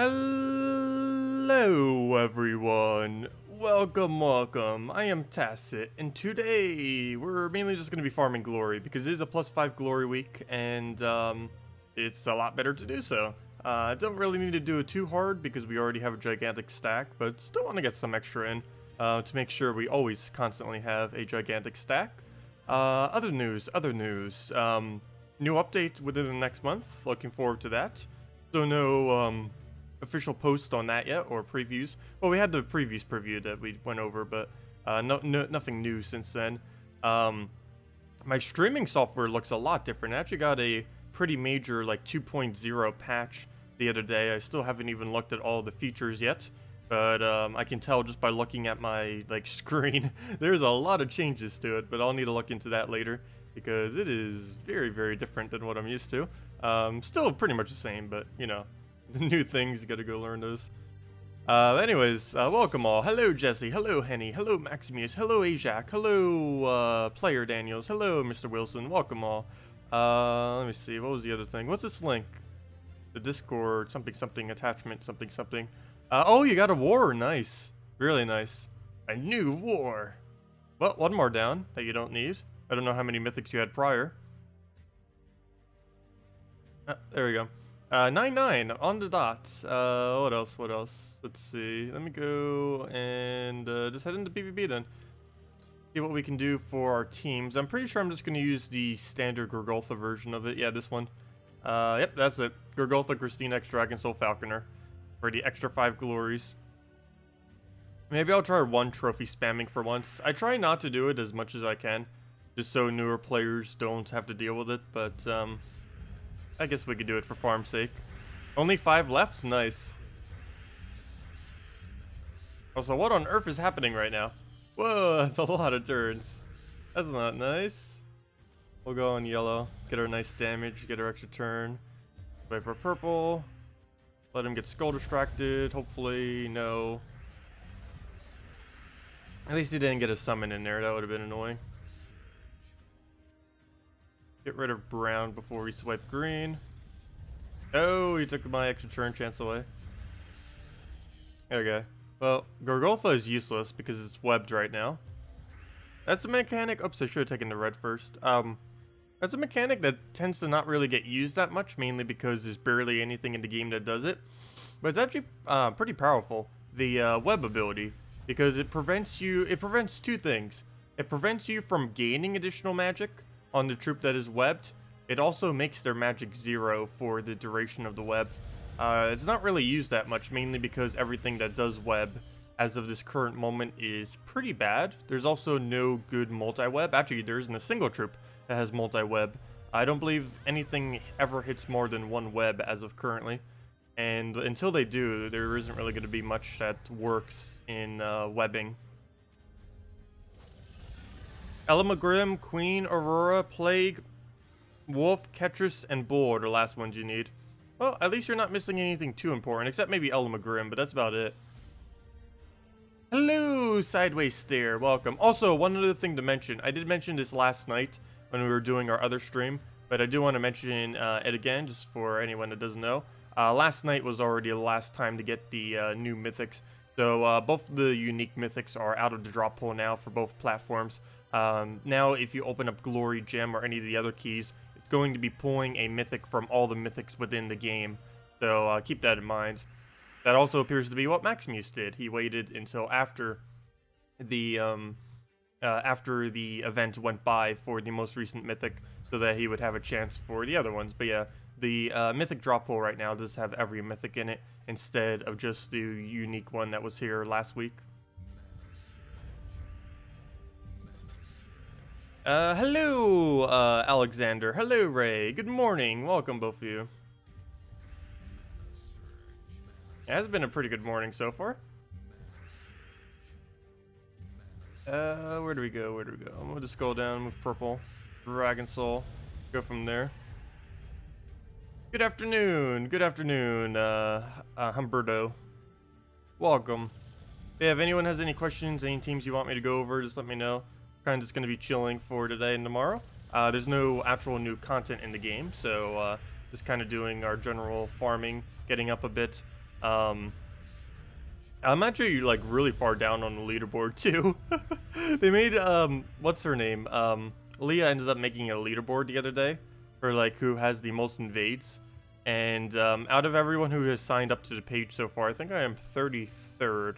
Hello everyone, welcome, I am Tacet, and today we're mainly just going to be farming glory, because it is a +5 glory week, and it's a lot better to do so. I don't really need to do it too hard, because we already have a gigantic stack, but still want to get some extra in, to make sure we always constantly have a gigantic stack. Other news, new update within the next month, looking forward to that. So no, official post on that yet, or previews. Well, we had the previous preview that we went over, but nothing new since then. My streaming software looks a lot different. I actually got a pretty major, like, 2.0 patch the other day. I still haven't even looked at all the features yet, but I can tell just by looking at my, like, screen, there's a lot of changes to it, but I'll need to look into that later, because it is very, very different than what I'm used to. Still pretty much the same, but, you know, the new things, you gotta go learn those. Anyways, welcome all. Hello, Jesse. Hello, Henny. Hello, Maximuse. Hello, Ajax. Hello, Player Daniels. Hello, Mr. Wilson. Welcome all. Let me see. What was the other thing? What's this link? The Discord, something, attachment, something. Oh, you got a war. Nice. Really nice. A new war. Well, one more down that you don't need. I don't know how many mythics you had prior. There we go. 9-9 on the dot. What else? Let's see. Let me go and just head into PvP then. See what we can do for our teams. I'm pretty sure I'm just going to use the standard Gorgoltha version of it. Yeah, this one. Yep, that's it. Gorgoltha, Christine X, Dragon Soul, Falconer. For the extra 5 glories. Maybe I'll try one trophy spamming for once. I try not to do it as much as I can, just so newer players don't have to deal with it, but I guess we could do it for farm's sake. Only 5 left? Nice. Also, what on earth is happening right now? Whoa, that's a lot of turns. That's not nice. We'll go on yellow, get our nice damage, get our extra turn. Wait for purple. Let him get skull distracted. Hopefully, no. At least he didn't get a summon in there. That would have been annoying. Get rid of brown before we swipe green. Oh, he took my extra turn chance away. Okay. Well, Gorgoltha is useless because it's webbed right now. That's a mechanic. Oops, I should have taken the red first. That's a mechanic that tends to not really get used that much, mainly because there's barely anything in the game that does it. But it's actually pretty powerful. The web ability, because it prevents 2 things. It prevents you from gaining additional magic on the troop that is webbed. It also makes their magic 0 for the duration of the web. It's not really used that much, mainly because everything that does web as of this current moment is pretty bad. There's also no good multi-web. Actually, there isn't a single troop that has multi-web. I don't believe anything ever hits more than 1 web as of currently. And until they do, there isn't really going to be much that works in webbing. Elamagrim, Queen, Aurora, Plague, Wolf, Ketris, and Bull are the last ones you need. Well, at least you're not missing anything too important, except maybe Elamagrim, but that's about it. Hello, Sideways Stare, welcome. Also, one other thing to mention. I did mention this last night when we were doing our other stream, but I do want to mention it again, just for anyone that doesn't know. Last night was already the last time to get the new mythics. So both the unique mythics are out of the drop pool now for both platforms. Now, if you open up Glory, Gem, or any of the other keys, it's going to be pulling a mythic from all the mythics within the game. So keep that in mind. That also appears to be what Maximuse did. He waited until after the event went by for the most recent mythic, so that he would have a chance for the other ones. But yeah, the mythic drop pool right now does have every mythic in it, instead of just the unique one that was here last week. Hello, Alexander. Hello, Ray. Good morning. Welcome, both of you. It has been a pretty good morning so far. Where do we go? I'm gonna just scroll down with purple. Dragon Soul. Go from there. Good afternoon. Humberto. Welcome. Yeah, if anyone has any questions, any teams you want me to go over, just let me know. Kind of just going to be chilling for today and tomorrow. There's no actual new content in the game, so just kind of doing our general farming, getting up a bit, I'm actually like really far down on the leaderboard too. They made what's her name? Leah ended up making a leaderboard the other day for like who has the most invades. And out of everyone who has signed up to the page so far, I think I am 33rd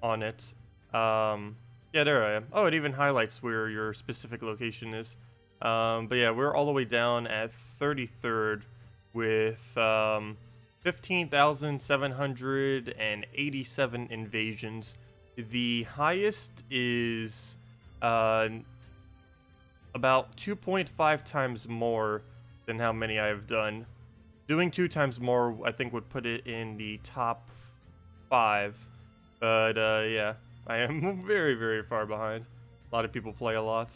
on it. Yeah, there I am. Oh, it even highlights where your specific location is. But yeah, we're all the way down at 33rd with 15,787 invasions. The highest is about 2.5 times more than how many I have done. Doing 2 times more, I think, would put it in the top 5. But yeah, I am very, very far behind. A lot of people play a lot.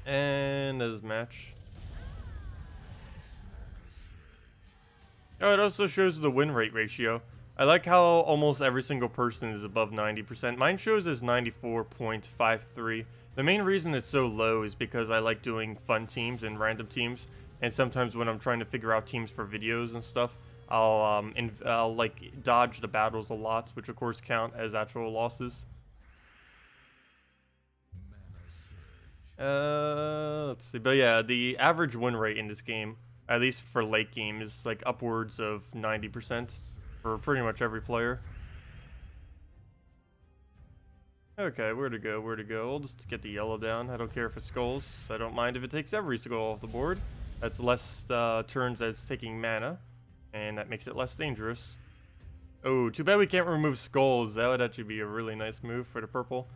And as match. Oh, it also shows the win rate ratio. I like how almost every single person is above 90%. Mine shows as 94.53. The main reason it's so low is because I like doing fun teams and random teams. And sometimes when I'm trying to figure out teams for videos and stuff, I'll like dodge the battles a lot, which of course count as actual losses. Let's see. But yeah, the average win rate in this game, at least for late game, is like upwards of 90% for pretty much every player. Okay, where to go, where to go? We'll just get the yellow down. I don't care if it skulls. I don't mind if it takes every skull off the board. That's less turns that it's taking mana, and that makes it less dangerous. Oh, too bad we can't remove skulls. That would actually be a really nice move for the purple.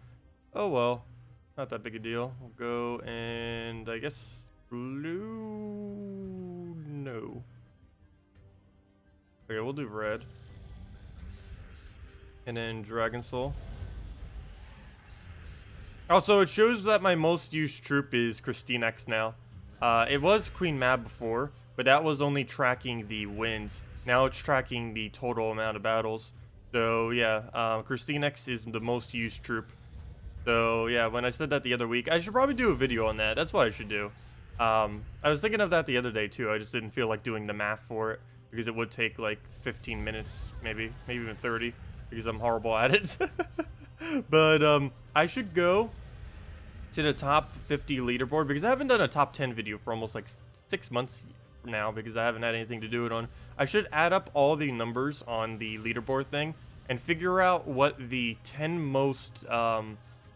Oh well, not that big a deal. We'll go and I guess blue. No. Okay, we'll do red. And then Dragon Soul. Also, it shows that my most used troop is KrissTigger now. It was Queen Mab before, but that was only tracking the wins. Now it's tracking the total amount of battles. So yeah, KrissTigger is the most used troop. So yeah, when I said that the other week, I should probably do a video on that. That's what I should do. I was thinking of that the other day too. I just didn't feel like doing the math for it because it would take like 15 minutes, maybe even 30, because I'm horrible at it. But I should go to the top 50 leaderboard because I haven't done a top 10 video for almost like 6 months now because I haven't had anything to do it on. I should add up all the numbers on the leaderboard thing and figure out what the 10 most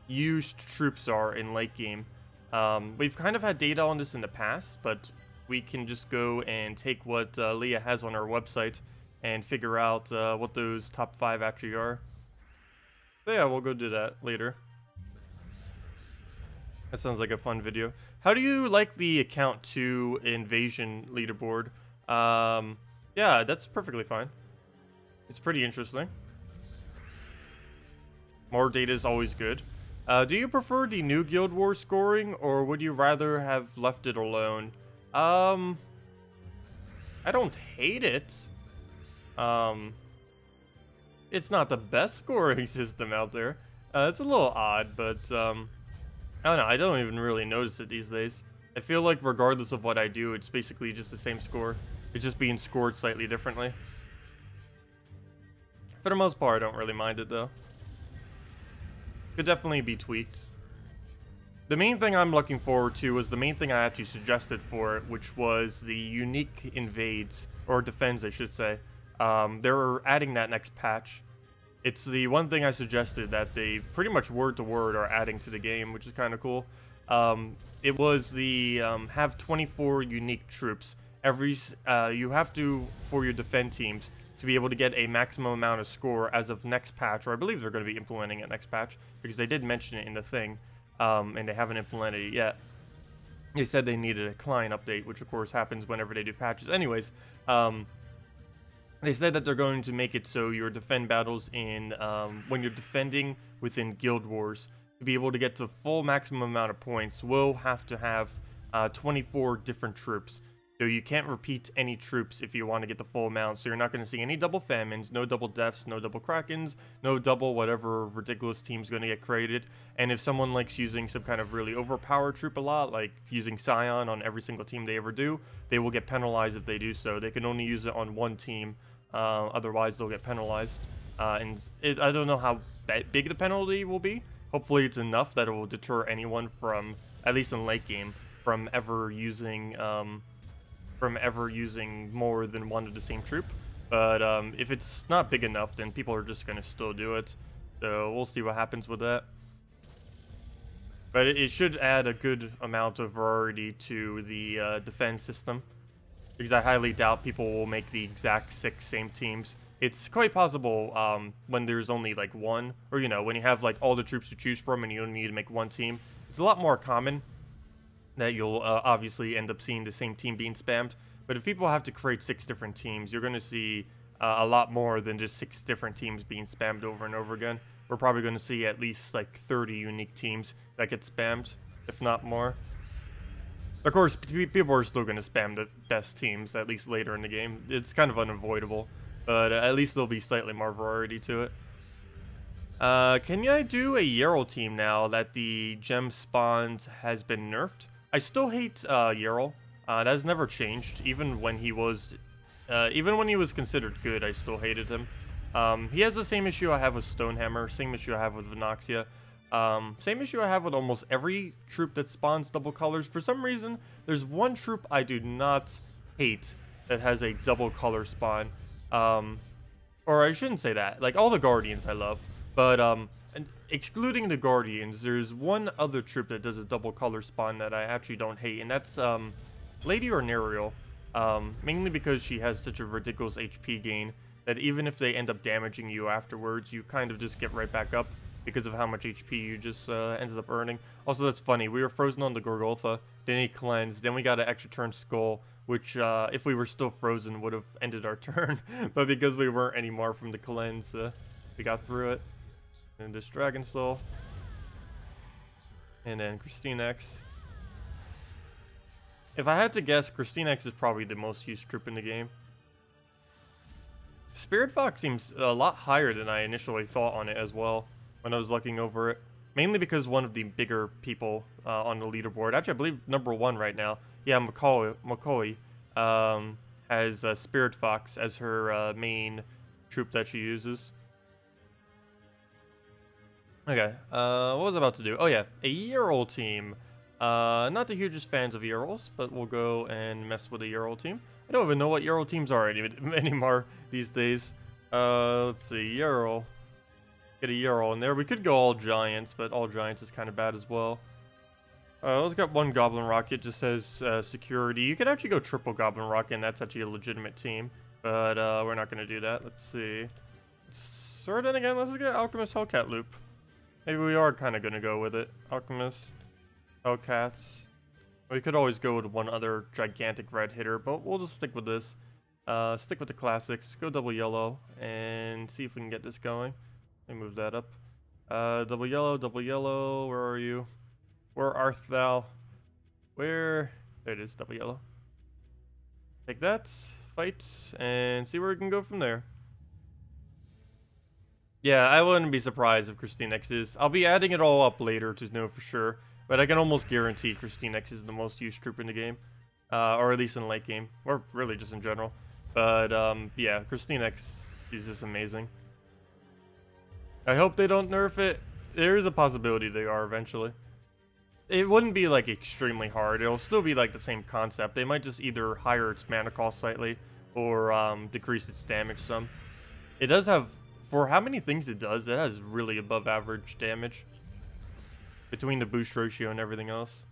used troops are in late game. We've kind of had data on this in the past, but we can just go and take what Leah has on our website and figure out what those top 5 actually are. So yeah, we'll go do that later. That sounds like a fun video. How do you like the account to invasion leaderboard? Yeah, that's perfectly fine. It's pretty interesting. More data is always good. Do you prefer the new Guild Wars scoring, or would you rather have left it alone? I don't hate it. It's not the best scoring system out there. It's a little odd, but I don't know, I don't even really notice it these days. I feel like regardless of what I do, it's basically just the same score. It's just being scored slightly differently. For the most part, I don't really mind it though. Could definitely be tweaked. The main thing I'm looking forward to was the main thing I actually suggested for it, which was the unique invades, or defends I should say. They're adding that next patch. It's the one thing I suggested that they pretty much word to word are adding to the game, which is kind of cool. It was the have 24 unique troops. You have to, for your defend teams, to be able to get a maximum amount of score as of next patch, or I believe they're going to be implementing it next patch, because they did mention it in the thing, and they haven't implemented it yet. They said they needed a client update, which of course happens whenever they do patches. Anyways, they said that they're going to make it so your defend battles in when you're defending within Guild Wars, to be able to get to full maximum amount of points, will have to have 24 different troops. So you can't repeat any troops if you want to get the full amount. So you're not going to see any double famines, no double deaths, no double krakens, no double whatever ridiculous team's going to get created. And if someone likes using some kind of really overpowered troop a lot, like using Scion on every single team they ever do, they will get penalized if they do so. They can only use it on one team, otherwise they'll get penalized. I don't know how big the penalty will be. Hopefully it's enough that it will deter anyone from, at least in late game, from ever using more than one of the same troop. But if it's not big enough, then people are just going to still do it. So we'll see what happens with that. But it should add a good amount of variety to the defense system, because I highly doubt people will make the exact 6 same teams. It's quite possible when there's only like one, or when you have like all the troops to choose from and you only need to make one team. It's a lot more common that you'll obviously end up seeing the same team being spammed. But if people have to create 6 different teams, you're going to see a lot more than just 6 different teams being spammed over and over again. We're probably going to see at least like 30 unique teams that get spammed, if not more. Of course, people are still going to spam the best teams, at least later in the game. It's kind of unavoidable, but at least there'll be slightly more variety to it. Can I do a Yarrow team now that the gem spawned has been nerfed? I still hate Yarrow. That has never changed. Even when he was considered good, I still hated him. He has the same issue I have with Stonehammer, same issue I have with Venoxia, same issue I have with almost every troop that spawns double colors. For some reason, there's one troop I do not hate that has a double color spawn. Or I shouldn't say that. Like, all the Guardians I love. But, and excluding the Guardians, there's one other troop that does a double color spawn that I actually don't hate, and that's Lady Ornerial. Mainly because she has such a ridiculous HP gain that even if they end up damaging you afterwards, you kind of just get right back up because of how much HP you just ended up earning. Also, that's funny. We were frozen on the Gorgolfa, then he cleansed, then we got an extra turn skull, which if we were still frozen would have ended our turn. But because we weren't anymore from the cleanse, we got through it. And this Dragon Soul. And then Christine X. If I had to guess, Christine X is probably the most used troop in the game. Spirit Fox seems a lot higher than I initially thought on it as well when I was looking over it. Mainly because one of the bigger people on the leaderboard, actually I believe #1 right now, yeah, McCoy has Spirit Fox as her main troop that she uses. Okay, what was I about to do? Oh yeah, a Yarrow team. Not the hugest fans of Yarrows, but we'll go and mess with a Yarrow team. I don't even know what Yarrow teams are anymore these days. Let's see, Yarrow. Get a Yarrow in there. We could go all Giants, but all Giants is kind of bad as well. Let's get one Goblin Rocket, just says security. You could actually go triple Goblin Rocket, and that's actually a legitimate team. But we're not going to do that. Let's see. Or then again, let's get Alchemist Hellcat Loop. Maybe we are kind of going to go with it. Alchemist, Hellcats. We could always go with one other gigantic red hitter, but we'll just stick with this. Stick with the classics. Go double yellow and see if we can get this going. Let me move that up. Double yellow. Where are you? Where art thou? Where? There it is, double yellow. Take that, fight, and see where we can go from there. Yeah, I wouldn't be surprised if Christine X is. I'll be adding it all up later to know for sure. But I can almost guarantee Christine X is the most used troop in the game. Or at least in late game. Or really just in general. But yeah, Christine X is just amazing. I hope they don't nerf it. There is a possibility they are eventually. It wouldn't be like extremely hard. It'll still be like the same concept. They might just either higher its mana cost slightly or decrease its damage some. It does have, for how many things it does, it has really above average damage. Between the boost ratio and everything else.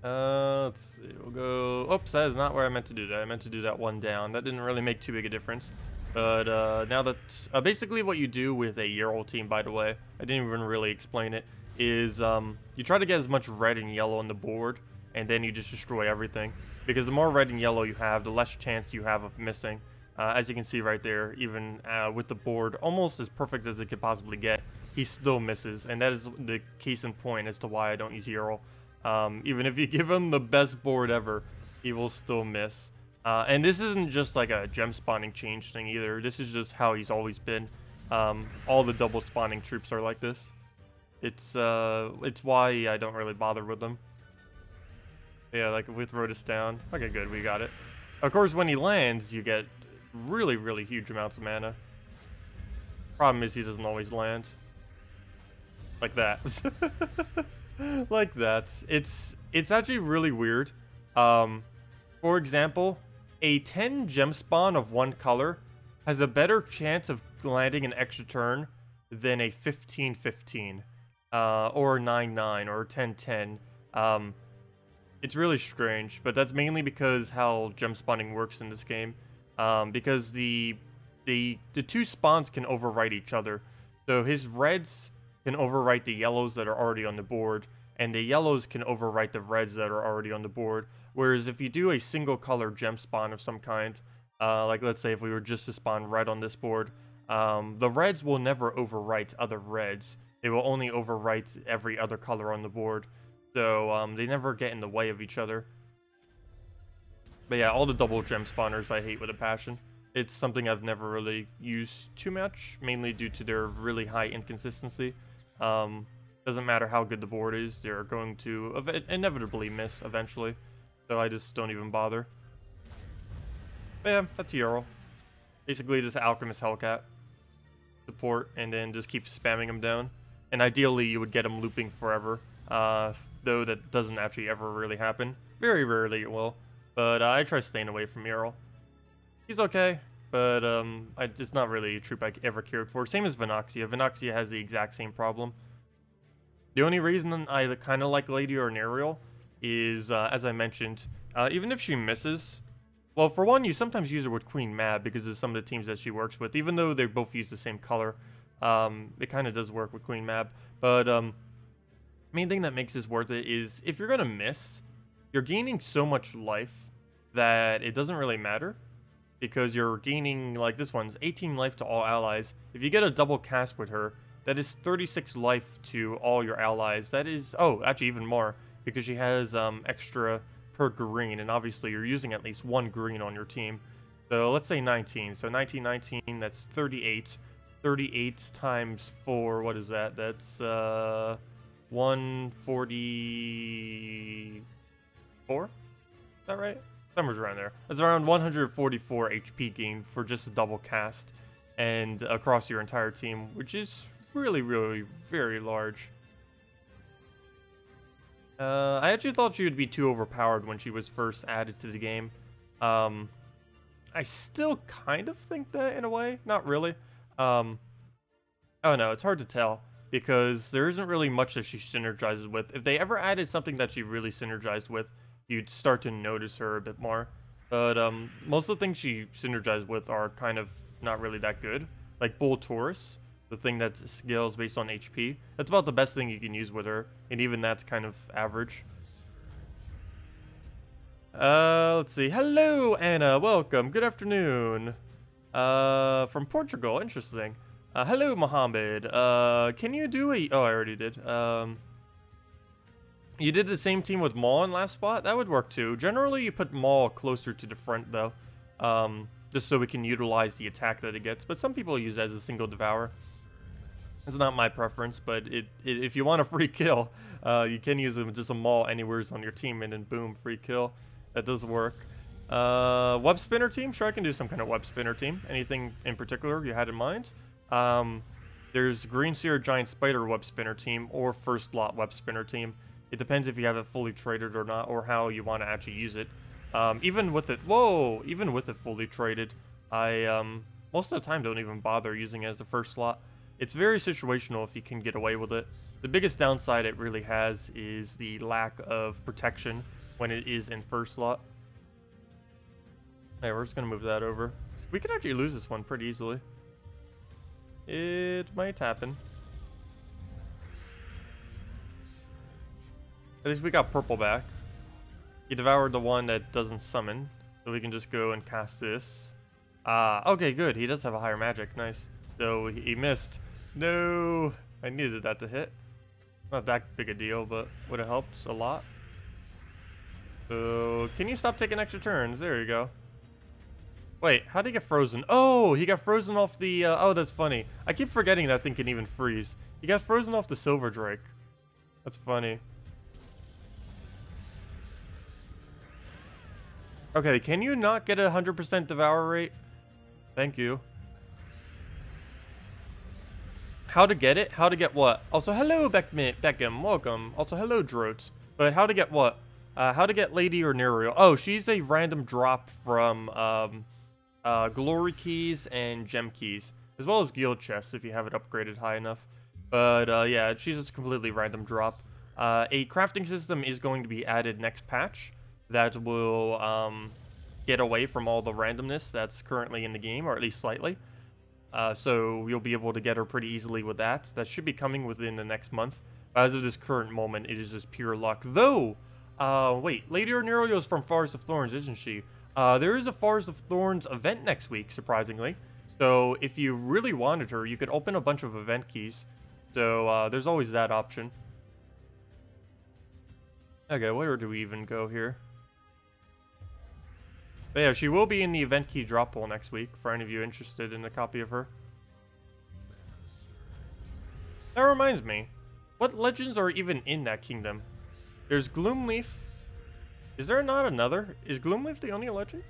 Let's see, we'll go... Oops, that is not where I meant to do that. I meant to do that one down. That didn't really make too big a difference. But now that... basically what you do with a Yarrow team, by the way, I didn't even really explain it, is you try to get as much red and yellow on the board, and then you just destroy everything. Because the more red and yellow you have, the less chance you have of missing. As you can see right there, even with the board almost as perfect as it could possibly get, he still misses, and that is the case in point as to why I don't use Yarrow. Even if you give him the best board ever, he will still miss. And this isn't just like a gem spawning change thing either. This is just how he's always been. All the double spawning troops are like this. It's why I don't really bother with them. Yeah, like if we throw this down. Okay, good, we got it. Of course, when he lands, you get really, really huge amounts of mana. Problem is he doesn't always land. Like that. Like that. It's actually really weird. For example, a 10 gem spawn of one color has a better chance of landing an extra turn than a 15-15, or 9-9, or 10-10. It's really strange, but that's mainly because how gem spawning works in this game. Because the two spawns can overwrite each other. So his reds can overwrite the yellows that are already on the board, and the yellows can overwrite the reds that are already on the board. Whereas if you do a single color gem spawn of some kind, like let's say if we were just to spawn red on this board, the reds will never overwrite other reds. They will only overwrite every other color on the board. So they never get in the way of each other. But yeah, all the double gem spawners I hate with a passion. It's something I've never really used too much, mainly due to their really high inconsistency. Doesn't matter how good the board is, they're going to inevitably miss eventually. So I just don't even bother. But yeah, that's Earl. Basically just Alchemist Hellcat. Support, and then just keep spamming him down. And ideally you would get him looping forever. Though that doesn't actually ever really happen. Very rarely it will. But I try staying away from Earl. He's okay, but it's not really a troop I ever cared for. Same as Venoxia. Venoxia has the exact same problem. The only reason I kind of like Lady or Ariel is, as I mentioned, even if she misses, well, for one, you sometimes use her with Queen Mab because of some of the teams that she works with. Even though they both use the same color, it kind of does work with Queen Mab. But main thing that makes this worth it is if you're gonna miss, you're gaining so much life that it doesn't really matter. Because you're gaining, like this one's 18 life to all allies. If you get a double cast with her, that is 36 life to all your allies. That is, oh, actually even more, because she has extra per green, and obviously you're using at least one green on your team. So let's say 19. So 19, 19, that's 38. 38 times 4, what is that? That's 144? Is that right? Somewhere around there. It's around 144 HP gain for just a double cast and across your entire team, which is really, really very large. I actually thought she would be too overpowered when she was first added to the game. I still kind of think that in a way. Not really. Oh no, it's hard to tell because there isn't really much that she synergizes with. If they ever added something that she really synergized with, you'd start to notice her a bit more. But most of the things she synergizes with are kind of not really that good. Like Bull Taurus, the thing that scales based on HP. That's about the best thing you can use with her, and even that's kind of average. Let's see. Hello, Anna. Welcome. Good afternoon. From Portugal. Interesting. Hello, Mohammed. Can you do a... Oh, I already did. You did the same team with Maul in last spot? That would work too. Generally, you put Maul closer to the front though. Just so we can utilize the attack that it gets. But some people use it as a single devour. It's not my preference, but if you want a free kill, you can use it with just a Maul anywhere on your team and then boom, free kill. That does work. Web spinner team? Sure, I can do some kind of web spinner team. Anything in particular you had in mind? There's Green Seer Giant Spider web spinner team or First Lot web spinner team. It depends if you have it fully traded or not, or how you want to actually use it. Even with it fully traded, I most of the time don't even bother using it as the first slot. It's very situational if you can get away with it. The biggest downside it really has is the lack of protection when it is in first slot. Hey, we're just gonna move that over. We could actually lose this one pretty easily. It might happen. At least we got purple back. He devoured the one that doesn't summon, so we can just go and cast this. Okay, good. He does have a higher magic. Nice. So he missed. No, I needed that to hit. Not that big a deal, but would have helped a lot. So, can you stop taking extra turns? There you go. Wait, how'd he get frozen? Oh, he got frozen off the... oh, that's funny. I keep forgetting that thing can even freeze. He got frozen off the Silver Drake. That's funny. Okay, can you not get a 100% devour rate? Thank you. How to get it? How to get what? Also, hello, Beckham. Welcome. Also, hello, Drotes. But how to get what? How to get Lady or Nerial? Oh, she's a random drop from glory keys and gem keys, as well as guild chests if you have it upgraded high enough. But yeah, she's just a completely random drop. A crafting system is going to be added next patch that will get away from all the randomness that's currently in the game, or at least slightly. So you'll be able to get her pretty easily with that. That should be coming within the next month. As of this current moment, it is just pure luck. Though, wait, Lady Ornerio is from Forest of Thorns, isn't she? There is a Forest of Thorns event next week, surprisingly. So if you really wanted her, you could open a bunch of event keys. So there's always that option. Okay, where do we even go here? But yeah, she will be in the event key drop pool next week, for any of you interested in a copy of her. That reminds me, what legends are even in that kingdom? There's Gloomleaf. Is there not another? Is Gloomleaf the only legend?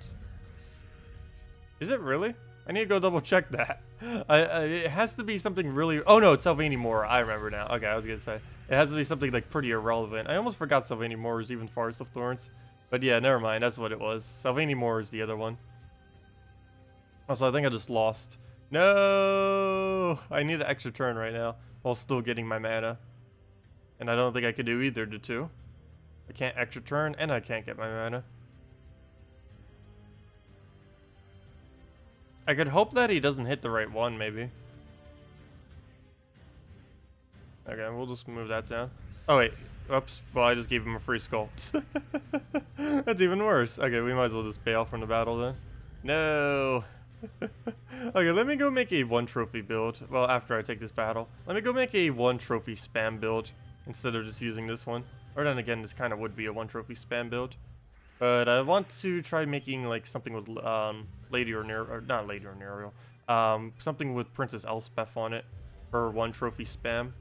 Is it really? I need to go double check that. It has to be something really... Oh no, it's Sylvanie Moore. I remember now. Okay, I was going to say. It has to be something like pretty irrelevant. I almost forgot Sylvanie Moore was even Forest of Thorns. But yeah, never mind. That's what it was. Sylvanie Moore is the other one. Also, I think I just lost. No! I need an extra turn right now while still getting my mana. And I don't think I could do either of the two. I can't extra turn and I can't get my mana. I could hope that he doesn't hit the right one, maybe. Okay, we'll just move that down. Oh, wait. Oops. Well, I just gave him a free skull. That's even worse. Okay, we might as well just bail from the battle then. No. Okay, let me go make a 1 trophy build. Well, after I take this battle. Let me go make a 1 trophy spam build instead of just using this one. Or then again, this kind of would be a 1 trophy spam build. But I want to try making like something with Lady or not Lady or Nerial. Something with Princess Elspeth on it for 1 trophy spam.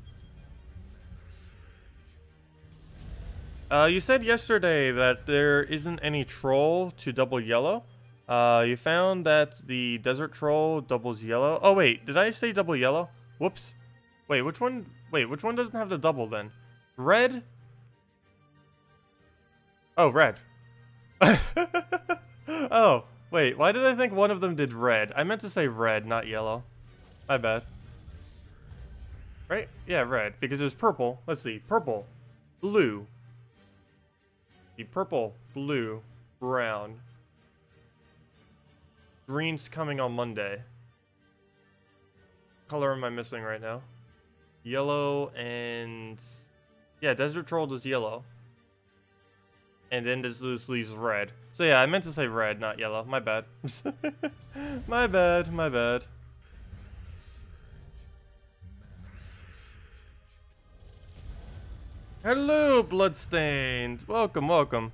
You said yesterday that there isn't any troll to double yellow. You found that the desert troll doubles yellow. Oh wait, did I say double yellow? Whoops. Wait, which one? Wait, which one doesn't have the double then? Red? Oh, red. Oh, wait, why did I think one of them did red? I meant to say red, not yellow. My bad. Right? Yeah, red, because there's purple. Let's see, purple, blue. The purple, blue, brown. Green's coming on Monday. Color am I missing right now? Yellow and... Yeah, Desert Troll does yellow. And then this leaves red. So yeah, I meant to say red, not yellow. My bad. My bad, my bad. Hello, Bloodstained. Welcome, welcome.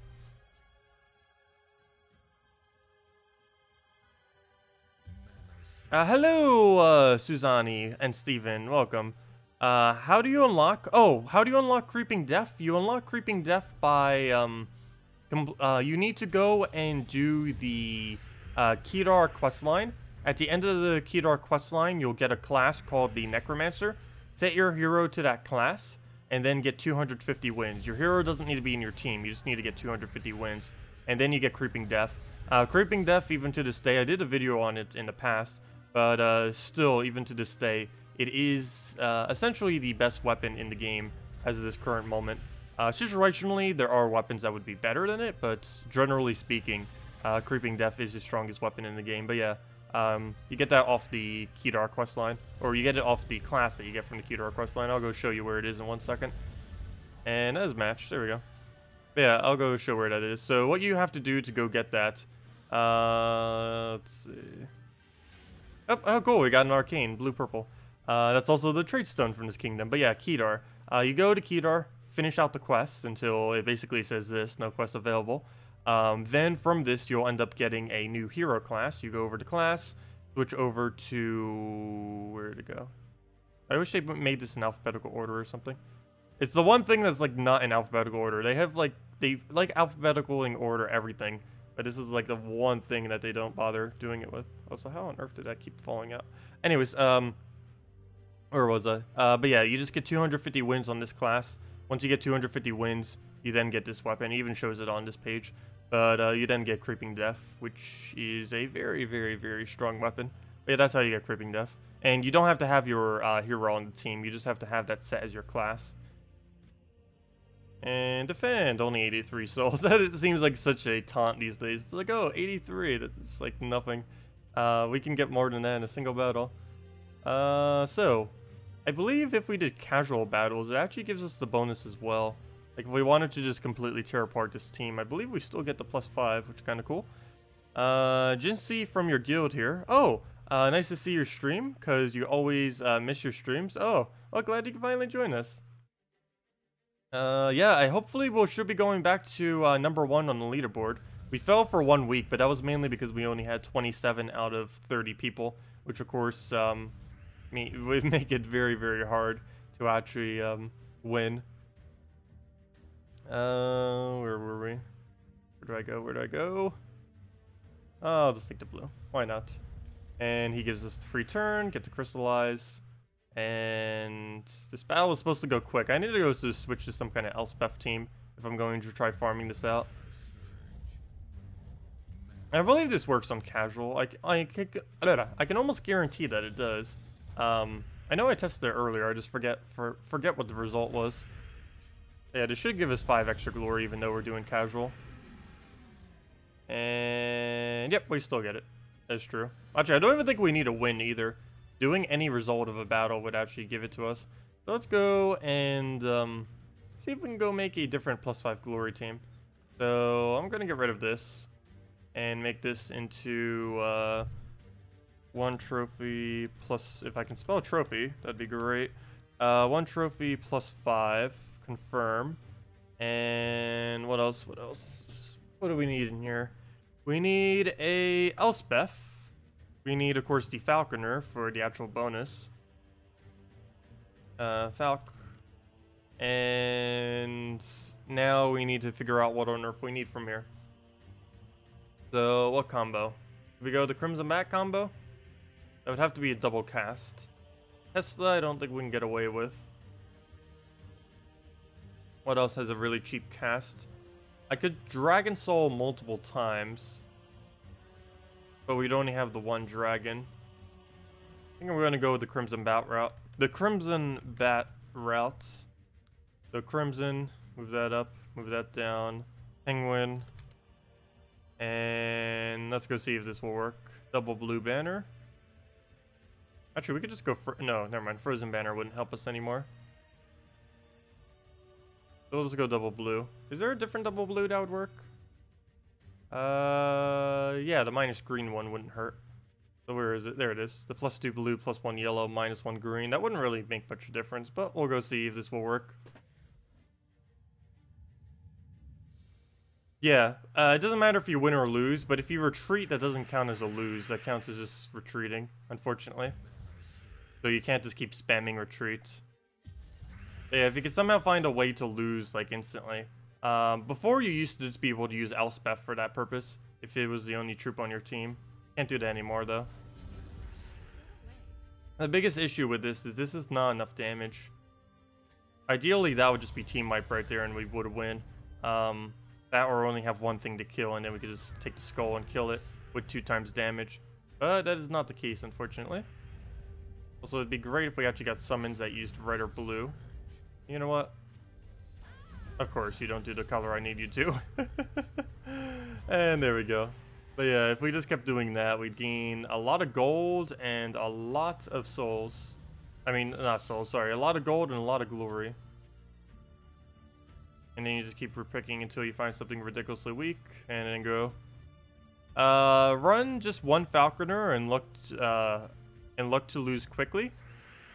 Hello, Suzani and Steven. Welcome. How do you unlock... Oh, how do you unlock Creeping Death? You unlock Creeping Death by, you need to go and do the Kedar questline. At the end of the Kedar questline, you'll get a class called the Necromancer. Set your hero to that class, and then get 250 wins. Your hero doesn't need to be in your team. You just need to get 250 wins. And then you get Creeping Death. Creeping Death, even to this day, I did a video on it in the past, but still, even to this day, it is essentially the best weapon in the game as of this current moment. Situationally, there are weapons that would be better than it, but generally speaking, Creeping Death is the strongest weapon in the game. But yeah, you get that off the Kedar questline, or you get it off the class that you get from the Kedar questline. I'll go show you where it is in 1 second. And that is matched. There we go. But yeah, I'll go show where that is. So what you have to do to go get that, let's see. Oh, cool, we got an arcane, blue-purple. That's also the trait stone from this kingdom. But yeah, Kedar. You go to Kedar, finish out the quests until it basically says this, no quest available. Then from this, you'll end up getting a new hero class. You go over to class, switch over to... where did it go? I wish they made this in alphabetical order or something. It's the one thing that's like not in alphabetical order. They have like, they like alphabetical in order everything. But this is like the one thing that they don't bother doing it with. Also, how on earth did that keep falling out? Anyways, where was I? But yeah, you just get 250 wins on this class. Once you get 250 wins, you then get this weapon. It even shows it on this page. But you then get Creeping Death, which is a very, very, very strong weapon. But yeah, that's how you get Creeping Death. And you don't have to have your hero on the team. You just have to have that set as your class. And defend, only 83 souls. That it seems like such a taunt these days. It's like, oh, 83, that's like nothing. We can get more than that in a single battle. So, I believe if we did casual battles, it actually gives us the bonus as well. Like, if we wanted to just completely tear apart this team, I believe we still get the +5, which is kind of cool. Jinsey from your guild here. Oh, nice to see your stream, because you always miss your streams. Oh, well, glad you can finally join us. Yeah, hopefully we should be going back to #1 on the leaderboard. We fell for 1 week, but that was mainly because we only had 27 out of 30 people, which of course would make it very, very hard to actually win. Where were we? Where do I go? Where do I go? Oh, I'll just take the blue. Why not? And he gives us the free turn, get to crystallize. And this battle was supposed to go quick. I need to go switch to some kind of Elspeth team if I'm going to try farming this out. I believe this works on casual. I can almost guarantee that it does. I know I tested it earlier. I just forget what the result was. Yeah, this should give us 5 extra glory even though we're doing casual. And yep, we still get it. That's true. Actually, I don't even think we need a win either. Doing any result of a battle would actually give it to us. So let's go and see if we can go make a different +5 glory team. So I'm going to get rid of this and make this into 1 trophy plus, if I can spell trophy, that'd be great. 1 trophy +5, confirm. And what else? What else? What do we need in here? We need a Elspeth. We need, of course, the Falconer for the actual bonus. Falc. And now we need to figure out what on earth we need from here. So, what combo? Do we go the Crimson Bat combo? That would have to be a double cast. Tesla, I don't think we can get away with. What else has a really cheap cast? I could Dragon Soul multiple times. But we'd only have the 1 dragon. I think we're going to go with the Crimson Bat route. The Crimson Bat route. So Crimson, move that up, move that down. Penguin. And let's go see if this will work. Double blue banner. Actually, we could just go for... no, never mind. Frozen banner wouldn't help us anymore. So we'll just go double blue. Is there a different double blue that would work? Yeah, the minus green one wouldn't hurt. So where is it? There it is. The +2 blue, +1 yellow, -1 green. That wouldn't really make much of a difference, but we'll go see if this will work. Yeah, it doesn't matter if you win or lose, but if you retreat, that doesn't count as a lose. That counts as just retreating, unfortunately. So you can't just keep spamming retreat. Yeah, if you can somehow find a way to lose, like, instantly. Before you used to just be able to use Elspeth for that purpose, if it was the only troop on your team. Can't do that anymore, though. The biggest issue with this is not enough damage. Ideally, that would just be team wipe right there and we would win. That or only have 1 thing to kill and then we could just take the skull and kill it with 2 times damage. But that is not the case, unfortunately. Also, it'd be great if we actually got summons that used red or blue. You know what? Of course, you don't do the color I need you to. And there we go. But yeah, if we just kept doing that, we'd gain a lot of gold and a lot of souls. I mean, not souls, sorry. A lot of gold and a lot of glory. And then you just keep repicking until you find something ridiculously weak, and then go. Run just 1 Falconer and look to lose quickly.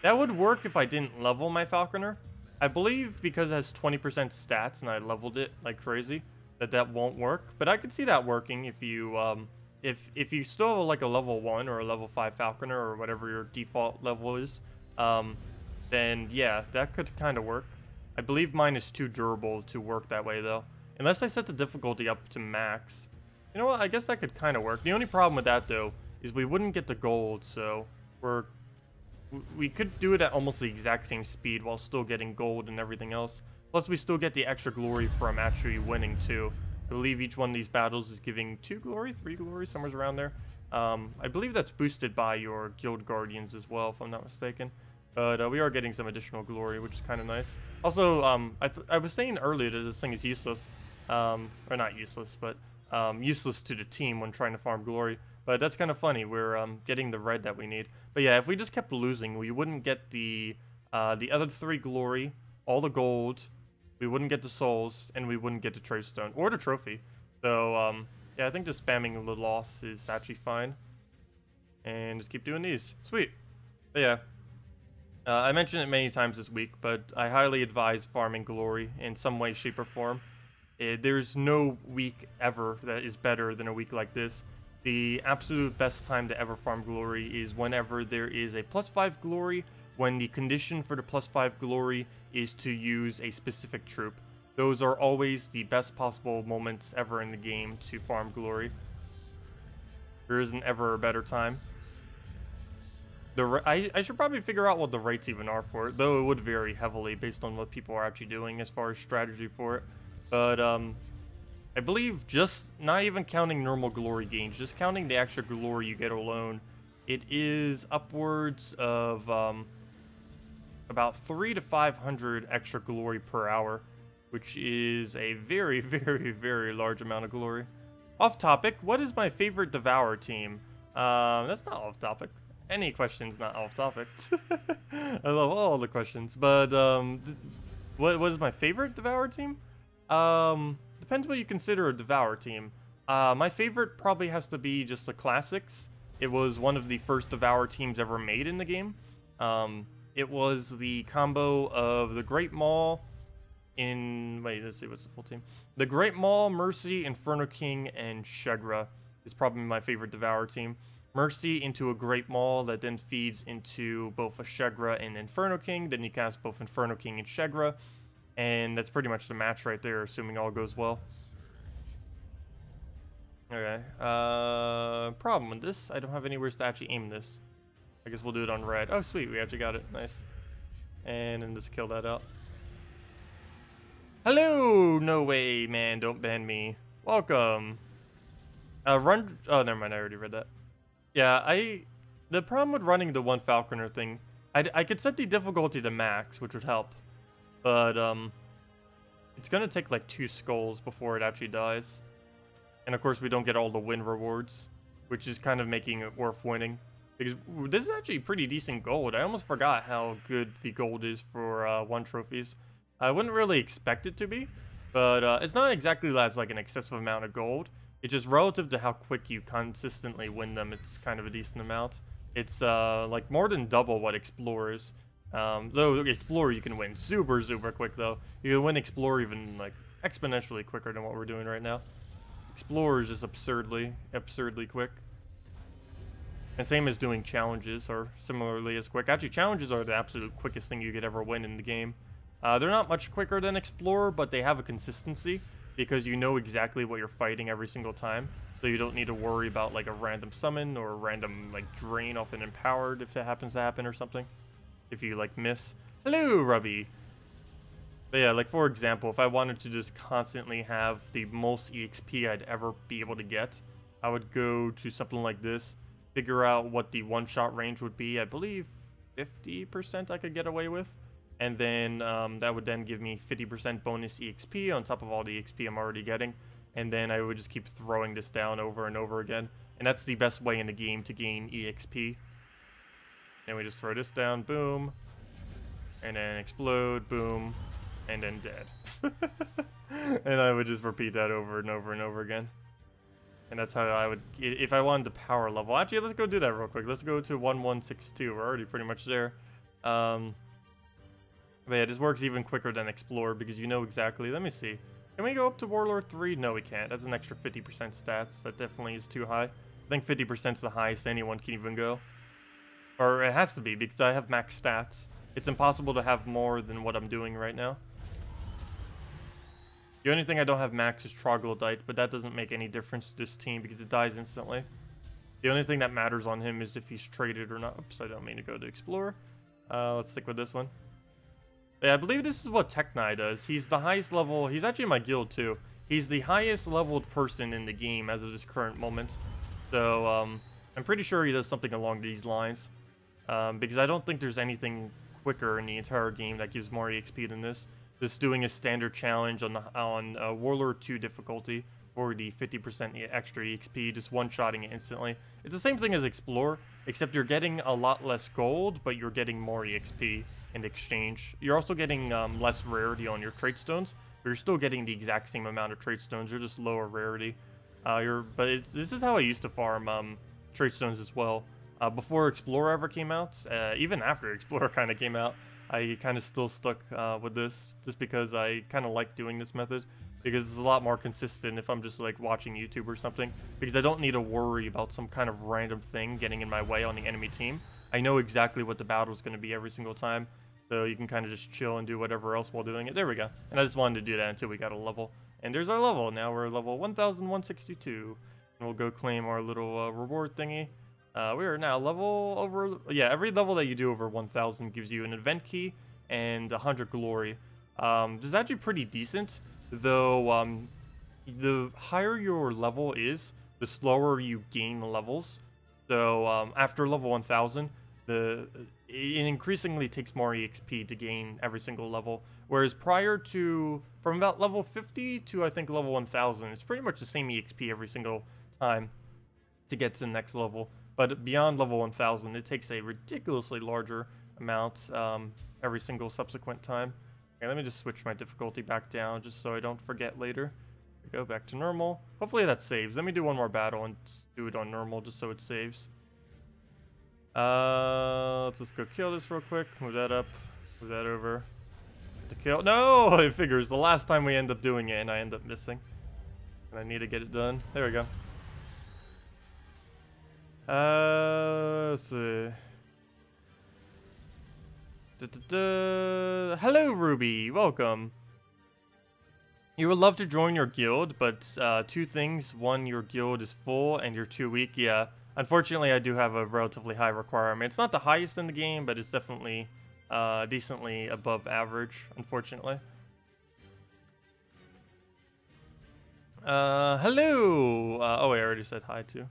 That would work if I didn't level my Falconer. I believe because it has 20% stats and I leveled it like crazy, that won't work. But I could see that working if you if you still have like a level 1 or a level 5 falconer or whatever your default level is, then yeah, that could kind of work. I believe mine is too durable to work that way though. Unless I set the difficulty up to max. You know what, I guess that could kind of work. The only problem with that though is we wouldn't get the gold, so we could do it at almost the exact same speed while still getting gold and everything else. Plus we still get the extra glory from actually winning too. I believe each one of these battles is giving 2 glory, 3 glory, somewhere around there. I believe that's boosted by your guild guardians as well, if I'm not mistaken. But we are getting some additional glory, which is kind of nice. Also, I was saying earlier that this thing is useless. Or not useless, but useless to the team when trying to farm glory. But that's kind of funny. We're getting the red that we need. But yeah, if we just kept losing, we wouldn't get the other 3 glory, all the gold, we wouldn't get the souls, and we wouldn't get the trade stone or the trophy. So yeah, I think just spamming the loss is actually fine. And just keep doing these. Sweet. But yeah. I mentioned it many times this week, but I highly advise farming glory in some way, shape, or form. There's no week ever that is better than a week like this. The absolute best time to ever farm glory is whenever there is a +5 glory, when the condition for the +5 glory is to use a specific troop. Those are always the best possible moments ever in the game to farm glory. There isn't ever a better time. I should probably figure out what the rates even are for it, though it would vary heavily based on what people are actually doing as far as strategy for it. But I believe just not even counting normal glory gains, just counting the extra glory you get alone, it is upwards of about 300 to 500 extra glory per hour, which is a very, very, very large amount of glory. Off topic, what is my favorite devour team? That's not off topic. Any questions not off topic. I love all the questions, but what is my favorite devour team? Depends what you consider a devour team. My favorite probably has to be just the classics. It was one of the first devour teams ever made in the game. It was the combo of the Great Maul wait, let's see, what's the full team? The Great Maul, Mercy, Inferno King, and Shegra is probably my favorite devour team. Mercy into a Great Maul that then feeds into both a Shegra and Inferno King. Then you cast both Inferno King and Shegra. And that's pretty much the match right there, assuming all goes well. Okay. Problem with this, I don't have anywhere to actually aim this. I guess we'll do it on red. Oh, sweet, we actually got it. Nice. And then just kill that out. Hello! No way, man. Don't ban me. Welcome. Oh, never mind. I already read that. Yeah, the problem with running the one falconer thing, I could set the difficulty to max, which would help. But, it's gonna take like 2 skulls before it actually dies. And of course we don't get all the win rewards, which is kind of making it worth winning. Because this is actually pretty decent gold. I almost forgot how good the gold is for 1 trophies. I wouldn't really expect it to be, but it's not exactly that's like an excessive amount of gold. It's just relative to how quick you consistently win them, it's kind of a decent amount. It's like more than double what Explorers. Though Explorer you can win super quick though. You can win Explorer even like exponentially quicker than what we're doing right now. Explorer is just absurdly quick. And same as doing challenges are similarly as quick. Actually, challenges are the absolute quickest thing you could ever win in the game. They're not much quicker than Explorer, but they have a consistency because you know exactly what you're fighting every single time. So you don't need to worry about like a random summon or a random like drain off an empowered if it happens to happen or something. If you like miss. Hello, Rubby. But yeah, like for example, if I wanted to just constantly have the most EXP I'd ever be able to get, I would go to something like this, figure out what the one-shot range would be. I believe 50% I could get away with. And then that would then give me 50% bonus EXP on top of all the EXP I'm already getting. And then I would just keep throwing this down over and over again. And that's the best way in the game to gain EXP. And we just throw this down, boom. And then explode, boom. And then dead. And I would just repeat that over and over and over again. And that's how I would, if I wanted to power level. Actually, let's go do that real quick. Let's go to 1162. We're already pretty much there. But yeah, this works even quicker than Explore because you know exactly. Let me see. Can we go up to Warlord 3? No, we can't. That's an extra 50% stats. That definitely is too high. I think 50% is the highest anyone can even go. Or it has to be because I have max stats. It's impossible to have more than what I'm doing right now. The only thing I don't have max is Troglodyte, but that doesn't make any difference to this team because it dies instantly. The only thing that matters on him is if he's traded or not. Oops, I don't mean to go to Explorer. Let's stick with this one. Yeah, I believe this is what Techni does. He's the highest level. He's actually in my guild too. He's the highest leveled person in the game as of this current moment. So I'm pretty sure he does something along these lines. Because I don't think there's anything quicker in the entire game that gives more EXP than this. Just doing a standard challenge on Warlord 2 difficulty for the 50% extra EXP, just one-shotting it instantly. It's the same thing as Explore, except you're getting a lot less gold, but you're getting more EXP in exchange. You're also getting less rarity on your trait stones, but you're still getting the exact same amount of trait stones. You're just lower rarity. This is how I used to farm trait stones as well. Before Explorer ever came out, even after Explorer kind of came out, I kind of still stuck with this just because I kind of like doing this method because it's a lot more consistent if I'm just like watching YouTube or something, because I don't need to worry about some kind of random thing getting in my way on the enemy team. I know exactly what the battle is going to be every single time, so you can kind of just chill and do whatever else while doing it. There we go. And I just wanted to do that until we got a level. And there's our level. Now we're level 1162. And we'll go claim our little reward thingy. We are now level over... Yeah, every level that you do over 1000 gives you an event key and 100 glory. This is actually pretty decent, though the higher your level is, the slower you gain levels. So after level 1000, it increasingly takes more EXP to gain every single level. Whereas prior to... From about level 50 to, I think, level 1000, it's pretty much the same EXP every single time to get to the next level. But beyond level 1000, it takes a ridiculously larger amount every single subsequent time. Okay, let me just switch my difficulty back down just so I don't forget later. Go back to normal. Hopefully that saves. Let me do one more battle and just do it on normal just so it saves. Let's just go kill this real quick. Move that up. Move that over. The kill. No! It figures. The last time we end up doing it and I end up missing. And I need to get it done. There we go. Let's see. Hello, Ruby. Welcome. You would love to join your guild, but two things. One, your guild is full and you're too weak. Yeah, unfortunately, I do have a relatively high requirement. It's not the highest in the game, but it's definitely decently above average, unfortunately. Hello. Oh, I already said hi to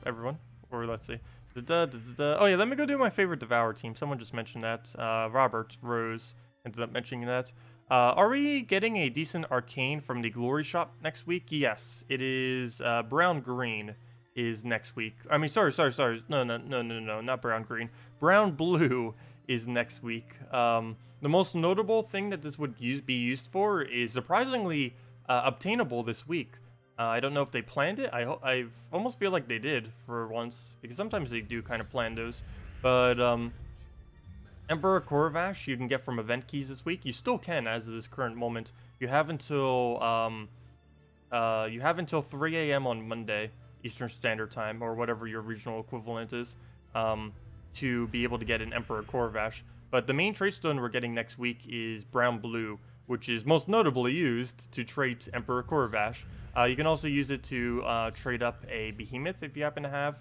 everyone. Or let's see. Oh yeah, let me go do my favorite Devour team. Someone just mentioned that. Robert Rose ended up mentioning that. Are we getting a decent arcane from the Glory Shop next week? Yes, it is. Brown Green is next week. I mean, sorry. No, not Brown Green. Brown Blue is next week. The most notable thing that this would be used for is surprisingly obtainable this week. I don't know if they planned it. I almost feel like they did for once, because sometimes they do kind of plan those. But Emperor Korvash you can get from event keys this week. You still can as of this current moment. You have until 3 a.m. on Monday Eastern Standard Time, or whatever your regional equivalent is, to be able to get an Emperor Korvash. But the main trait stone we're getting next week is Brown Blue, which is most notably used to trait Emperor Korvash. You can also use it to trade up a Behemoth if you happen to have.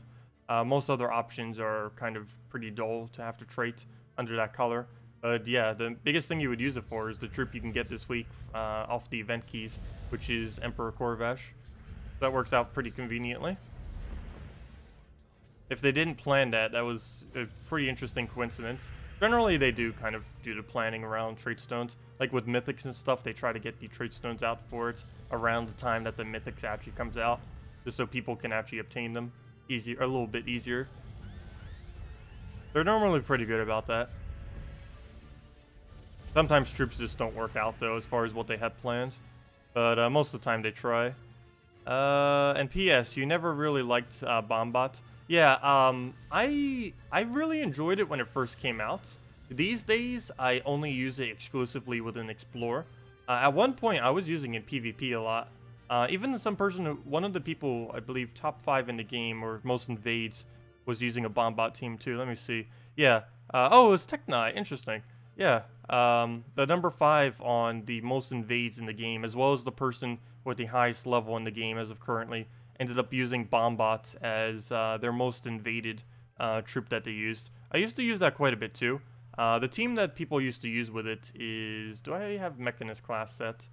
Most other options are kind of pretty dull to have to trait under that color. But yeah, the biggest thing you would use it for is the troop you can get this week off the event keys, which is Emperor Korvash. That works out pretty conveniently. If they didn't plan that, that was a pretty interesting coincidence. Generally, they do kind of do the planning around trait stones. Like with Mythics and stuff, they try to get the trait stones out for it around the time that the Mythics actually comes out, just so people can actually obtain them easier, a little bit easier. They're normally pretty good about that. Sometimes troops just don't work out, though, as far as what they had planned. But most of the time, they try. And P.S., you never really liked Bombot. Yeah, I really enjoyed it when it first came out. These days, I only use it exclusively within Explore. At one point, I was using it PvP a lot. Even one of the people, I believe, top 5 in the game, or most invades, was using a bomb bot team too. Let me see. Yeah. Oh, it was Techni. Interesting. Yeah. The number 5 on the most invades in the game, as well as the person with the highest level in the game as of currently, ended up using bomb bots as their most invaded troop that they used. I used to use that quite a bit too. The team that people used to use with it is... Do I have Mechanist class set?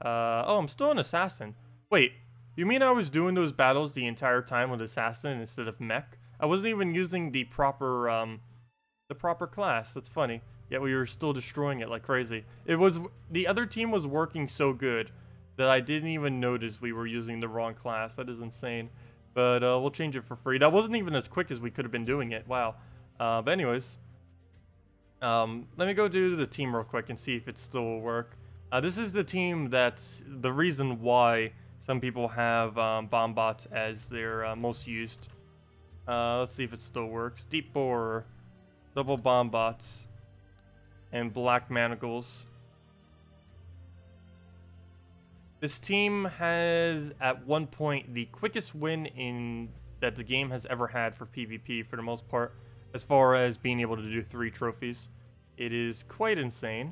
Oh, I'm still an Assassin. Wait, you mean I was doing those battles the entire time with Assassin instead of Mech? I wasn't even using the proper class. That's funny. Yet we were still destroying it like crazy. The other team was working so good that I didn't even notice we were using the wrong class. That is insane. But we'll change it for free. That wasn't even as quick as we could have been doing it. Wow. But anyways... let me go do the team real quick and see if it still will work. This is the team that's the reason why some people have bomb bots as their most used. Let's see if it still works. Deep Borer, double bomb bots, and black manacles. This team has at one point the quickest win that the game has ever had for PvP for the most part, as far as being able to do 3 trophies. It is quite insane.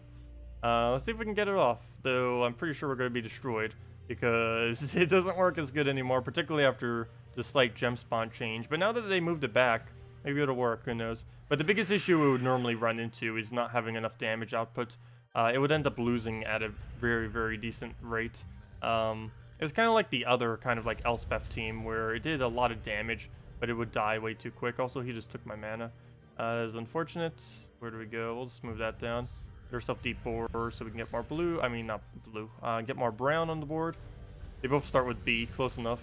Let's see if we can get it off, though I'm pretty sure we're going to be destroyed because it doesn't work as good anymore, particularly after the slight gem spawn change. But now that they moved it back, maybe it'll work, who knows. But the biggest issue we would normally run into is not having enough damage output. It would end up losing at a very, very decent rate. It was kind of like the other kind of like Elspeth team where it did a lot of damage, but it would die way too quick. Also, he just took my mana. That is unfortunate. Where do we go? We'll just move that down. Get ourselves Deep Borer so we can get more blue. I mean, not blue. Get more brown on the board. They both start with B. Close enough.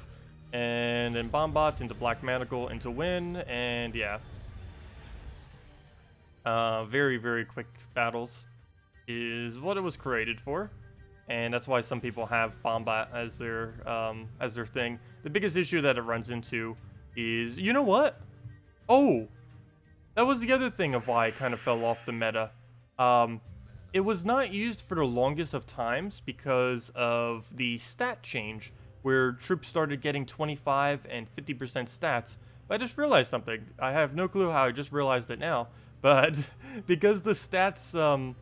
And then Bomb Bot into Black Manacle into Win. And yeah. Very, very quick battles is what it was created for. And that's why some people have Bomb Bot as their thing. The biggest issue that it runs into is... You know what? Oh! That was the other thing of why it kind of fell off the meta. It was not used for the longest of times because of the stat change, where troops started getting 25 and 50% stats. But I just realized something. I have no clue how I just realized it now. But because the stats,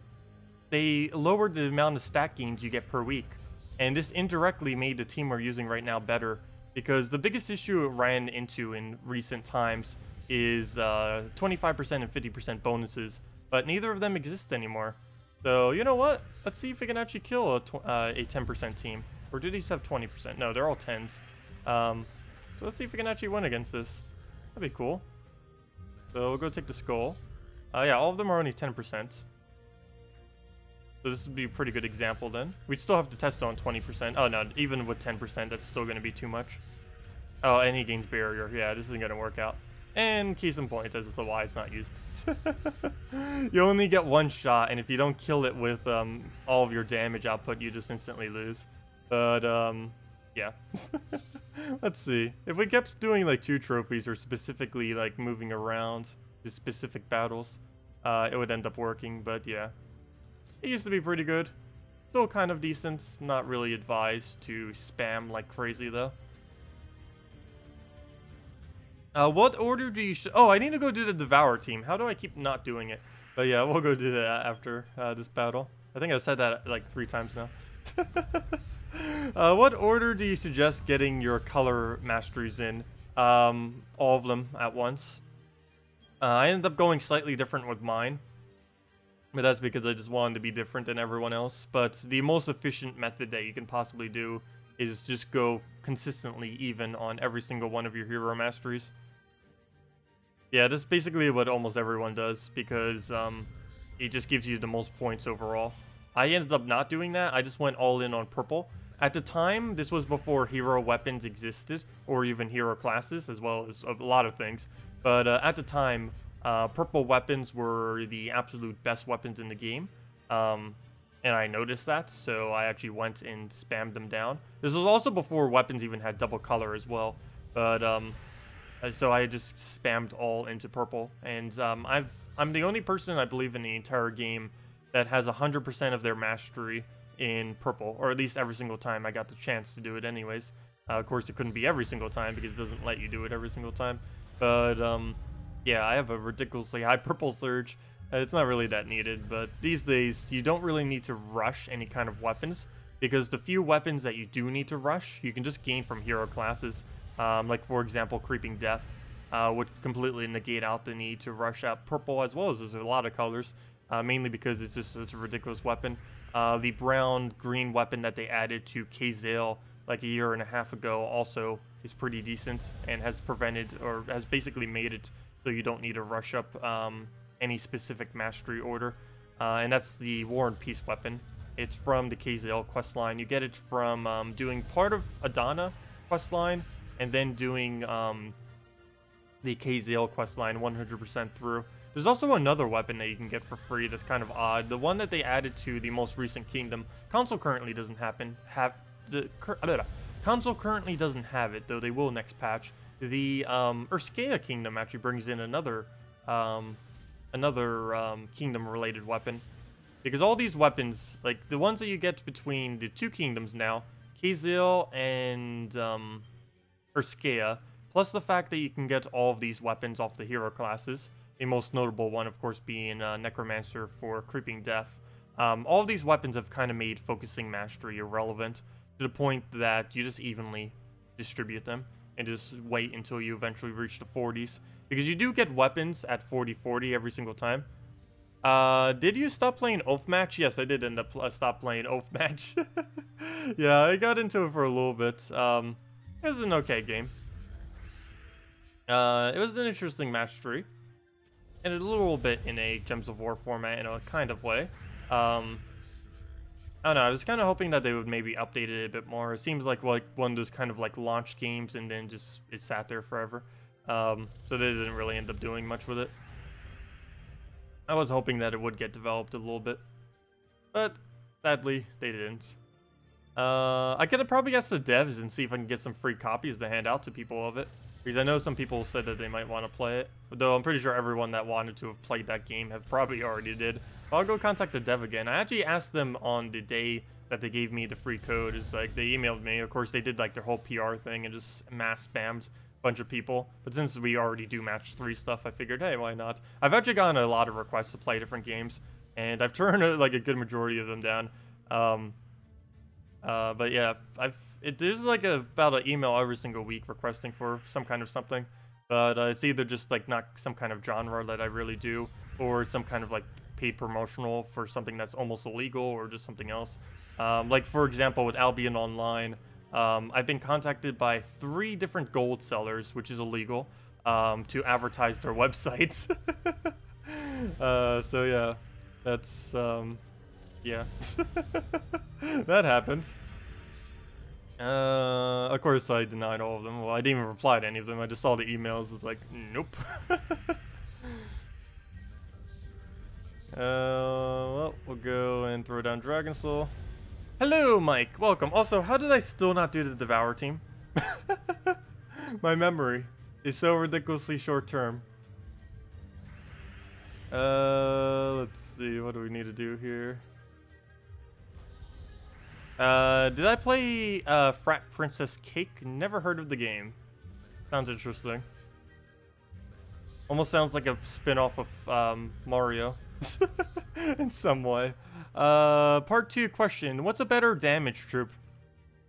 they lowered the amount of stat gains you get per week. And this indirectly made the team we're using right now better. Because the biggest issue it ran into in recent times is 25% and 50% bonuses, but neither of them exist anymore. So, you know what? Let's see if we can actually kill a 10% team. Or do these have 20%? No, they're all 10s. So let's see if we can actually win against this. That'd be cool. So we'll go take the skull. Yeah, all of them are only 10%. So this would be a pretty good example then. We'd still have to test on 20%. Oh no, even with 10%, that's still going to be too much. Oh, and he gains barrier. Yeah, this isn't going to work out. And case in point as to why it's not used. You only get one shot, and if you don't kill it with all of your damage output, you just instantly lose. But, yeah. Let's see. If we kept doing, like, 2 trophies or specifically, like, moving around the specific battles, it would end up working, but yeah. It used to be pretty good. Still kind of decent. Not really advised to spam like crazy, though. What order do you... Oh, I need to go do the Devour team. How do I keep not doing it? But yeah, we'll go do that after this battle. I think I said that like 3 times now. What order do you suggest getting your color masteries in? All of them at once. I ended up going slightly different with mine. But that's because I just wanted to be different than everyone else. But the most efficient method that you can possibly do is just go consistently even on every single one of your hero masteries. Yeah, that's basically what almost everyone does, because it just gives you the most points overall. I ended up not doing that. I just went all in on purple. At the time, this was before hero weapons existed, or even hero classes, as well as a lot of things. But at the time, purple weapons were the absolute best weapons in the game. And I noticed that, so I actually went and spammed them down. This was also before weapons even had double color as well. But, so I just spammed all into purple. And I'm the only person, I believe, in the entire game that has 100% of their mastery in purple, or at least every single time I got the chance to do it anyways. Of course, it couldn't be every single time because it doesn't let you do it every single time. But, yeah, I have a ridiculously high purple surge. It's not really that needed, but these days, you don't really need to rush any kind of weapons, because the few weapons that you do need to rush, you can just gain from hero classes. Like, for example, Creeping Death would completely negate out the need to rush out purple, as well as there's a lot of colors, mainly because it's just such a ridiculous weapon. The brown-green weapon that they added to Kazale like a year and a half ago also is pretty decent, and has prevented, or has basically made it so you don't need to rush up any specific mastery order. And that's the War and Peace weapon. It's from the Kazale questline. You get it from doing part of Adana questline, and then doing the Kazale questline 100% through. There's also another weapon that you can get for free that's kind of odd. The one that they added to the most recent kingdom. Console currently doesn't Console currently doesn't have it, though they will next patch. The Urskea kingdom actually brings in another kingdom-related weapon. Because all these weapons, like the ones that you get between the two kingdoms now, Kazale and Urskea, plus the fact that you can get all of these weapons off the hero classes, the most notable one, of course, being Necromancer for Creeping Death. All of these weapons have kind of made focusing mastery irrelevant, to the point that you just evenly distribute them and just wait until you eventually reach the 40s. Because you do get weapons at 40-40 every single time. Did you stop playing Oath Match? Yes, I did end up stop playing Oath Match. Yeah, I got into it for a little bit. It was an okay game. It was an interesting mastery. And a little bit in a Gems of War format in a kind of way. I don't know, I was kind of hoping that they would maybe update it a bit more. It seems like one of those kind of like launch games and then just it sat there forever. So they didn't really end up doing much with it. I was hoping that it would get developed a little bit, but sadly they didn't. I could have probably asked the devs and see if I can get some free copies to hand out to people of it, because I know some people said that they might want to play it, though I'm pretty sure everyone that wanted to have played that game have probably already did. So I'll go contact the dev again. I actually asked them on the day that they gave me the free code. It's like they emailed me. Of course, they did like their whole PR thing and just mass spammed a bunch of people. But since we already do match 3 stuff, I figured, hey, why not? I've actually gotten a lot of requests to play different games, and I've turned like a good majority of them down. But yeah, there's like about an email every single week requesting for some kind of something. But it's either just like not some kind of genre that I really do, or it's some kind of like paid promotional for something that's almost illegal, or just something else. Like for example, with Albion Online, I've been contacted by 3 different gold sellers, which is illegal, to advertise their websites. So yeah, that's yeah, that happened. Of course I denied all of them. Well, I didn't even reply to any of them. I just saw the emails. It's like, nope. Well, we'll go and throw down Dragon Soul. Hello, Mike. Welcome. Also, how did I still not do the Devour team? My memory is so ridiculously short term. Let's see. What do we need to do here? Did I play Frat Princess Cake? Never heard of the game. Sounds interesting. Almost sounds like a spin-off of Mario. In some way. Part 2 question. What's a better damage troop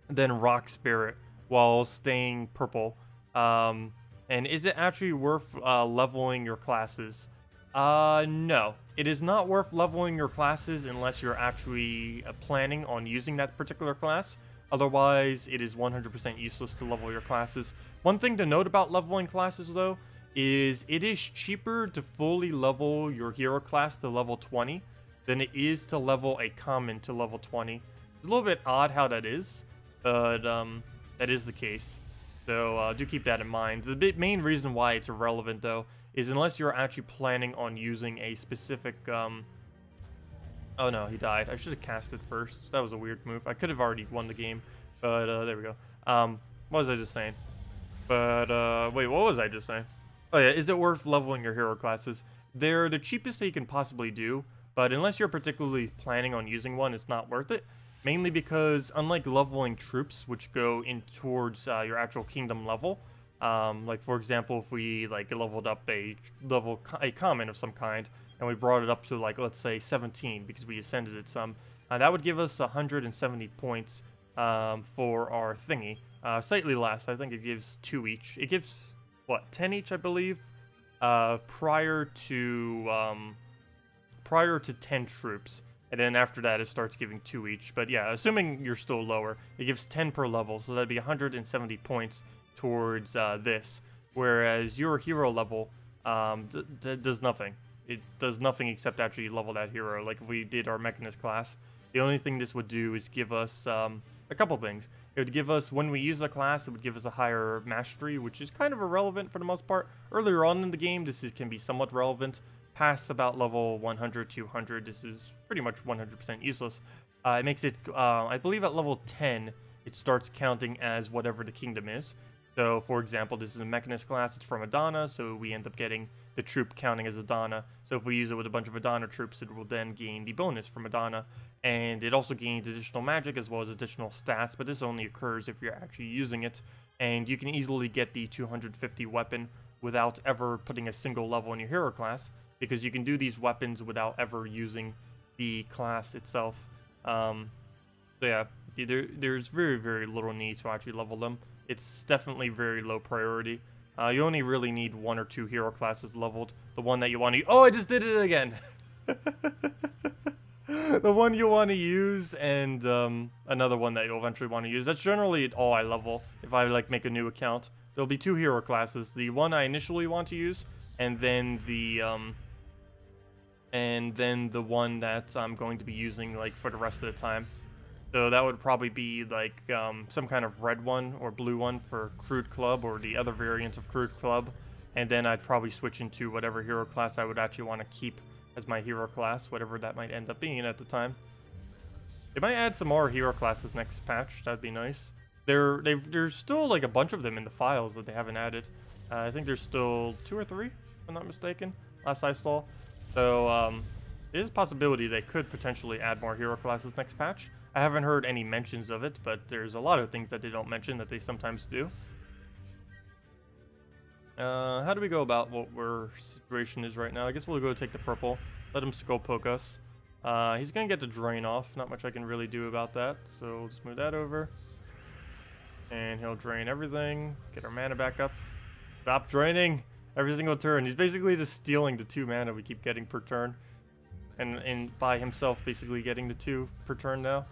than Rock Spirit while staying purple? And is it actually worth leveling your classes? No. It is not worth leveling your classes unless you're actually planning on using that particular class. Otherwise, it is 100% useless to level your classes. One thing to note about leveling classes, though, is it is cheaper to fully level your hero class to level 20 than it is to level a common to level 20. It's a little bit odd how that is, but that is the case. So do keep that in mind. The main reason why it's irrelevant, though, is unless you're actually planning on using a specific... Oh no, he died. I should have cast it first. That was a weird move. I could have already won the game, but there we go. What was I just saying? But, wait, what was I just saying? Oh yeah, is it worth leveling your hero classes? They're the cheapest that you can possibly do, but unless you're particularly planning on using one, it's not worth it. Mainly because, unlike leveling troops, which go in towards your actual kingdom level, like for example, if we like leveled up a common of some kind, and we brought it up to like, let's say 17 because we ascended it some, that would give us 170 points for our thingy. Slightly less. I think it gives 2 each. It gives what, 10 each, I believe, prior to 10 troops. And then after that, it starts giving 2 each. But yeah, assuming you're still lower, it gives 10 per level. So that'd be 170 points towards this. Whereas your hero level does nothing. It does nothing except actually level that hero. Like if we did our Mechanist class, the only thing this would do is give us a couple things. It would give us, when we use the class, it would give us a higher mastery, which is kind of irrelevant for the most part. Earlier on in the game, can be somewhat relevant. Past about level 100, 200, this is pretty much 100% useless. It makes it, I believe at level 10, it starts counting as whatever the kingdom is. So, for example, this is a Mechanist class, it's from Adana, so we end up getting the troop counting as Adana. So if we use it with a bunch of Adana troops, it will then gain the bonus from Adana. And it also gains additional magic as well as additional stats, but this only occurs if you're actually using it. And you can easily get the 250 weapon without ever putting a single level in your hero class, because you can do these weapons without ever using the class itself. So yeah, there's very, very little need to actually level them. It's definitely very low priority. You only really need 1 or 2 hero classes leveled. The one that you want to... Oh, I just did it again! The one you want to use, and another one that you'll eventually want to use. That's generally all I level if I like make a new account. There'll be 2 hero classes. The one I initially want to use, and then the one that I'm going to be using like for the rest of the time. So that would probably be like some kind of red one or blue one for Crude Club, or the other variant of Crude Club. And then I'd probably switch into whatever hero class I would actually want to keep as my hero class, whatever that might end up being at the time. They might add some more hero classes next patch. That'd be nice. There's still like a bunch of them in the files that they haven't added. I think there's still 2 or 3, if I'm not mistaken, last I saw. So there's a possibility they could potentially add more hero classes next patch. I haven't heard any mentions of it, but there's a lot of things that they don't mention that they sometimes do. How do we go about what our situation is right now? I guess we'll go take the purple. Let him skull poke us. He's going to get the drain off. Not much I can really do about that. So we'll just move that over. And he'll drain everything. Get our mana back up. Stop draining every single turn. He's basically just stealing the 2 mana we keep getting per turn. And by himself basically getting the 2 per turn now.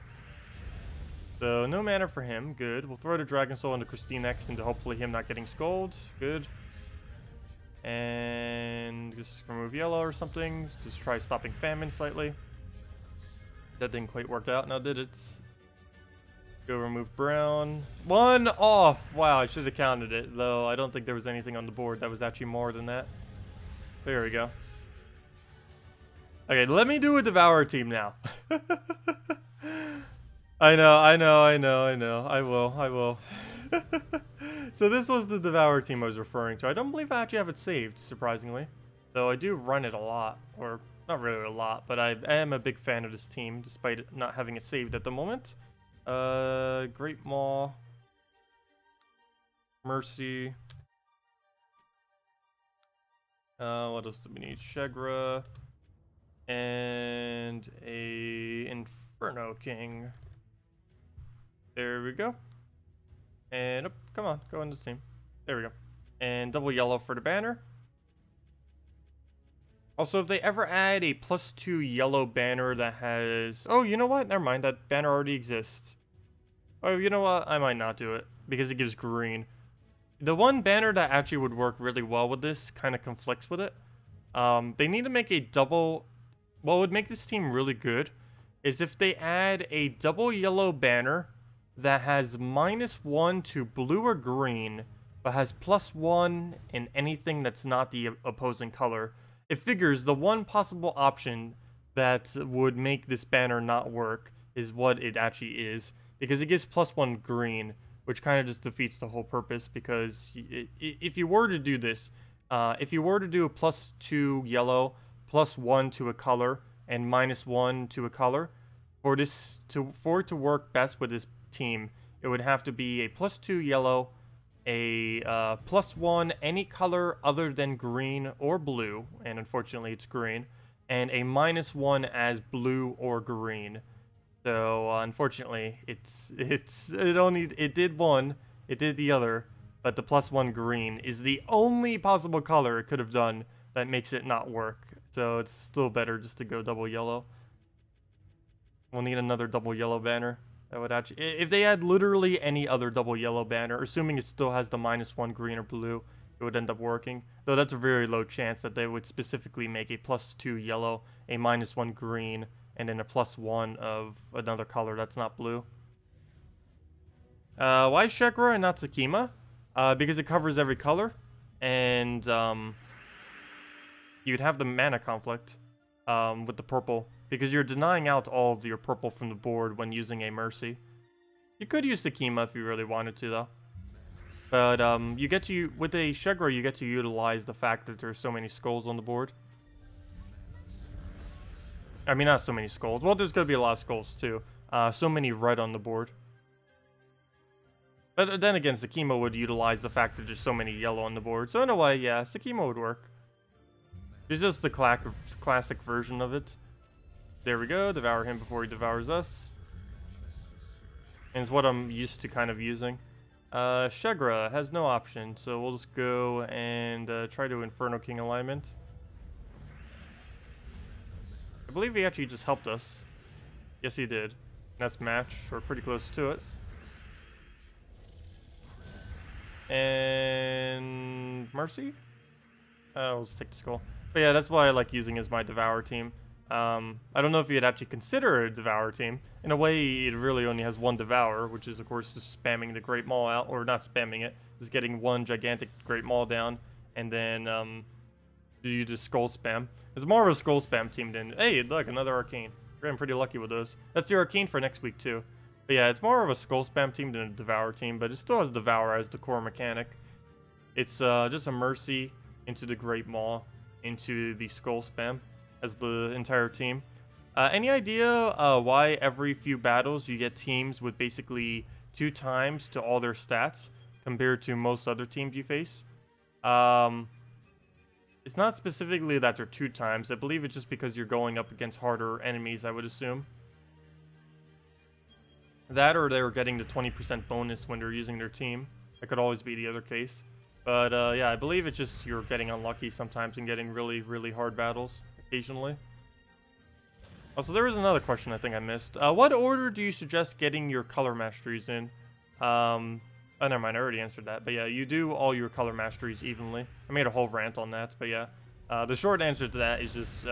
So no mana for him. Good. We'll throw the Dragon Soul into Christine next into hopefully him not getting skulled. Good. And just remove yellow or something. Just try stopping famine slightly. That didn't quite work out. Now did it? Go remove brown. 1 off! Wow, I should have counted it, though I don't think there was anything on the board that was actually more than that. There we go. Okay, let me do a Devour team now. I know. I will. So this was the Devour team I was referring to. I don't believe I actually have it saved, surprisingly. Though I do run it a lot. Or, not really a lot, but I am a big fan of this team, despite it not having it saved at the moment. Great Maw. Mercy. What else do we need? Shegra. And a Inferno King. There we go. And oh, come on, go into the team. There we go. And double yellow for the banner. Also, if they ever add a +2 yellow banner that has... Oh, you know what? Never mind, that banner already exists. Oh, you know what? I might not do it, because it gives green. The one banner that actually would work really well with this kind of conflicts with it. They need to make a double... What would make this team really good is if they add a double yellow banner that has -1 to blue or green, but has +1 in anything that's not the opposing color. It figures the one possible option that would make this banner not work is what it actually is, because it gives +1 green, which kind of just defeats the whole purpose, because if you were to do this, If you were to do a +2 yellow, +1 to a color, and -1 to a color, for it to work best with this team, it would have to be a +2 yellow, a +1 any color other than green or blue, and unfortunately it's green, and a -1 as blue or green. So unfortunately, it did one, it did the other, but the +1 green is the only possible color it could have done that makes it not work. So it's still better just to go double yellow. We'll need another double yellow banner. That would actually, if they had literally any other double yellow banner, assuming it still has the -1 green or blue, it would end up working. Though that's a very low chance that they would specifically make a +2 yellow, a -1 green, and then a +1 of another color that's not blue. Why Shegra and not Sakima? Because it covers every color, and you'd have the mana conflict with the purple, because you're denying out all of your purple from the board when using a Mercy. You could use Sakima if you really wanted to, though. But with a Shegra, you get to utilize the fact that there's so many skulls on the board. I mean, not so many skulls. Well, there's going to be a lot of skulls, too. So many red on the board. But then again, Sakima would utilize the fact that there's so many yellow on the board. So in a way, yeah, Sakima would work. It's just the classic version of it. There we go. Devour him before he devours us. And it's what I'm used to kind of using. Shegra has no option, so we'll just go and try to Inferno King alignment. I believe he actually just helped us. Yes, he did. That's match, or pretty close to it. And Mercy? We'll just take the skull. But yeah, that's why I like using as my Devour team. I don't know if you'd actually consider a Devour team. In a way, it really only has one Devour, which is, of course, just spamming the Great Maul out. Or not spamming it, just getting one gigantic Great Maul down. And then you just skull spam. It's more of a skull spam team than... Hey, look, another Arcane. We're getting pretty lucky with those. That's the Arcane for next week, too. But yeah, it's more of a skull spam team than a Devour team, but it still has Devour as the core mechanic. It's just a Mercy into the Great Maw, into the skull spam as the entire team. Any idea why every few battles you get teams with basically 2 times to all their stats compared to most other teams you face? It's not specifically that they're 2 times. I believe it's just because you're going up against harder enemies, I would assume. That or they were getting the 20% bonus when they're using their team. That could always be the other case. But yeah, I believe it's just you're getting unlucky sometimes and getting really, really hard battles occasionally. Also, there was another question I think I missed. What order do you suggest getting your color masteries in? Oh, never mind, I already answered that. But yeah, you do all your color masteries evenly. I made a whole rant on that, but yeah. The short answer to that is just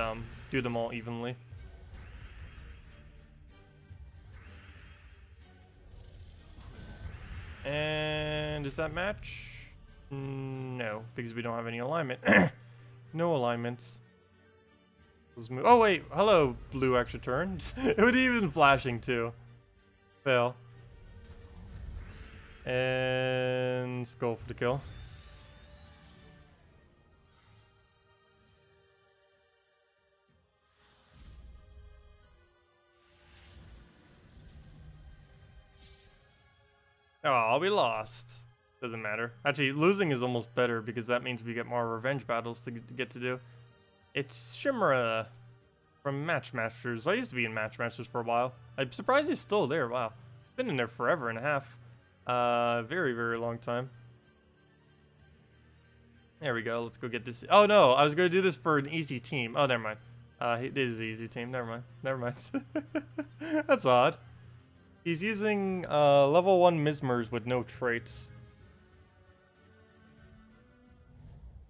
do them all evenly. And does that match? No, because we don't have any alignment. No alignments. Let's move. Oh wait, hello, blue extra turn. It would even flashing too. Fail. And skull for the kill. Oh, we lost. Doesn't matter. Actually, losing is almost better because that means we get more revenge battles to get to do. It's Shimra from Match Masters. I used to be in Match Masters for a while. I'm surprised he's still there. Wow. He's been in there forever and a half. Very, very long time. There we go. Let's go get this. Oh, no. I was going to do this for an easy team. Oh, never mind. This is an easy team. Never mind. Never mind. That's odd. He's using level 1 Mesmers with no traits.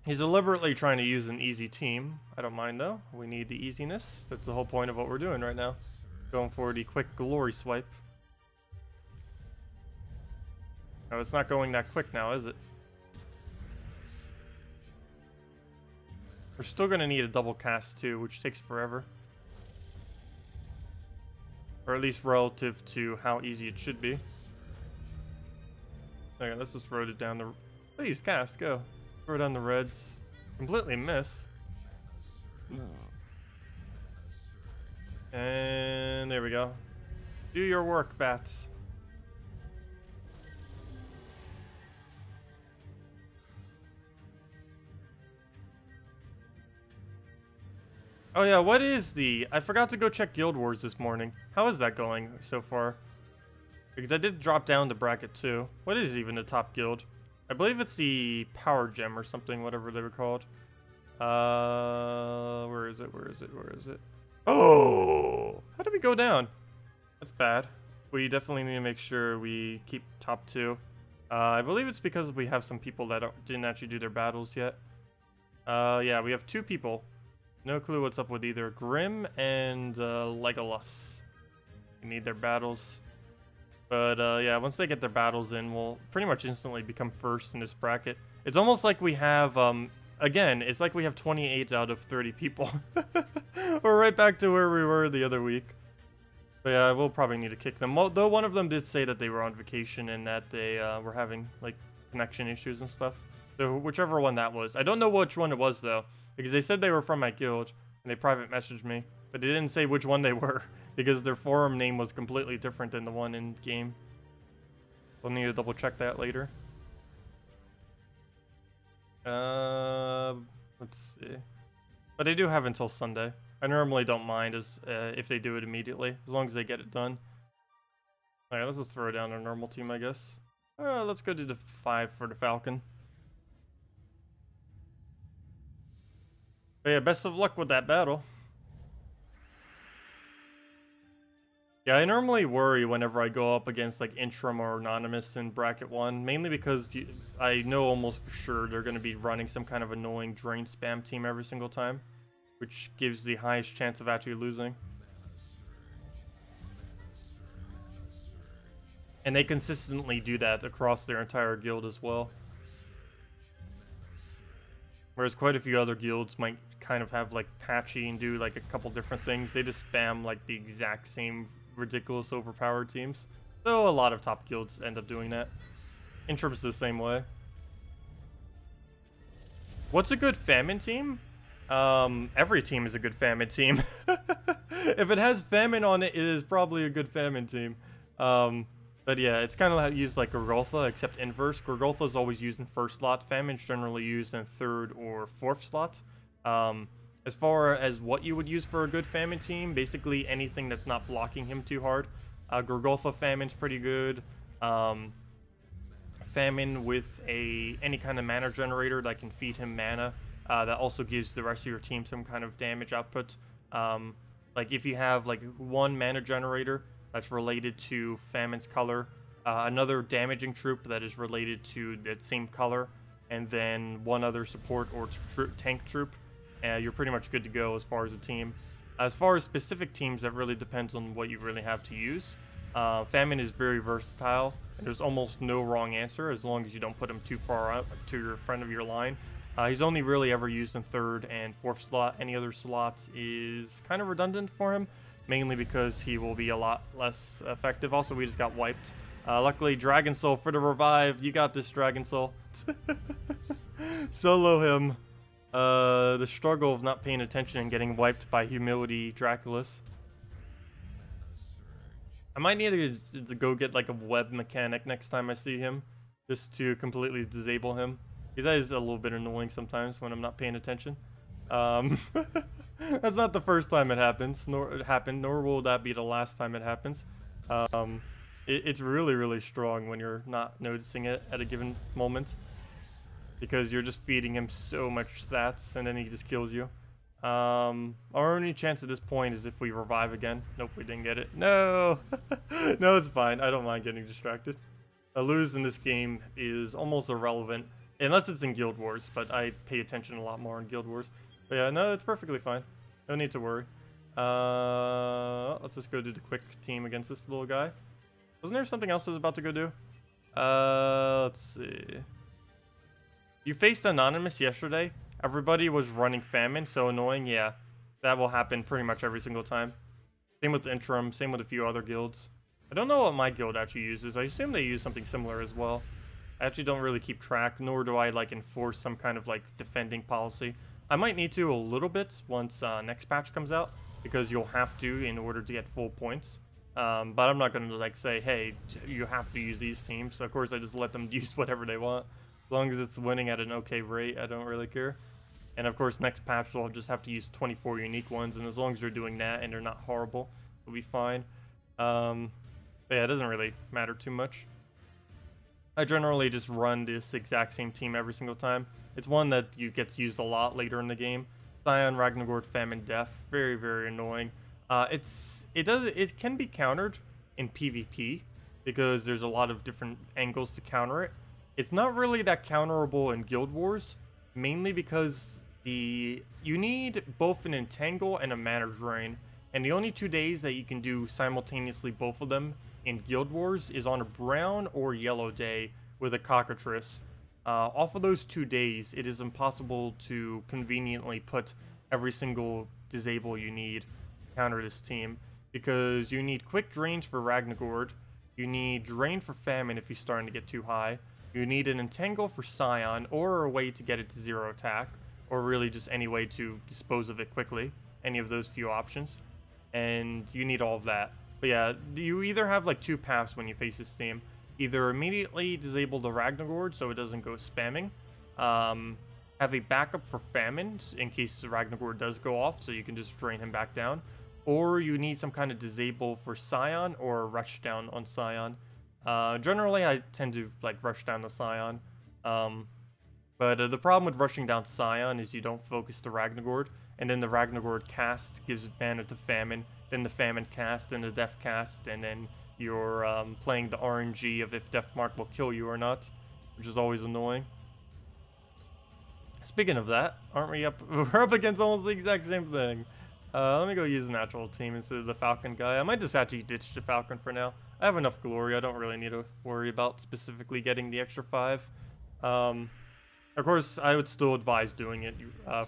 He's deliberately trying to use an easy team. I don't mind though. We need the easiness. That's the whole point of what we're doing right now. Going for the quick glory swipe. Oh, it's not going that quick now, is it? We're still going to need a double cast too, which takes forever. Or at least relative to how easy it should be. Okay, let's just rotate it down the... Please, cast, go. Throw down the reds. Completely miss. And there we go. Do your work, bats. Oh yeah, what is the... I forgot to go check Guild Wars this morning. How is that going so far? Because I did drop down to bracket 2. What is even the top guild? I believe it's the Power Gem or something, whatever they were called. Where is it? Where is it? Where is it? Oh! How did we go down? That's bad. We definitely need to make sure we keep top 2. I believe it's because we have some people that didn't actually do their battles yet. Yeah, we have 2 people. No clue what's up with either Grim and Legolas. We need their battles. But yeah, once they get their battles in, we'll pretty much instantly become first in this bracket. It's almost like we have, again, it's like we have 28 out of 30 people. We're right back to where we were the other week. But yeah, we'll probably need to kick them. Though one of them did say that they were on vacation and that they were having, like, connection issues and stuff. So whichever one that was. I don't know which one it was, though. Because they said they were from my guild, and they private messaged me. But they didn't say which one they were, because their forum name was completely different than the one in game. We'll need to double check that later. Let's see. But they do have until Sunday. I normally don't mind if they do it immediately, as long as they get it done. Alright, let's just throw down our normal team, I guess. Let's go to the 5 for the Falcon. But yeah, best of luck with that battle. Yeah, I normally worry whenever I go up against like Interim or Anonymous in bracket 1, mainly because I know almost for sure they're going to be running some kind of annoying drain spam team every single time, which gives the highest chance of actually losing. And they consistently do that across their entire guild as well. Whereas quite a few other guilds might kind of have like patchy and do like a couple different things. They just spam like the exact same ridiculous overpowered teams. So a lot of top guilds end up doing that. Interim's the same way. What's a good famine team? Every team is a good famine team. If it has famine on it, it is probably a good famine team. But yeah, it's kind of how you use like Gorgolfa, except inverse. Gorgolfa is always used in first slot. Famine's generally used in third or fourth slot. As far as what you would use for a good famine team, basically anything that's not blocking him too hard. Gorgolfa Famine's pretty good. Famine with any kind of mana generator that can feed him mana. That also gives the rest of your team some kind of damage output. Like if you have like one mana generator that's related to Famine's color, another damaging troop that is related to that same color, and then one other support or tank troop, you're pretty much good to go as far as a team. As far as specific teams, that really depends on what you really have to use. Famine is very versatile, and there's almost no wrong answer as long as you don't put him too far up to your front of your line. He's only really ever used in third and fourth slot. Any other slots is kind of redundant for him, mainly because he will be a lot less effective. Also, we just got wiped. Luckily, Dragon Soul for the revive. You got this, Dragon Soul. Solo him. The struggle of not paying attention and getting wiped by Humility Draculus. I might need to go get like a web mechanic next time I see him, just to completely disable him. Because that is a little bit annoying sometimes when I'm not paying attention. That's not the first time it happens, nor will that be the last time it happens. It's really, really strong when you're not noticing it at a given moment, because you're just feeding him so much stats, and then he just kills you. Our only chance at this point is if we revive again. Nope, we didn't get it. No! No, it's fine. I don't mind getting distracted. A lose in this game is almost irrelevant, unless it's in Guild Wars, but I pay attention a lot more in Guild Wars. But yeah, no, it's perfectly fine. No need to worry. Let's just go do the quick team against this little guy. Wasn't there something else I was about to go do? Let's see. You faced Anonymous yesterday. Everybody was running Famine, so annoying. Yeah, that will happen pretty much every single time. Same with Interim, same with a few other guilds. I don't know what my guild actually uses. I assume they use something similar as well. I actually don't really keep track, nor do I like enforce some kind of like defending policy. I might need to a little bit once next patch comes out, because you'll have to in order to get full points. But I'm not going to like say, hey, you have to use these teams. Of course, I just let them use whatever they want. As long as it's winning at an okay rate, I don't really care. And of course, next patch, they'll just have to use 24 unique ones. And as long as they're doing that and they're not horrible, it'll be fine. But yeah, it doesn't really matter too much. I generally just run this exact same team every single time. It's one that gets used a lot later in the game. Scion, Ragnargord, Famine, Death. Very, very annoying. It can be countered in PvP because there's a lot of different angles to counter it. It's not really that counterable in Guild Wars, mainly because you need both an Entangle and a Mana Drain, and the only 2 days that you can do simultaneously both of them in Guild Wars is on a brown or yellow day with a Cockatrice. Off of those 2 days, it is impossible to conveniently put every single disable you need to counter this team, because you need quick drains for Ragnargord, you need drain for Famine if you're starting to get too high, you need an Entangle for Scion, or a way to get it to 0 attack, or really just any way to dispose of it quickly, any of those few options, and you need all of that. But yeah, you either have like 2 paths when you face this team. Either immediately disable the Ragnargord so it doesn't go spamming, have a backup for Famine in case the Ragnargord does go off so you can just drain him back down, or you need some kind of disable for Scion or a rush down on Scion. Generally, I tend to like rush down the Scion, but the problem with rushing down Scion is you don't focus the Ragnargord, and then the Ragnargord cast gives mana to Famine, then the Famine cast, and the Death cast, and then you're playing the RNG of if Death Mark will kill you or not, which is always annoying. Speaking of that, aren't we up? We're up against almost the exact same thing. Let me go use a natural team instead of the Falcon guy. I might just actually ditch the Falcon for now. I have enough glory. I don't really need to worry about specifically getting the extra 5. Of course, I would still advise doing it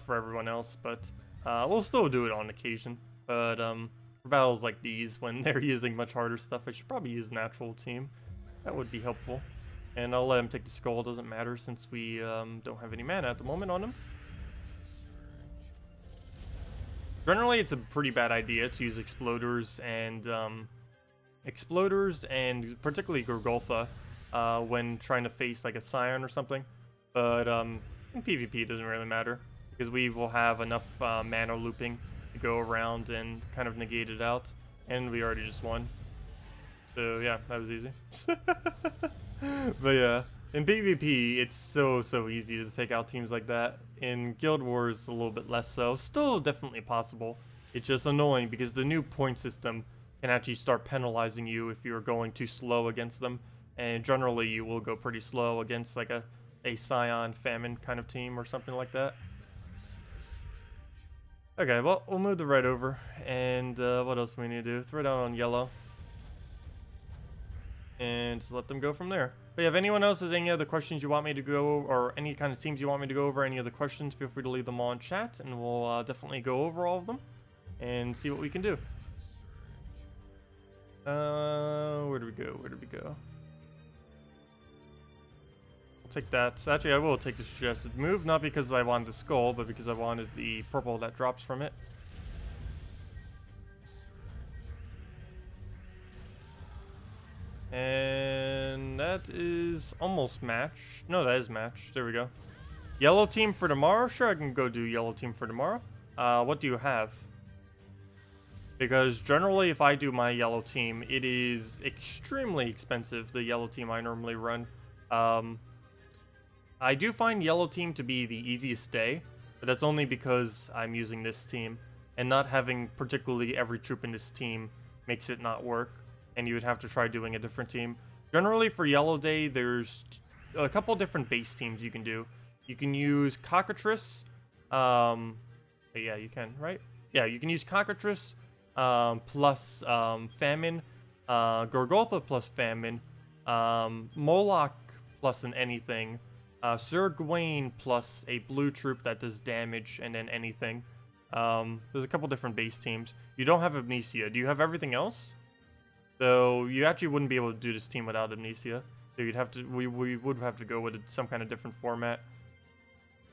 for everyone else, but we'll still do it on occasion. But for battles like these, when they're using much harder stuff, I should probably use natural team. That would be helpful. And I'll let him take the skull, doesn't matter since we don't have any mana at the moment on him. Generally, it's a pretty bad idea to use exploders and particularly Gorgolfa when trying to face like a Scion or something. But in PvP, it doesn't really matter because we will have enough mana looping to go around and kind of negate it out, and we already just won. So yeah, that was easy. But yeah, in PvP, it's so easy to take out teams like that. In Guild Wars, a little bit less so. Still definitely possible. It's just annoying because the new point system can actually start penalizing you if you're going too slow against them. And generally, you will go pretty slow against like a Scion Famine kind of team or something like that. Okay, well, we'll move the red over. And what else do we need to do? Throw down on yellow. And just let them go from there. But yeah, if anyone else has any other questions you want me to go over, or any kind of teams you want me to go over, any other questions, feel free to leave them all in chat, and we'll definitely go over all of them and see what we can do. Where do we go? Where do we go? I'll take that. Actually, I will take the suggested move, not because I wanted the skull, but because I wanted the purple that drops from it. And that is almost matched. No, that is matched. There we go. Yellow team for tomorrow? Sure, I can go do yellow team for tomorrow. What do you have? Because generally, if I do my yellow team, it is extremely expensive, the yellow team I normally run. I do find yellow team to be the easiest day, but that's only because I'm using this team. And not having particularly every troop in this team makes it not work. And you would have to try doing a different team. Generally, for Yellow Day, there's a couple different base teams you can do. You can use Cockatrice. Yeah, you can, right? Yeah, you can use Cockatrice plus Famine, Gorgolfa plus Famine, Moloch plus an anything, Sir Gawain plus a blue troop that does damage, and then anything. There's a couple different base teams. You don't have Amnesia. Do you have everything else? So you actually wouldn't be able to do this team without Amnesia. So So you'd have to, we would have to go with some kind of different format.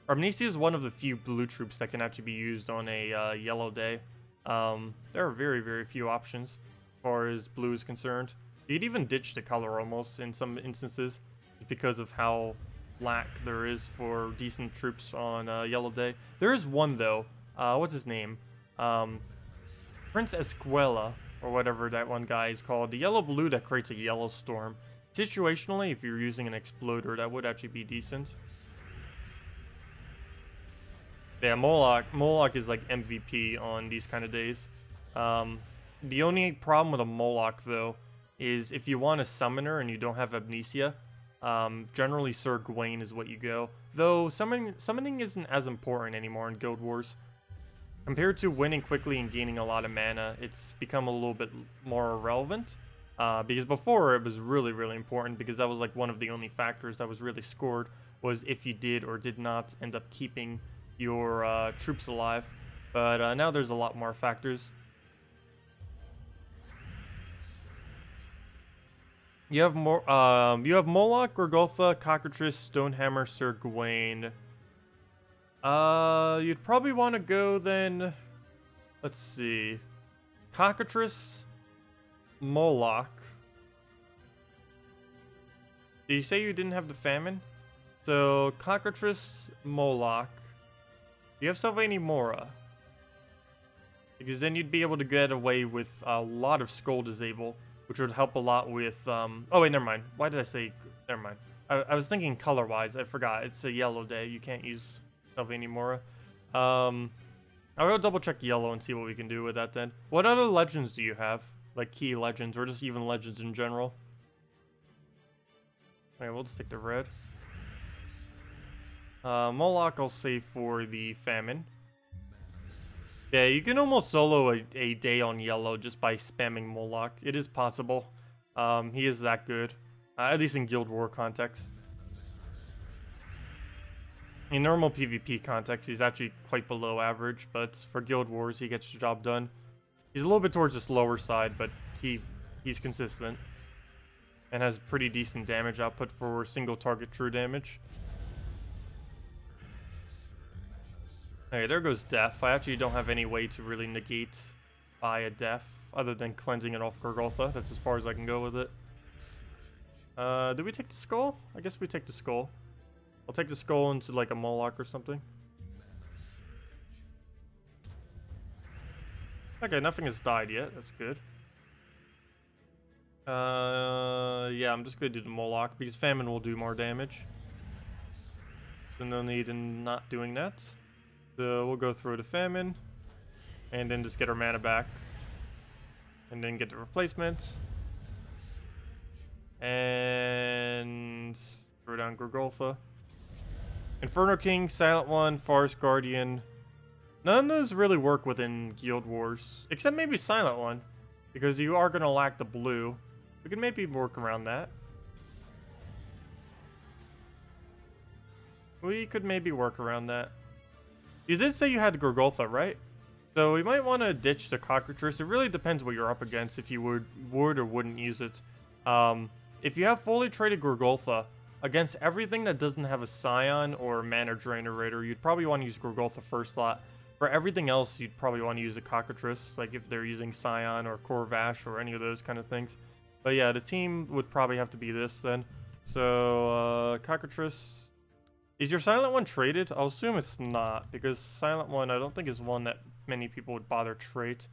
Amnesia is one of the few blue troops that can actually be used on a yellow day. There are very, very few options as far as blue is concerned. You'd even ditch the color almost in some instances because of how lack there is for decent troops on yellow day. There is one though. What's his name? Prince Escuela, or whatever that one guy is called. The yellow blue that creates a yellow storm. Situationally, if you're using an exploder, that would actually be decent. Yeah, Moloch is like MVP on these kind of days. The only problem with a Moloch though is if you want a summoner and you don't have Amnesia, generally Sir Gawain is what you go. Though summoning isn't as important anymore in Guild Wars. Compared to winning quickly and gaining a lot of mana, it's become a little bit more irrelevant. Because before it was really, really important because that was like one of the only factors that was really scored was if you did or did not end up keeping your troops alive. But now there's a lot more factors. You have more. You have Moloch, Gorgotha, Cockatrice, Stonehammer, Sir Gawain. You'd probably want to go then. Let's see, Cockatrice, Moloch. Did you say you didn't have the famine? So Cockatrice, Moloch. Do you have Sylvani Mora? Because then you'd be able to get away with a lot of Skull Disable, which would help a lot with, oh wait, never mind. Why did I say, never mind. I was thinking color-wise, I forgot. It's a yellow day, you can't use Sylvani Mora. I'll go double-check yellow and see what we can do with that then. What other legends do you have? Like key legends, or just even legends in general? Alright, we'll just take the red. Moloch I'll save for the famine. Yeah, you can almost solo a day on yellow just by spamming Moloch. It is possible. He is that good. At least in Guild War context. In normal PvP context, he's actually quite below average, but for Guild Wars, he gets the job done. He's a little bit towards the slower side, but he's consistent. And has pretty decent damage output for single target true damage. Okay, there goes Death. I actually don't have any way to really negate by a Death, other than cleansing it off Gorgotha. That's as far as I can go with it. Did we take the skull? I guess we take the skull. I'll take the skull into like a Moloch or something. Okay, nothing has died yet. That's good. Yeah, I'm just gonna do the Moloch because Famine will do more damage. So no need in not doing that. So we'll go through the Famine, and then just get our mana back, and then get the replacement, and throw down Gorgotha. Inferno King, Silent One, Forest Guardian. None of those really work within Guild Wars, except maybe Silent One, because you are going to lack the blue. We can maybe work around that. We could maybe work around that. You did say you had Gorgotha, right? So we might want to ditch the Cockatrice. It really depends what you're up against, if you would or wouldn't use it. If you have fully traded Gorgotha against everything that doesn't have a Scion or a Mana Drainer Raider, you'd probably want to use Gorgotha first slot. For everything else, you'd probably want to use a Cockatrice, like if they're using Scion or Corvash or any of those kind of things. But yeah, the team would probably have to be this then. So, Cockatrice. Is your Silent One traded? I'll assume it's not, because Silent One I don't think is one that many people would bother trait.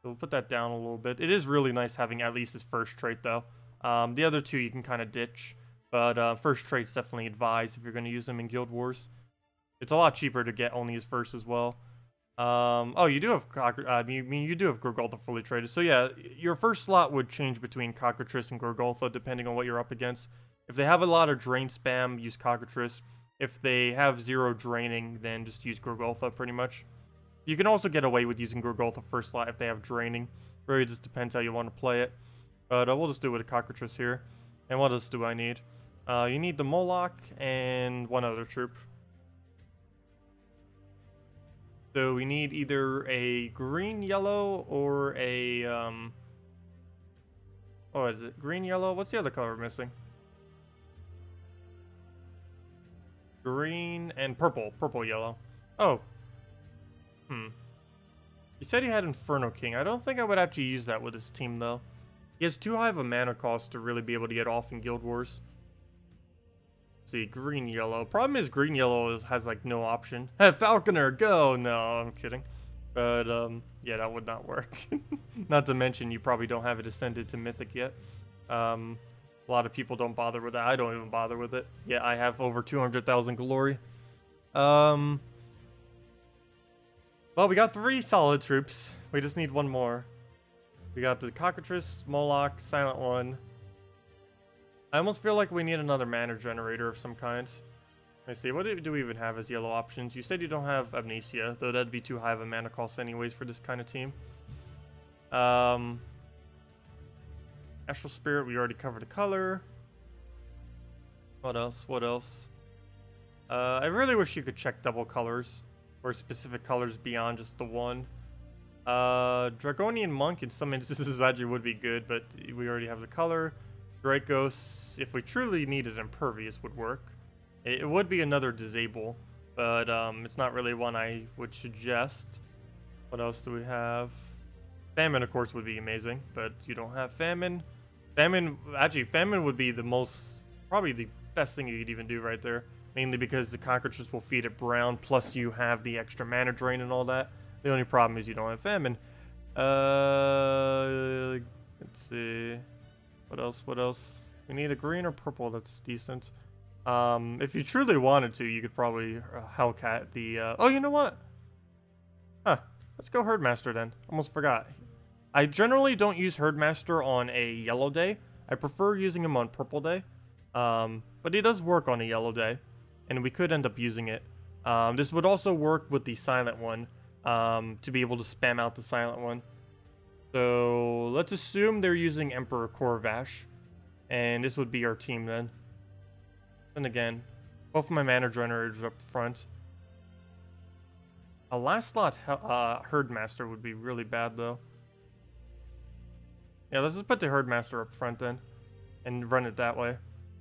So we'll put that down a little bit. It is really nice having at least his first trait though. The other two you can kind of ditch, but first trait's definitely advised if you're going to use them in Guild Wars. It's a lot cheaper to get only his first as well. Oh, you do have you do have Gorgotha fully traded. So yeah, your first slot would change between Cockatrice and Gorgotha depending on what you're up against. If they have a lot of drain spam, use Cockatrice. If they have 0 draining, then just use Gorgotha pretty much. You can also get away with using Gorgotha first slot if they have draining. Really just depends how you want to play it. But we'll just do it with a Cockatrice here. And what else do I need? You need the Moloch and one other troop. So we need either a green, yellow, or a, what is it? Green, yellow? What's the other color we're missing? green, and purple. Purple, yellow. Oh. He said he had Inferno King. I don't think I would actually use that with his team, though. He has too high of a mana cost to really be able to get off in Guild Wars. Let's see, green, yellow. Problem is green, yellow has, like, no option. Hey, Falconer, go! No, I'm kidding. But, yeah, that would not work. Not to mention, you probably don't have it ascended to Mythic yet. A lot of people don't bother with that. I don't even bother with it. Yeah, I have over 200,000 glory. Well, we got 3 solid troops. We just need 1 more. We got the Cockatrice, Moloch, Silent One. I almost feel like we need another mana generator of some kind. Let's see, what do we even have as yellow options? You said you don't have Amnesia, though that'd be too high of a mana cost anyways for this kind of team. Astral Spirit, we already covered the color. What else? What else? I really wish you could check double colors. Or specific colors beyond just the one. Dragonian Monk in some instances actually would be good, but we already have the color. Dracos, if we truly needed Impervious, would work. It would be another disable, but it's not really one I would suggest. What else do we have? Famine, of course, would be amazing, but you don't have Famine. Famine would be the most, probably the best thing you could even do right there. Mainly because the Cockatrice will feed it brown, plus you have the extra mana drain and all that. The only problem is you don't have Famine. Let's see. What else? What else? We need a green or purple that's decent. If you truly wanted to, you could probably Hellcat the... Oh, you know what? Huh. Let's go Herdmaster then. Almost forgot. I generally don't use Herdmaster on a yellow day. I prefer using him on purple day. But he does work on a yellow day. And we could end up using it. This would also work with the Silent One, to be able to spam out the Silent One. So let's assume they're using Emperor Corvash, and this would be our team then. And again, both of my mana generators up front. A last slot Herdmaster would be really bad though. Yeah, let's just put the Herdmaster up front then, and run it that way.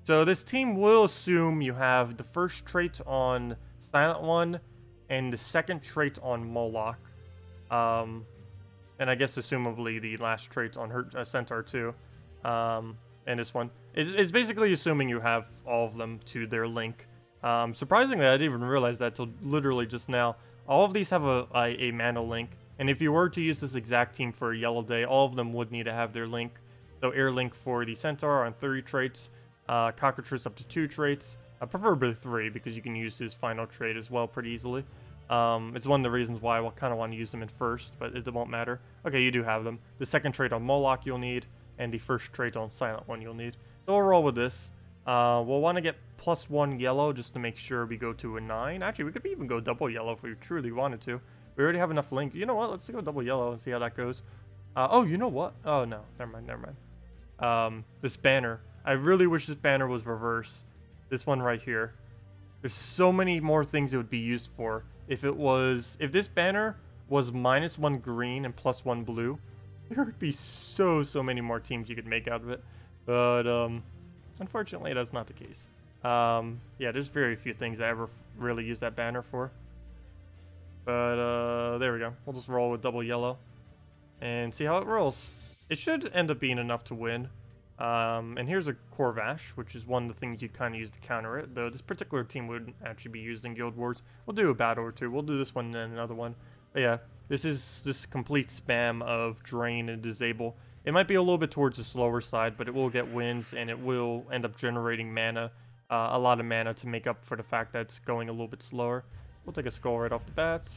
So this team will assume you have the first trait on Silent One and the second trait on Moloch. And I guess assumably the last trait on her Centaur too. And this one. It's basically assuming you have all of them to their link. Surprisingly, I didn't even realize that till literally just now. All of these have a mana link. And if you were to use this exact team for a yellow day, all of them would need to have their link. So air link for the Centaur on 30 traits. Cockatrice up to 2 traits, preferably 3 because you can use his final trait as well pretty easily. It's one of the reasons why I kind of want to use them in first, but it won't matter. Okay, you do have them. The second trait on Moloch you'll need, and the first trait on Silent One you'll need. So we'll roll with this. We'll want to get +1 yellow just to make sure we go to a 9. Actually, we could even go double yellow if we truly wanted to. We already have enough link. You know what? Let's go double yellow and see how that goes. Oh, you know what? Oh, no. Never mind, never mind. This banner. I really wish this banner was reverse. This one right here. There's so many more things it would be used for. If this banner was -1 green and +1 blue, there would be so many more teams you could make out of it. But, unfortunately, that's not the case. Yeah, there's very few things I ever really use that banner for. But, there we go. We'll just roll with double yellow and see how it rolls. It should end up being enough to win. And here's a Corvash, which is one of the things you kind of use to counter it, though this particular team wouldn't actually be used in Guild Wars. We'll do a battle or two. We'll do this one and then another one. But yeah, this is this complete spam of drain and disable. It might be a little bit towards the slower side, but it will get wins, and it will end up generating mana, a lot of mana to make up for the fact that it's going a little bit slower. We'll take a skull right off the bat.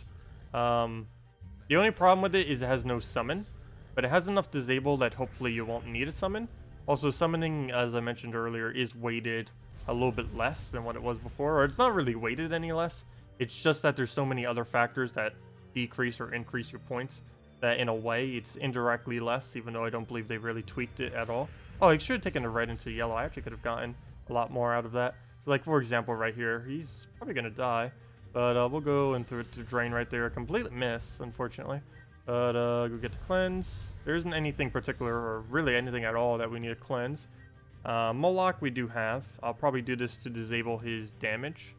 The only problem with it is it has no summon, but it has enough disable that hopefully you won't need a summon. Also, summoning, as I mentioned earlier, is weighted a little bit less than what it was before. Or it's not really weighted any less. It's just that there's so many other factors that decrease or increase your points that, in a way, it's indirectly less, even though I don't believe they've really tweaked it at all. Oh, I should have taken the red into yellow. I actually could have gotten a lot more out of that. So, like, for example, right here, he's probably going to die. But we'll go into the drain right there. A complete miss, unfortunately. But go get the cleanse. There isn't anything particular, or really anything at all, that we need to cleanse. Moloch we do have. I'll probably do this to disable his damage.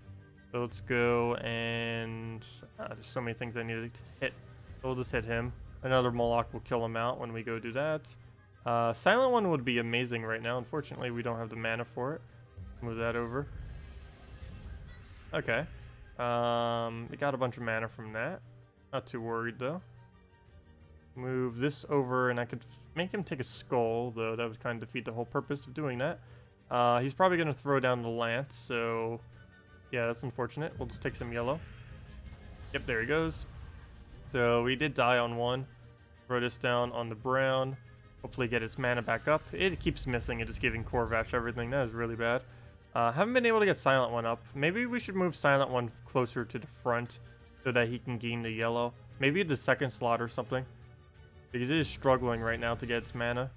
So let's go and there's so many things I need to hit. So we'll just hit him. Another Moloch will kill him out when we go do that. Silent one would be amazing right now. Unfortunately, we don't have the mana for it. Move that over. Okay. We got a bunch of mana from that. Not too worried though. Move this over, and I could make him take a skull, though that would kind of defeat the whole purpose of doing that. He's probably going to throw down the lance, so yeah, that's unfortunate. We'll just take some yellow. Yep, there he goes. So we did die on one. Throw this down on the brown. Hopefully get its mana back up. It keeps missing and just giving Corvash everything. That is really bad. Haven't been able to get Silent One up. Maybe we should move Silent One closer to the front so that he can gain the yellow. Maybe the second slot or something. Because it is struggling right now to get its mana.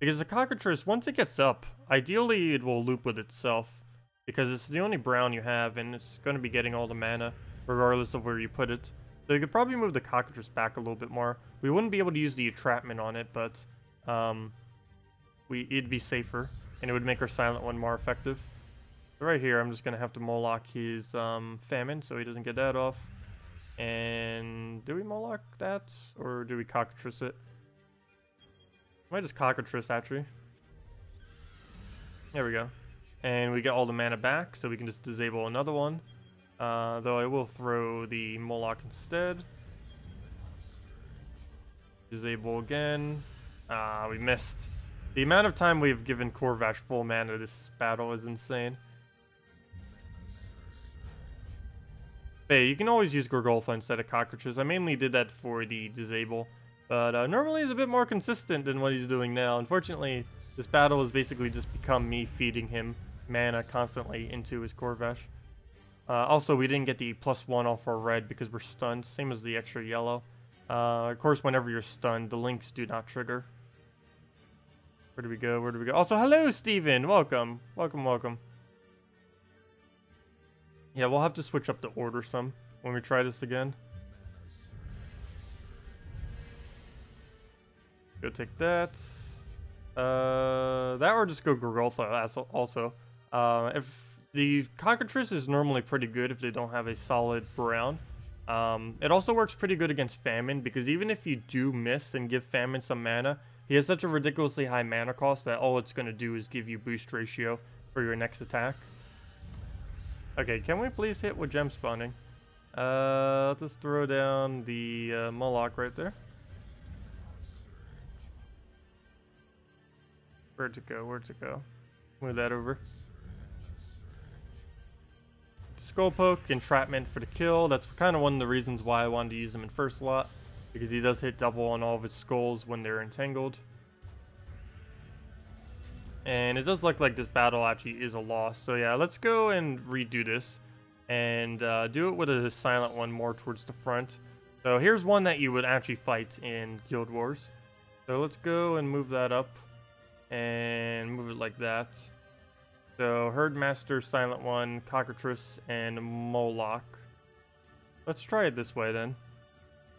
Because the Cockatrice, once it gets up, ideally it will loop with itself. Because it's the only brown you have, and it's going to be getting all the mana, regardless of where you put it. So you could probably move the Cockatrice back a little bit more. We wouldn't be able to use the entrapment on it, but it'd be safer, and it would make our Silent One more effective. So right here, I'm just going to have to Moloch his Famine, so he doesn't get that off. And do we Moloch that, or do we Cockatrice it? I might just Cockatrice, actually. There we go. And we get all the mana back, so we can just disable another one. Though I will throw the Moloch instead. Disable again. We missed. The amount of time we've given Corvash full mana this battle is insane. Hey, you can always use Gorgolfa instead of Cockroaches. I mainly did that for the disable. But normally he's a bit more consistent than what he's doing now. Unfortunately, this battle has basically just become me feeding him mana constantly into his Corvash. Also, we didn't get the +1 off our red because we're stunned. Same as the extra yellow. Of course, whenever you're stunned, the links do not trigger. Where do we go? Where do we go? Also, hello, Steven! Welcome. Welcome, welcome. Yeah, we'll have to switch up the order some when we try this again. Go take that. That or just go Gorgolfa also. If the Cockatrice is normally pretty good if they don't have a solid brown. It also works pretty good against Famine, because even if you do miss and give Famine some mana, he has such a ridiculously high mana cost that all it's going to do is give you boost ratio for your next attack. Okay, can we please hit with gem spawning? Let's just throw down the Moloch right there. Where'd it go? Where'd it go? Move that over. Skull Poke, Entrapment for the kill. That's kind of one of the reasons why I wanted to use him in first slot, because he does hit double on all of his skulls when they're entangled. And it does look like this battle actually is a loss. So yeah, let's go and redo this. And do it with a Silent One more towards the front. So here's one that you would actually fight in Guild Wars. So let's go and move that up. And move it like that. So Herdmaster, Silent One, Cockatrice, and Moloch. Let's try it this way then.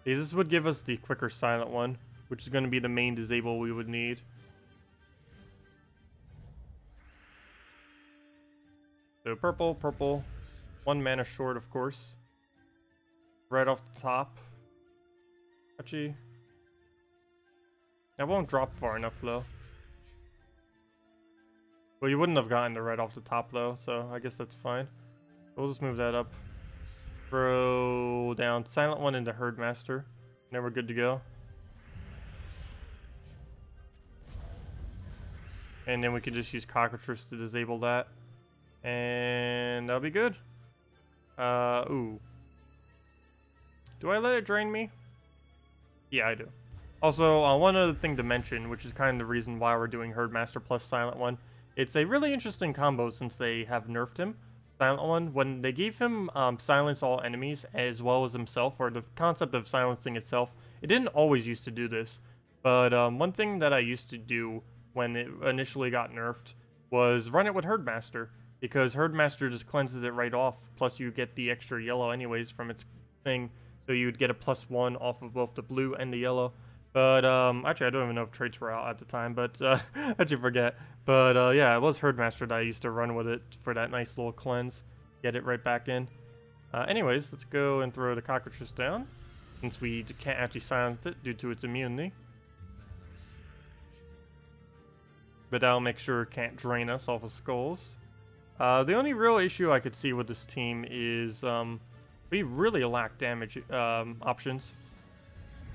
Because this would give us the quicker Silent One, which is going to be the main disable we would need. So purple, purple. 1 mana short, of course. Right off the top. Actually, that won't drop far enough though. Well, you wouldn't have gotten the red off the top though, so I guess that's fine. We'll just move that up. Throw down Silent One into Herdmaster. Now we're good to go. And then we can just use Cockatrice to disable that. And that'll be good. Ooh. Do I let it drain me? Yeah, I do. Also, one other thing to mention, which is kind of the reason why we're doing Herdmaster plus Silent One. It's a really interesting combo since they have nerfed him. Silent One, when they gave him silence all enemies as well as himself, or the concept of silencing itself, it didn't always used to do this. But one thing that I used to do when it initially got nerfed was run it with Herdmaster, because Herdmaster just cleanses it right off, plus you get the extra yellow anyways from its thing, so you would get a +1 off of both the blue and the yellow. But, actually, I don't even know if traits were out at the time, but, I actually forget. But, yeah, it was Herdmaster that I used to run with it for that nice little cleanse. Get it right back in. Anyways, let's go and throw the cockatrice down, since we can't actually silence it due to its immunity. But that'll make sure it can't drain us off of skulls. The only real issue I could see with this team is we really lack damage options.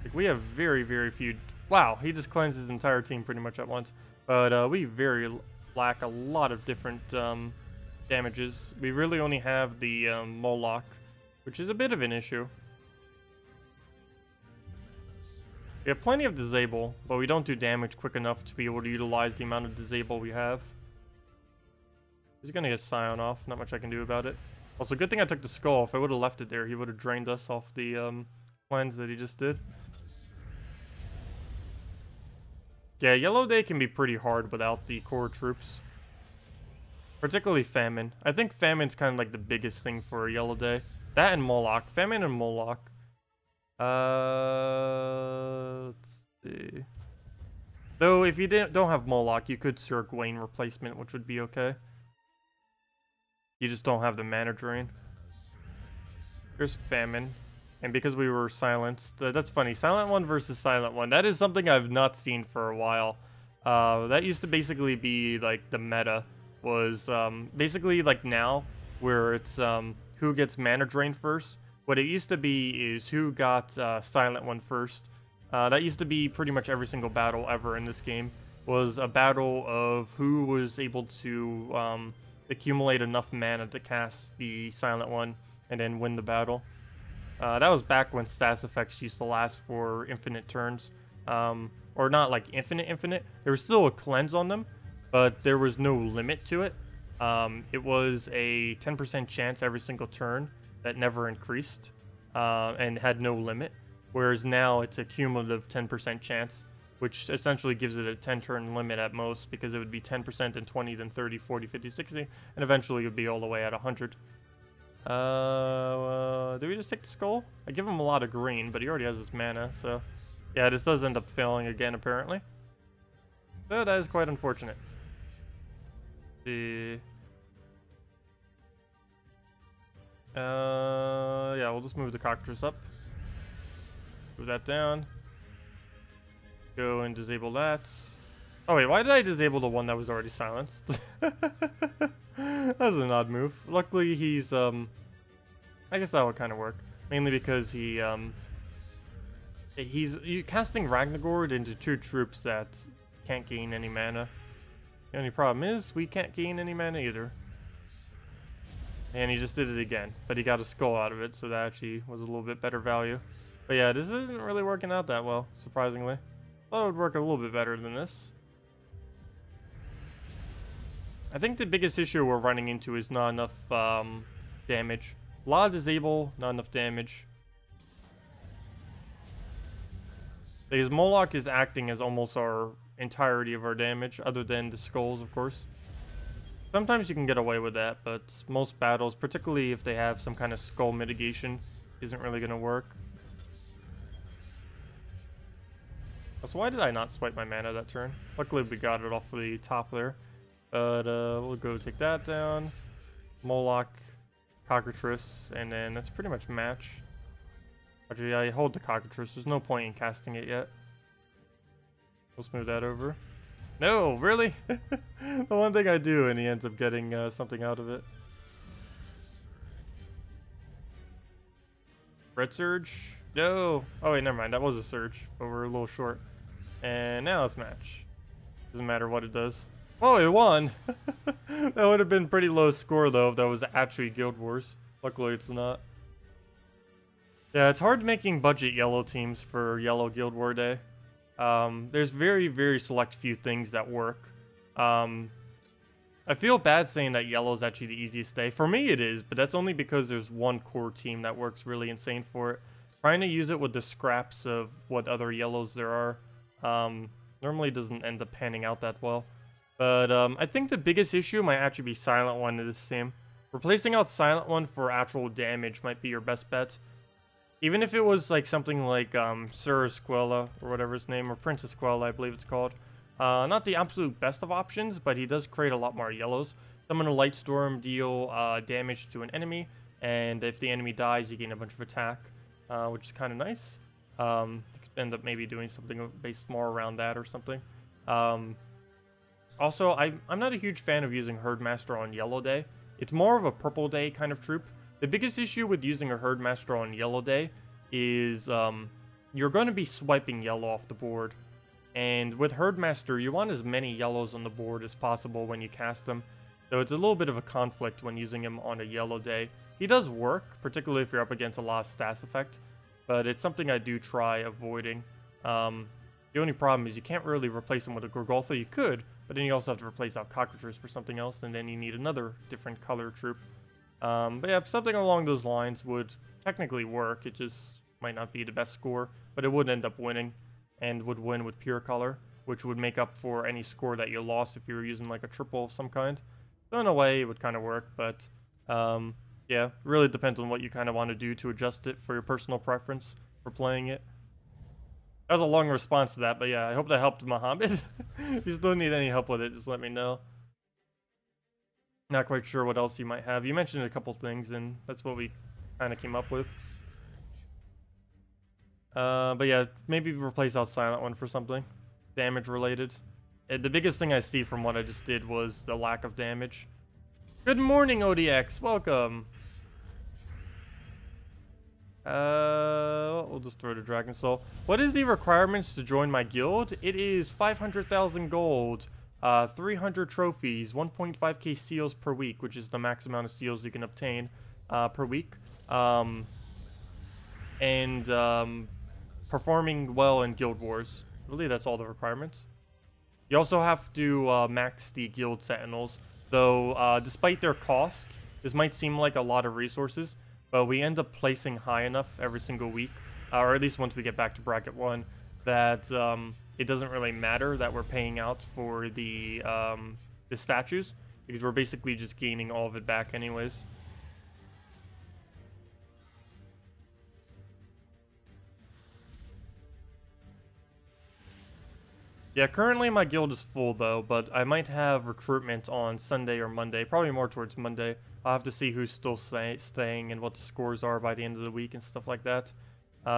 Like, we have very, very few. Wow, he just cleansed his entire team pretty much at once. But we lack a lot of different damages. We really only have the Moloch, which is a bit of an issue. We have plenty of disable, but we don't do damage quick enough to be able to utilize the amount of disable we have. He's gonna get Scion off, not much I can do about it. Also, good thing I took the skull. If I would have left it there, he would have drained us off the cleanse that he just did. Yeah, Yellow Day can be pretty hard without the core troops. Particularly Famine. I think Famine's kind of like the biggest thing for Yellow Day. That and Moloch. Famine and Moloch. Let's see. Though, if you don't have Moloch, you could Sir Gawain replacement, which would be okay. You just don't have the mana drain. Here's Famine. And because we were silenced, that's funny. Silent one versus silent one. That is something I've not seen for a while. That used to basically be like the meta. Was basically like now, where it's who gets mana drain first. What it used to be is who got silent one first. That used to be pretty much every single battle ever in this game. Was a battle of who was able to accumulate enough mana to cast the silent one and then win the battle. That was back when status effects used to last for infinite turns. Or not like infinite. There was still a cleanse on them, but there was no limit to it. It was a 10% chance every single turn that never increased and had no limit. Whereas now it's a cumulative 10% chance, which essentially gives it a 10-turn limit at most, because it would be 10% and 20, then 30, 40, 50, 60, and eventually it would be all the way at 100. Do we just take the skull? I give him a lot of green, but he already has his mana, so... Yeah, this does end up failing again, apparently. So that is quite unfortunate. Yeah, we'll just move the cockatrice up. Move that down. Go and disable that. Oh wait, why did I disable the one that was already silenced? That was an odd move. Luckily he's I guess that would kind of work. Mainly because he's casting Ragnagord into two troops that can't gain any mana. The only problem is we can't gain any mana either. And he just did it again, but he got a skull out of it, so that actually was a little bit better value. But yeah, this isn't really working out that well, surprisingly. Thought it would work a little bit better than this. I think the biggest issue we're running into is not enough damage. A lot of disable, not enough damage. Because Moloch is acting as almost our entirety of our damage, other than the skulls, of course. Sometimes you can get away with that, but most battles, particularly if they have some kind of skull mitigation, isn't really going to work. So why did I not swipe my mana that turn? Luckily we got it off the top there. But we'll go take that down. Moloch, cockatrice, and then that's pretty much match. Actually, I hold the cockatrice. There's no point in casting it yet. We'll smooth that over. No, really? The one thing I do, and he ends up getting something out of it. Red Surge? No. Oh wait, never mind. That was a Surge, but we're a little short. And now it's match. Doesn't matter what it does. Oh, it won! That would have been pretty low score though if that was actually Guild Wars. Luckily it's not. Yeah, it's hard making budget yellow teams for Yellow Guild War Day. There's very, very select few things that work. I feel bad saying that yellow is actually the easiest day. For me it is, but that's only because there's one core team that works really insane for it. Trying to use it with the scraps of what other yellows there are normally doesn't end up panning out that well. But I think the biggest issue might actually be Silent One in this team. Replacing out Silent One for actual damage might be your best bet. Even if it was like something like Sir Esquella or whatever his name, or Princess Esquella, I believe it's called. Not the absolute best of options, but he does create a lot more yellows. Summon a Light Storm, deal damage to an enemy, and if the enemy dies, you gain a bunch of attack, which is kind of nice. You could end up maybe doing something based more around that or something. Also, I'm not a huge fan of using Herdmaster on Yellow Day. It's more of a Purple Day kind of troop. The biggest issue with using a Herdmaster on Yellow Day is you're going to be swiping yellow off the board. And with Herdmaster, you want as many yellows on the board as possible when you cast him. So it's a little bit of a conflict when using him on a Yellow Day. He does work, particularly if you're up against a lot of stats effect, but it's something I do try avoiding. The only problem is you can't really replace him with a Gorgolfa. You could, but then you also have to replace out Cockators for something else, and then you need another different color troop. But yeah, something along those lines would technically work. It just might not be the best score, but it would end up winning, and would win with pure color, which would make up for any score that you lost if you were using like a triple of some kind. So in a way, it would kind of work, but yeah, really depends on what you kind of want to do to adjust it for your personal preference for playing it. That was a long response to that, but yeah, I hope that helped, Muhammad. If you still need any help with it, just let me know. Not quite sure what else you might have. You mentioned a couple things, and that's what we kind of came up with. But yeah, maybe replace out Silent One for something damage related. The biggest thing I see from what I just did was the lack of damage. Good morning, ODX. Welcome. We'll just throw the Dragon Soul. What is the requirements to join my guild? It is 500,000 gold, 300 trophies, 1.5k seals per week, which is the max amount of seals you can obtain per week, and performing well in Guild Wars. Really, that's all the requirements. You also have to max the Guild Sentinels, though despite their cost, this might seem like a lot of resources, but we end up placing high enough every single week, or at least once we get back to bracket 1, that it doesn't really matter that we're paying out for the statues, because we're basically just gaining all of it back anyways. Yeah, currently my guild is full though, but I might have recruitment on Sunday or Monday, probably more towards Monday. I'll have to see who's still staying and what the scores are by the end of the week and stuff like that.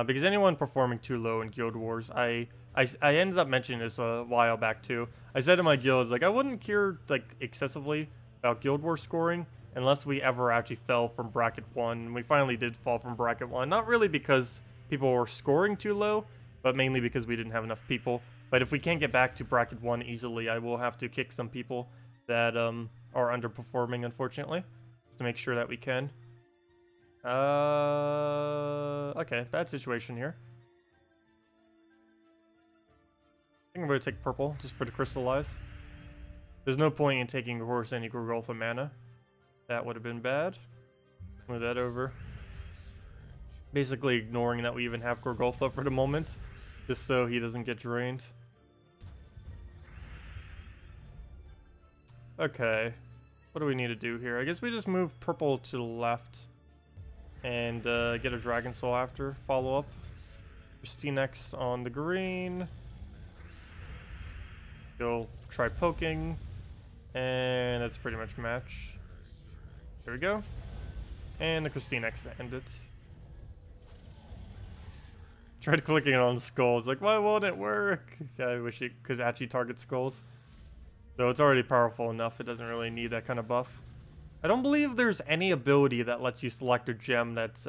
Because anyone performing too low in Guild Wars, I ended up mentioning this a while back too. I said to my guilds, like, I wouldn't care like excessively about Guild Wars scoring unless we ever actually fell from bracket 1. We finally did fall from bracket 1, not really because people were scoring too low, but mainly because we didn't have enough people. But if we can't get back to bracket 1 easily, I will have to kick some people that are underperforming, unfortunately, just to make sure that we can. Okay, bad situation here. I think I'm going to take purple, just for the crystallize. There's no point in taking, of course, any Gorgolfa mana. That would have been bad. Move that over. Basically ignoring that we even have Gorgolfa for the moment, just so he doesn't get drained. Okay, what do we need to do here? I guess we just move purple to the left and get a Dragon Soul after, follow up. KrissTigger on the green. Go try poking, and that's pretty much match. There we go. And the KrissTigger to end it. Tried clicking it on skulls, like, why won't it work? I wish it could actually target skulls. Though it's already powerful enough, it doesn't really need that kind of buff. I don't believe there's any ability that lets you select a gem that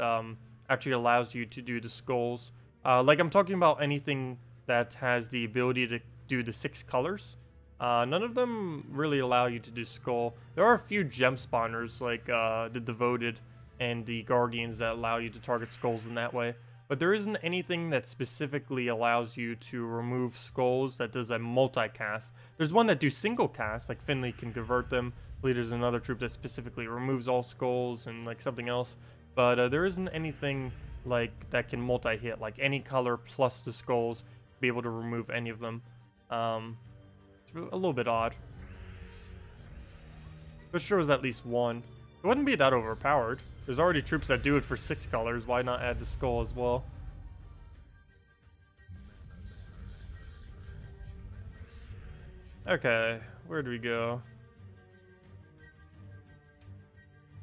actually allows you to do the skulls. Like, I'm talking about anything that has the ability to do the 6 colors. None of them really allow you to do skull. There are a few gem spawners, like the Devoted and the Guardians, that allow you to target skulls in that way. But there isn't anything that specifically allows you to remove skulls that does a multicast. There's one that do single cast, like Finley can convert them. I believe there's another troop that specifically removes all skulls and like something else. But there isn't anything like that can multi-hit, like any color plus the skulls, be able to remove any of them. It's a little bit odd. For sure was at least one. It wouldn't be that overpowered. There's already troops that do it for 6 colors. Why not add the skull as well? Okay, where do we go?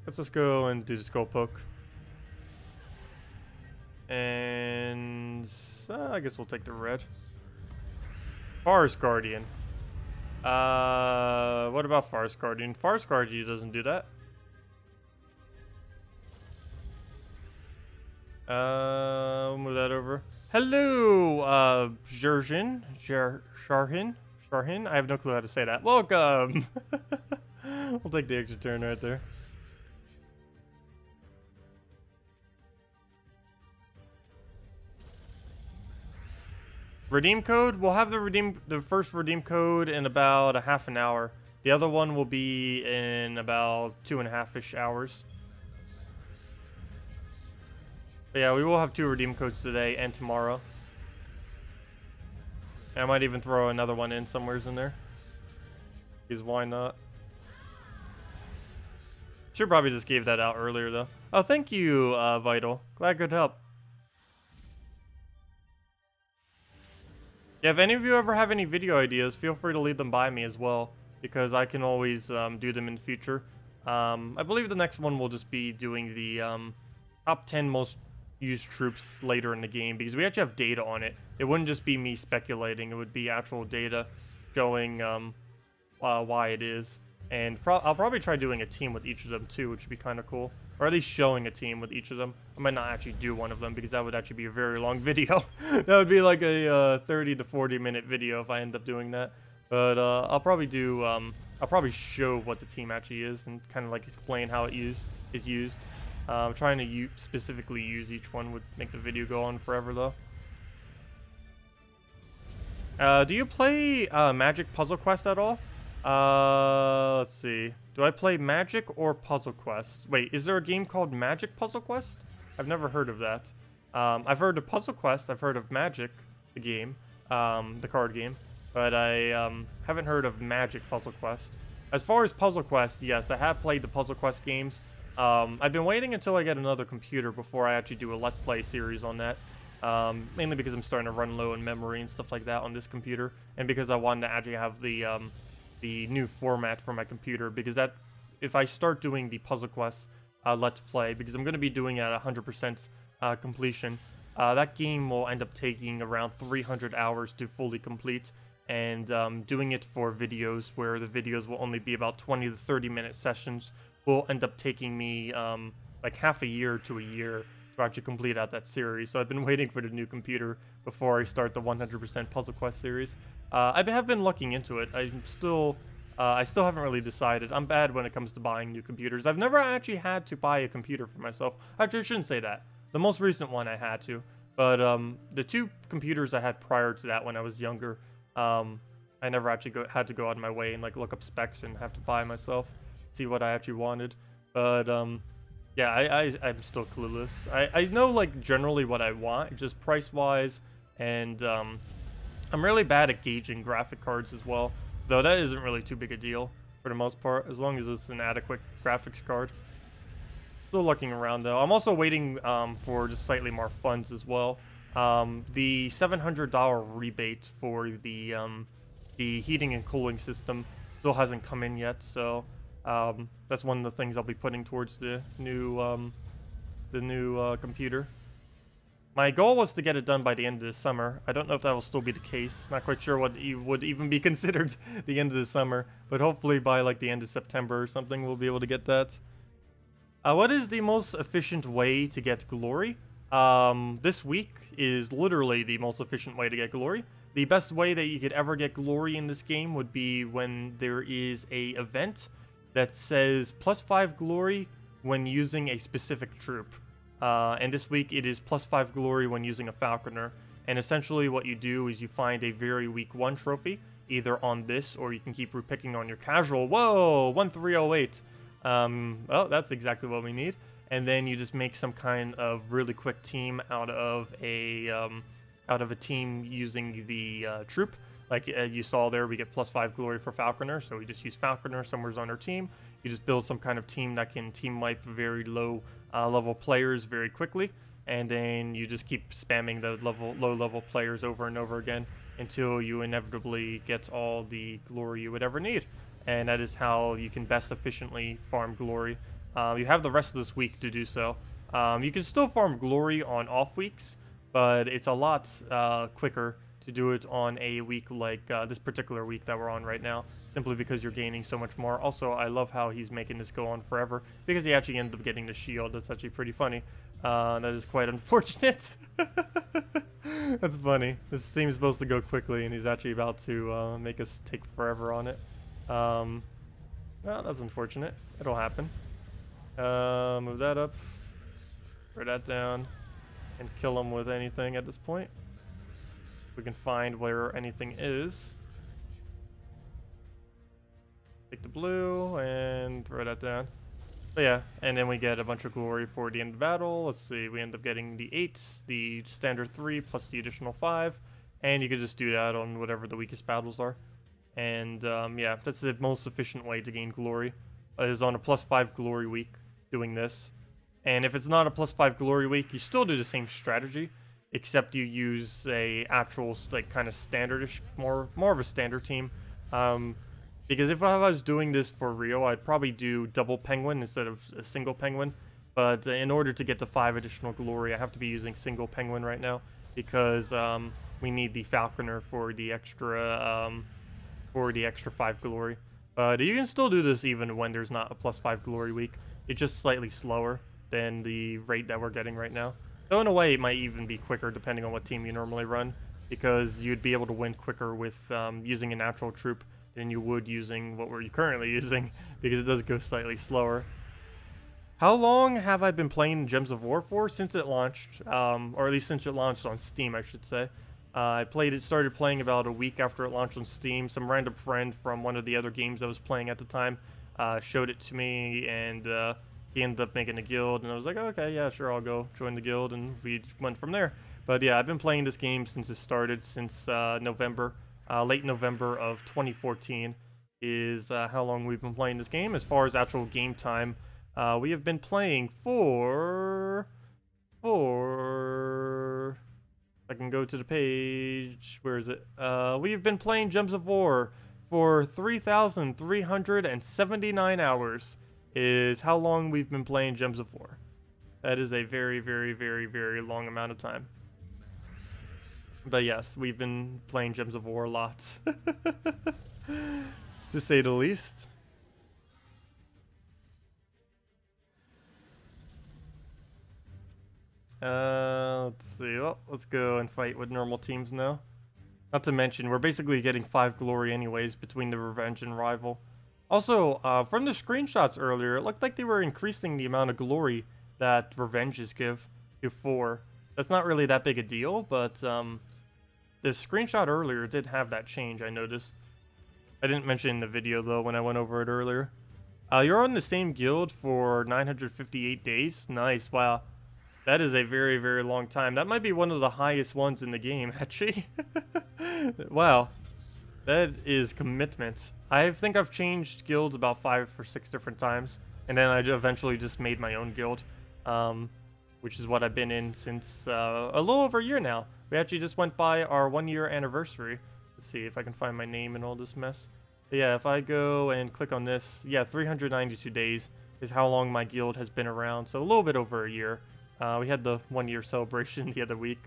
Let's just go and do the skull poke. And I guess we'll take the red. Forest Guardian. What about Forest Guardian? Forest Guardian doesn't do that. We'll move that over. Hello, Sharhin. I have no clue how to say that. Welcome. We'll take the extra turn right there. Redeem code? We'll have the first redeem code in about a half an hour. The other one will be in about 2.5-ish hours. But yeah, we will have 2 redeem codes today and tomorrow. And I might even throw another one in somewheres in there. Because why not? Should probably just gave that out earlier though. Oh, thank you, Vital. Glad I could help. Yeah, if any of you ever have any video ideas, feel free to leave them by me as well, because I can always do them in the future. I believe the next one will just be doing the top 10 most used troops later in the game, because we actually have data on it. It wouldn't just be me speculating, it would be actual data showing why it is. And I'll probably try doing a team with each of them too, which would be kind of cool. Or at least showing a team with each of them. I might not actually do one of them because that would actually be a very long video. That would be like a 30 to 40 minute video if I end up doing that. But I'll probably do, I'll probably show what the team actually is and kind of like explain how it is used. Trying to specifically use each one would make the video go on forever though. Do you play Magic Puzzle Quest at all? Let's see. Do I play Magic or Puzzle Quest? Wait, is there a game called Magic Puzzle Quest? I've never heard of that. I've heard of Puzzle Quest. I've heard of Magic, the game, the card game, but I haven't heard of Magic Puzzle Quest. As far as Puzzle Quest, yes, I have played the Puzzle Quest games. I've been waiting until I get another computer before I actually do a Let's Play series on that. Mainly because I'm starting to run low in memory and stuff like that on this computer, and because I wanted to actually have the new format for my computer, because that if I start doing the Puzzle Quest Let's Play, because I'm going to be doing it at 100% completion, that game will end up taking around 300 hours to fully complete, and doing it for videos where the videos will only be about 20 to 30 minute sessions will end up taking me like half a year to a year to actually complete out that series. So I've been waiting for the new computer before I start the 100% Puzzle Quest series. I have been looking into it. I still haven't really decided. I'm bad when it comes to buying new computers. I've never actually had to buy a computer for myself. Actually, I shouldn't say that. The most recent one I had to. But the 2 computers I had prior to that when I was younger, I never actually had to go out of my way and like look up specs and have to buy myself, see what I actually wanted. But yeah, I'm still clueless. I know like generally what I want, just price-wise, and I'm really bad at gauging graphic cards as well, though that isn't really too big a deal for the most part, as long as it's an adequate graphics card. Still looking around though. I'm also waiting for just slightly more funds as well. The $700 rebate for the heating and cooling system still hasn't come in yet, so that's one of the things I'll be putting towards the new computer. My goal was to get it done by the end of the summer. I don't know if that will still be the case. Not quite sure what would even be considered the end of the summer, but hopefully by like the end of September or something we'll be able to get that. What is the most efficient way to get glory? This week is literally the most efficient way to get glory. The best way that you could ever get glory in this game would be when there is a event that says +5 glory when using a specific troop. And this week it is +5 glory when using a falconer. And essentially what you do is you find a very weak 1 trophy, either on this or you can keep repicking on your casual. Whoa, 1308. Well, that's exactly what we need. And then you just make some kind of really quick team out of a team using the troop. Like you saw there, we get +5 glory for falconer, so we just use falconer somewhere's on our team. You just build some kind of team that can team wipe very low level players very quickly, and then you just keep spamming the low level players over and over again until you inevitably get all the glory you would ever need. And that is how you can best efficiently farm glory. You have the rest of this week to do so. You can still farm glory on off weeks, but it's a lot quicker to do it on a week like this particular week that we're on right now, simply because you're gaining so much more. Also, I love how he's making this go on forever, because he actually ended up getting the shield. That's actually pretty funny. That is quite unfortunate. That's funny. This seems supposed to go quickly, and he's actually about to make us take forever on it. Well, that's unfortunate. It'll happen. Move that up. Throw that down. And kill him with anything at this point. We can find where anything is. Take the blue and throw that down. But yeah, and then we get a bunch of glory for the end of the battle. Let's see, we end up getting the 8, the standard 3, plus the additional 5. And you can just do that on whatever the weakest battles are. And yeah, that's the most efficient way to gain glory. Is on a +5 glory week doing this. And if it's not a +5 glory week, you still do the same strategy, except you use a actual, like, kind of standardish, more of a standard team. Because if I was doing this for real, I'd probably do double penguin instead of a single penguin. But in order to get the 5 additional glory, I have to be using single penguin right now, because we need the falconer for the extra 5 glory. But you can still do this even when there's not a +5 glory week. It's just slightly slower than the rate that we're getting right now. Though in a way, it might even be quicker depending on what team you normally run, because you'd be able to win quicker with using a natural troop than you would using what we're currently using, because it does go slightly slower. How long have I been playing Gems of War for? Since it launched, or at least since it launched on Steam, I should say. I started playing about a week after it launched on Steam. Some random friend from one of the other games I was playing at the time showed it to me, and he ended up making a guild, and I was like, okay, yeah, sure, I'll go join the guild, and we went from there. But yeah, I've been playing this game since it started, since November, late November of 2014 is how long we've been playing this game. As far as actual game time, we have been playing for I can go to the page. Where is it? We've been playing Gems of War for 3,379 hours is how long we've been playing Gems of War. That is a very, very, very, very long amount of time. But yes, we've been playing Gems of War a lot. To say the least. Let's see. Well, let's go and fight with normal teams now. Not to mention, we're basically getting 5 glory anyways between the Revenge and Rival. Also, from the screenshots earlier, it looked like they were increasing the amount of glory that Revenges give to 4. That's not really that big a deal, but the screenshot earlier did have that change, I noticed. I didn't mention in the video, though, when I went over it earlier. You're on the same guild for 958 days. Nice, wow. That is a very, very long time. That might be one of the highest ones in the game, actually. Wow. That is commitment. I think I've changed guilds about 5 or 6 different times. And then I eventually just made my own guild. Which is what I've been in since a little over a year now. We actually just went by our 1-year anniversary. Let's see if I can find my name in all this mess. But yeah, if I go and click on this, yeah, 392 days is how long my guild has been around. So a little bit over a year. We had the 1-year celebration the other week.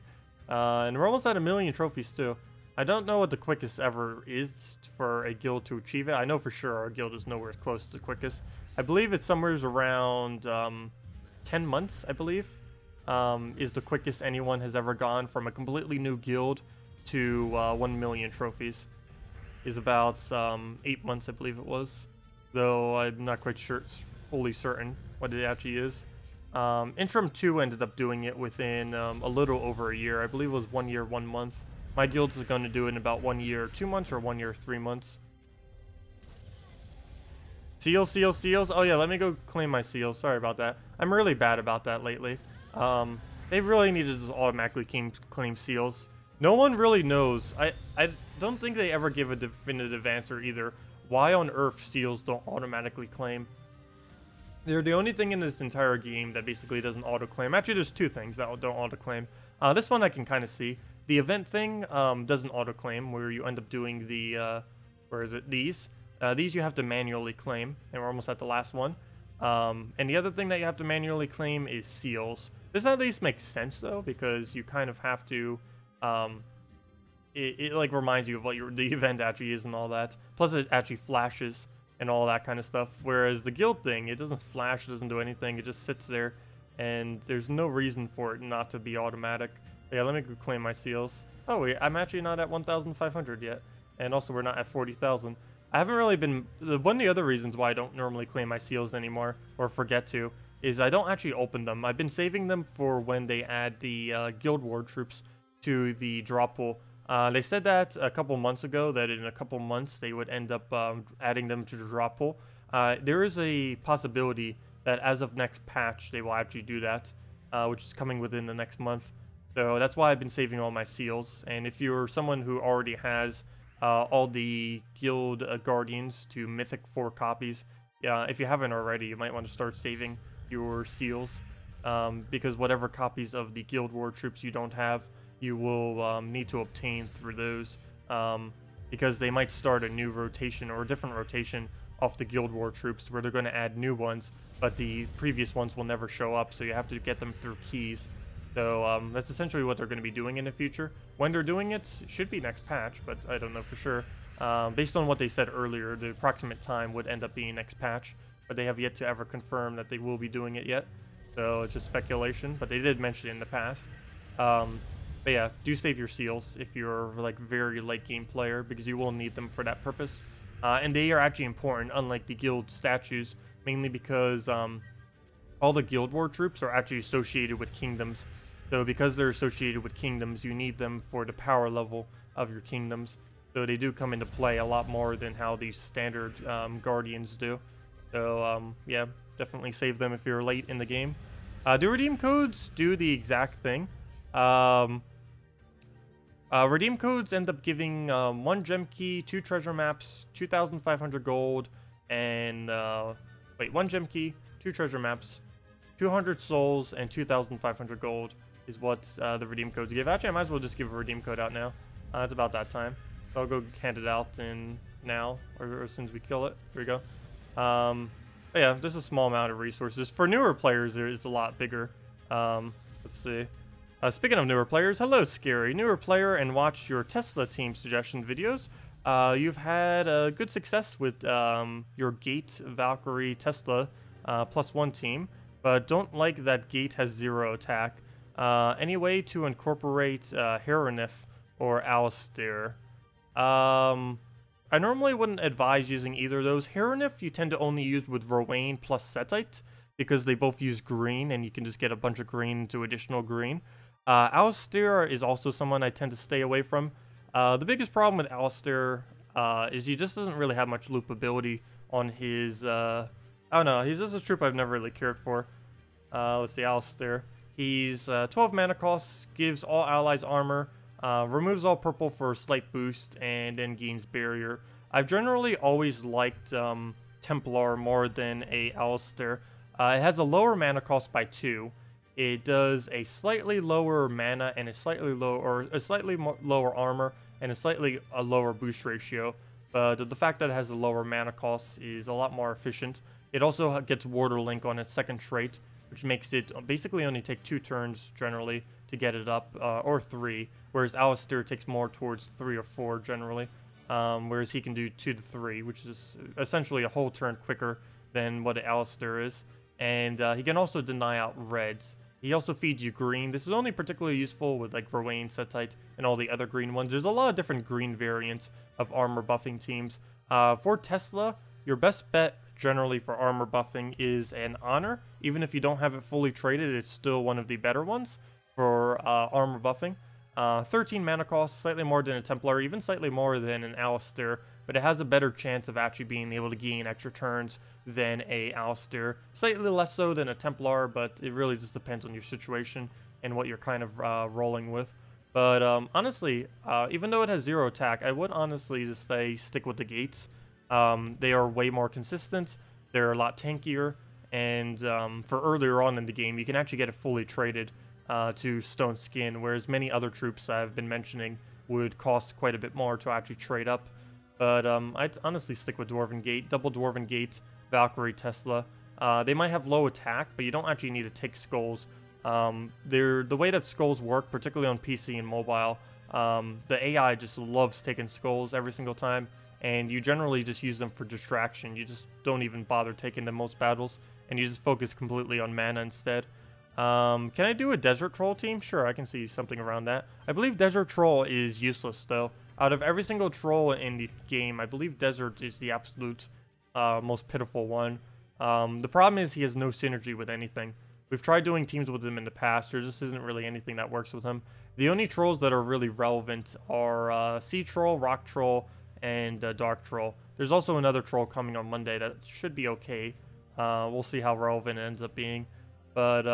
And we're almost at 1 million trophies too. I don't know what the quickest ever is for a guild to achieve it. I know for sure our guild is nowhere close to the quickest. I believe it's somewhere around 10 months, I believe, is the quickest anyone has ever gone from a completely new guild to 1 million trophies. Is about 8 months, I believe it was. Though I'm not quite sure, it's fully certain what it actually is. Interim 2 ended up doing it within a little over a year. I believe it was 1 year, 1 month. My guild is going to do it in about 1 year, 2 months, or 1 year, 3 months. Seals, seals, seals. Oh yeah, let me go claim my seals. Sorry about that. I'm really bad about that lately. They really need to just automatically claim seals. No one really knows. I don't think they ever give a definitive answer either. Why on earth seals don't automatically claim? They're the only thing in this entire game that basically doesn't auto-claim. Actually, there's 2 things that don't auto-claim. This one I can kind of see. The event thing doesn't auto-claim, where you end up doing the, where is it? These. These you have to manually claim, and we're almost at the last one. And the other thing that you have to manually claim is seals. This at least makes sense though, because you kind of have to, it like reminds you of what the event actually is and all that. Plus it actually flashes and all that kind of stuff. Whereas the guild thing, it doesn't flash, it doesn't do anything, it just sits there, and there's no reason for it not to be automatic. Yeah, let me go claim my seals. Oh wait, I'm actually not at 1,500 yet, and also we're not at 40,000. I haven't really been, one of the other reasons why I don't normally claim my seals anymore, or forget to, is I don't actually open them. I've been saving them for when they add the Guild War troops to the drop pool. They said that a couple months ago, that in a couple months they would end up adding them to the drop pool. There is a possibility that as of next patch, they will actually do that, which is coming within the next month. So that's why I've been saving all my seals. And if you're someone who already has all the Guild Guardians to Mythic 4 copies, if you haven't already, you might want to start saving your seals, because whatever copies of the Guild War troops you don't have, you will need to obtain through those, because they might start a new rotation or a different rotation off the Guild War troops where they're going to add new ones, but the previous ones will never show up, so you have to get them through keys. So that's essentially what they're going to be doing in the future. When they're doing it, it should be next patch, but I don't know for sure. Based on what they said earlier, the approximate time would end up being next patch, but they have yet to ever confirm that they will be doing it yet. So it's just speculation, but they did mention it in the past. But yeah, do save your seals if you're like very late game player, because you will need them for that purpose. And they are actually important, unlike the guild statues, mainly because all the Guild War troops are actually associated with kingdoms. So because they're associated with kingdoms, you need them for the power level of your kingdoms. So they do come into play a lot more than how these standard guardians do. So yeah, definitely save them if you're late in the game. Do redeem codes do the exact thing. Redeem codes end up giving 1 gem key, 2 treasure maps, 2,500 gold, and 1 gem key, 2 treasure maps, 200 souls, and 2,500 gold is what the redeem codes give. Actually, I might as well just give a redeem code out now. It's about that time. So I'll go hand it out in now, or as soon as we kill it. Here we go. But yeah, there's a small amount of resources. For newer players, it's a lot bigger. Let's see. Speaking of newer players, hello Scary, newer player and watch your Tesla team suggestion videos. You've had good success with your Gate Valkyrie Tesla +1 team, but don't like that Gate has 0 attack. Any way to incorporate Heronif or Alistair? I normally wouldn't advise using either of those. Heronif you tend to only use with Rowain plus Setite, because they both use green and you can just get a bunch of green into additional green. Alistair is also someone I tend to stay away from. The biggest problem with Alistair is he just doesn't really have much loopability on his, I don't know, he's just a troop I've never really cared for. Let's see, Alistair. He's 12 mana cost, gives all allies armor, removes all purple for a slight boost, and then gains barrier. I've generally always liked Templar more than a Alistair. It has a lower mana cost by 2. It does a slightly lower mana and a slightly lower armor and a slightly lower boost ratio. But the fact that it has a lower mana cost is a lot more efficient. It also gets Warder Link on its second trait, which makes it basically only take 2 turns generally to get it up, or 3, whereas Alistair takes more towards 3 or 4 generally, whereas he can do 2 to 3, which is essentially a whole turn quicker than what Alistair is. And he can also deny out reds. He also feeds you green. This is only particularly useful with like Rowain, Setite, and all the other green ones. There's a lot of different green variants of armor buffing teams. For Tesla, your best bet generally for armor buffing is an Honor. Even if you don't have it fully traded, it's still one of the better ones for armor buffing. 13 mana cost, slightly more than a Templar, even slightly more than an Alistair, but it has a better chance of actually being able to gain extra turns than a Alistair. Slightly less so than a Templar, but it really just depends on your situation and what you're kind of rolling with. But honestly, even though it has 0 attack, I would honestly just say stick with the Gates. They are way more consistent, they're a lot tankier, and for earlier on in the game, you can actually get it fully traded to Stone Skin, whereas many other troops I've been mentioning would cost quite a bit more to actually trade up. But I'd honestly stick with Dwarven Gate, double Dwarven Gate, Valkyrie Tesla. They might have low attack, but you don't actually need to take skulls. The way that skulls work, particularly on PC and mobile, the AI just loves taking skulls every single time, and you generally just use them for distraction. You just don't even bother taking them most battles, and you just focus completely on mana instead. Can I do a Desert Troll team? Sure, I can see something around that. I believe Desert Troll is useless, though. Out of every single troll in the game, I believe Desert is the absolute most pitiful one. The problem is he has no synergy with anything. We've tried doing teams with him in the past. There just isn't really anything that works with him. The only trolls that are really relevant are Sea Troll, Rock Troll, and Dark Troll. There's also another troll coming on Monday that should be okay. We'll see how relevant it ends up being. But,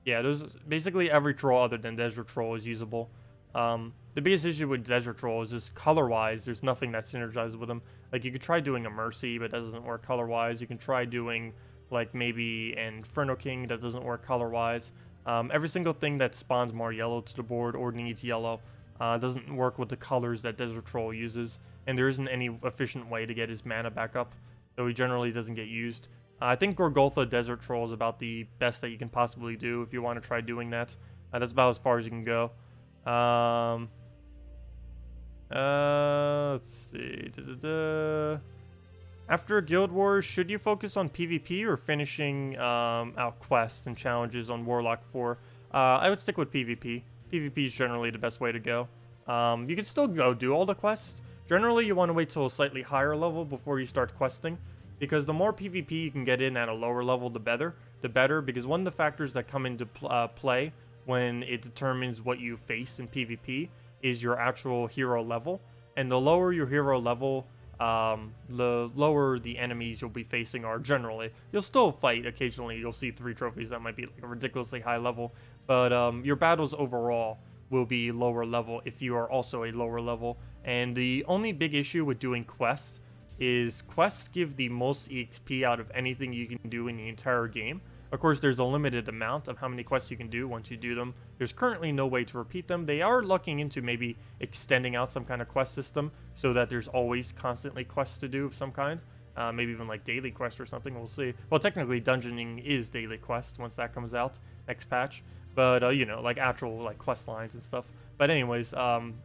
yeah, there's basically every troll other than Desert Troll is usable. The biggest issue with Desert Troll is just color-wise, there's nothing that synergizes with them. Like, you could try doing a Mercy, but that doesn't work color-wise. You can try doing, like, maybe an Inferno King, that doesn't work color-wise. Every single thing that spawns more yellow to the board or needs yellow doesn't work with the colors that Desert Troll uses. And there isn't any efficient way to get his mana back up, so he generally doesn't get used. I think Gorgoltha Desert Troll is about the best that you can possibly do if you want to try doing that. That's about as far as you can go. Let's see. After Guild Wars, should you focus on PvP or finishing out quests and challenges on Warlock 4? I would stick with PvP. PvP is generally the best way to go. You can still go do all the quests. Generally, you want to wait till a slightly higher level before you start questing, because the more PvP you can get in at a lower level, the better. Because one of the factors that come into play when it determines what you face in PvP is your actual hero level. And the lower your hero level, the lower the enemies you'll be facing are generally. You'll still fight occasionally. You'll see 3 trophies that might be like a ridiculously high level. But your battles overall will be lower level if you are also a lower level. And the only big issue with doing quests is quests give the most EXP out of anything you can do in the entire game. Of course, there's a limited amount of how many quests you can do once you do them. There's currently no way to repeat them. They are looking into maybe extending out some kind of quest system so that there's always constantly quests to do of some kind. Maybe even like daily quests or something, we'll see. Well, technically, dungeoning is daily quests once that comes out, next patch. But, you know, like actual like quest lines and stuff. But anyways,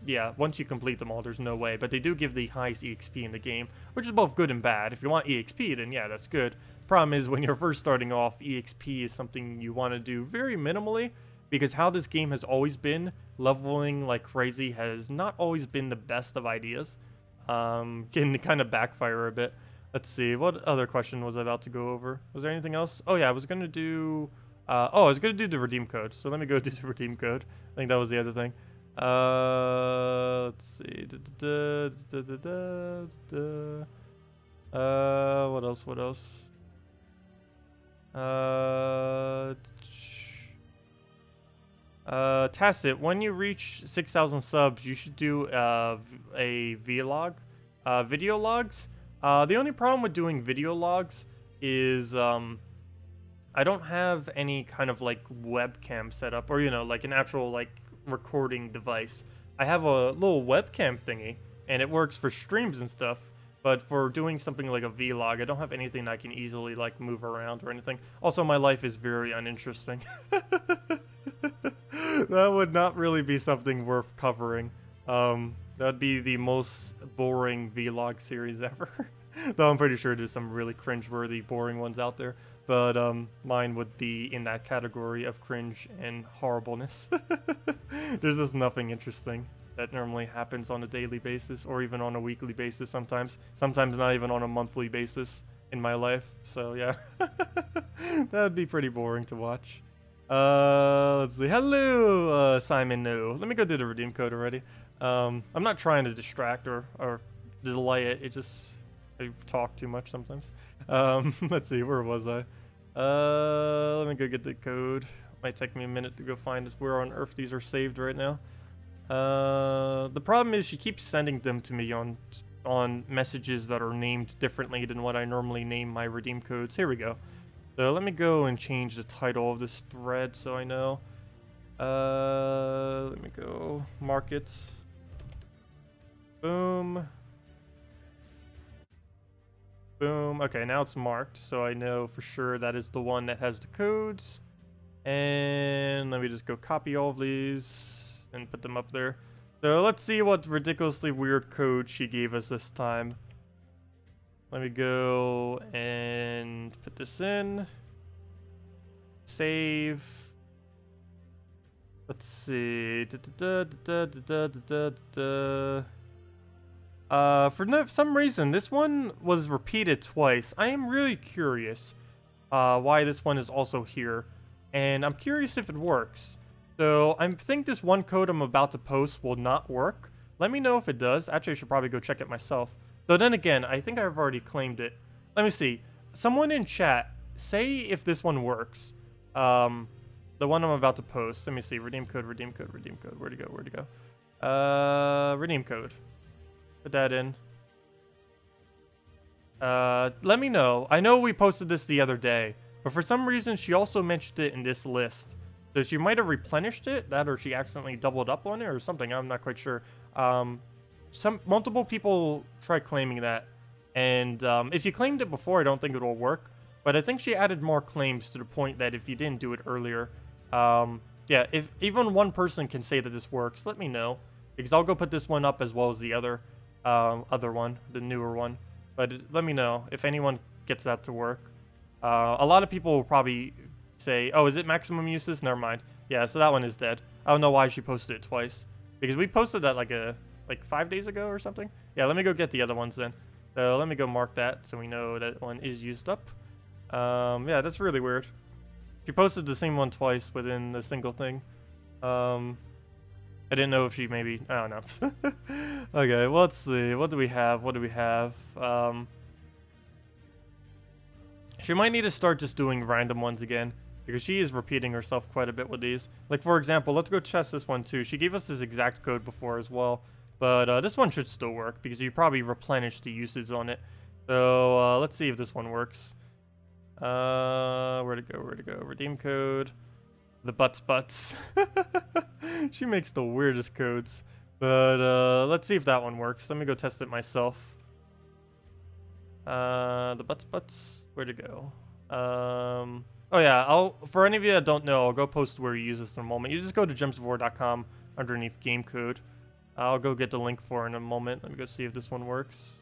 yeah, once you complete them all, there's no way. But they do give the highest EXP in the game, which is both good and bad. If you want EXP, then yeah, that's good. Problem is, when you're first starting off, EXP is something you want to do very minimally, because how this game has always been, leveling like crazy has not always been the best of ideas. Can kind of backfire a bit. Let's see, what other question was I about to go over? Was there anything else? Oh yeah, I was going to do... I was going to do the redeem code, so let me go do the redeem code. I think that was the other thing. Let's see. What else? Tacet, when you reach 6,000 subs, you should do a vlog, video logs. The only problem with doing video logs is I don't have any kind of like webcam set up, or you know, like an actual like recording device. I have a little webcam thingy, and it works for streams and stuff. But for doing something like a vlog, I don't have anything that I can easily like move around or anything. Also, my life is very uninteresting. That would not really be something worth covering. That'd be the most boring vlog series ever. Though I'm pretty sure there's some really cringe-worthy, boring ones out there. But mine would be in that category of cringe and horribleness. There's just nothing interesting that normally happens on a daily basis, or even on a weekly basis sometimes. Sometimes not even on a monthly basis in my life. So yeah, that'd be pretty boring to watch. Let's see. Hello, Simon. No, let me go do the redeem code already. I'm not trying to distract or delay it. It just, I talk too much sometimes. Let's see. Where was I? Let me go get the code. Might take me a minute to go find where on earth these are saved right now. The problem is she keeps sending them to me on messages that are named differently than what I normally name my redeem codes. Here we go. So let me go and change the title of this thread so I know. Let me go market. Boom. Boom. Okay, now it's marked, so I know for sure that is the one that has the codes. And let me just go copy all of these and put them up there. So let's see what ridiculously weird code she gave us this time. Let me go and put this in. Save. Let's see. For some reason, this one was repeated twice. I am really curious why this one is also here. And I'm curious if it works. So I think this one code I'm about to post will not work. Let me know if it does. Actually, I should probably go check it myself. Though then again, I think I've already claimed it. Let me see. Someone in chat, say if this one works. The one I'm about to post. Let me see. Redeem code, redeem code, redeem code. Where'd it go? Where'd it go? Redeem code. Put that in. Let me know. I know we posted this the other day, but for some reason she also mentioned it in this list. So she might have replenished it, that or she accidentally doubled up on it or something. I'm not quite sure. Multiple people tried claiming that. And if you claimed it before, I don't think it will work. But I think she added more claims to the point that if you didn't do it earlier, yeah, if even one person can say that this works, let me know. Because I'll go put this one up as well as the other one, the newer one. But let me know if anyone gets that to work. A lot of people will probably say, oh, is it maximum uses? Never mind. Yeah, so that one is dead. I don't know why she posted it twice. Because we posted that like 5 days ago or something. Yeah, let me go get the other ones then. So let me go mark that so we know that one is used up. Yeah, that's really weird. She posted the same one twice within the single thing. I didn't know if she maybe... I don't know. Okay, well, let's see. What do we have? What do we have? She might need to start just doing random ones again, because she is repeating herself quite a bit with these. Like, for example, let's go test this one too. She gave us this exact code before as well, but this one should still work, because you probably replenished the uses on it. So, let's see if this one works. Where'd it go? Where'd it go? Redeem code. The butts. She makes the weirdest codes. But, let's see if that one works. Let me go test it myself. The butts. Where'd it go? Oh yeah, for any of you that don't know, I'll go post where you use this in a moment. You just go to gemsdevour.com underneath game code. I'll go get the link for it in a moment. Let me go see if this one works.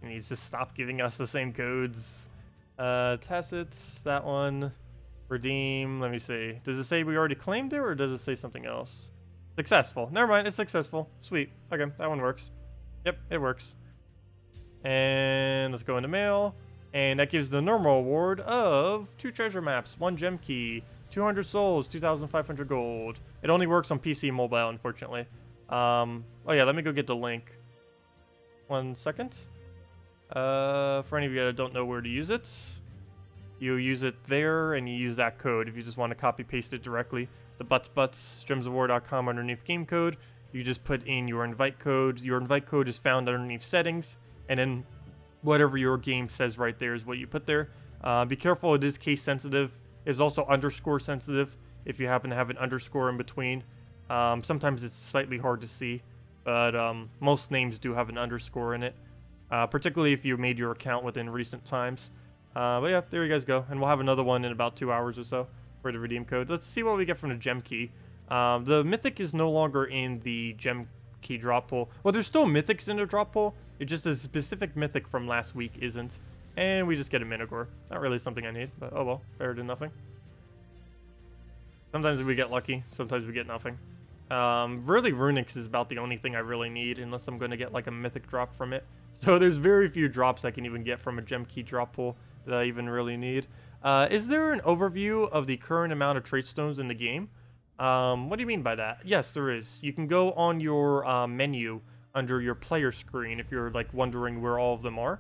It needs to stop giving us the same codes. Tacet, that one. Redeem, let me see. Does it say we already claimed it, or does it say something else? Successful. Never mind, it's successful. Sweet. Okay, that one works. Yep, it works. And let's go into mail. And that gives the normal award of 2 treasure maps, 1 gem key, 200 souls, 2,500 gold. It only works on PC and mobile, unfortunately. Oh yeah, let me go get the link. 1 second. For any of you that don't know where to use it, you use it there and you use that code if you just want to copy paste it directly. The gemsdevour.com underneath game code. You just put in your invite code. Your invite code is found underneath settings, and then whatever your game says right there is what you put there. Be careful, it is case sensitive. It's also underscore sensitive if you happen to have an underscore in between. Sometimes it's slightly hard to see, but most names do have an underscore in it, particularly if you made your account within recent times. But yeah, there you guys go. And we'll have another one in about 2 hours or so for the redeem code. Let's see what we get from the gem key. The Mythic is no longer in the gem key drop pool. Well, there's still Mythics in the drop pool. It just a specific Mythic from last week isn't. And we just get a Minogore. Not really something I need, but oh well. Better than nothing. Sometimes we get lucky. Sometimes we get nothing. Really, Runix is about the only thing I really need, unless I'm going to get like a Mythic drop from it. So there's very few drops I can even get from a gem key drop pool that I even really need. Is there an overview of the current amount of trait stones in the game? What do you mean by that? Yes, there is. You can go on your menu under your player screen if you're like wondering where all of them are.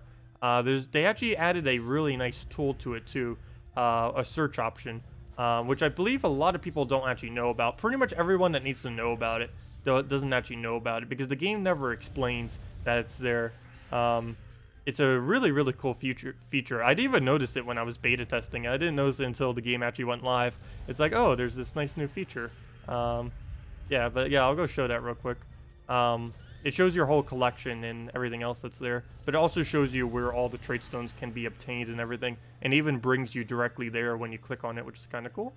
They actually added a really nice tool to it too, a search option, which I believe a lot of people don't actually know about. Pretty much everyone that needs to know about it doesn't actually know about it because the game never explains that it's there. It's a really, really cool feature. I didn't even notice it when I was beta testing. I didn't notice it until the game actually went live. It's like, oh, there's this nice new feature. Yeah, but yeah, I'll go show that real quick. it shows your whole collection and everything else that's there, but it also shows you where all the trait stones can be obtained and everything, and even brings you directly there when you click on it, which is kind of cool.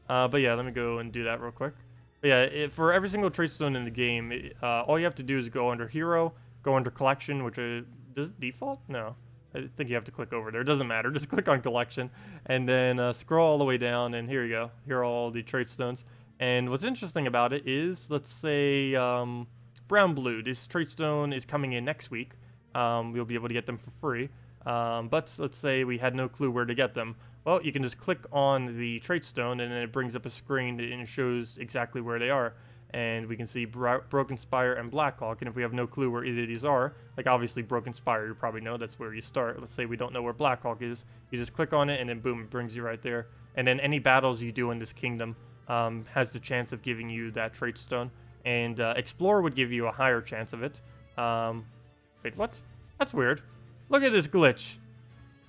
But yeah, let me go and do that real quick. But yeah, for every single trait stone in the game, all you have to do is go under Hero, go under Collection, which does it default? No. I think you have to click over there. It doesn't matter. Just click on Collection, and then scroll all the way down, and here you go. Here are all the trait stones. And what's interesting about it is, let's say, Brown Blue. This trait stone is coming in next week. You'll be able to get them for free. But let's say we had no clue where to get them. Well, you can just click on the trait stone, and then it brings up a screen and it shows exactly where they are. And we can see Broken Spire and Blackhawk, and if we have no clue where either of these are, like obviously Broken Spire, you probably know that's where you start. Let's say we don't know where Blackhawk is, you just click on it, and then boom, it brings you right there. And then any battles you do in this kingdom has the chance of giving you that trait stone, and Explore would give you a higher chance of it. Wait, what? That's weird. Look at this glitch.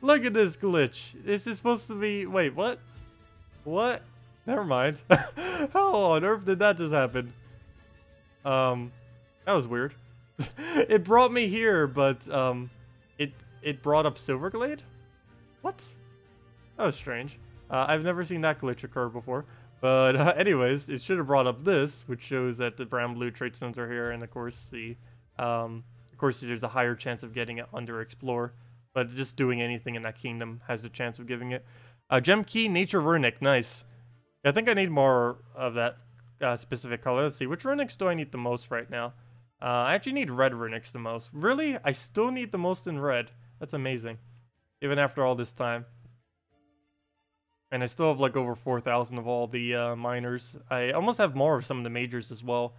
Look at this glitch. This is supposed to be... Wait, what? What? Never mind. How on earth did that just happen? That was weird. It brought me here, but it brought up Silverglade? What? That was strange. I've never seen that glitch occur before. But anyways, it should have brought up this, which shows that the brown blue trait stones are here, and of course there's a higher chance of getting it under Explore. But just doing anything in that kingdom has the chance of giving it. Gem Key, Nature Runic, nice. I think I need more of that specific color. Let's see, which runics do I need the most right now? I actually need red runics the most. Really? I still need the most in red. That's amazing. Even after all this time. And I still have like over 4,000 of all the minors. I almost have more of some of the majors as well.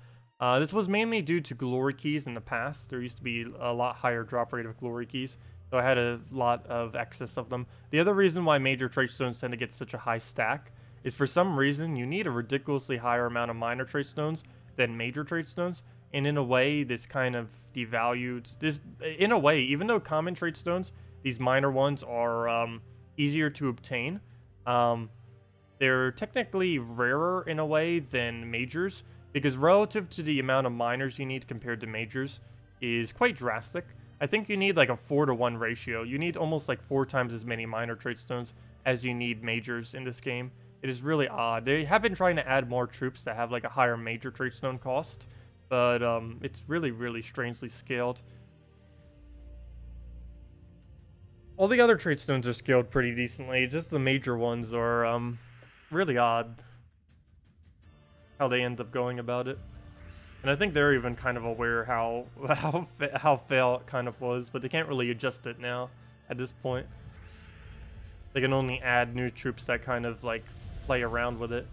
This was mainly due to glory keys in the past. There used to be a lot higher drop rate of glory keys. So I had a lot of excess of them. The other reason why major trait stones tend to get such a high stack is for some reason you need a ridiculously higher amount of minor trait stones than major trait stones. And in a way, this kind of devalued this. In a way, even though common trait stones, these minor ones are easier to obtain. They're technically rarer in a way than majors, because relative to the amount of minors you need compared to majors is quite drastic. I think you need like a 4-to-1 ratio. You need almost like 4 times as many minor trait stones as you need majors in this game. It is really odd. They have been trying to add more troops that have like a higher major trait stone cost, but it's really, really strangely scaled. All the other trait stones are scaled pretty decently. Just the major ones are really odd how they end up going about it. And I think they're even kind of aware how fail it kind of was, but they can't really adjust it now at this point. They can only add new troops that kind of like play around with it.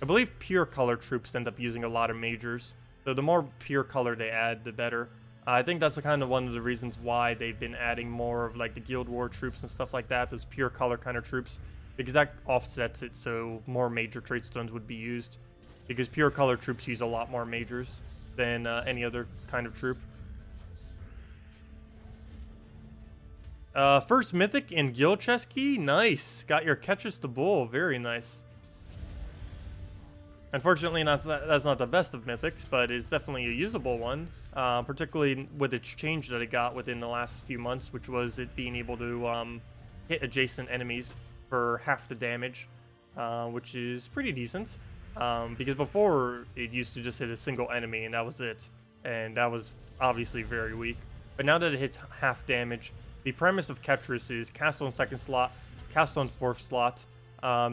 I believe pure color troops end up using a lot of majors, so the more pure color they add, the better. I think that's kind of one of the reasons why they've been adding more of like the Guild War troops and stuff like that, those pure color kind of troops, because that offsets it so more major trait stones would be used. Because pure color troops use a lot more majors than any other kind of troop. First Mythic and Guild Chest Key? Nice! Got your Catches the Bull. Very nice. Unfortunately, that's not the best of Mythics, but it's definitely a usable one. Particularly with its change that it got within the last few months, which was it being able to hit adjacent enemies for half the damage, which is pretty decent. Because before, it used to just hit a single enemy, and that was it. And that was obviously very weak. But now that it hits half damage, the premise of Ketris is cast on second slot, cast on fourth slot.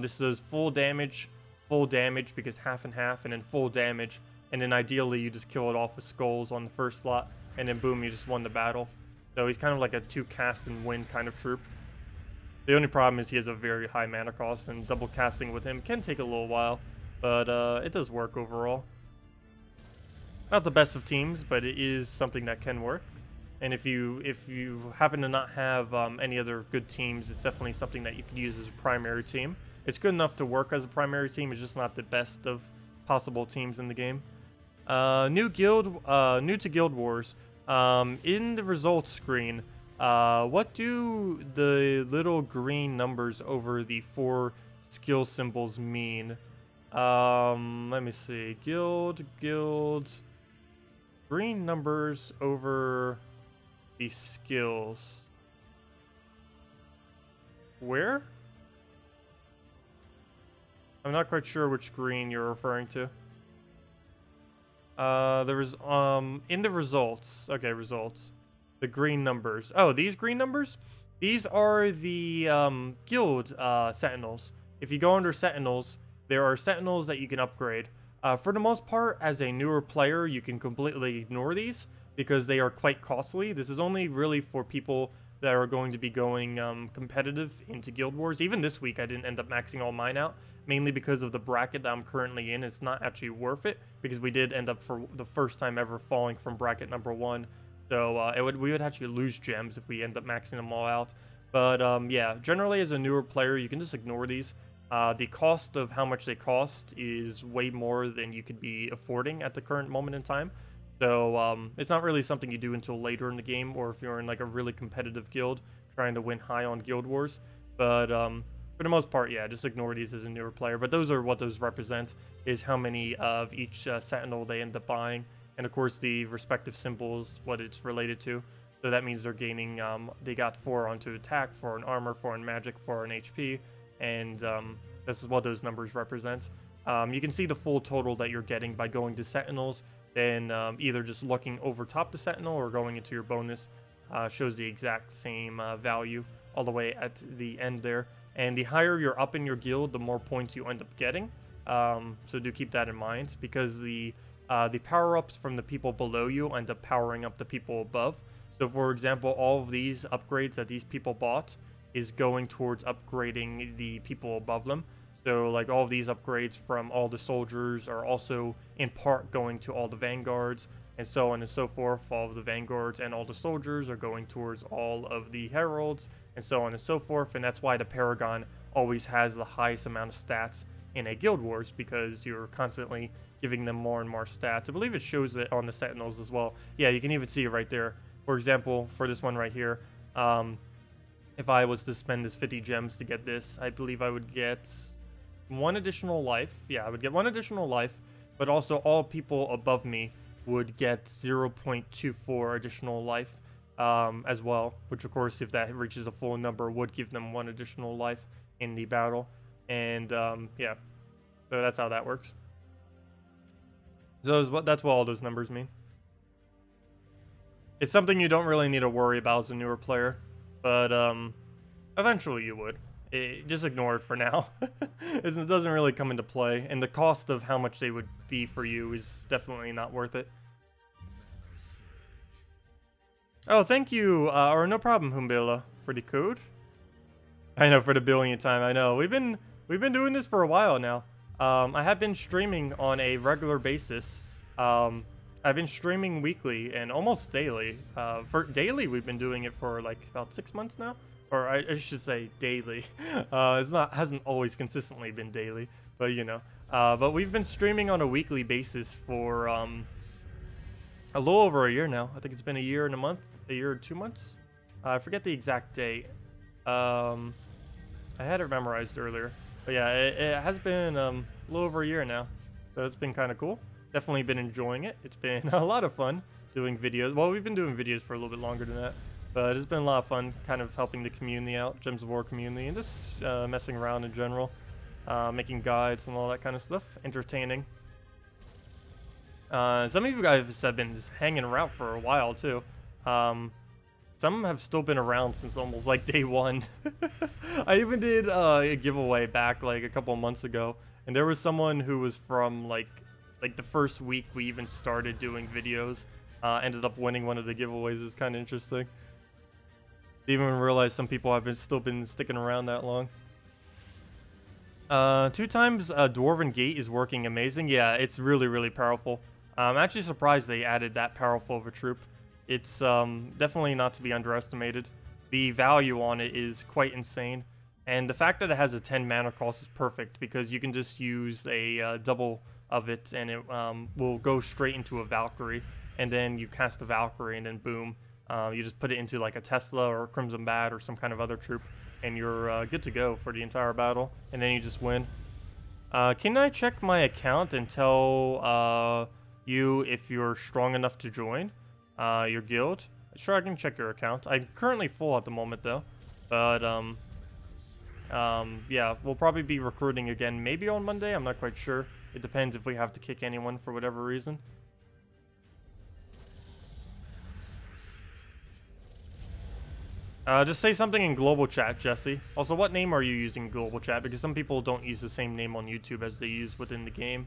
This does full damage because half and half, and then full damage. And then ideally, you just kill it off with skulls on the first slot, and then boom, you just won the battle. So he's kind of like a 2-cast and win kind of troop. The only problem is he has a very high mana cost, and double casting with him can take a little while. But it does work overall. Not the best of teams, but it is something that can work. And if you happen to not have any other good teams, it's definitely something that you could use as a primary team. It's good enough to work as a primary team. It's just not the best of possible teams in the game. New to Guild Wars. In the results screen, what do the little green numbers over the 4 skill symbols mean? Let me see. Guild. green numbers over the skills. Where? I'm not quite sure which green you're referring to. There's in the results. Okay, results. The green numbers. Oh, these green numbers? These are the guild sentinels. If you go under sentinels, there are sentinels that you can upgrade. For the most part, as a newer player, you can completely ignore these because they are quite costly. This is only really for people that are going to be going competitive into Guild Wars. Even this week, I didn't end up maxing all mine out, mainly because of the bracket that I'm currently in. It's not actually worth it because we did end up for the first time ever falling from bracket number 1. So we would actually lose gems if we end up maxing them all out. But yeah, generally as a newer player, you can just ignore these. The cost of how much they cost is way more than you could be affording at the current moment in time. So it's not really something you do until later in the game, or if you're in like a really competitive guild trying to win high on Guild Wars. But for the most part, yeah, just ignore these as a newer player. But those are what those represent, is how many of each sentinel they end up buying. And of course the respective symbols, what it's related to. So that means they're gaining, they got 4 onto attack, 4 on armor, 4 on magic, 4 on HP. And this is what those numbers represent. You can see the full total that you're getting by going to sentinels. Then either just looking over top the sentinel or going into your bonus shows the exact same value all the way at the end there. And the higher you're up in your guild, the more points you end up getting. So do keep that in mind, because the power-ups from the people below you end up powering up the people above. So for example, all of these upgrades that these people bought is going towards upgrading the people above them. So like all of these upgrades from all the soldiers are also in part going to all the vanguards, and so on and so forth. All of the vanguards and all the soldiers are going towards all of the heralds, and so on and so forth. And that's why the paragon always has the highest amount of stats in a Guild Wars, because you're constantly giving them more and more stats. I believe it shows it on the sentinels as well. Yeah, you can even see it right there. For example, for this one right here, if I was to spend this 50 gems to get this, I believe I would get 1 additional life. Yeah, I would get 1 additional life, but also all people above me would get 0.24 additional life as well, which of course, if that reaches a full number, would give them 1 additional life in the battle. And yeah, so that's how that works. So that's what all those numbers mean. It's something you don't really need to worry about as a newer player, but eventually you would. Just ignore it for now. It doesn't really come into play, and the cost of how much they would be for you is definitely not worth it. Oh, thank you, or no problem, Humbilla, for the code. I know, for the billionth time. I know we've been doing this for a while now. I have been streaming on a regular basis. I've been streaming weekly and almost daily. For daily, we've been doing it for like about 6 months now. Or I should say daily. Hasn't always consistently been daily, but you know. But we've been streaming on a weekly basis for a little over a year now. I think it's been a year and a month, a year or 2 months. I forget the exact date. I had it memorized earlier, but yeah, it has been a little over a year now. So it's been kind of cool. Definitely been enjoying it. It's been a lot of fun doing videos. Well, we've been doing videos for a little bit longer than that. But it's been a lot of fun kind of helping the community out, Gems of War community, and just messing around in general, making guides and all that kind of stuff, entertaining. Some of you guys have been just hanging around for a while too. Some have still been around since almost like day 1. I even did a giveaway back like a couple of months ago, and there was someone who was from like the first week we even started doing videos, ended up winning one of the giveaways. It was kind of interesting. Didn't even realize some people have still been sticking around that long. 2 times Dwarven Gate is working amazing. Yeah, it's really, really powerful. I'm actually surprised they added that powerful of a troop. It's definitely not to be underestimated. The value on it is quite insane. And the fact that it has a 10 mana cost is perfect, because you can just use a double of it, and it will go straight into a Valkyrie. And then you cast the Valkyrie, and then boom. You just put it into like a Tesla or a Crimson Bat or some kind of other troop, and you're good to go for the entire battle, and then you just win. Can I check my account and tell you if you're strong enough to join your guild. Sure, I can check your account. I'm currently full at the moment though, but yeah, we'll probably be recruiting again maybe on Monday. I'm not quite sure. It depends if we have to kick anyone for whatever reason. Just say something in global chat, Jesse. Also, what name are you using in global chat? Because some people don't use the same name on YouTube as they use within the game.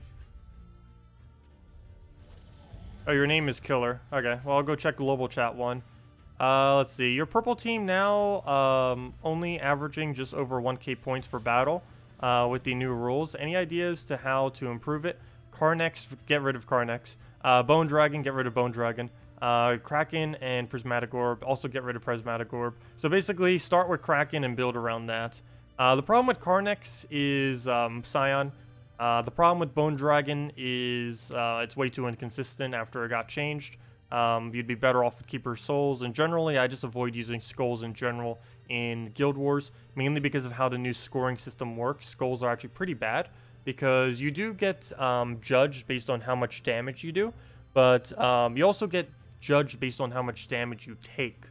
Oh, your name is Killer. Okay, well, I'll go check global chat one. Let's see. Your purple team now only averaging just over 1k points per battle with the new rules. Any ideas to how to improve it? Carnex, get rid of Carnex. Bone Dragon, get rid of Bone Dragon. Kraken and Prismatic Orb, also get rid of Prismatic Orb. So basically, start with Kraken and build around that. The problem with Carnex is Scion. The problem with Bone Dragon is it's way too inconsistent after it got changed. You'd be better off with Keeper Souls, and generally I just avoid using Skulls in general in Guild Wars, mainly because of how the new scoring system works. Skulls are actually pretty bad, because you do get judged based on how much damage you do, but you also get judged based on how much damage you take.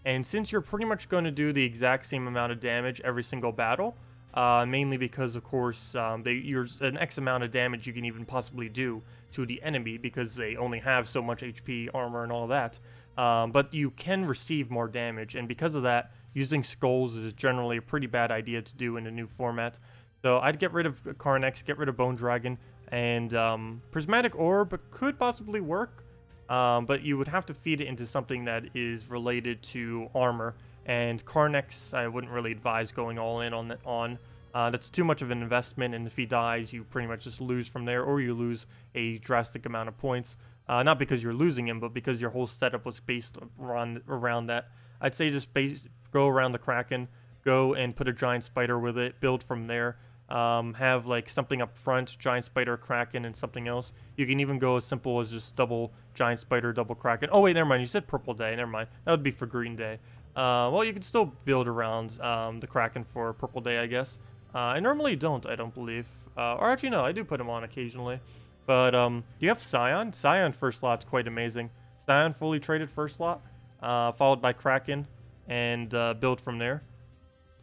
And since you're pretty much going to do the exact same amount of damage every single battle, mainly because, of course, there's an X amount of damage you can even possibly do to the enemy because they only have so much HP, armor, and all that. But you can receive more damage, and because of that, using Skulls is generally a pretty bad idea to do in a new format. So I'd get rid of Carnex, get rid of Bone Dragon, and Prismatic Orb could possibly work, but you would have to feed it into something that is related to armor. And Carnex, I wouldn't really advise going all in on that. That's too much of an investment, and if he dies, you pretty much just lose from there, or you lose a drastic amount of points. Not because you're losing him, but because your whole setup was based around that. I'd say just go around the Kraken, go and put a giant spider with it, build from there. Have like something up front, giant spider, Kraken, and something else. You can even go as simple as just double giant spider, double Kraken. Oh wait, never mind. You said purple day. Never mind. That would be for green day. Well, you can still build around the Kraken for purple day, I guess. I normally don't, I don't believe. Or actually, no, I do put him on occasionally. But you have Scion. Scion first slot's quite amazing. Scion fully traded first slot, followed by Kraken, and build from there.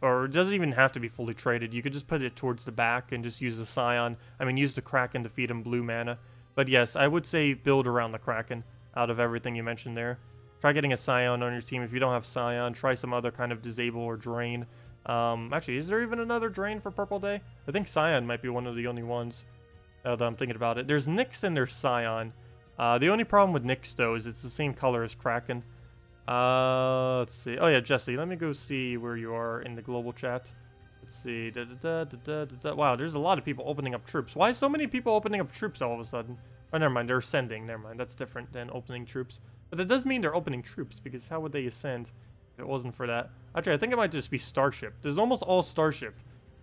Or it doesn't even have to be fully traded. You could just put it towards the back and just use the Scion. I mean, use the Kraken to feed him blue mana. But yes, I would say build around the Kraken out of everything you mentioned there. Try getting a Scion on your team. If you don't have Scion, try some other kind of disable or drain. Actually, is there even another drain for Purple Day? I think Scion might be one of the only ones that I'm thinking about it. There's Nyx and there's Scion. The only problem with Nyx, though, is it's the same color as Kraken. Let's see. Oh, yeah, Jesse, let me go see where you are in the global chat. Let's see. Wow, there's a lot of people opening up troops. Why so many people opening up troops all of a sudden? Oh, never mind. They're ascending. Never mind. That's different than opening troops. But that does mean they're opening troops, because how would they ascend if it wasn't for that? Actually, I think it might just be Starship. There's almost all Starship.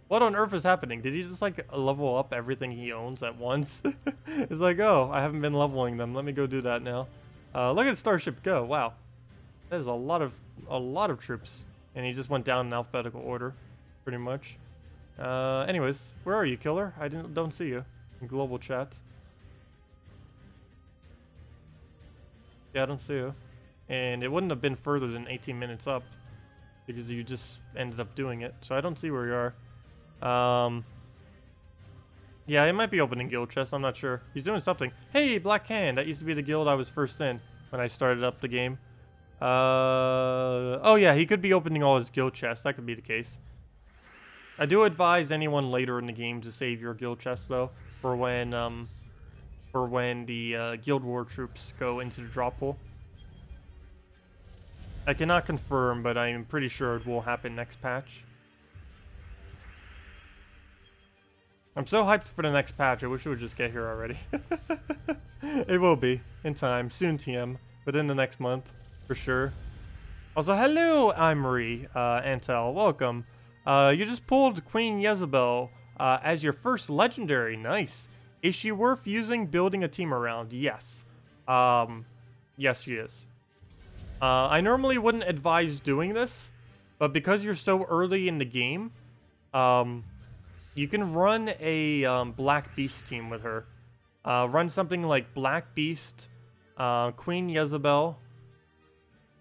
What on earth is happening? Did he just, like, level up everything he owns at once? It's like, oh, I haven't been leveling them. Let me go do that now. Look at Starship go. Wow. That is a lot of troops. And he just went down in alphabetical order, pretty much. Anyways, where are you, Killer? I don't see you in global chat. Yeah, I don't see you. And it wouldn't have been further than 18 minutes up, because you just ended up doing it. So I don't see where you are. Yeah, he might be opening guild chests. I'm not sure. He's doing something. Hey, Black Can. That used to be the guild I was first in when I started up the game. Oh yeah, he could be opening all his guild chests. That could be the case. I do advise anyone later in the game to save your guild chests, though, for when the Guild War troops go into the drop pool. I cannot confirm, but I am pretty sure it will happen next patch. I'm so hyped for the next patch. I wish it would just get here already. It will be in time, soon, TM, within the next month, for sure. Also, hello, Imri, Antel, welcome. You just pulled Queen Jezebel as your first legendary. Nice. Is she worth using, building a team around? Yes. Yes, she is. I normally wouldn't advise doing this, but because you're so early in the game, you can run a Black Beast team with her. run something like Black Beast, Queen Jezebel,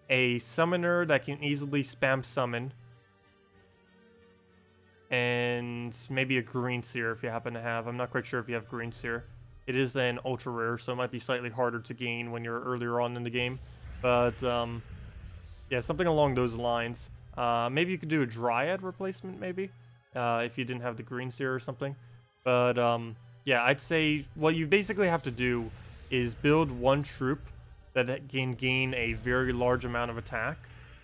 a summoner that can easily spam summon, and maybe a green seer if you happen to have. I'm not quite sure if you have green seer. It is an ultra rare, so it might be slightly harder to gain when you're earlier on in the game. But yeah, something along those lines. Maybe you could do a Dryad replacement, maybe, if you didn't have the green seer or something. But yeah, I'd say what you basically have to do is build one troop that can gain a very large amount of attack.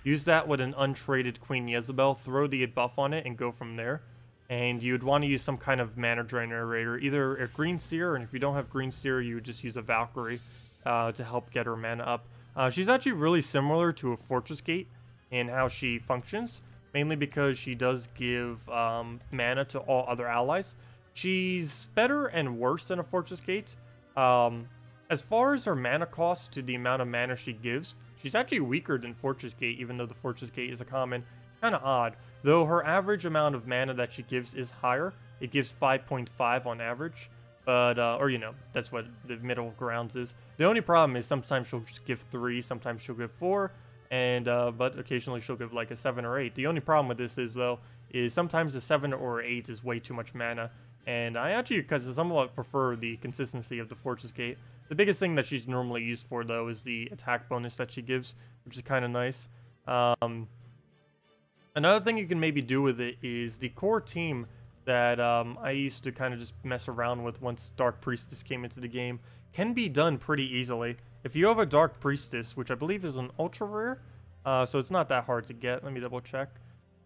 Use that with an untraded Queen Jezebel, throw the buff on it, and go from there. And you'd want to use some kind of mana generator, either a green seer, and if you don't have green seer, you would just use a Valkyrie to help get her mana up. She's actually really similar to a Fortress Gate in how she functions, mainly because she does give mana to all other allies. She's better and worse than a Fortress Gate. As far as her mana cost to the amount of mana she gives, she's actually weaker than Fortress Gate, even though the Fortress Gate is a common. It's kind of odd. Though her average amount of mana that she gives is higher. It gives 5.5 on average. But, or, you know, that's what the middle of grounds is. The only problem is sometimes she'll just give 3, sometimes she'll give 4, and, but occasionally she'll give like a 7 or 8. The only problem with this is, though, is sometimes a 7 or 8 is way too much mana. And I actually, because I somewhat prefer the consistency of the Fortress Gate. The biggest thing that she's normally used for, though, is the attack bonus that she gives, which is kind of nice. Another thing you can maybe do with it is the core team that I used to kind of just mess around with once Dark Priestess came into the game can be done pretty easily. If you have a Dark Priestess, which I believe is an ultra rare, so it's not that hard to get. Let me double check.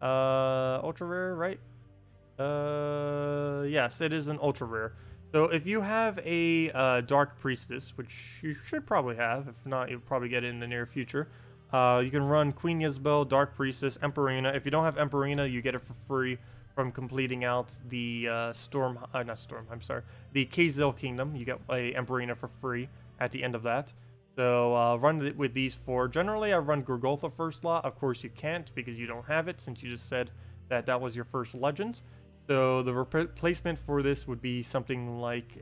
Ultra rare, right? Yes, it is an ultra rare. So if you have a Dark Priestess, which you should probably have, if not, you'll probably get it in the near future. You can run Queen Jezebel, Dark Priestess, Emperina. If you don't have Emperina, you get it for free from completing out the the Kazil Kingdom. You get a Emperina for free at the end of that. So run it with these 4. Generally, I run Gorgoltha first lot. Of course, you can't because you don't have it, since you just said that that was your first legend. So the replacement for this would be something like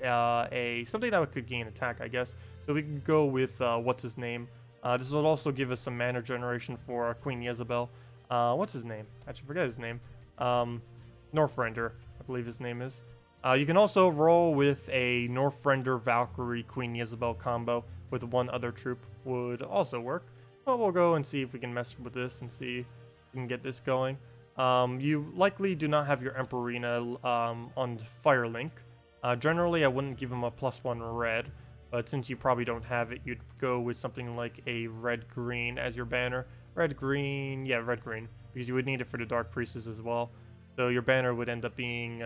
something that could gain attack, I guess. So we can go with what's his name. This will also give us some mana generation for Queen Jezebel. What's his name? I actually forget his name. Northrender, I believe his name is. You can also roll with a Northrender Valkyrie Queen Jezebel combo with one other troop. Would also work. But we'll go and see if we can mess with this and see if we can get this going. You likely do not have your Emperina on Firelink. Generally, I wouldn't give him a +1 red. But since you probably don't have it, you'd go with something like a red-green as your banner. Red-green, yeah, red-green. Because you would need it for the Dark Priestess as well. So your banner would end up being,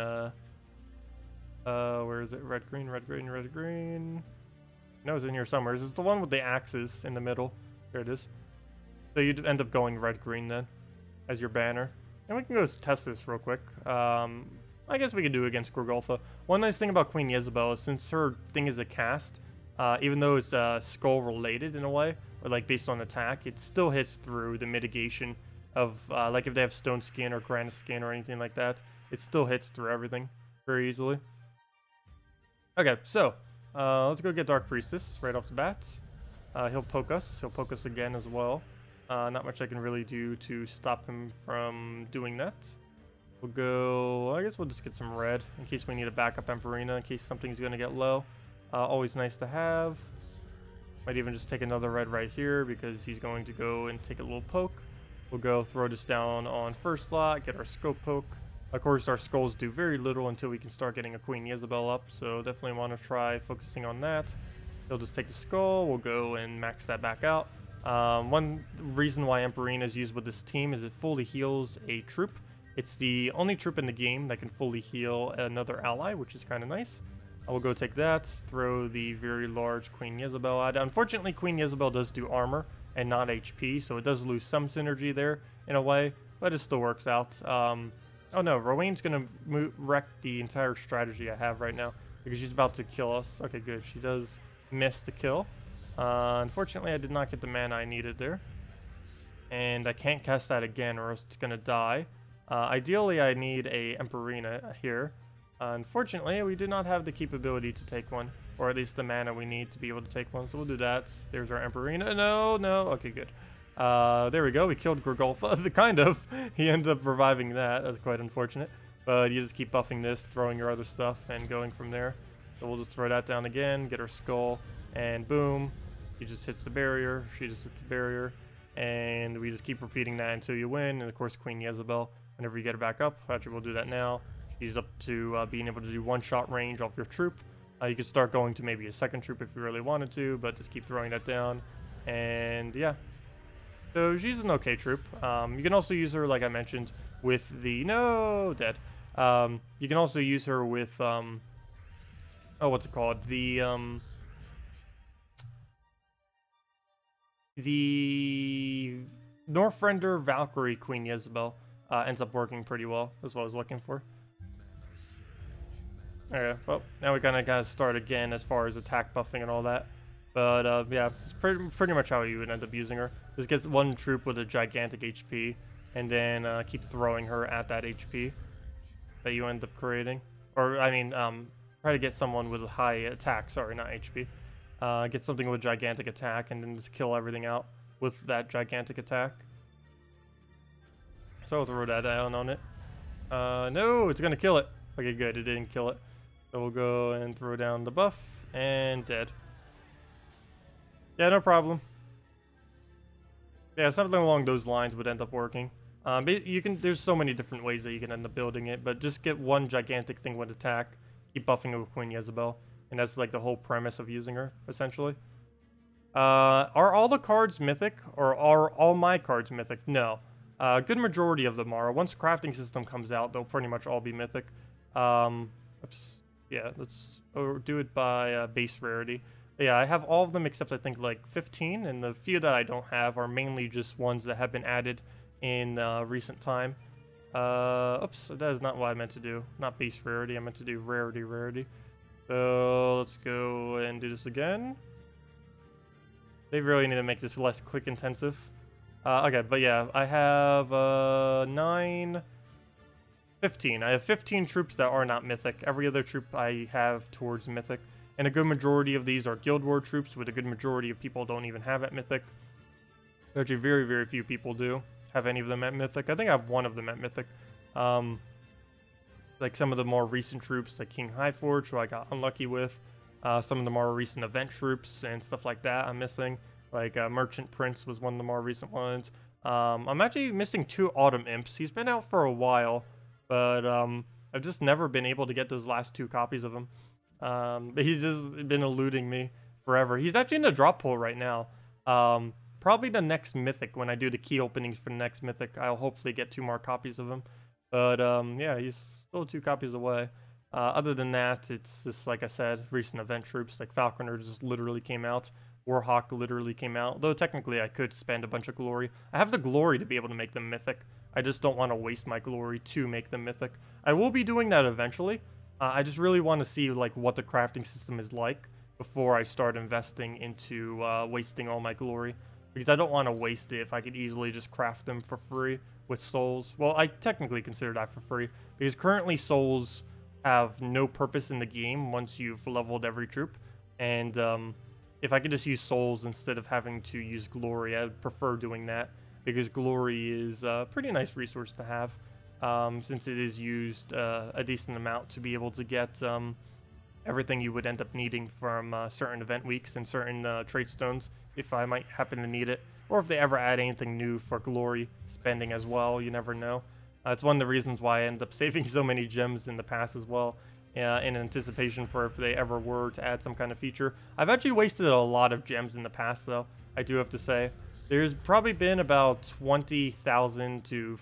where is it? Red-green, red-green, red-green. No, it's in here somewhere. It's the one with the axes in the middle. There it is. So you'd end up going red-green then, as your banner. And we can go test this real quick. I guess we could do it against Gorgoltha. One nice thing about Queen Jezebel is since her thing is a cast, even though it's skull related in a way, or like based on attack, it still hits through the mitigation of like if they have stone skin or granite skin or anything like that, it still hits through everything very easily. Okay, so let's go get Dark Priestess right off the bat. He'll poke us. He'll poke us again as well. Not much I can really do to stop him from doing that. We'll go, I guess we'll just get some red in case we need a backup Emperina, in case something's going to get low. Always nice to have. Might even just take another red right here because he's going to go and take a little poke. We'll go throw this down on first slot, get our scope poke. Of course, our skulls do very little until we can start getting a Queen Jezebel up, so definitely want to try focusing on that. He'll just take the skull, we'll go and max that back out. One reason why Emperina is used with this team is it fully heals a troop. It's the only troop in the game that can fully heal another ally, which is kind of nice. I will go take that, throw the very large Queen Jezebel out. Unfortunately, Queen Jezebel does do armor and not HP, so it does lose some synergy there in a way, but it still works out. Oh no, Rowan's gonna wreck the entire strategy I have right now because she's about to kill us. Okay, good. She does miss the kill. Unfortunately, I did not get the mana I needed there. And I can't cast that again or else it's gonna die. Ideally, I need a Emperina here. Unfortunately, we do not have the capability to take one, or at least the mana we need to be able to take one, so we'll do that. There's our Emperorina. No, no. Okay, good. There we go. We killed Grigolfa, kind of. He ended up reviving that. That's quite unfortunate. But you just keep buffing this, throwing your other stuff, and going from there. So we'll just throw that down again, get her skull, and boom. He just hits the barrier. She just hits the barrier. And we just keep repeating that until you win. And of course, Queen Jezebel, whenever you get her back up. Actually, we'll do that now. She's up to being able to do one-shot range off your troop. You could start going to maybe a second troop if you really wanted to, but just keep throwing that down. And yeah. So she's an okay troop. You can also use her, like I mentioned, with the... No! Dead. You can also use her with... oh, what's it called? The Northrender Valkyrie Queen Jezebel ends up working pretty well. That's what I was looking for. Okay, well, now we kind of start again as far as attack buffing and all that. But yeah, it's pretty much how you would end up using her. Just gets one troop with a gigantic HP, and then keep throwing her at that HP that you end up creating. Or, I mean, try to get someone with a high attack, sorry, not HP. Get something with gigantic attack, and then just kill everything out with that gigantic attack. So I'll throw that down on it. No, it's gonna kill it. Okay, good, it didn't kill it. So we'll go and throw down the buff, and dead. Yeah, no problem. Yeah, something along those lines would end up working. You can. There's so many different ways that you can end up building it, but just get one gigantic thing with attack, keep buffing it with Queen Jezebel, and that's like the whole premise of using her, essentially. Are all the cards mythic, or are all my cards mythic? No. A good majority of them are. Once crafting system comes out, they'll pretty much all be mythic. Oops. Yeah, let's do it by base rarity. Yeah, I have all of them except I think like 15, and the few that I don't have are mainly just ones that have been added in recent time. Oops, that is not what I meant to do. Not base rarity, I meant to do rarity. So let's go and do this again. They really need to make this less click intensive. Okay, but yeah, I have 15. I have 15 troops that are not mythic. Every other troop I have towards mythic. And a good majority of these are Guild War troops, with a good majority of people don't even have at mythic. Actually, very, very few people do have any of them at mythic. I think I have one of them at mythic. Like some of the more recent troops, like King Highforge, who I got unlucky with. Some of the more recent event troops and stuff like that I'm missing. Like Merchant Prince was one of the more recent ones. I'm actually missing 2 Autumn Imps. He's been out for a while, but I've just never been able to get those last 2 copies of him. But he's just been eluding me forever. He's actually in the drop pool right now. Probably the next Mythic, when I do the key openings for the next Mythic, I'll hopefully get 2 more copies of him. But yeah, he's still 2 copies away. Other than that, it's just, like I said, recent event troops, like Falconer just literally came out. Warhawk literally came out, though technically I could spend a bunch of glory. I have the glory to be able to make them mythic. I just don't want to waste my glory to make them mythic. I will be doing that eventually. I just really want to see like what the crafting system is like before I start investing into wasting all my glory. Because I don't want to waste it if I could easily just craft them for free with souls. Well, I technically consider that for free, because currently souls have no purpose in the game once you've leveled every troop. And if I could just use souls instead of having to use glory, I'd prefer doing that, because glory is a pretty nice resource to have, since it is used a decent amount to be able to get everything you would end up needing from certain event weeks and certain trade stones, if I might happen to need it, or if they ever add anything new for glory spending as well. You never know. It's one of the reasons why I end up saving so many gems in the past as well, in anticipation for if they ever were to add some kind of feature. I've actually wasted a lot of gems in the past, though, I do have to say. There's probably been about 20,000 to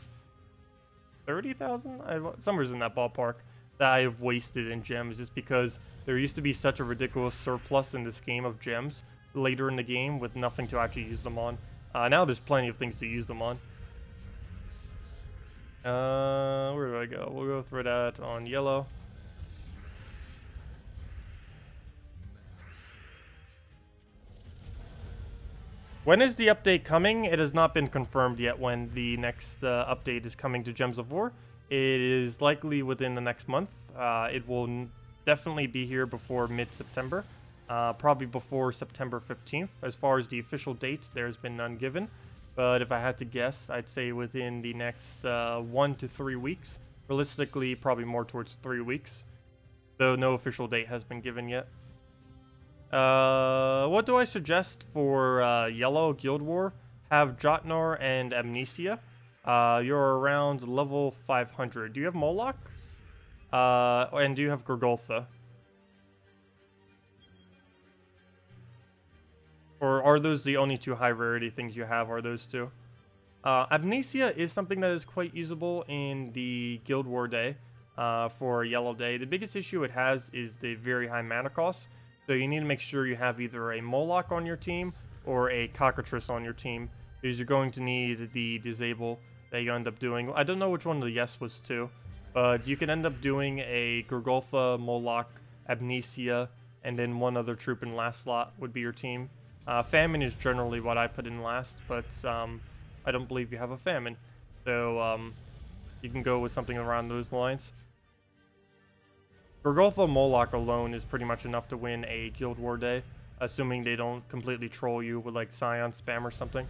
30,000, somewhere's in that ballpark, that I have wasted in gems, just because there used to be such a ridiculous surplus in this game of gems later in the game with nothing to actually use them on. Now there's plenty of things to use them on. Where do I go? We'll go through that on yellow. When is the update coming? It has not been confirmed yet when the next update is coming to Gems of War. It is likely within the next month. It will definitely be here before mid-September, probably before September 15th. As far as the official dates, there's been none given. But if I had to guess, I'd say within the next 1 to 3 weeks. Realistically, probably more towards 3 weeks, though no official date has been given yet. What do I suggest for Yellow Guild War? Have Jotnar and Amnesia. You're around level 500. Do you have Moloch? And do you have Gorgoltha? Or are those the only 2 high rarity things you have, are those 2? Amnesia is something that is quite usable in the Guild War day, for Yellow Day. The biggest issue it has is the very high mana cost, so you need to make sure you have either a Moloch on your team or a Cockatrice on your team, because you're going to need the disable that you end up doing. I don't know which one the yes was to, but you can end up doing a Gorgoltha, Moloch, Amnesia, and then 1 other troop in last slot would be your team. Famine is generally what I put in last, but I don't believe you have a Famine, so you can go with something around those lines. Gorgoltha Moloch alone is pretty much enough to win a Guild War day, assuming they don't completely troll you with like Scion spam or something,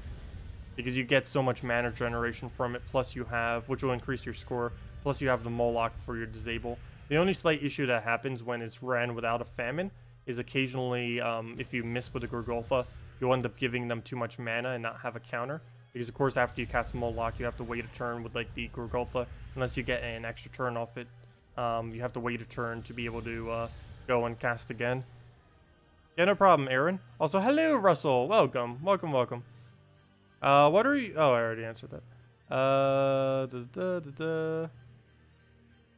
because you get so much mana generation from it, plus you have, which will increase your score, plus you have the Moloch for your disable. The only slight issue that happens when it's ran without a Famine is occasionally, if you miss with the Gorgoltha, you'll end up giving them too much mana and not have a counter. Because of course after you cast Moloch, you have to wait a turn with like the Gorgoltha, unless you get an extra turn off it. You have to wait a turn to be able to go and cast again. Yeah, no problem, Aaron. Also, hello, Russell. Welcome, welcome, welcome. What are you? Oh, I already answered that.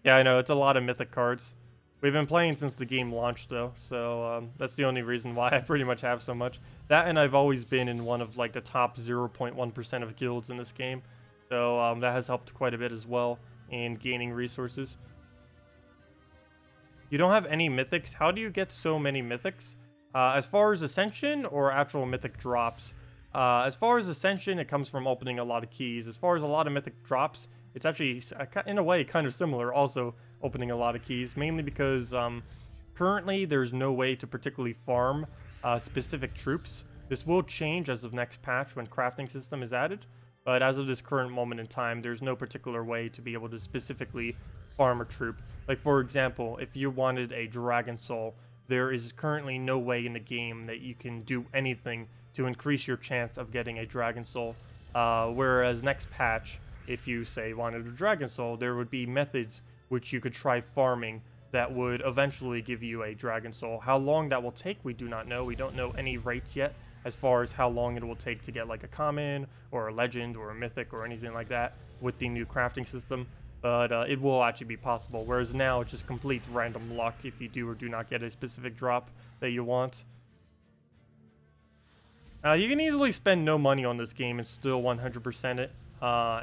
Yeah, I know, it's a lot of Mythic cards. We've been playing since the game launched, though, so that's the only reason why I pretty much have so much. That, and I've always been in one of, like, the top 0.1% of guilds in this game, so that has helped quite a bit as well in gaining resources. You don't have any Mythics? How do you get so many Mythics? As far as Ascension or actual Mythic drops? As far as Ascension, it comes from opening a lot of keys. As far as a lot of Mythic drops, it's actually, in a way, kind of similar, also opening a lot of keys, mainly because currently there's no way to particularly farm specific troops. This will change as of next patch when crafting system is added, but as of this current moment in time, there's no particular way to be able to specifically farm a troop. Like, for example, if you wanted a Dragon Soul, there is currently no way in the game that you can do anything to increase your chance of getting a Dragon Soul. Whereas next patch, if you, say, wanted a Dragon Soul, there would be methods which you could try farming that would eventually give you a Dragon Soul. How long that will take, we do not know. We don't know any rates yet as far as how long it will take to get like a common or a legend or a mythic or anything like that with the new crafting system. But it will actually be possible, whereas now it's just complete random luck if you do or do not get a specific drop that you want. You can easily spend no money on this game and still 100% it.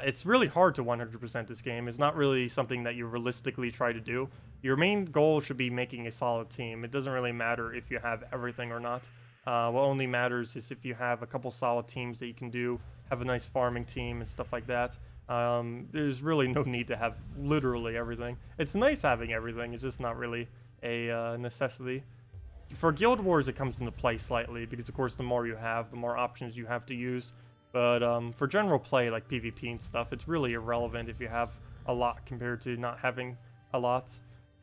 It's really hard to 100% this game. It's not really something that you realistically try to do. Your main goal should be making a solid team. It doesn't really matter if you have everything or not. What only matters is if you have a couple solid teams that you can do, have a nice farming team and stuff like that. There's really no need to have literally everything. It's nice having everything, it's just not really a necessity. For Guild Wars, it comes into play slightly, because of course the more you have, the more options you have to use. But for general play, like PvP and stuff, it's really irrelevant if you have a lot compared to not having a lot.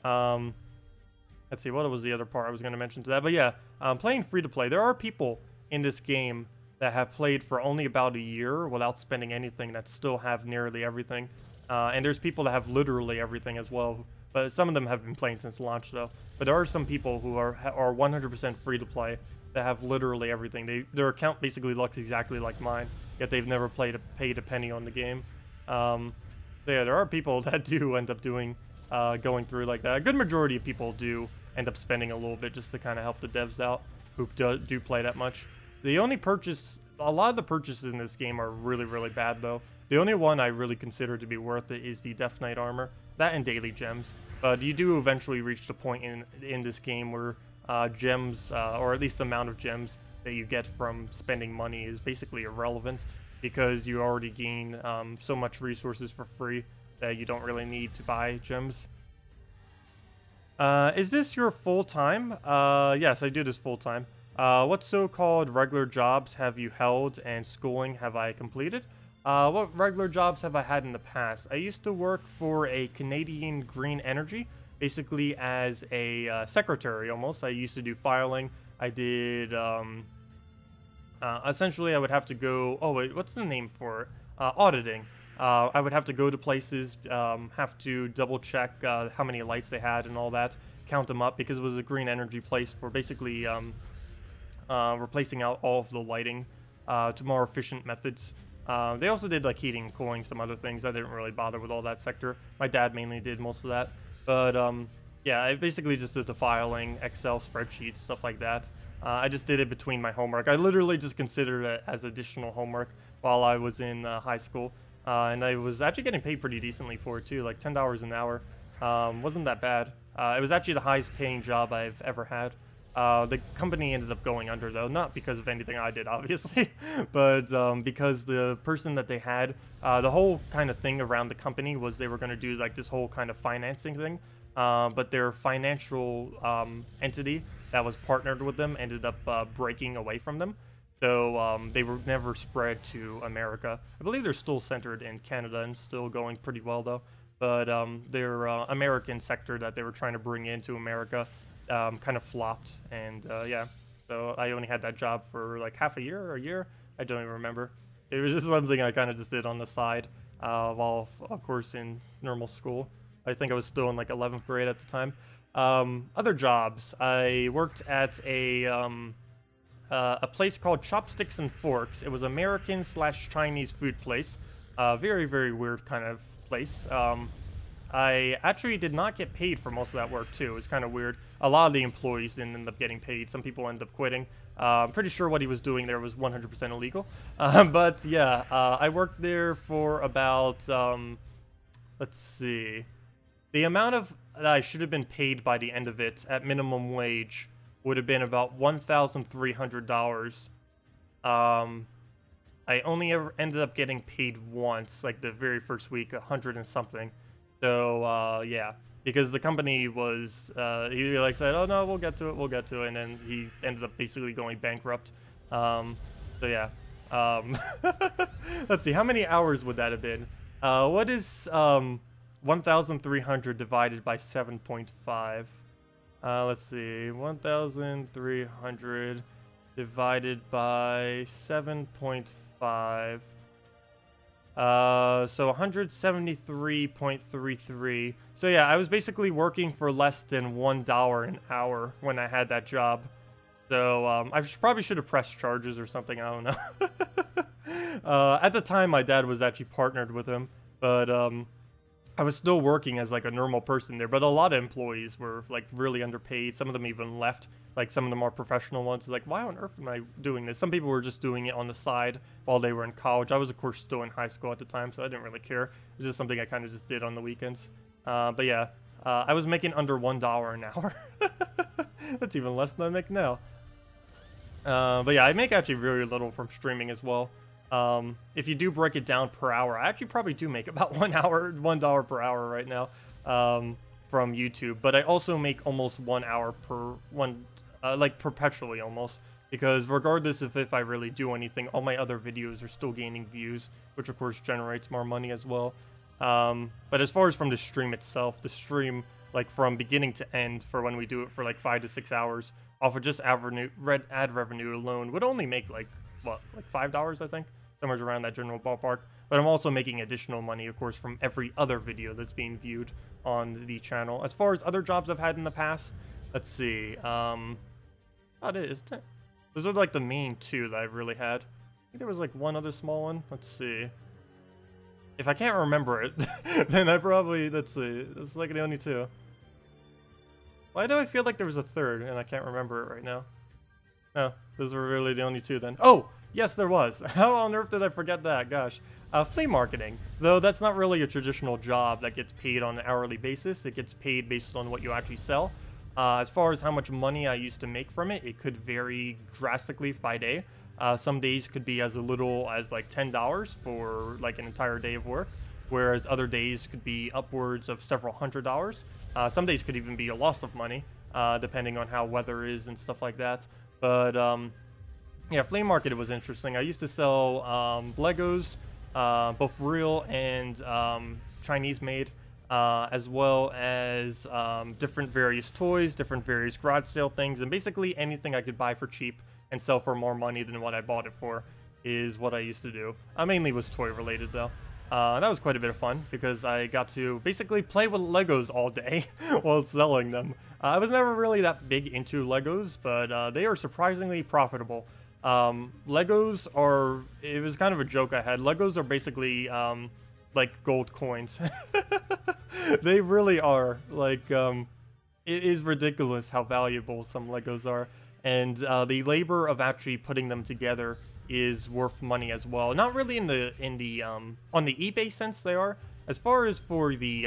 Let's see, what was the other part I was going to mention to that? But yeah, playing free-to-play, there are people in this game that have played for only about a year without spending anything that still have nearly everything. And there's people that have literally everything as well. But some of them have been playing since launch, though. But there are some people who are 100% free-to-play that have literally everything. Their account basically looks exactly like mine, yet they've never paid a penny on the game. So yeah, there are people that do end up doing going through like that. A good majority of people do end up spending a little bit just to kind of help the devs out who do play that much. The only purchase, a lot of the purchases in this game are really, really bad, though. The only one I really consider to be worth it is the Death Knight armor. That and daily gems. But you do eventually reach the point in this game where gems, or at least the amount of gems that you get from spending money is basically irrelevant, because you already gain so much resources for free that you don't really need to buy gems. Is this your full-time? Yes, I do this full-time. What so-called regular jobs have you held and schooling have I completed? What regular jobs have I had in the past? I used to work for a Canadian green energy, basically as a secretary almost. I used to do filing. I did, essentially I would have to go, oh wait, what's the name for it? Auditing. I would have to go to places, have to double check how many lights they had and all that, count them up, because it was a green energy place for basically replacing out all of the lighting to more efficient methods. They also did like heating, cooling, some other things. I didn't really bother with all that sector. My dad mainly did most of that. But yeah, I basically just did the filing, Excel spreadsheets, stuff like that. I just did it between my homework. I literally just considered it as additional homework while I was in high school. And I was actually getting paid pretty decently for it too, like $10 an hour. Wasn't that bad. It was actually the highest paying job I've ever had. The company ended up going under though, not because of anything I did obviously, but because the person that they had, the whole kind of thing around the company was they were going to do like this whole kind of financing thing, but their financial entity that was partnered with them ended up breaking away from them. So they were never spread to America. I believe they're still centered in Canada and still going pretty well though. But their American sector that they were trying to bring into America kind of flopped. And yeah, so I only had that job for like half a year or a year. I don't even remember. It was just something I kind of just did on the side while, of course, in normal school. I think I was still in like 11th grade at the time. Other jobs. I worked at a place called Chopsticks and Forks. It was American/Chinese food place. Very, very weird kind of place. I actually did not get paid for most of that work too. It was kind of weird. A lot of the employees didn't end up getting paid. Some people ended up quitting. I'm pretty sure what he was doing there was 100% illegal. But yeah, I worked there for about, let's see. The amount of that I should have been paid by the end of it at minimum wage would have been about $1,300. I only ever ended up getting paid once, like the very first week, 100 and something. So yeah, because the company was, he like said, oh no, we'll get to it, and then he ended up basically going bankrupt. So yeah, let's see, how many hours would that have been? What is 1,300 divided by 7.5? Let's see, 1,300 divided by 7.5. So 173.33. So yeah, I was basically working for less than $1 an hour when I had that job. So I probably should have pressed charges or something, I don't know. At the time, my dad was actually partnered with him, but I was still working as like a normal person there, but a lot of employees were like really underpaid. Some of them even left, like some of the more professional ones. Like, why on earth am I doing this? Some people were just doing it on the side while they were in college. I was, of course, still in high school at the time, so I didn't really care. It was just something I kind of just did on the weekends. But yeah, I was making under $1 an hour. That's even less than I make now. But yeah, I make actually very little from streaming as well. If you do break it down per hour, I actually probably do make about $1 per hour right now from YouTube. But I also make almost 1 hour per like perpetually almost, because regardless of if I really do anything, all my other videos are still gaining views, which of course generates more money as well. But as far as from the stream itself, the stream like from beginning to end for when we do it for like 5 to 6 hours off of just ad revenue alone would only make like what, like $5 I think, somewhere around that general ballpark. But I'm also making additional money, of course, from every other video that's being viewed on the channel. As far as other jobs I've had in the past, let's see. Those are like the main two that I've really had. I think there was like one other small one. Let's see. If I can't remember it, then I probably, let's see. This is like the only two. Why do I feel like there was a third and I can't remember it right now? No, those were really the only two then. Oh, yes, there was. How on earth did I forget that? Gosh. Flea marketing. Though that's not really a traditional job that gets paid on an hourly basis. It gets paid based on what you actually sell. As far as how much money I used to make from it, it could vary drastically by day. Some days could be as little as like $10 for like an entire day of work, whereas other days could be upwards of several $100s. Some days could even be a loss of money, depending on how weather is and stuff like that. But yeah, flea market was interesting. I used to sell Legos, both real and Chinese made, as well as different various toys, different various garage sale things, and basically anything I could buy for cheap and sell for more money than what I bought it for is what I used to do. Mainly was toy related though. That was quite a bit of fun because I got to basically play with Legos all day while selling them. I was never really that big into Legos, but they are surprisingly profitable. Legos are, it was kind of a joke I had. Legos are basically like gold coins. They really are. Like, it is ridiculous how valuable some Legos are. And the labor of actually putting them together is worth money as well. Not really on the eBay sense they are. As far as for the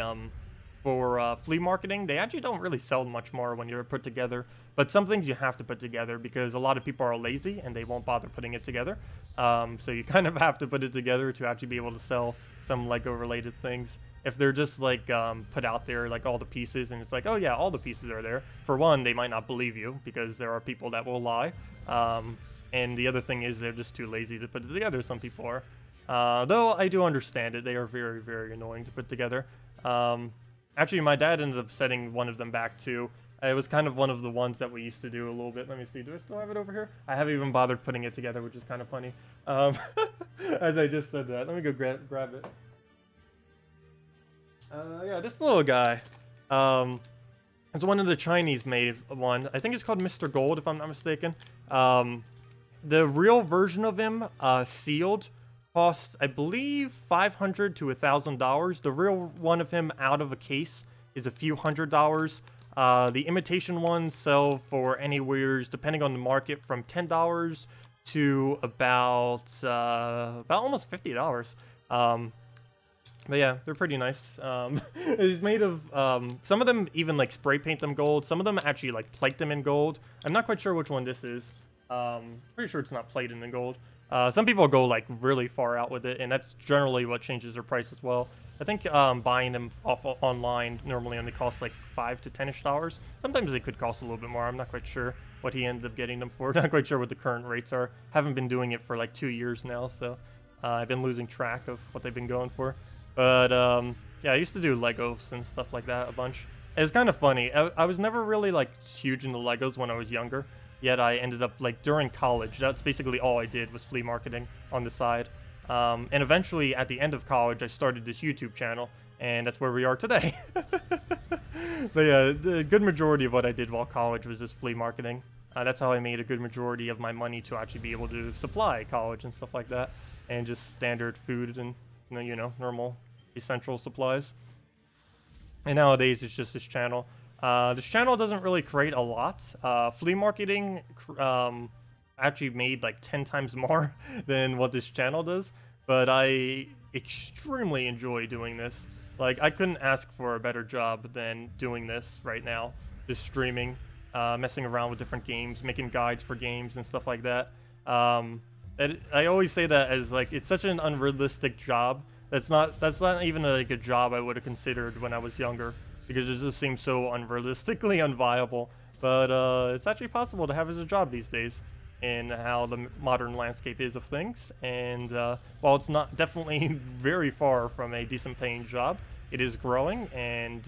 flea marketing, they actually don't really sell much more when you're put together. But some things you have to put together because a lot of people are lazy and they won't bother putting it together. So you kind of have to put it together to actually be able to sell some Lego related things. If they're just like put out there like all the pieces and it's like, oh yeah, all the pieces are there. For one, they might not believe you because there are people that will lie. And the other thing is they're just too lazy to put it together. Some people are. Though I do understand it. They are very, very annoying to put together. Actually, my dad ended up setting one of them back too. It was kind of one of the ones that we used to do a little bit. Let me see. Do I still have it over here? I haven't even bothered putting it together, which is kind of funny. As I just said that. Let me go grab it. Yeah, this little guy. It's one of the Chinese made one. I think it's called Mr. Gold, if I'm not mistaken. The real version of him, sealed, costs, I believe, $500 to $1,000. The real one of him out of a case is a few $100s. The imitation ones sell for anywhere, depending on the market, from $10 to about almost $50. But yeah, they're pretty nice. It's made of, some of them even like spray paint them gold. Some of them actually like plate them in gold. I'm not quite sure which one this is. Pretty sure it's not plated in gold. Some people go like really far out with it, and that's generally what changes their price as well. I think buying them off online normally only costs like $5 to $10-ish. Sometimes they could cost a little bit more. I'm not quite sure what he ended up getting them for. Not quite sure what the current rates are. Haven't been doing it for like 2 years now, so I've been losing track of what they've been going for. But yeah, I used to do Legos and stuff like that a bunch. It's kind of funny. I was never really like huge into Legos when I was younger. Yet I ended up, like, during college, that's basically all I did was flea marketing on the side. And eventually, at the end of college, I started this YouTube channel, and that's where we are today. But yeah, the good majority of what I did while college was just flea marketing. That's how I made a good majority of my money to actually be able to supply college and stuff like that. And just standard food and, you know, normal essential supplies. And nowadays, it's just this channel. This channel doesn't really create a lot. Flea marketing actually made like 10 times more than what this channel does, but I extremely enjoy doing this. Like, I couldn't ask for a better job than doing this right now. Just streaming, messing around with different games, making guides for games and stuff like that. I always say that as like, it's such an unrealistic job. That's not even like a job I would have considered when I was younger, because it just seems so unrealistically unviable. But it's actually possible to have as a job these days in how the modern landscape is of things. And while it's not definitely very far from a decent paying job, it is growing, and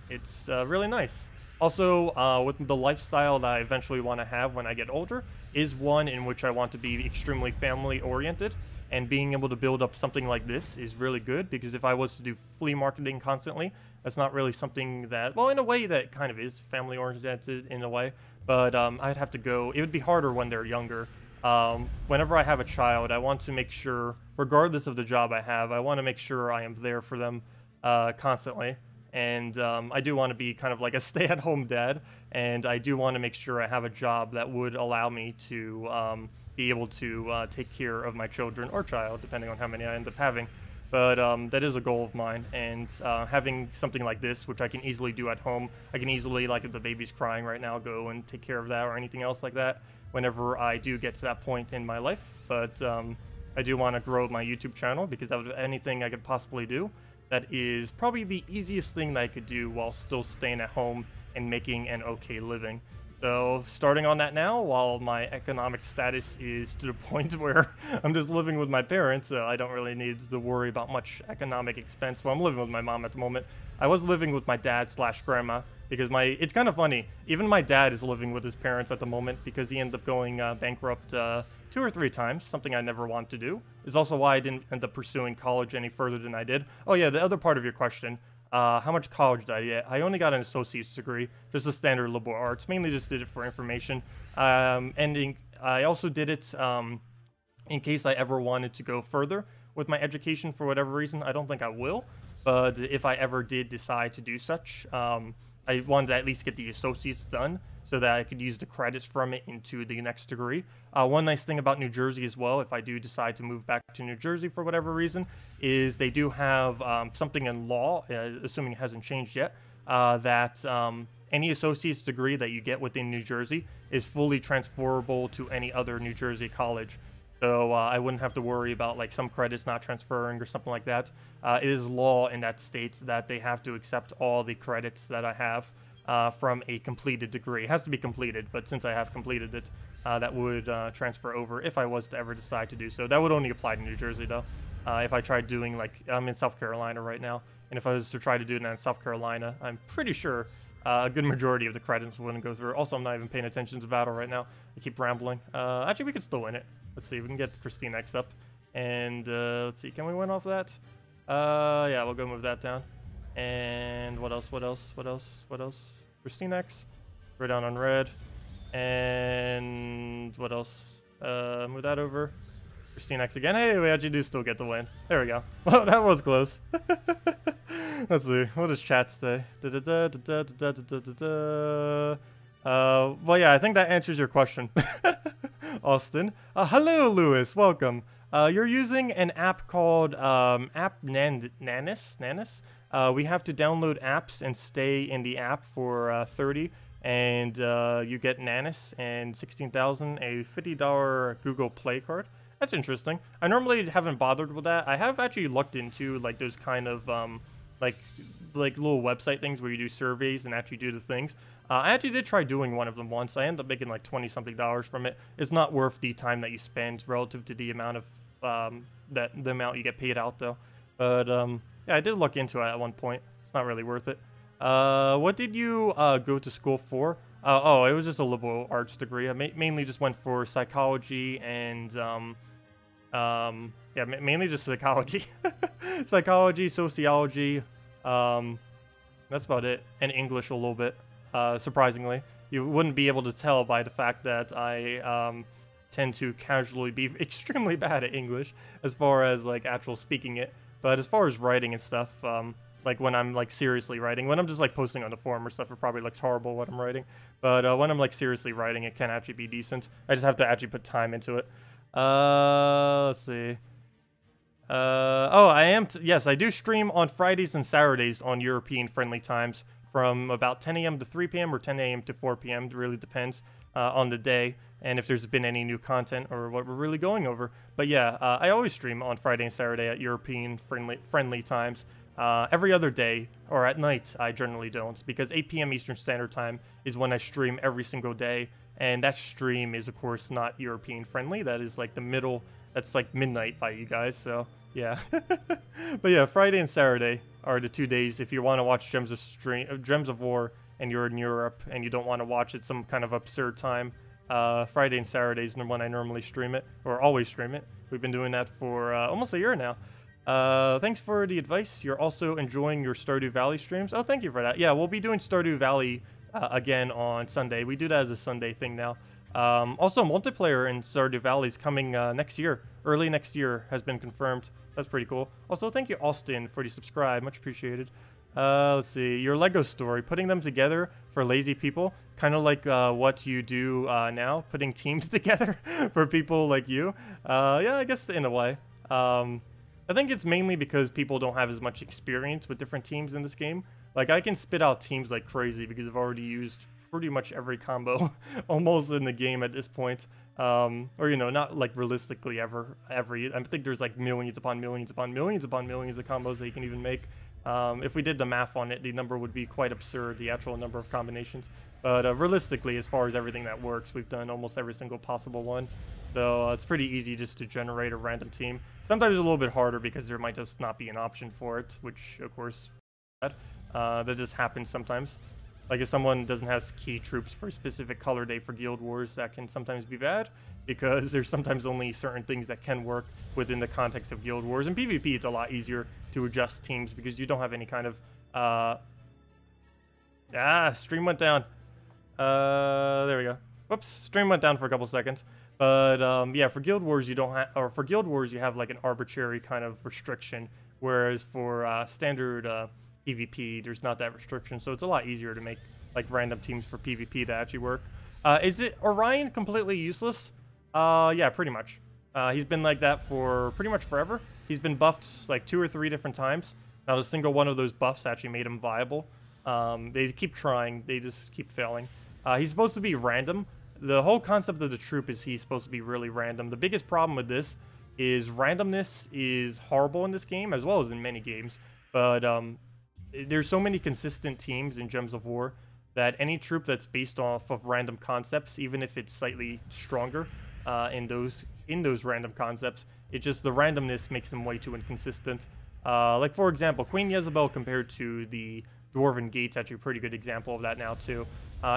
it's really nice. Also, with the lifestyle that I eventually want to have when I get older is one in which I want to be extremely family oriented. And being able to build up something like this is really good, because if I was to do flea marketing constantly, that's not really something that, well, in a way that kind of is family oriented in a way, but I'd have to go, it would be harder when they're younger. Whenever I have a child, I want to make sure, regardless of the job I have, I want to make sure I am there for them constantly. And I do want to be kind of like a stay-at-home dad, and I do want to make sure I have a job that would allow me to be able to take care of my children or child, depending on how many I end up having. But that is a goal of mine, and having something like this, which I can easily do at home, I can easily, like if the baby's crying right now, go and take care of that or anything else like that whenever I do get to that point in my life. But I do want to grow my YouTube channel because out of anything I could possibly do, that is probably the easiest thing that I could do while still staying at home and making an okay living. So starting on that now, while my economic status is to the point where I'm just living with my parents, so I don't really need to worry about much economic expense. Well, I'm living with my mom at the moment. I was living with my dad / grandma because it's kind of funny. Even my dad is living with his parents at the moment because he ended up going bankrupt 2 or 3 times, something I never wanted to do. It's also why I didn't end up pursuing college any further than I did. Oh yeah, the other part of your question. How much college did I get? I only got an associate's degree, just a standard liberal arts. Mainly just did it for information. I also did it in case I ever wanted to go further with my education for whatever reason. I don't think I will, but if I ever did decide to do such, I wanted to at least get the associates done so that I could use the credits from it into the next degree. One nice thing about New Jersey as well, if I do decide to move back to New Jersey for whatever reason, is they do have something in law, assuming it hasn't changed yet, that any associate's degree that you get within New Jersey is fully transferable to any other New Jersey college. So I wouldn't have to worry about like some credits not transferring or something like that. It is law in that state that they have to accept all the credits that I have from a completed degree. It has to be completed, but since I have completed it, that would transfer over if I was to ever decide to do so. That would only apply to New Jersey though. If I tried doing, like, I'm in South Carolina right now, and if I was to try to do that in South Carolina, I'm pretty sure a good majority of the credits wouldn't go through. Also, I'm not even paying attention to the battle right now. I keep rambling. Actually, we could still win it. Let's see, we can get KrissTigger up. And let's see, can we win off that? Yeah, we'll go move that down. And what else? KrissTigger. We're down on red. And what else? Move that over. KrissTigger again. Hey, we actually do still get the win. There we go. Well, that was close. Let's see. What does chat say? Well, yeah, I think that answers your question, Austin. Hello, Lewis. Welcome. You're using an app called Nanis. We have to download apps and stay in the app for 30, and you get Nanis and 16,000, a $50 Google Play card. That's interesting. I normally haven't bothered with that. I have actually looked into like those kind of like little website things where you do surveys and actually do the things. I actually did try doing one of them once. I ended up making like $20-something from it. It's not worth the time that you spend relative to the amount of the amount you get paid out though. But yeah, I did look into it at one point. It's not really worth it. What did you go to school for? Oh, it was just a liberal arts degree. I mainly just went for psychology and yeah, mainly just psychology. Psychology, sociology, that's about it. And English a little bit, surprisingly. You wouldn't be able to tell by the fact that I tend to casually be extremely bad at English as far as like actual speaking it. But as far as writing and stuff, like when I'm like seriously writing, when I'm just like posting on the forum or stuff, it probably looks horrible what I'm writing. But when I'm like seriously writing, it can actually be decent. I just have to actually put time into it. Let's see. Oh, I am. Yes, I do stream on Fridays and Saturdays on European friendly times from about 10 a.m. to 3 p.m. or 10 a.m. to 4 p.m. It really depends on the day and if there's been any new content or what we're really going over. But yeah, I always stream on Friday and Saturday at European friendly times. Every other day or at night, I generally don't, because 8 p.m. Eastern Standard Time is when I stream every single day. And that stream is, of course, not European friendly. That is like the middle. That's like midnight by you guys. So yeah. But yeah, Friday and Saturday are the 2 days. If you want to watch Gems of War and you're in Europe and you don't want to watch it some kind of absurd time, Friday and Saturday is when I normally stream it, or always stream it. We've been doing that for almost a year now. Thanks for the advice. You're also enjoying your Stardew Valley streams. Oh, thank you for that. Yeah, we'll be doing Stardew Valley again on Sunday. We do that as a Sunday thing now. Also, multiplayer in Stardew Valley is coming next year. Early next year has been confirmed. That's pretty cool. Also, thank you, Austin, for the subscribe. Much appreciated. Let's see. Your Lego story. Putting them together for lazy people. Kind of like what you do now. Putting teams together for people like you. Yeah, I guess in a way. I think it's mainly because people don't have as much experience with different teams in this game. Like, I can spit out teams like crazy because I've already used pretty much every combo almost in the game at this point. Or, you know, not like realistically every, I think there's like millions upon millions upon millions upon millions of combos that you can even make. If we did the math on it, the number would be quite absurd, the actual number of combinations. But realistically, as far as everything that works, we've done almost every single possible one. Though it's pretty easy just to generate a random team. Sometimes it's a little bit harder because there might just not be an option for it, which, of course, that just happens sometimes. Like if someone doesn't have key troops for a specific color day for Guild Wars, that can sometimes be bad because there's sometimes only certain things that can work within the context of Guild Wars. In PvP, it's a lot easier to adjust teams because you don't have any kind of... stream went down. There we go. Whoops, stream went down for a couple seconds. But yeah, for Guild Wars you don't have, or for Guild Wars you have like an arbitrary kind of restriction, whereas for standard PvP there's not that restriction, so it's a lot easier to make like random teams for PvP that actually work. Is it Orion completely useless? Yeah, pretty much. He's been like that for pretty much forever. He's been buffed like 2 or 3 different times. Not a single one of those buffs actually made him viable. They keep trying, they just keep failing. He's supposed to be random. The whole concept of the troop is he's supposed to be really random. The biggest problem with this is randomness is horrible in this game, as well as in many games. But there's so many consistent teams in Gems of War that any troop that's based off of random concepts, even if it's slightly stronger in those random concepts, it just, the randomness makes them way too inconsistent. Like for example, Queen Jezebel compared to the Dwarven Gate's actually a pretty good example of that now too.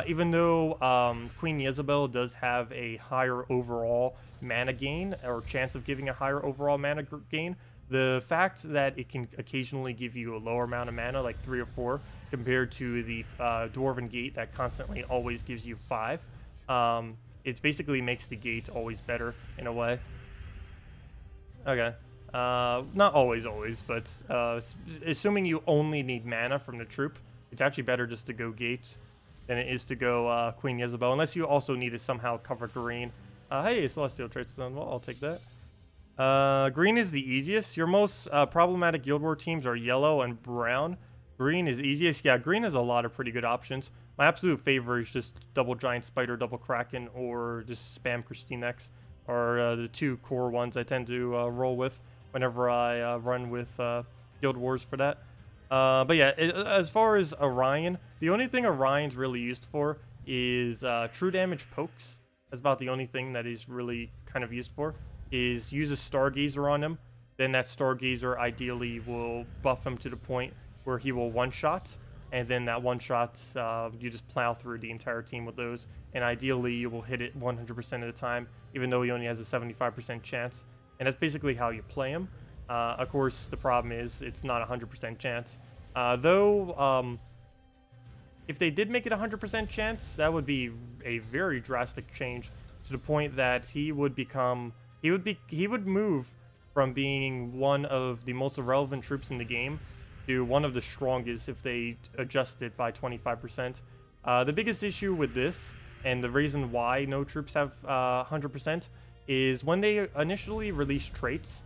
Even though Queen Jezebel does have a higher overall mana gain, or chance of giving a higher overall mana gain, the fact that it can occasionally give you a lower amount of mana, like 3 or 4, compared to the Dwarven Gate that constantly always gives you 5, it basically makes the gate always better in a way. Okay. Not always, but assuming you only need mana from the troop, it's actually better just to go gate than it is to go Queen Jezebel, unless you also need to somehow cover green. Hey, Celestial Traits done. Well, I'll take that. Green is the easiest. Your most problematic Guild War teams are yellow and brown. Green is easiest. Yeah, green has a lot of pretty good options. My absolute favorite is just double Giant Spider, double Kraken, or just spam KrissTigger, are the 2 core ones I tend to roll with whenever I run with Guild Wars for that. But yeah, as far as Orion, the only thing Orion's really used for is true damage pokes. That's about the only thing that he's really kind of used for, is use a Stargazer on him. Then that Stargazer ideally will buff him to the point where he will one-shot, and then that one-shot, you just plow through the entire team with those, and ideally you will hit it 100% of the time, even though he only has a 75% chance. And that's basically how you play him. Of course, the problem is it's not a 100% chance. Though, if they did make it a 100% chance, that would be a very drastic change to the point that he would become, he would move from being one of the most irrelevant troops in the game to one of the strongest if they adjust it by 25%. The biggest issue with this, and the reason why no troops have 100%, is when they initially released traits,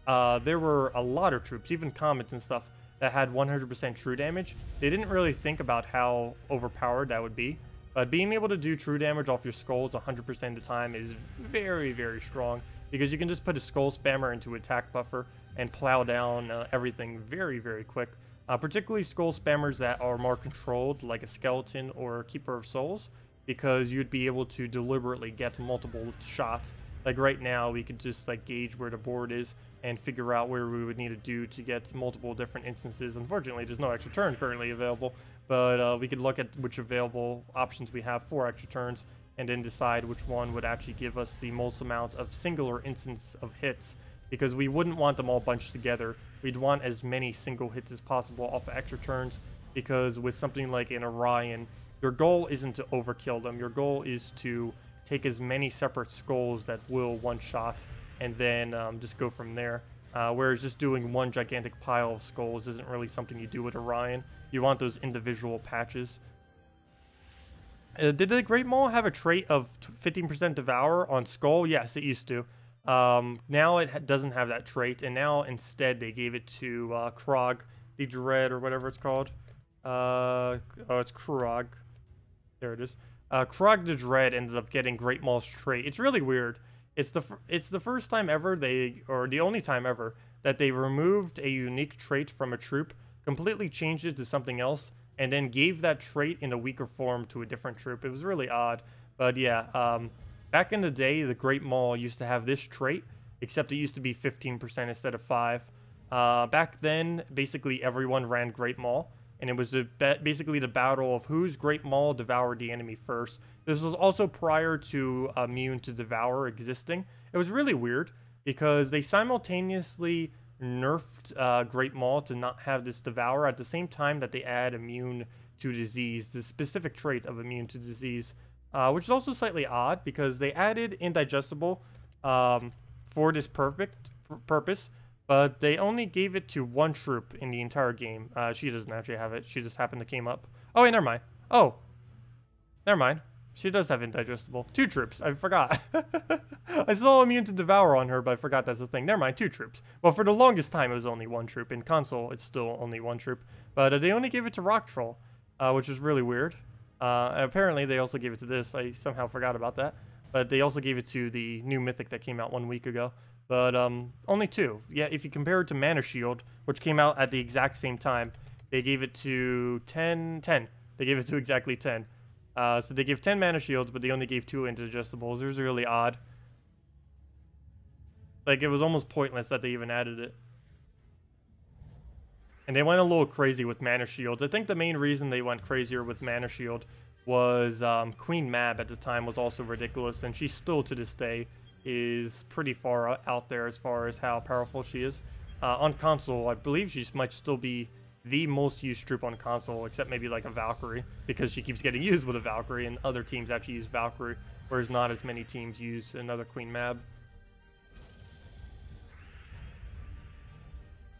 there were a lot of troops, even comets and stuff, that had 100% true damage. They didn't really think about how overpowered that would be. But being able to do true damage off your skulls 100% of the time is very, very strong, because you can just put a skull spammer into attack buffer and plow down everything very, very quick. Particularly skull spammers that are more controlled, like a skeleton or Keeper of Souls, because you'd be able to deliberately get multiple shots. Like right now, we could just like gauge where the board is and figure out where we would need to do to get multiple different instances. Unfortunately, there's no extra turn currently available, but we could look at which available options we have for extra turns and then decide which one would actually give us the most amount of singular instance of hits, because we wouldn't want them all bunched together. We'd want as many single hits as possible off of extra turns, because with something like an Orion, your goal isn't to overkill them. Your goal is to take as many separate skulls that will one-shot and then just go from there. Whereas just doing one gigantic pile of skulls isn't really something you do with Orion. You want those individual patches. Did the Great Maul have a trait of 15% Devour on Skull? Yes, it used to. Now it doesn't have that trait, and now instead they gave it to Krog, the Dread, or whatever it's called. Oh, it's Krog. There it is. Krog the Dread ended up getting Great Maul's trait. It's really weird. It's the first time ever or the only time ever, that they removed a unique trait from a troop, completely changed it to something else, and then gave that trait in a weaker form to a different troop. It was really odd. But yeah, back in the day, the Great Maul used to have this trait, except it used to be 15% instead of 5. Back then, basically everyone ran Great Maul, and it was basically the battle of whose Great Maul devoured the enemy first. This was also prior to immune to devour existing. It was really weird because they simultaneously nerfed Great Maul to not have this devour at the same time that they add immune to disease, the specific trait of immune to disease, which is also slightly odd because they added indigestible for this purpose. But they only gave it to one troop in the entire game. She doesn't actually have it. She just happened to came up. Oh, wait, never mind. Oh, never mind. She does have indigestible. 2 troops. I forgot. I saw immune to devour on her, but I forgot that's the thing. Never mind, 2 troops. Well, for the longest time, it was only 1 troop. In console, it's still only 1 troop. But they only gave it to Rock Troll, which is really weird. Apparently, they also gave it to this. I somehow forgot about that. But they also gave it to the new Mythic that came out 1 week ago. But only 2. Yeah, if you compare it to Mana Shield, which came out at the exact same time, they gave it to 10. They gave it to exactly 10. So they gave 10 Mana Shields, but they only gave 2 indigestibles. It was really odd. Like, it was almost pointless that they even added it. And they went a little crazy with Mana Shields. I think the main reason they went crazier with Mana Shield was Queen Mab at the time was also ridiculous, and she still, to this day, is pretty far out there as far as how powerful she is. On console, I believe she might still be the most used troop on console, except maybe like a Valkyrie, because she keeps getting used with a Valkyrie, and other teams actually use Valkyrie, whereas not as many teams use another Queen Mab.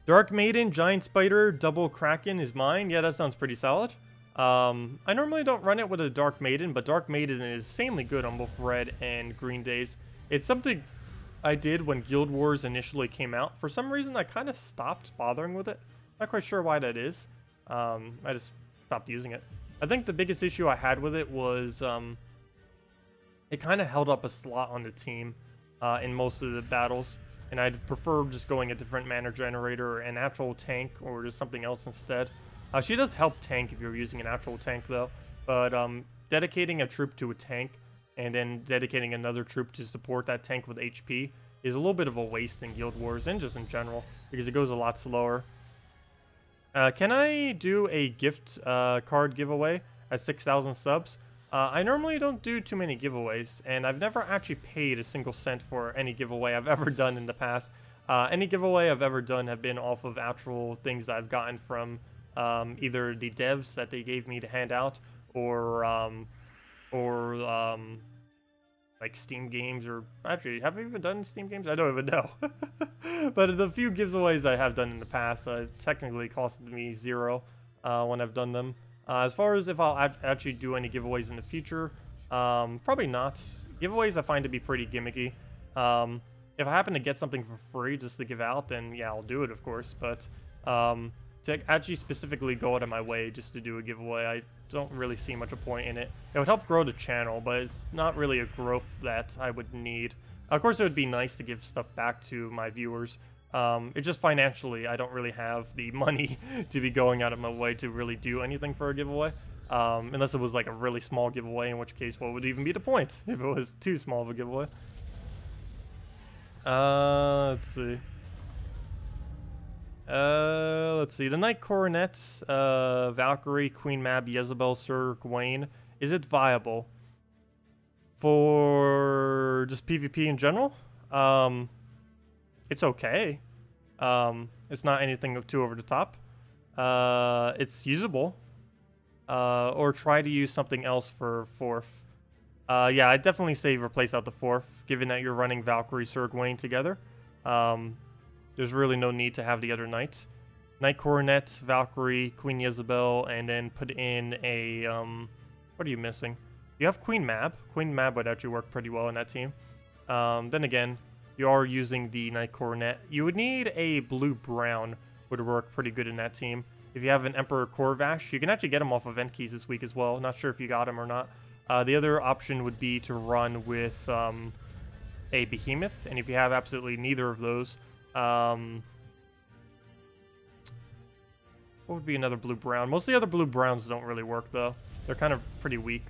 Dark Maiden, Giant Spider, Double Kraken is mine. Yeah, that sounds pretty solid. I normally don't run it with a Dark Maiden, but Dark Maiden is insanely good on both red and green days. It's something I did when Guild Wars initially came out. For some reason, I kind of stopped bothering with it. Not quite sure why that is. I just stopped using it. I think the biggest issue I had with it was it kind of held up a slot on the team in most of the battles. And I'd prefer just going a different mana generator or an actual tank or just something else instead. She does help tank if you're using an actual tank, though. But dedicating a troop to a tank and then dedicating another troop to support that tank with HP is a little bit of a waste in Guild Wars and just in general, because it goes a lot slower. Can I do a gift card giveaway at 6,000 subs? I normally don't do too many giveaways, and I've never actually paid a single cent for any giveaway I've ever done in the past. Any giveaway I've ever done have been off of actual things that I've gotten from either the devs that they gave me to hand out, or like Steam games, or actually, have I even done Steam games? I don't even know. But the few giveaways I have done in the past, technically costed me 0 when I've done them. As far as if I'll actually do any giveaways in the future, probably not. Giveaways I find to be pretty gimmicky. If I happen to get something for free just to give out, then yeah, I'll do it, of course. But to actually specifically go out of my way just to do a giveaway, I don't really see much a point in it. It would help grow the channel, but it's not really a growth that I would need. Of course, it would be nice to give stuff back to my viewers. It's just financially, I don't really have the money to be going out of my way to really do anything for a giveaway. Unless it was like a really small giveaway, in which case, what would even be the point if it was too small of a giveaway? Let's see. Let's see. The Knight Coronet, Valkyrie, Queen Mab, Jezebel, Sir Gawain. Is it viable for just PvP in general? It's okay. It's not anything too over the top. It's usable. Or try to use something else for fourth. Yeah, I'd definitely say replace out the fourth, given that you're running Valkyrie, Sir Gawain together. There's really no need to have the other knights. Knight Coronet, Valkyrie, Queen Jezebel, and then put in a, what are you missing? You have Queen Mab. Queen Mab would actually work pretty well in that team. Then again, you are using the Knight Coronet. You would need a blue-brown, would work pretty good in that team. If you have an Emperor Corvash, you can actually get him off of event keys this week as well. Not sure if you got him or not. The other option would be to run with a behemoth, and if you have absolutely neither of those, what would be another blue-brown? Most of the other blue-browns don't really work, though. They're kind of pretty weak.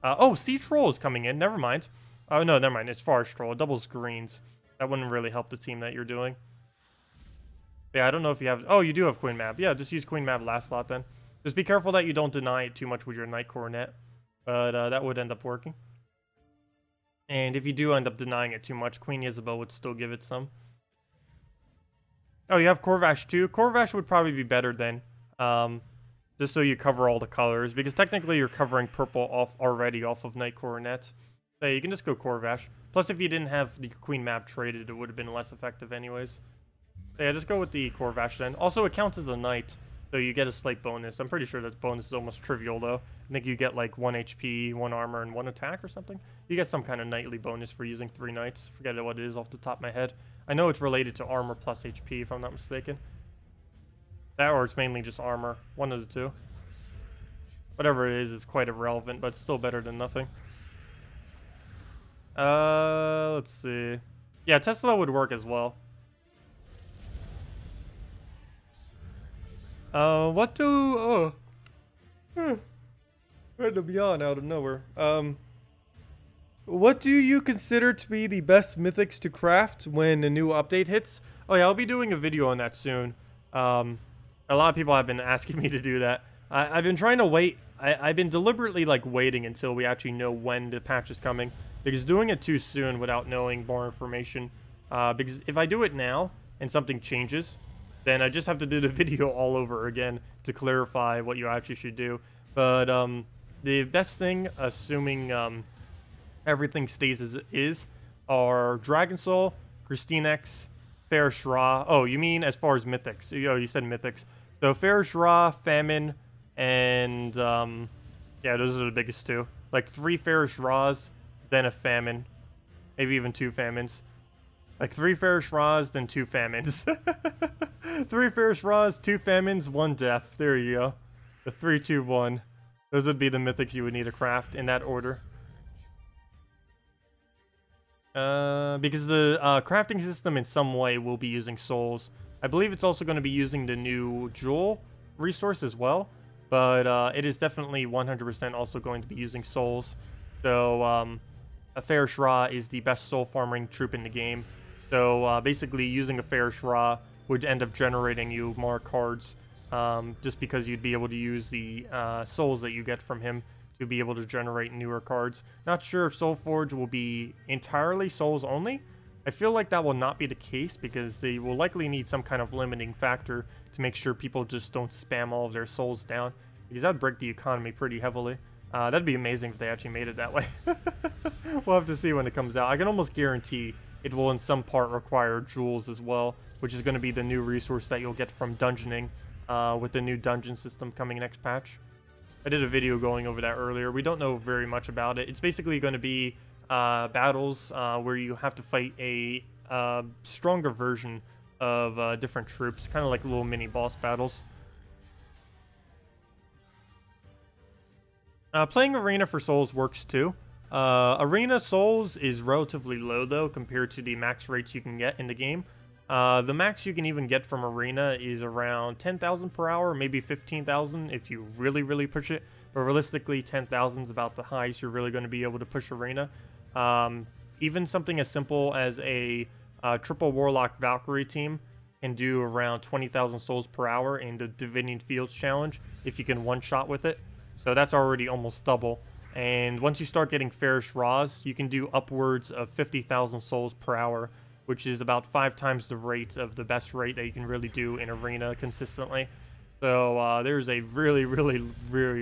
Oh, Sea Troll is coming in. Never mind. Oh, no, never mind. It's Forest Troll. It doubles greens. That wouldn't really help the team that you're doing. Yeah, I don't know if you have... Oh, you do have Queen Mab. Yeah, just use Queen Mab last slot, then. Just be careful that you don't deny it too much with your Night Coronet. But that would end up working. And if you do end up denying it too much, Queen Isabel would still give it some. Oh, you have Corvash too? Corvash would probably be better then. Just so you cover all the colors. Because technically you're covering purple already off of Night Coronet. So you can just go Corvash. Plus if you didn't have the Queen Map traded, it would have been less effective anyways. So yeah, just go with the Corvash then. Also, it counts as a Knight. So you get a slight bonus. I'm pretty sure that bonus is almost trivial, though. I think you get like 1 HP, 1 armor, and 1 attack or something. You get some kind of knightly bonus for using 3 knights. Forget what it is off the top of my head. I know it's related to armor plus HP, if I'm not mistaken. That or it's mainly just armor. One of the two. Whatever it is quite irrelevant, but it's still better than nothing. Let's see. Yeah, Tesla would work as well. What do... Oh. Random yawn out of nowhere. What do you consider to be the best mythics to craft when a new update hits? Oh yeah, I'll be doing a video on that soon. A lot of people have been asking me to do that. I've been trying to wait. I've been deliberately, like, waiting until we actually know when the patch is coming. Because doing it too soon without knowing more information... because if I do it now and something changes... then I just have to do the video all over again to clarify what you actually should do. But the best thing, assuming everything stays as it is, are Dragon Soul, Christinex, Fairish Ra. Oh, you mean as far as mythics? Oh, you said mythics. So Fairish Ra, Famine, and yeah, those are the biggest two. Like 3 Fairish Ras, then a Famine, maybe even 2 Famines. Like 3 Fairish Ras, then 2 Famines. 3 Fairish Ras, 2 Famines, 1 Death. There you go. The 3, 2, 1. Those would be the mythics you would need to craft in that order. Because the crafting system in some way will be using souls. I believe it's also going to be using the new jewel resource as well. But it is definitely 100% also going to be using souls. So a Fairish Ra is the best soul farming troop in the game. So basically using a Fairish Ra would end up generating you more cards. Just because you'd be able to use the souls that you get from him to be able to generate newer cards. Not sure if Soulforge will be entirely souls only. I feel like that will not be the case because they will likely need some kind of limiting factor to make sure people just don't spam all of their souls down. Because that'd break the economy pretty heavily. That'd be amazing if they actually made it that way. We'll have to see when it comes out. I can almost guarantee it will in some part require jewels as well, which is going to be the new resource that you'll get from dungeoning with the new dungeon system coming next patch. I did a video going over that earlier. We don't know very much about it. It's basically going to be battles where you have to fight a stronger version of different troops, kind of like little mini boss battles. Playing Arena for Souls works too. Arena Souls is relatively low though compared to the max rates you can get in the game. The max you can even get from Arena is around 10,000 per hour, maybe 15,000 if you really push it. But realistically, 10,000 is about the highest you're really going to be able to push Arena. Even something as simple as a triple Warlock Valkyrie team can do around 20,000 souls per hour in the Divining Fields challenge if you can one-shot with it. So that's already almost double. And once you start getting Fairish Ras, you can do upwards of 50,000 souls per hour, which is about 5 times the rate of the best rate that you can really do in Arena consistently. So there's a really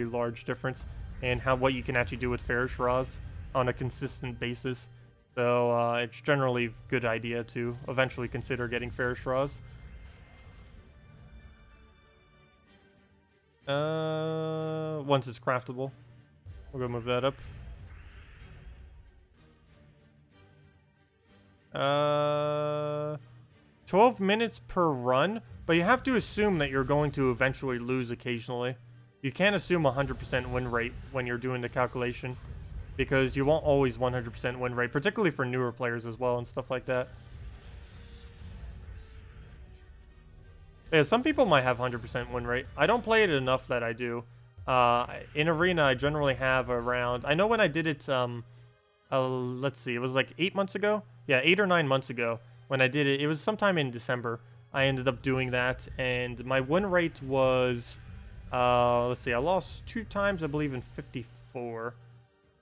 large difference in what you can actually do with Fairish Ras on a consistent basis. So it's generally a good idea to eventually consider getting Fairish Ras. Once it's craftable. We'll go move that up. 12 minutes per run, but you have to assume that you're going to eventually lose occasionally. You can't assume 100% win rate when you're doing the calculation. because you won't always 100% win rate, particularly for newer players as well and stuff like that. Yeah, some people might have 100% win rate. I don't play it enough that I do. In Arena, I generally have around... I know when I did it, let's see, it was like 8 months ago? Yeah, 8 or 9 months ago when I did it. It was sometime in December. I ended up doing that, and my win rate was... let's see, I lost 2 times, I believe, in 54.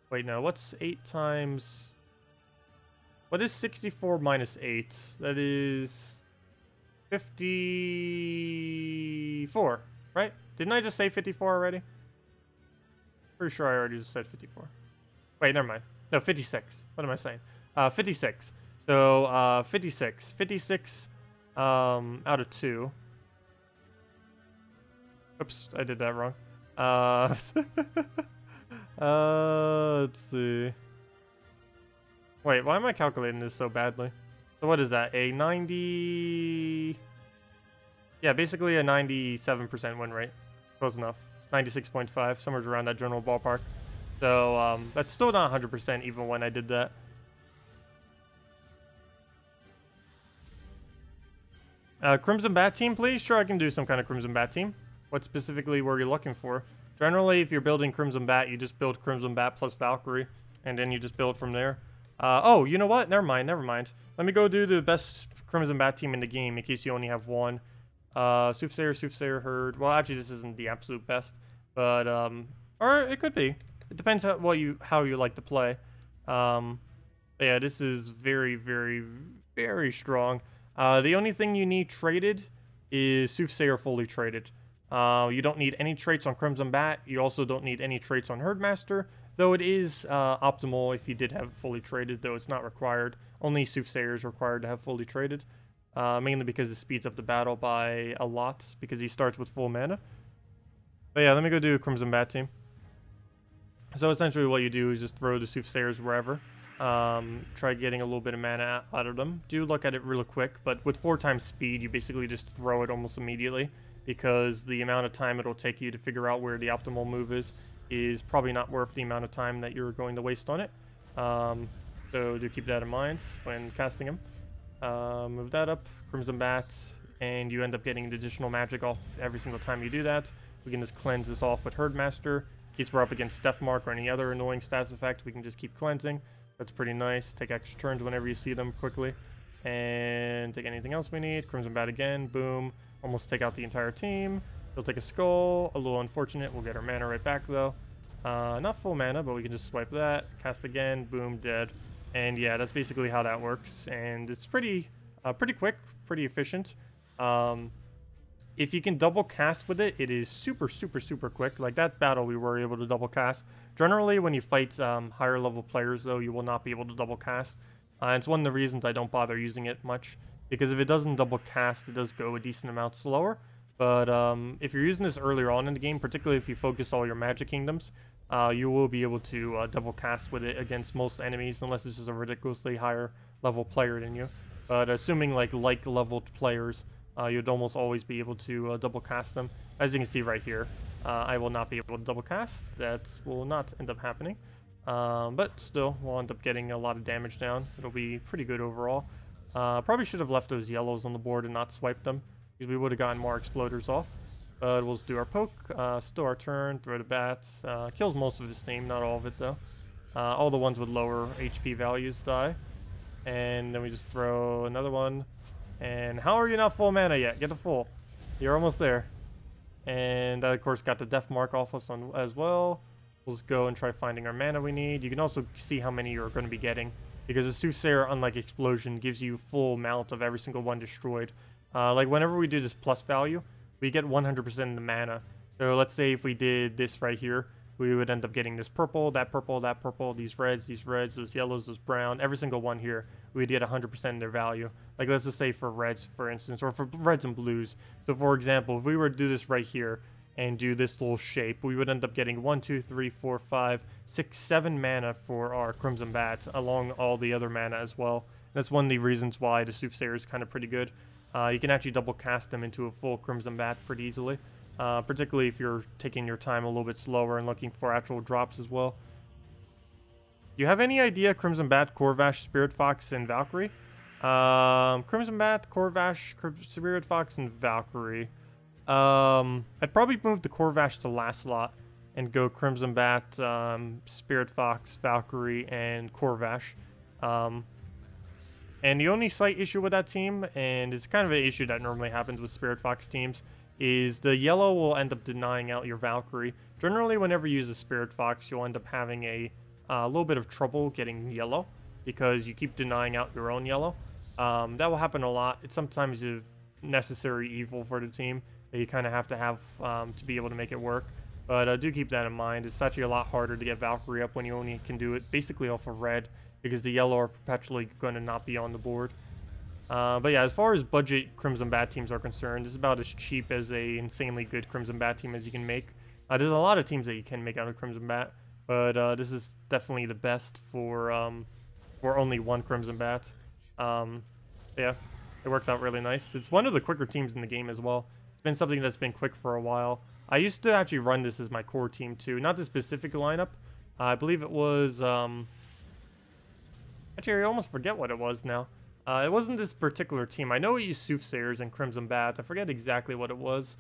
Wait, no, what's 8 times... What is 64 minus 8? That is... 54, right? Didn't I just say 54 already? Pretty sure I already just said 54. Wait, never mind. No, 56. What am I saying? 56. So, 56. 56 out of 2. Oops, I did that wrong. Let's see. Wait, why am I calculating this so badly? So what is that? A 90... Yeah, basically a 97% win rate. Close enough. 96.5, somewhere around that general ballpark. So, that's still not 100% even when I did that. Crimson Bat team, please? Sure, I can do some kind of Crimson Bat team. What specifically were you looking for? Generally, if you're building Crimson Bat, you just build Crimson Bat plus Valkyrie, and then you just build from there. Oh, you know what? Never mind. Let me go do the best Crimson Bat team in the game in case you only have one. Soothsayer, Herd. Well, actually, this isn't the absolute best, but, or it could be. It depends how you like to play. Yeah, this is very, very, very strong. The only thing you need traded is Soothsayer fully traded. You don't need any traits on Crimson Bat. You also don't need any traits on Herdmaster, though it is optimal if you did have fully traded, though it's not required. Only Soothsayer is required to have fully traded, mainly because it speeds up the battle by a lot, because he starts with full mana. But yeah, let me go do a Crimson Bat team. So essentially what you do is just throw the Soothsayers wherever. Try getting a little bit of mana out of them. Do look at it real quick, but with 4 times speed, you basically just throw it almost immediately, because the amount of time it'll take you to figure out where the optimal move is probably not worth the amount of time that you're going to waste on it. So do keep that in mind when casting him. Move that up, Crimson Bat, and you end up getting additional magic off every single time you do that. We can just cleanse this off with Herdmaster. In case we're up against Death Mark or any other annoying stats effect, we can just keep cleansing. That's pretty nice. Take extra turns whenever you see them quickly. And take anything else we need. Crimson Bat again, boom. Almost take out the entire team. He'll take a skull. A little unfortunate. We'll get our mana right back though. Not full mana, but we can just swipe that. Cast again, boom, dead. And yeah, that's basically how that works. And it's pretty quick, pretty efficient. If you can double cast with it, it is super, super, super quick. Like that battle, we were able to double cast. Generally, when you fight higher level players, though, you will not be able to double cast. It's one of the reasons I don't bother using it much, because if it doesn't double cast, it does go a decent amount slower. But if you're using this earlier on in the game, particularly if you focus all your magic kingdoms, you will be able to double cast with it against most enemies, unless it's just a ridiculously higher level player than you. But assuming like leveled players, you'd almost always be able to double cast them. As you can see right here, I will not be able to double cast. That will not end up happening. But still, we'll end up getting a lot of damage down. It'll be pretty good overall. Probably should have left those yellows on the board and not swiped them, because we would have gotten more exploders off. But we'll just do our poke, still our turn, throw the bats. Kills most of his team, not all of it though. All the ones with lower HP values die. And then we just throw another one. And how are you not full mana yet? Get to full. You're almost there. And that of course got the death mark off us on as well. We'll just go and try finding our mana we need. You can also see how many you're going to be getting, because a Soothsayer, unlike Explosion, gives you full amount of every single one destroyed. Like whenever we do this plus value, we get 100% of the mana. So let's say if we did this right here, we would end up getting this purple, that purple, that purple, these reds, those yellows, those brown, every single one here. We would get 100% of their value. Like let's just say for reds, for instance, or for reds and blues. So for example, if we were to do this right here and do this little shape, we would end up getting 1, 2, 3, 4, 5, 6, 7 mana for our Crimson Bat, along all the other mana as well. That's one of the reasons why the Soothsayer is kind of pretty good. You can actually double cast them into a full Crimson Bat pretty easily. Particularly if you're taking your time a little bit slower and looking for actual drops as well. Do you have any idea Crimson Bat, Corvash, Spirit Fox, and Valkyrie? Crimson Bat, Corvash, Spirit Fox, and Valkyrie. I'd probably move the Corvash to last slot and go Crimson Bat, Spirit Fox, Valkyrie, and Corvash. And the only slight issue with that team, and it's kind of an issue that normally happens with Spirit Fox teams, is the yellow will end up denying out your Valkyrie. Generally, whenever you use a Spirit Fox, you'll end up having a little bit of trouble getting yellow because you keep denying out your own yellow. That will happen a lot. It's sometimes a necessary evil for the team that you kind of have to be able to make it work. But do keep that in mind. It's actually a lot harder to get Valkyrie up when you only can do it basically off of red because the yellow are perpetually going to not be on the board. But yeah, as far as budget Crimson Bat teams are concerned, this is about as cheap as a insanely good Crimson Bat team as you can make. There's a lot of teams that you can make out of Crimson Bat, but this is definitely the best for only one Crimson Bat. Yeah, it works out really nice. It's one of the quicker teams in the game as well. It's been something that's been quick for a while. I used to actually run this as my core team too, not the specific lineup. I believe it was, actually I almost forget what it was now. It wasn't this particular team. I know it used Soothsayers and Crimson Bats. I forget exactly what it was.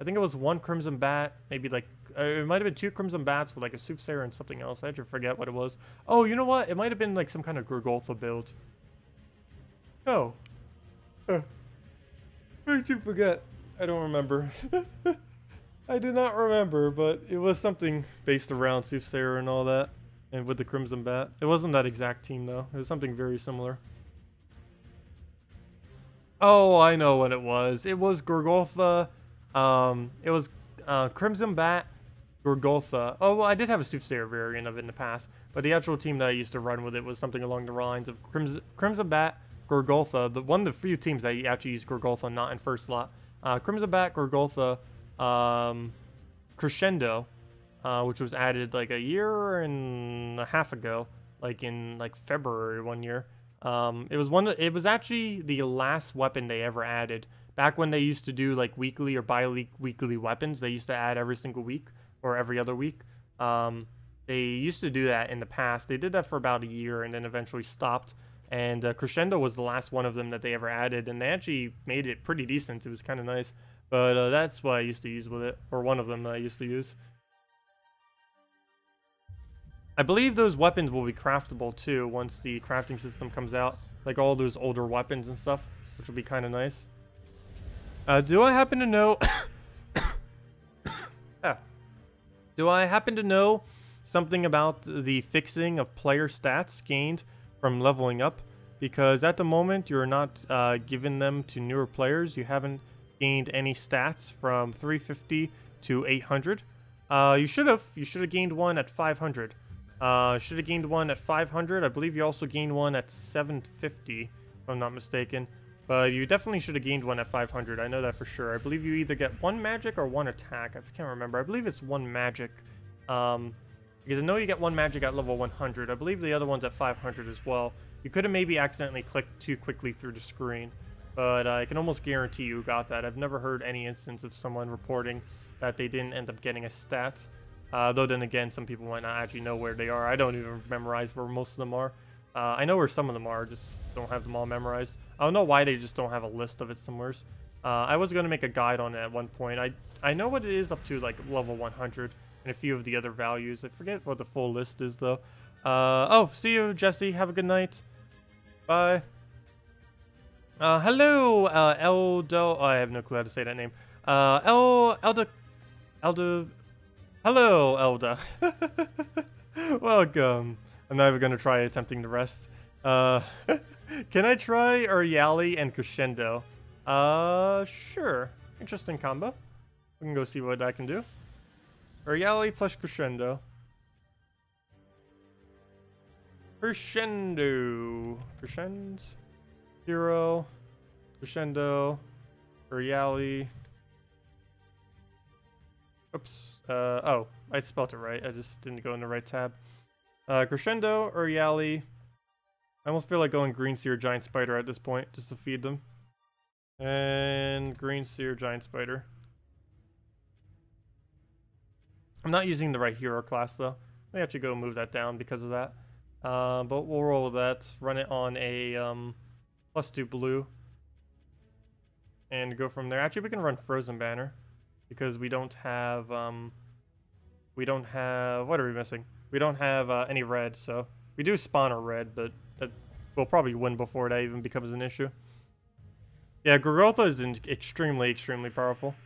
I think it was one Crimson Bat, maybe like, it might have been two Crimson Bats with like a Soothsayer and something else. I actually forget what it was. Oh, you know what? It might have been like some kind of Gorgolfa build. Oh. I actually forget. I don't remember. I do not remember, but it was something based around Soothsayer and all that. And with the Crimson Bat. It wasn't that exact team though. It was something very similar. Oh, I know what it was. It was Gorgolfa. It was Crimson Bat, Gorgolfa. Oh, well, I did have a Soothsayer variant of it in the past, but the actual team that I used to run with it was something along the lines of Crimson Bat, Gorgolfa. One of the few teams that actually used Gorgolfa not in first slot. Crimson Bat, Gorgolfa, Crescendo, which was added like a year and a half ago, like in like February one year. It was actually the last weapon they ever added. Back when they used to do like weekly or bi-weekly weapons, they used to add every single week or every other week. They used to do that in the past. They did that for about a year and then eventually stopped. And Crescendo was the last one of them that they ever added, and they actually made it pretty decent. It was kind of nice. But that's what I used to use with it, or one of them that I used to use. I believe those weapons will be craftable too once the crafting system comes out, like all those older weapons and stuff, which will be kind of nice. Do I happen to know? Do I happen to know something about the fixing of player stats gained from leveling up? Because at the moment you're not giving them to newer players. You haven't gained any stats from 350 to 800. You should have gained one at 500. Should have gained one at 500. I believe you also gained one at 750, if I'm not mistaken. But you definitely should have gained one at 500. I know that for sure. I believe you either get one magic or one attack. I can't remember. I believe it's one magic. Because I know you get one magic at level 100. I believe the other one's at 500 as well. You could have maybe accidentally clicked too quickly through the screen. But I can almost guarantee you got that. I've never heard any instance of someone reporting that they didn't end up getting a stat. Though then again, some people might not actually know where they are. I don't even memorize where most of them are. I know where some of them are, just don't have them all memorized. I don't know why they just don't have a list of it somewhere. I was going to make a guide on it at one point. I know what it is up to like level 100 and a few of the other values. I forget what the full list is though. Oh, see you, Jesse. Have a good night. Bye. Hello, Eldo. Oh, I have no clue how to say that name. Elda. Hello, Elda. Welcome. I'm not even going to try attempting the rest. Can I try Uryali and Crescendo? Sure. Interesting combo. We can go see what I can do. Uryali plus Crescendo. Crescendo. Hero. Crescendo. Uryali. Oops. Oh, I spelled it right. I just didn't go in the right tab. Crescendo, Uryali. I almost feel like going Green Seer Giant Spider at this point, just to feed them. And Green Seer Giant Spider. I'm not using the right hero class, though. Let me actually go move that down because of that. But we'll roll with that. Run it on a +2 blue. And go from there. Actually, we can run Frozen Banner. Because we don't have, what are we missing? We don't have any red, so we do spawn a red, but that we'll probably win before that even becomes an issue. Yeah, Growlithe is extremely, extremely powerful.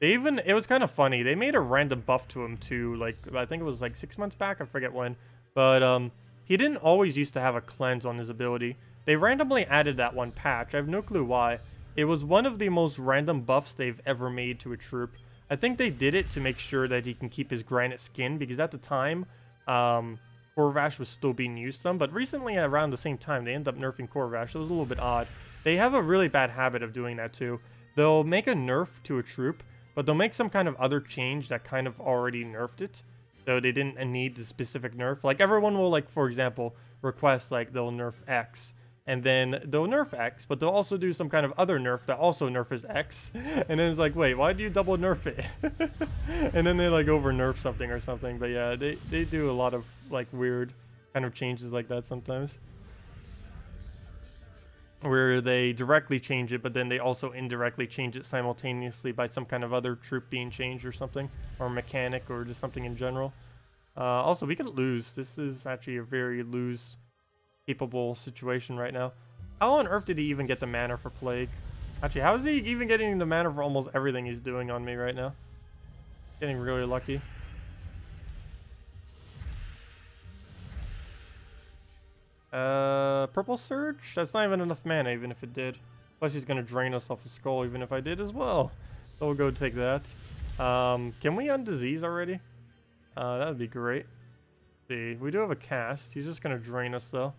It was kind of funny. They made a random buff to him too, like, I think it was like 6 months back, I forget when. But he didn't always used to have a cleanse on his ability. They randomly added that one patch. I have no clue why. It was one of the most random buffs they've ever made to a troop. I think they did it to make sure that he can keep his granite skin, because at the time, Corvash was still being used some, but recently around the same time, they ended up nerfing Corvash. It was a little bit odd. They have a really bad habit of doing that too. They'll make a nerf to a troop, but they'll make some kind of other change that kind of already nerfed it. So they didn't need the specific nerf. Like everyone will, like, for example, request like they'll nerf X. And then they'll nerf X, but they'll also do some kind of other nerf that also nerfs X. And then it's like, wait, why do you double nerf it? And then they like over nerf something or something. But yeah, they do a lot of like weird kind of changes like that sometimes. Where they directly change it, but then they also indirectly change it simultaneously by some kind of other troop being changed or something. Or mechanic or just something in general. Also, we could lose. This is actually a very lose capable situation right now. How on earth did he even get the mana for Plague? Actually, how is he even getting the mana for almost everything he's doing on me right now? Getting really lucky. Purple Surge? That's not even enough mana, even if it did. Plus he's gonna drain us off his skull, even if I did as well. So we'll go take that. Can we undisease already? That would be great. Let's see, we do have a cast. He's just gonna drain us though.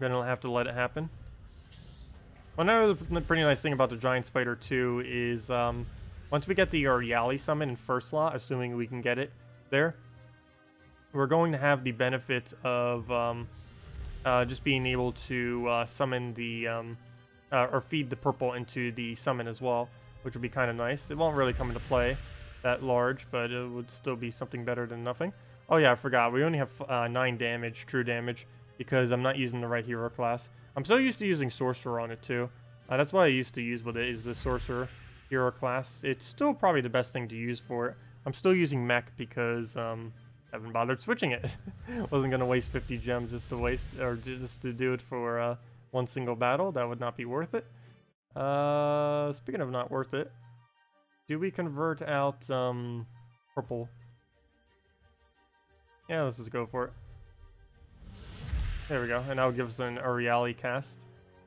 Gonna have to let it happen. Another pretty nice thing about the giant spider too is once we get the Oriali summon in first slot, assuming we can get it there, we're going to have the benefit of just being able to summon the or feed the purple into the summon as well, which would be kind of nice. It won't really come into play that large, but it would still be something better than nothing. Oh yeah, I forgot. We only have 9 damage, true damage, because I'm not using the right hero class. I'm so used to using Sorcerer on it too. That's what I used to use with it, is the Sorcerer hero class. It's still probably the best thing to use for it. I'm still using Mech because I haven't bothered switching it. Wasn't going to waste 50 gems just to do it for one single battle. That would not be worth it. Speaking of not worth it, do we convert out purple? Yeah, let's just go for it. There we go, and that'll give us an Oriali cast.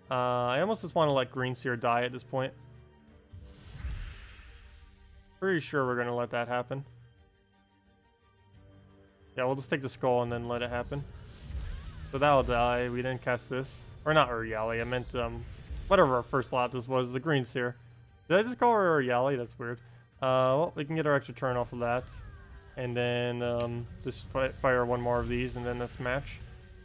I almost just want to let Green Seer die at this point. Pretty sure we're going to let that happen. Yeah, we'll just take the skull and then let it happen. So that'll die. We didn't cast this. Or not Oriali, I meant whatever our first slot this was, the Green Seer. Did I just call her Oriali? That's weird. Well, we can get our extra turn off of that. And then just fire one more of these and then this match.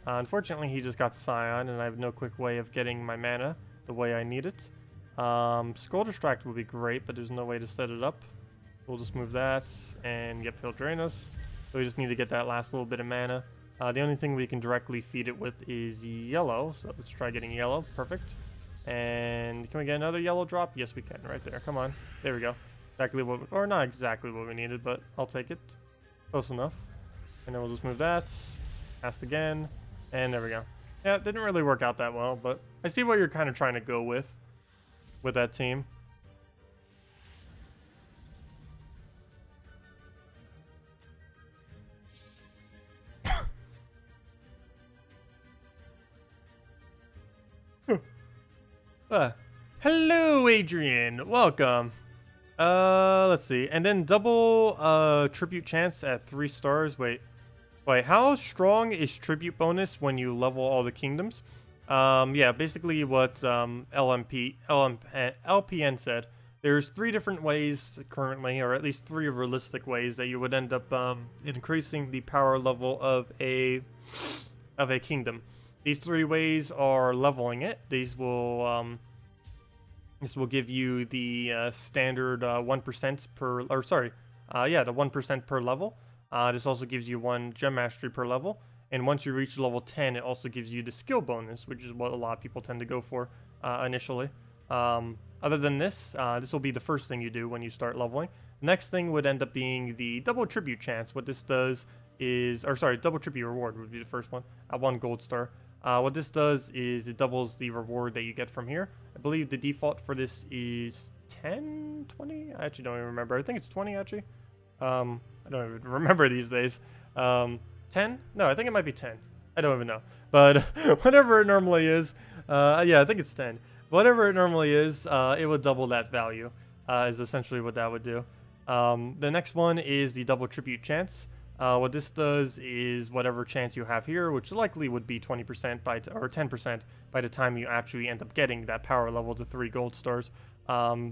Unfortunately, he just got Scion, and I have no quick way of getting my mana the way I need it. Skull Distract would be great, but there's no way to set it up. We'll just move that, and yep, he'll drain us. So we just need to get that last little bit of mana. The only thing we can directly feed it with is yellow, so let's try getting yellow. Perfect. And can we get another yellow drop? Yes, we can, right there. Come on. There we go. Exactly what, or not exactly what we needed, but I'll take it. Close enough. And then we'll just move that. Cast again. And there we go. Yeah, it didn't really work out that well, but I see what you're kind of trying to go with that team. Hello, Adrian. Welcome. Let's see. And then double tribute chance at 3 stars. Wait, how strong is tribute bonus when you level all the kingdoms? Yeah, basically what LPN said. There's 3 different ways currently, or at least 3 realistic ways that you would end up increasing the power level of a kingdom. These 3 ways are leveling it. This will give you the standard 1% per, or sorry, yeah, the 1% per level. This also gives you 1 gem mastery per level, And once you reach level 10, it also gives you the skill bonus, which is what a lot of people tend to go for initially. Other than this, this will be the first thing you do when you start leveling. The next thing would end up being the double tribute chance. What this does is, or sorry, double tribute reward would be the first one at 1 gold star. What this does is it doubles the reward that you get from here. I believe the default for this is 10, 20? I actually don't even remember. I think it's 20 actually. I don't even remember these days. 10? No, I think it might be 10. I don't even know. But whatever it normally is, yeah, I think it's 10. Whatever it normally is, it would double that value, is essentially what that would do. The next one is the double tribute chance. What this does is whatever chance you have here, which likely would be 20% or 10% by the time you actually end up getting that power level to 3 gold stars,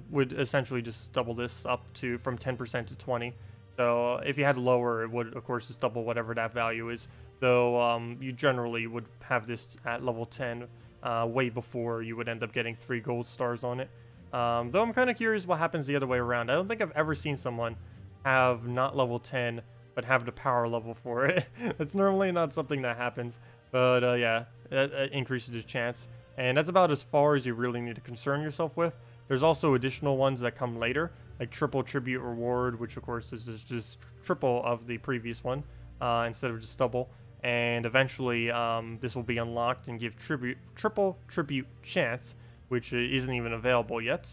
would essentially just double this up to from 10% to 20. So if you had lower, it would of course just double whatever that value is. Though you generally would have this at level 10 way before you would end up getting 3 gold stars on it. Though I'm kind of curious what happens the other way around. I don't think I've ever seen someone have not level 10 but have the power level for it. It's normally not something that happens, but yeah, it increases the chance. And that's about as far as you really need to concern yourself with. There's also additional ones that come later, like triple tribute reward, which of course is just triple of the previous one, instead of just double. And eventually this will be unlocked and give triple tribute chance, which isn't even available yet.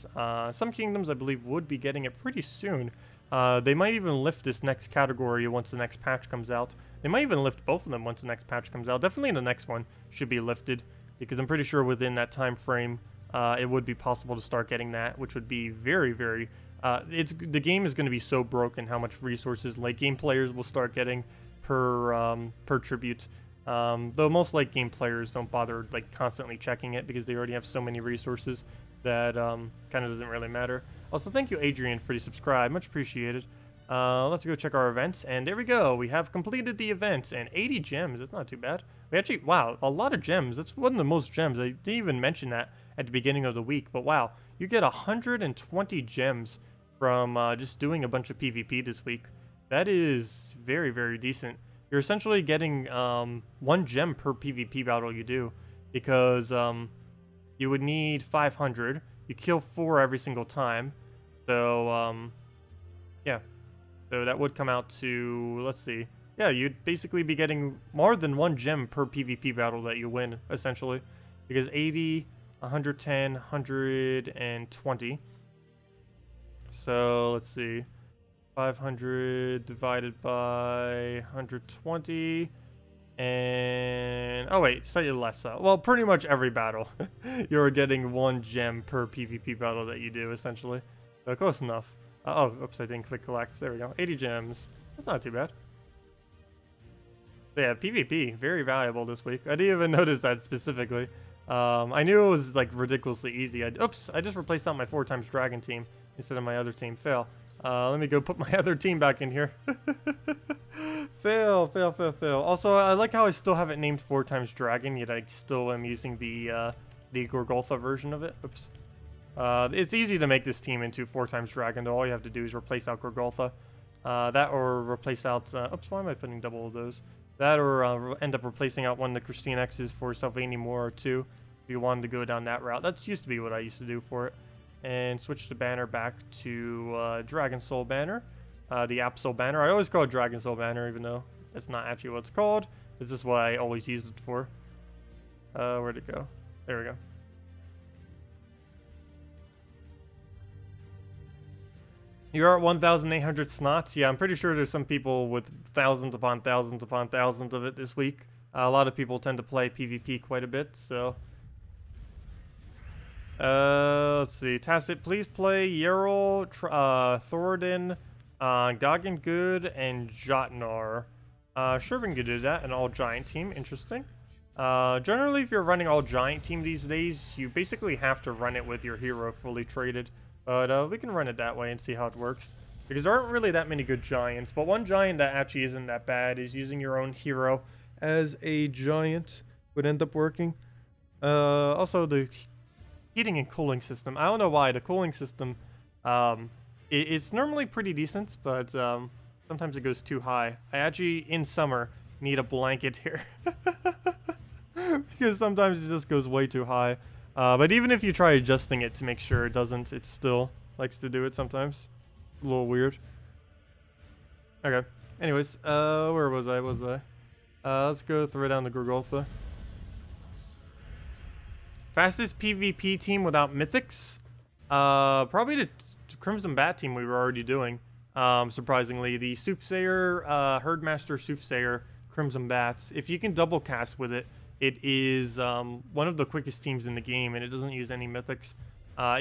Some kingdoms I believe would be getting it pretty soon. They might even lift this next category once the next patch comes out. They might even lift both of them once the next patch comes out. Definitely the next one should be lifted, because I'm pretty sure within that time frame it would be possible to start getting that, which would be very, very... the game is going to be so broken how much resources late game players will start getting per tribute. Though most late game players don't bother like constantly checking it because they already have so many resources that kind of doesn't really matter. Also, thank you, Adrian, for the subscribe. Much appreciated. Let's go check our events. And there we go. We have completed the event. And 80 gems. That's not too bad. We actually... Wow, a lot of gems. That's one of the most gems. I didn't even mention that at the beginning of the week. But wow, you get 120 gems from just doing a bunch of PvP this week. That is very, very decent. You're essentially getting 1 gem per PvP battle you do. Because you would need 500. You kill 4 every single time. So, yeah. So that would come out to, let's see. Yeah, you'd basically be getting more than 1 gem per PvP battle that you win, essentially. Because 80, 110, 120. So, let's see. 500 divided by 120. And oh wait, slightly less so. Well, pretty much every battle you're getting 1 gem per PvP battle that you do, essentially. So close enough. Oh, oops, I didn't click collect. There we go. 80 gems. That's not too bad. But yeah, PvP, very valuable this week. I didn't even notice that specifically. I knew it was like ridiculously easy. Oops, I just replaced out my 4x dragon team instead of my other team. Fail. Let me go put my other team back in here. Fail. Also, I like how I still have it named 4x dragon, yet I still am using the Gorgolfa version of it. Oops. It's easy to make this team into 4x dragon, though. All you have to do is replace out Gorgolfa. That or replace out... oops, why am I putting double of those? That or end up replacing out one of the Christine X's for Sylvania Moore, too. If you wanted to go down that route. That's used to be what I used to do for it. And switch the banner back to Dragon Soul banner. The Absol banner. I always call it Dragon Soul banner, even though that's not actually what it's called. It's just what I always used it for. Where'd it go? There we go. You're at 1,800 snots. Yeah, I'm pretty sure there's some people with thousands upon thousands upon thousands of it this week. A lot of people tend to play PvP quite a bit, so... let's see. Tacet, please play Yerel, Thoradin, Goggin Good, and Jotnar. Sure, we can do that. An all-giant team. Interesting. Generally, if you're running all-giant team these days, you basically have to run it with your hero fully traded. But we can run it that way and see how it works. Because there aren't really that many good giants. But one giant that actually isn't that bad is using your own hero as a giant would end up working. Also, the heating and cooling system. I don't know why. The cooling system, it's normally pretty decent, but sometimes it goes too high. I actually, in summer, need a blanket here. Because sometimes it just goes way too high. But even if you try adjusting it to make sure it doesn't, it still likes to do it sometimes. A little weird. Okay. Anyways, where was I? Let's go throw down the Gorgolfa. Fastest PvP team without mythics? Probably the Crimson Bat team we were already doing. Surprisingly, the Soothsayer, Herdmaster Soothsayer, Crimson Bats. If you can double cast with it, it is one of the quickest teams in the game, and it doesn't use any mythics.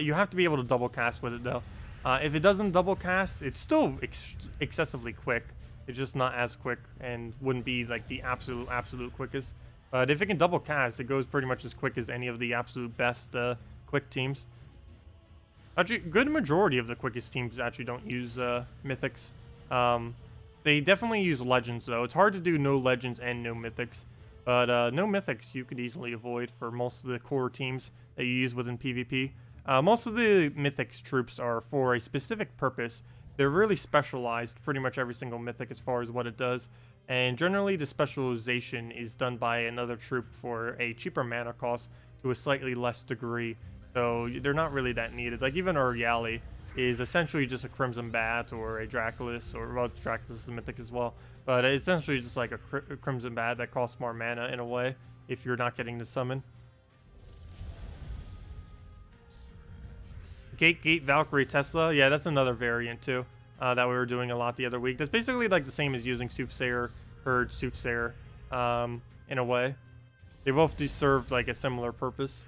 You have to be able to double cast with it, though. If it doesn't double cast, it's still excessively quick. It's just not as quick and wouldn't be like the absolute quickest. But if it can double cast, it goes pretty much as quick as any of the absolute best quick teams. Actually, good majority of the quickest teams actually don't use mythics. They definitely use legends, though. It's hard to do no legends and no mythics. But no mythics you could easily avoid for most of the core teams that you use within PvP. Most of the mythics troops are for a specific purpose. They're really specialized, pretty much every single mythic as far as what it does. And generally the specialization is done by another troop for a cheaper mana cost to a slightly less degree. So they're not really that needed. Like even Oriali is essentially just a Crimson Bat or a Draculus, or well, Draculus is a mythic as well. But it's essentially just like a Crimson Bat that costs more mana in a way if you're not getting the summon. Gate Valkyrie Tesla, yeah, that's another variant too that we were doing a lot the other week. That's basically like the same as using Soothsayer, Herd, Soothsayer in a way. They both do serve like a similar purpose.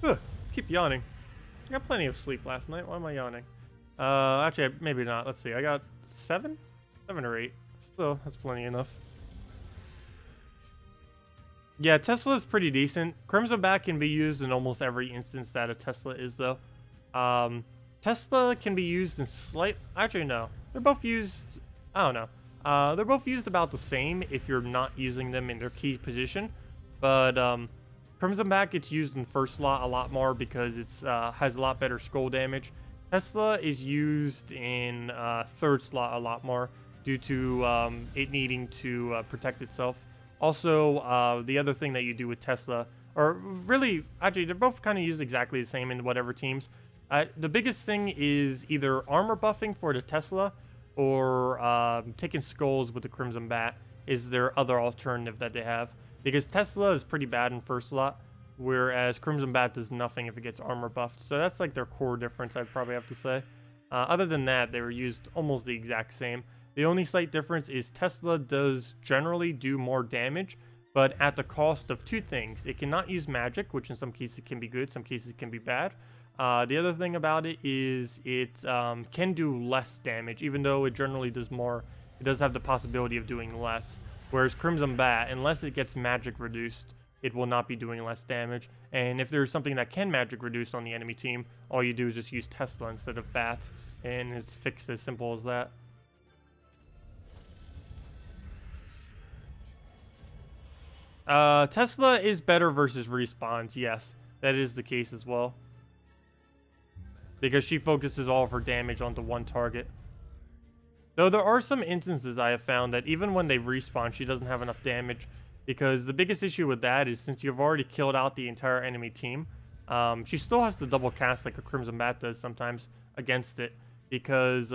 Ugh, keep yawning. I got plenty of sleep last night. Why am I yawning? Actually, maybe not. Let's see. I got 7 or 8. Still, that's plenty enough. Yeah, Tesla is pretty decent. Crimson Bat can be used in almost every instance that a Tesla is, though. Tesla can be used in Actually, no. They're both used... I don't know. They're both used about the same if you're not using them in their key position. But, Crimson Bat gets used in first slot a lot more because it's has a lot better skull damage. Tesla is used in third slot a lot more due to it needing to protect itself. Also, the other thing that you do with Tesla, or really, actually, they're both kind of used exactly the same in whatever teams. The biggest thing is either armor buffing for the Tesla or taking skulls with the Crimson Bat is their other alternative that they have. Because Tesla is pretty bad in first slot, whereas Crimson Bat does nothing if it gets armor buffed. So that's like their core difference, I'd probably have to say. Other than that, they were used almost the exact same. The only slight difference is Tesla does generally do more damage, but at the cost of two things. It cannot use magic, which in some cases can be good, some cases can be bad. The other thing about it is it can do less damage, even though it generally does more. It does have the possibility of doing less. Whereas Crimson Bat, unless it gets magic reduced, it will not be doing less damage. And if there's something that can magic reduce on the enemy team, all you do is just use Tesla instead of Bat. And it's fixed as simple as that. Tesla is better versus respawns, yes. That is the case as well. Because she focuses all of her damage onto one target. Though there are some instances I have found that even when they respawn, she doesn't have enough damage. Because the biggest issue with that is since you've already killed out the entire enemy team, she still has to double cast like a Crimson Bat does sometimes against it. Because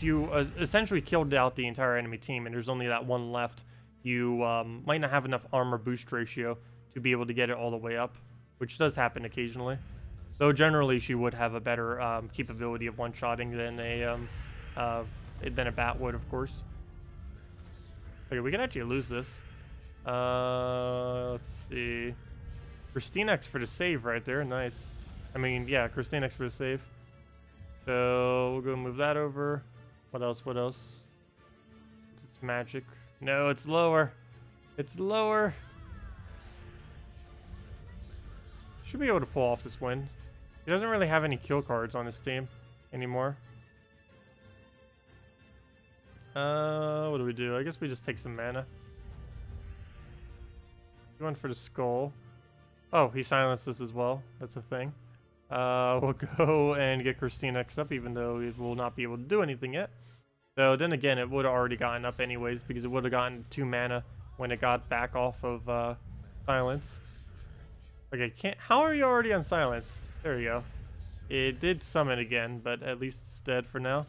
you essentially killed out the entire enemy team and there's only that one left, you might not have enough armor boost ratio to be able to get it all the way up. Which does happen occasionally. Though generally she would have a better capability of one-shotting than a bat would, of course. Okay, we can actually lose this. Let's see. KrissTigger for the save right there. Nice. I mean, yeah, KrissTigger for the save. So we'll go move that over. What else? What else? It's magic. No, it's lower. It's lower. Should be able to pull off this win. He doesn't really have any kill cards on his team anymore. What do we do? I guess we just take some mana. He went for the skull. Oh, he silenced this as well. That's a thing. We'll go and get KrissTigger up, even though it will not be able to do anything yet. Though, then again, it would have already gotten up anyways, because it would have gotten 2 mana when it got back off of silence. Okay, how are you already unsilenced? There you go. It did summon again, but at least it's dead for now.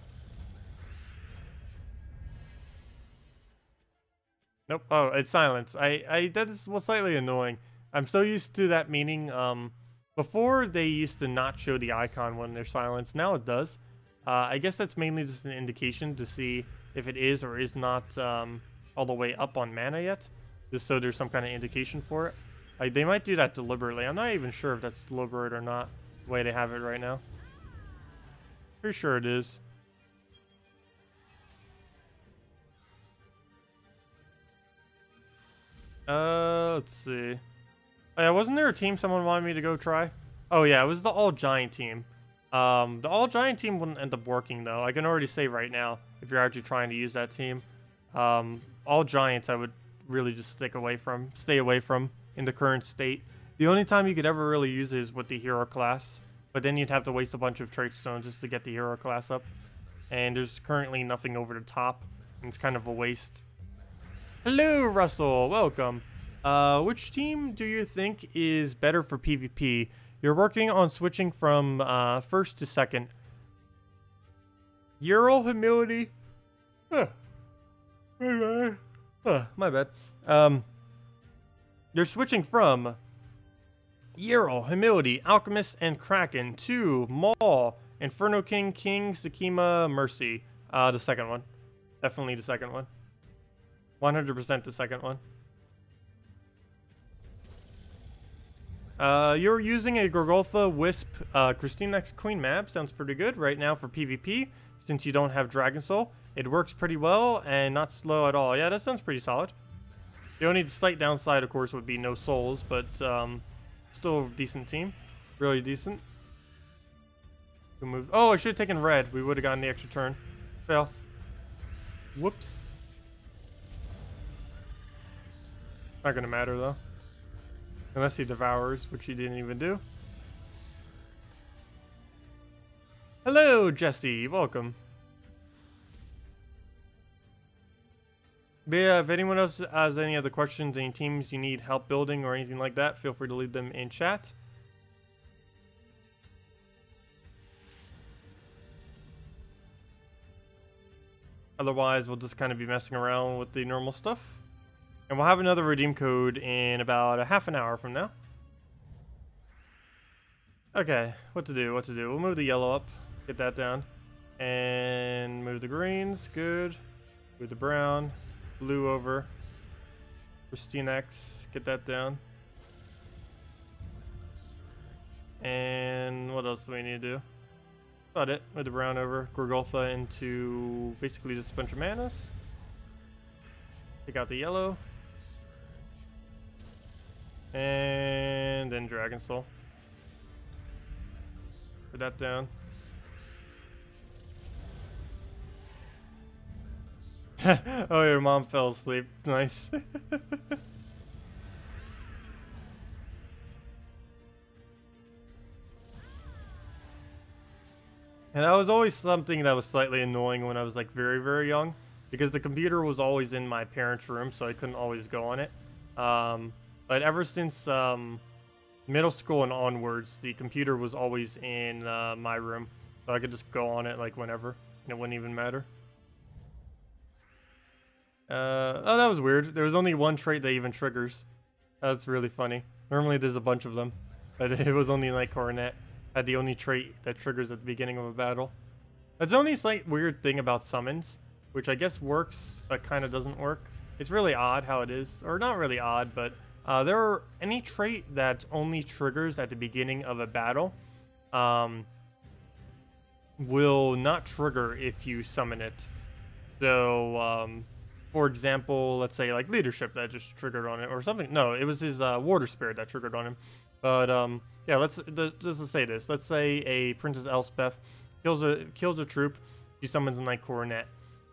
Nope. Oh, it's silence. That was slightly annoying. I'm so used to that meaning. Before they used to not show the icon when they're silenced. Now it does. I guess that's mainly just an indication to see if it is or is not all the way up on mana yet. Just so there's some kind of indication for it. They might do that deliberately. I'm not even sure if that's deliberate or not, the way they have it right now. Pretty sure it is. Let's see. Oh, yeah, wasn't there a team someone wanted me to go try? Oh yeah, it was the all-giant team. The all-giant team wouldn't end up working though. I can already say right now, if you're actually trying to use that team. All giants I would really just stay away from in the current state. The only time you could ever really use it is with the hero class, but then you'd have to waste a bunch of trait stones just to get the hero class up. And there's currently nothing over the top, and it's kind of a waste. Hello, Russell. Welcome. Which team do you think is better for PvP? You're working on switching from first to second. Euro humility. Huh. My bad. They're switching from Euro, Humility, Alchemist, and Kraken to Maul, Inferno King, Sakima, Mercy. The second one. Definitely the second one. 100% the second one. You're using a Gorgoltha Wisp KrissTigger Queen map. Sounds pretty good right now for PvP, since you don't have Dragon Soul. It works pretty well and not slow at all. Yeah, that sounds pretty solid. The only slight downside, of course, would be no souls, but still a decent team. Really decent. Good move. Oh, I should have taken red. We would have gotten the extra turn. Fail. Whoops. Not gonna matter though. Unless he devours, which he didn't even do. Hello, Jesse. Welcome. But yeah, if anyone else has any other questions, any teams you need help building or anything like that, feel free to leave them in chat. Otherwise, we'll just kind of be messing around with the normal stuff. And we'll have another redeem code in about a half an hour from now. Okay, what to do, We'll move the yellow up, get that down. And move the greens, good. Move the brown, blue over. KrissTigger, get that down. And what else do we need to do? About it, move the brown over. Gorgoltha into basically just a bunch of manas. Take out the yellow. And then Dragon Soul. Put that down. Oh, your mom fell asleep. Nice. And that was always something that was slightly annoying when I was like very, very young, because the computer was always in my parents' room, so I couldn't always go on it. But ever since middle school and onwards, the computer was always in my room, so I could just go on it like whenever, and it wouldn't even matter. Oh, that was weird. There was only one trait that even triggers. That's really funny. Normally there's a bunch of them, but it was only like Coronet had the only trait that triggers at the beginning of a battle. That's the only slight weird thing about summons, which I guess works but kind of doesn't work. It's really odd how it is, or not really odd, but there are any trait that only triggers at the beginning of a battle will not trigger if you summon it. So for example, let's say like leadership that just triggered on it or something. No, it was his water spirit that triggered on him. But yeah, let's say this. Let's say a Princess Elspeth kills a troop. She summons a Knight Coronet.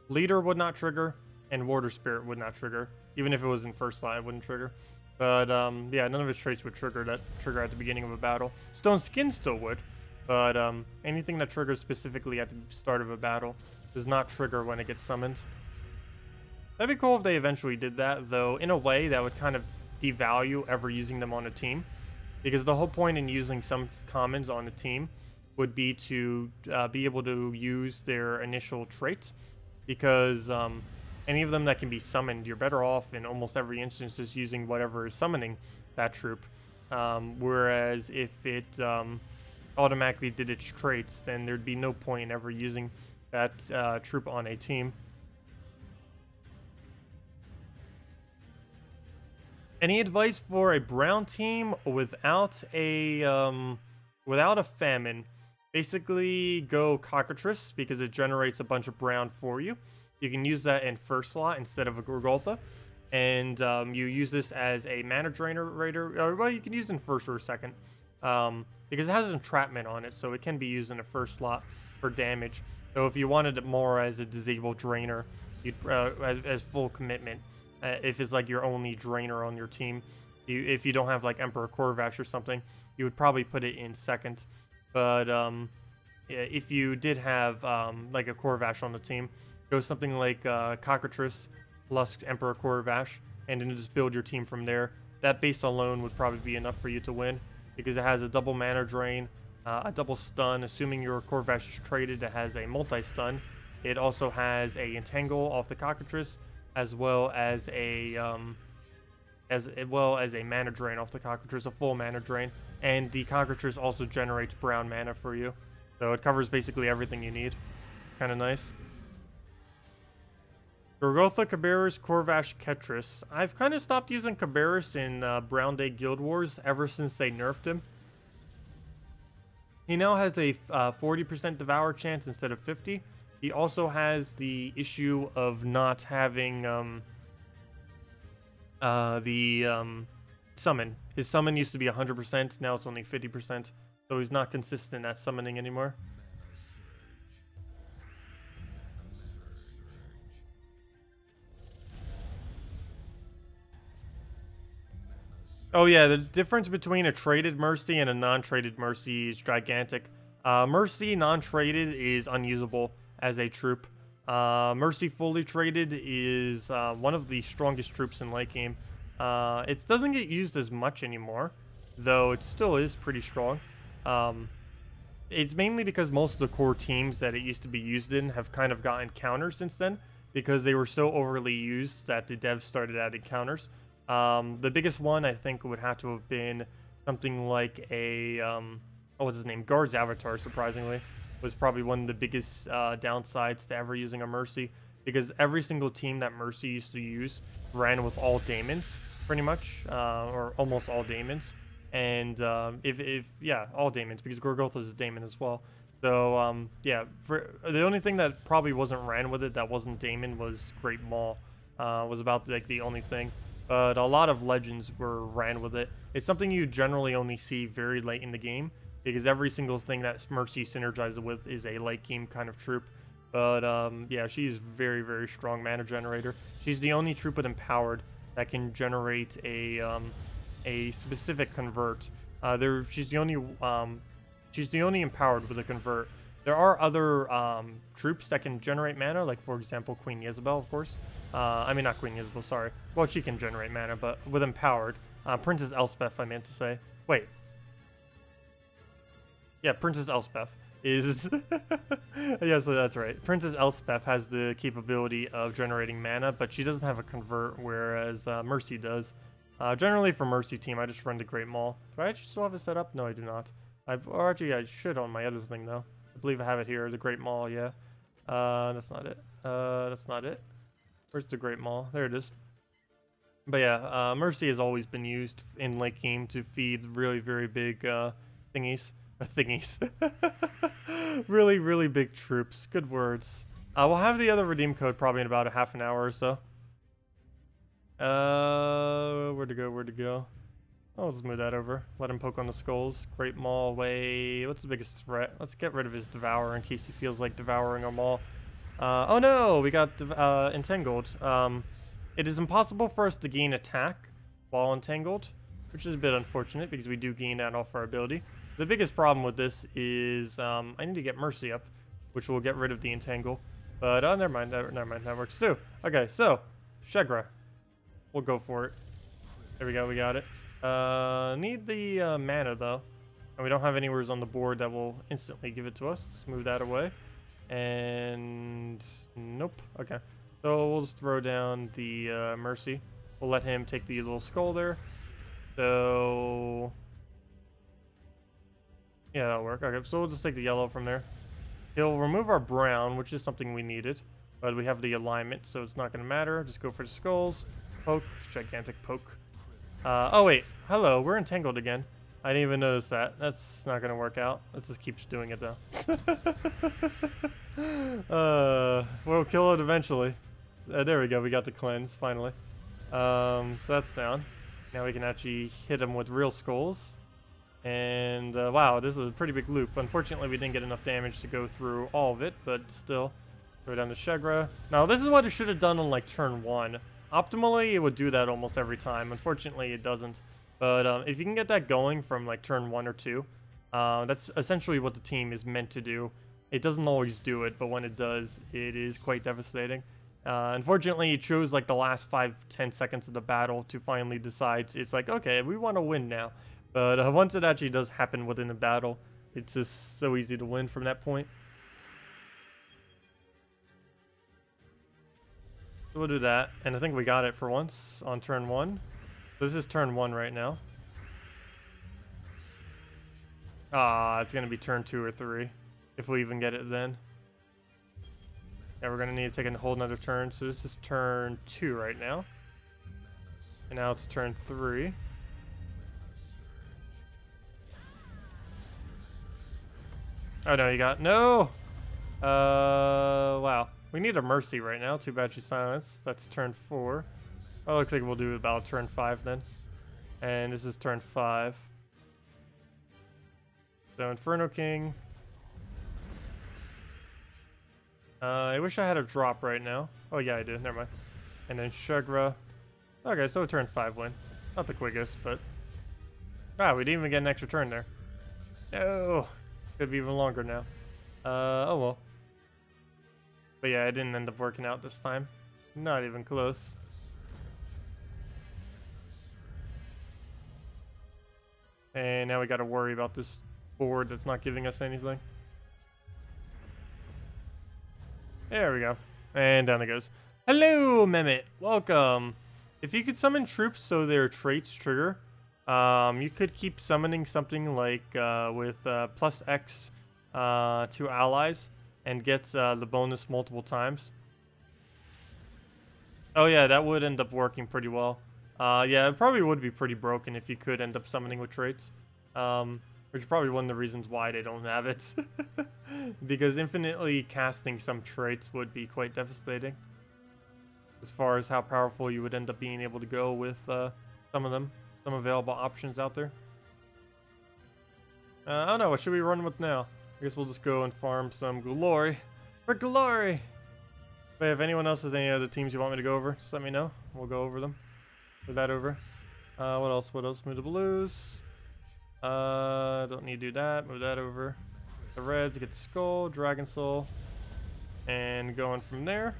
Leader would not trigger, and water spirit would not trigger. Even if it was in first slot, it wouldn't trigger. But yeah, none of his traits would trigger at the beginning of a battle. Stone Skin still would, but anything that triggers specifically at the start of a battle does not trigger when it gets summoned. That'd be cool if they eventually did that, though in a way that would kind of devalue ever using them on a team, because the whole point in using some commons on a team would be to be able to use their initial trait, because any of them that can be summoned, you're better off in almost every instance just using whatever is summoning that troop. Whereas if it automatically did its traits, then there'd be no point in ever using that troop on a team. Any advice for a brown team without a famine? Basically, go Cockatrice because it generates a bunch of brown for you. You can use that in first slot instead of a Gorgoltha, and you use this as a mana drainer raider. Well, you can use it in first or second because it has entrapment on it, so it can be used in a first slot for damage. So if you wanted it more as a disabled drainer, you'd as full commitment. If it's like your only drainer on your team, if you don't have like Emperor Corvash or something, you would probably put it in second. But if you did have like a Corvash on the team, go something like Cockatrice plus Emperor Corvash, and then just build your team from there. That base alone would probably be enough for you to win, because it has a double mana drain, a double stun, assuming your Corvash is traded, it has a multi-stun. It also has a Entangle off the Cockatrice, as well as a mana drain off the Cockatrice, a full mana drain, and the Cockatrice also generates brown mana for you, so it covers basically everything you need. Kind of nice. Gorgoltha, Cabarrus, Corvash, Ketris. I've kind of stopped using Cabarrus in Brown Day Guild Wars ever since they nerfed him. He now has a 40% devour chance instead of 50. He also has the issue of not having summon. His summon used to be 100%, now it's only 50%, so he's not consistent at summoning anymore. Oh yeah, the difference between a traded Mercy and a non-traded Mercy is gigantic. Mercy non-traded is unusable as a troop. Mercy fully traded is one of the strongest troops in late game. It doesn't get used as much anymore, though it still is pretty strong. It's mainly because most of the core teams that it used to be used in have kind of gotten counters since then, because they were so overly used that the devs started adding counters. The biggest one I think would have to have been something like a what's his name? Guard's Avatar, surprisingly, was probably one of the biggest downsides to ever using a Mercy, because every single team that Mercy used to use ran with all daemons, pretty much, or almost all daemons, and yeah, all daemons, because Gorgoltha is a daemon as well. So yeah, the only thing that probably wasn't ran with it that wasn't daemon was Great Maul. Was about like the only thing. But a lot of legends were ran with it. It's something you generally only see very late in the game, because every single thing that Mercy synergizes with is a late game kind of troop. But yeah, she's very, very strong mana generator. She's the only troop with Empowered that can generate a specific convert. She's the only Empowered with a convert. There are other troops that can generate mana, like for example Queen Jezebel, of course. I mean, not Queen Jezebel, sorry. Well, she can generate mana, but with Empowered. Princess Elspeth, I meant to say. Wait. Yeah, Princess Elspeth is... yes, that's right. Princess Elspeth has the capability of generating mana, but she doesn't have a convert, whereas Mercy does. Generally for Mercy team, I just run the Great Maul. Do I actually still have it set up? No, I do not. Or actually, I should on my other thing, though. I believe I have it here, the Great Maul, yeah. That's not it. That's not it. Where's the Great Maul? There it is. But yeah, Mercy has always been used in late game to feed really very big thingies. Really, really big troops. Good words. We'll have the other redeem code probably in about a half an hour or so. Where'd it go? Where'd it go? Oh, let's move that over. Let him poke on the skulls. Great Maul away. What's the biggest threat? Let's get rid of his Devour in case he feels like devouring our Maul. Oh no, we got entangled. It is impossible for us to gain attack while entangled, which is a bit unfortunate because we do gain that off our ability. The biggest problem with this is I need to get Mercy up, which will get rid of the entangle. But never mind, that works too. Okay, so Shegra, we'll go for it. There we go, we got it. Need the mana though, and we don't have anywhere on the board that will instantly give it to us. Let's move that away. And nope. Okay, so we'll just throw down the Mercy. We'll let him take the little skull there. So yeah, that'll work. Okay, so we'll just take the yellow from there. He'll remove our brown, which is something we needed, but we have the alignment, so it's not going to matter. Just go for the skulls. Poke, gigantic poke. Oh wait, hello, we're entangled again. I didn't even notice that. That's not going to work out. Let's just keep doing it though. We'll kill it eventually. There we go, we got the cleanse finally. So that's down. Now we can actually hit him with real skulls. And wow, this is a pretty big loop. Unfortunately, we didn't get enough damage to go through all of it, but still. Throw down to Shegra. Now, this is what it should have done on like turn 1. Optimally, it would do that almost every time. Unfortunately, it doesn't. But if you can get that going from like turn 1 or 2, that's essentially what the team is meant to do. It doesn't always do it, but when it does, it is quite devastating. Unfortunately, it chose like the last 5-10 seconds of the battle to finally decide it's like, okay, we want to win now. But once it actually does happen within the battle, it's just so easy to win from that point. So we'll do that, and I think we got it for once on turn 1. This is turn 1 right now. It's going to be turn 2 or 3, if we even get it then. Yeah, we're going to need to take a whole nother turn, so this is turn 2 right now. And now it's turn 3. Oh no, you got no. Wow. We need a Mercy right now. Too bad she's silenced. That's turn 4. Oh, looks like we'll do about turn 5 then. And this is turn 5. So Inferno King. I wish I had a drop right now. Oh yeah, I do. Never mind. And then Shegra. Okay, so turn 5 win. Not the quickest, but we didn't even get an extra turn there. No. Could be even longer now. Oh well. But yeah, it didn't end up working out this time. Not even close. And now we gotta worry about this board that's not giving us anything. There we go. And down it goes. Hello, Mehmet. Welcome. If you could summon troops so their traits trigger, you could keep summoning something like with plus X to allies and get the bonus multiple times. Oh yeah, that would end up working pretty well. Yeah, it probably would be pretty broken if you could end up summoning with traits. Which is probably one of the reasons why they don't have it. Because infinitely casting some traits would be quite devastating. As far as how powerful you would end up being able to go with some of them. Some available options out there. I don't know, what should we run with now? I guess we'll just go and farm some glory. For glory! But if anyone else has any other teams you want me to go over, just let me know. We'll go over them. Move that over. What else? What else? Move the blues. Don't need to do that. Move that over. The reds, get the skull, dragon soul. And going from there.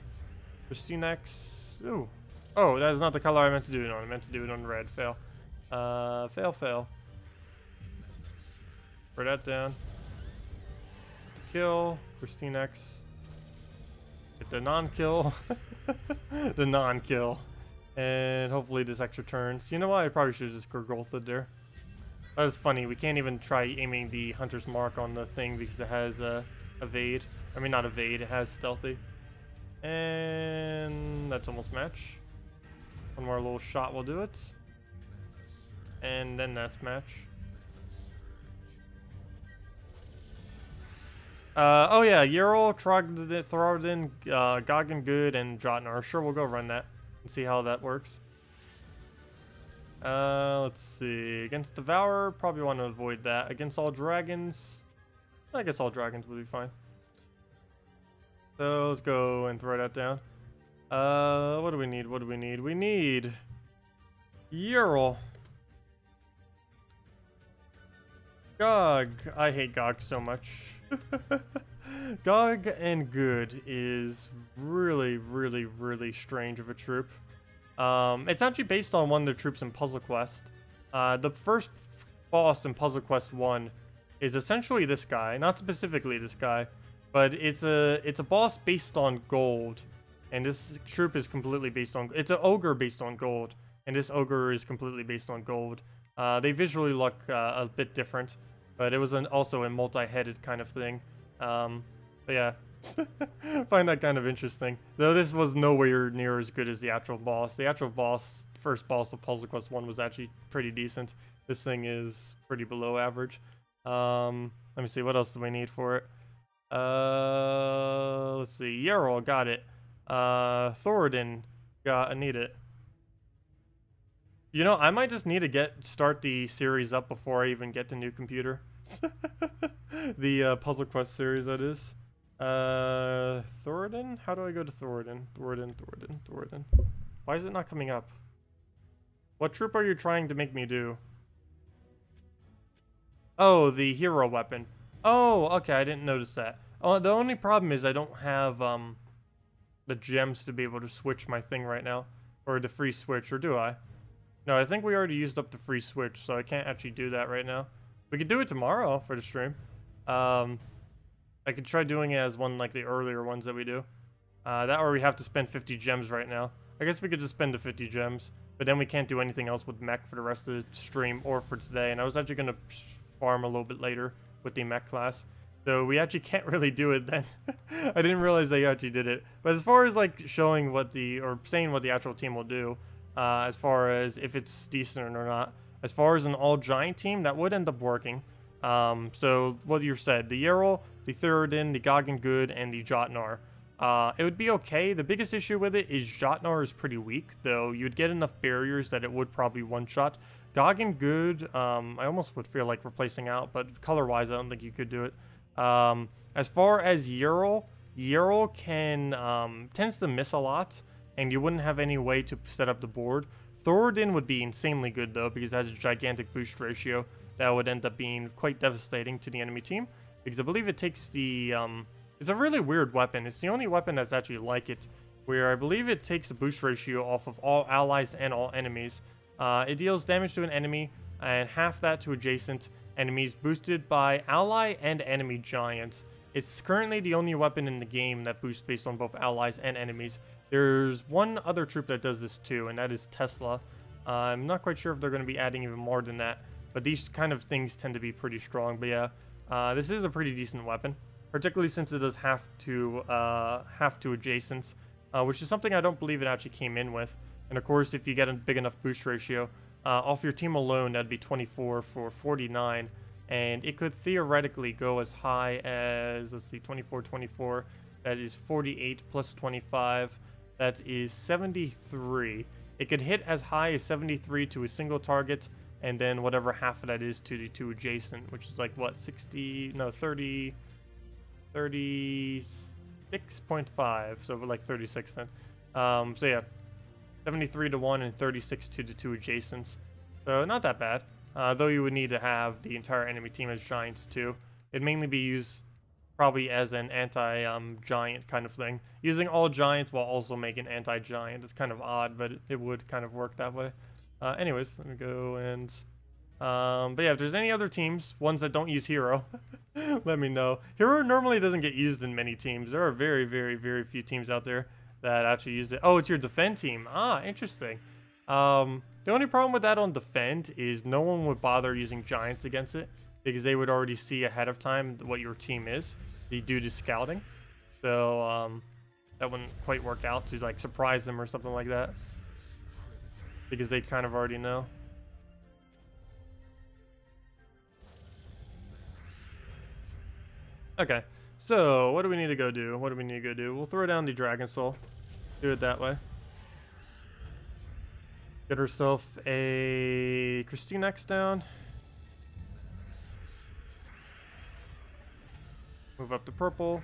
KrissTigger. Ooh. Oh, that is not the color I meant to do it on. I meant to do it on red. Fail. Fail. Throw that down. Kill. KrissTigger. Get the non-kill. The non-kill. And hopefully this extra turns. You know what? I probably should have just Gurgulthed there. That was funny. We can't even try aiming the Hunter's Mark on the thing because it has evade. I mean, not evade. It has stealthy. And that's almost match. One more little shot will do it. And then that's match. Oh yeah, Ural, Throden, Goggin Good, and Jotnar. Sure, we'll go run that and see how that works. Let's see. Against Devour, probably want to avoid that. Against all dragons, I guess all dragons would be fine. So let's go and throw that down. What do we need? We need Ural. Gog. I hate Gog so much. Gog and Good is really, really, really strange of a troop. It's actually based on one of the troops in Puzzle Quest. The first boss in Puzzle Quest 1 is essentially this guy. Not specifically this guy, but it's a boss based on gold. And this troop is completely based on... It's an ogre based on gold. And this ogre is completely based on gold. They visually look a bit different. But it was also a multi-headed kind of thing. But yeah, find that kind of interesting. Though this was nowhere near as good as the actual boss. The actual boss, first boss of Puzzle Quest 1 was actually pretty decent. This thing is pretty below average. Let me see, what else do we need for it? Let's see, Ural, got it. Thoradin, I need it. You know, I might just need to start the series up before I even get the new computer. The Puzzle Quest series, that is. Thoradin? How do I go to Thoradin? Thoradin. Why is it not coming up? What troop are you trying to make me do? Oh, the hero weapon. Oh, okay, I didn't notice that. Oh, the only problem is I don't have the gems to be able to switch my thing right now. Or the free switch, or do I? No, I think we already used up the free switch, so I can't actually do that right now. We could do it tomorrow for the stream. I could try doing it as one like the earlier ones that we do. That or we have to spend 50 gems right now. I guess we could just spend the 50 gems, but then we can't do anything else with mech for the rest of the stream or for today. And I was actually going to farm a little bit later with the mech class. So we actually can't really do it then. I didn't realize they actually did it. But as far as like showing what or saying what the actual team will do, as far as if it's decent or not, as far as an all-giant team, that would end up working. So what you said, the Ural, the Thoradin, the Gog and Good, and the Jotnar. It would be okay. The biggest issue with it is Jotnar is pretty weak, though you'd get enough barriers that it would probably one-shot. Gog and Good, I almost would feel like replacing out, but color-wise, I don't think you could do it. As far as Ural can tends to miss a lot, and you wouldn't have any way to set up the board. Thoradin would be insanely good, though, because it has a gigantic boost ratio that would end up being quite devastating to the enemy team, because I believe it takes the... it's a really weird weapon. It's the only weapon that's actually like it, where I believe it takes a boost ratio off of all allies and all enemies. It deals damage to an enemy, and half that to adjacent enemies, boosted by ally and enemy giants. It's currently the only weapon in the game that boosts based on both allies and enemies. There's one other troop that does this too, and that is Tesla. I'm not quite sure if they're going to be adding even more than that, but these kind of things tend to be pretty strong. But yeah, this is a pretty decent weapon, particularly since it does half to adjacents, which is something I don't believe it actually came in with. And of course, if you get a big enough boost ratio, off your team alone, that'd be 24 for 49. And it could theoretically go as high as, let's see, 24, that is 48 plus 25, that is 73. It could hit as high as 73 to a single target, and then whatever half of that is to the two adjacent, which is like, what, 36.5, so like 36 then. So yeah, 73 to 1 and 36 to the two adjacents. So not that bad. Though you would need to have the entire enemy team as giants too. It'd mainly be used probably as an anti-giant kind of thing. Using all giants while also making anti-giant. It's kind of odd, but it would kind of work that way. Anyways, let me go and... but yeah, if there's any other teams, ones that don't use Hero, let me know. Hero normally doesn't get used in many teams. There are very, very, very few teams out there that actually use it. Oh, it's your defend team. Ah, interesting. The only problem with that on defend is no one would bother using giants against it, because they would already see ahead of time what your team is due to scouting. So that wouldn't quite work out to like surprise them or something like that, because they kind of already know. Okay, so what do we need to go do? We'll throw down the Dragon Soul. Do it that way. Get herself a KrissTigger down. Move up to purple.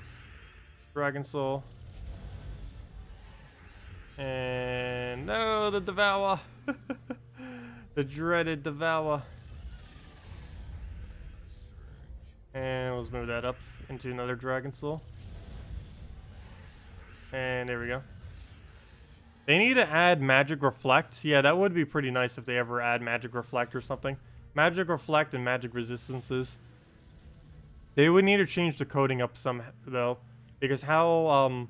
Dragon Soul. And no, the Devour. The dreaded devour. And let's move that up into another dragon soul. And there we go. They need to add magic reflect. Yeah, that would be pretty nice if they ever add magic reflect or something. Magic reflect and magic resistances. They would need to change the coding up some though, because how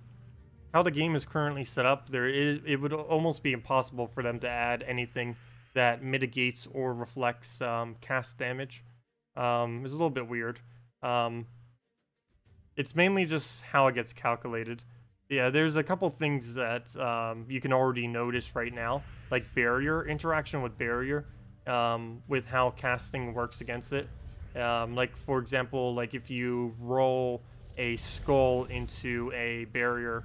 the game is currently set up, it would almost be impossible for them to add anything that mitigates or reflects cast damage. It's a little bit weird. It's mainly just how it gets calculated. Yeah, there's a couple things that you can already notice right now, like barrier, interaction with barrier, with how casting works against it. Like, for example, like if you roll a skull into a barrier,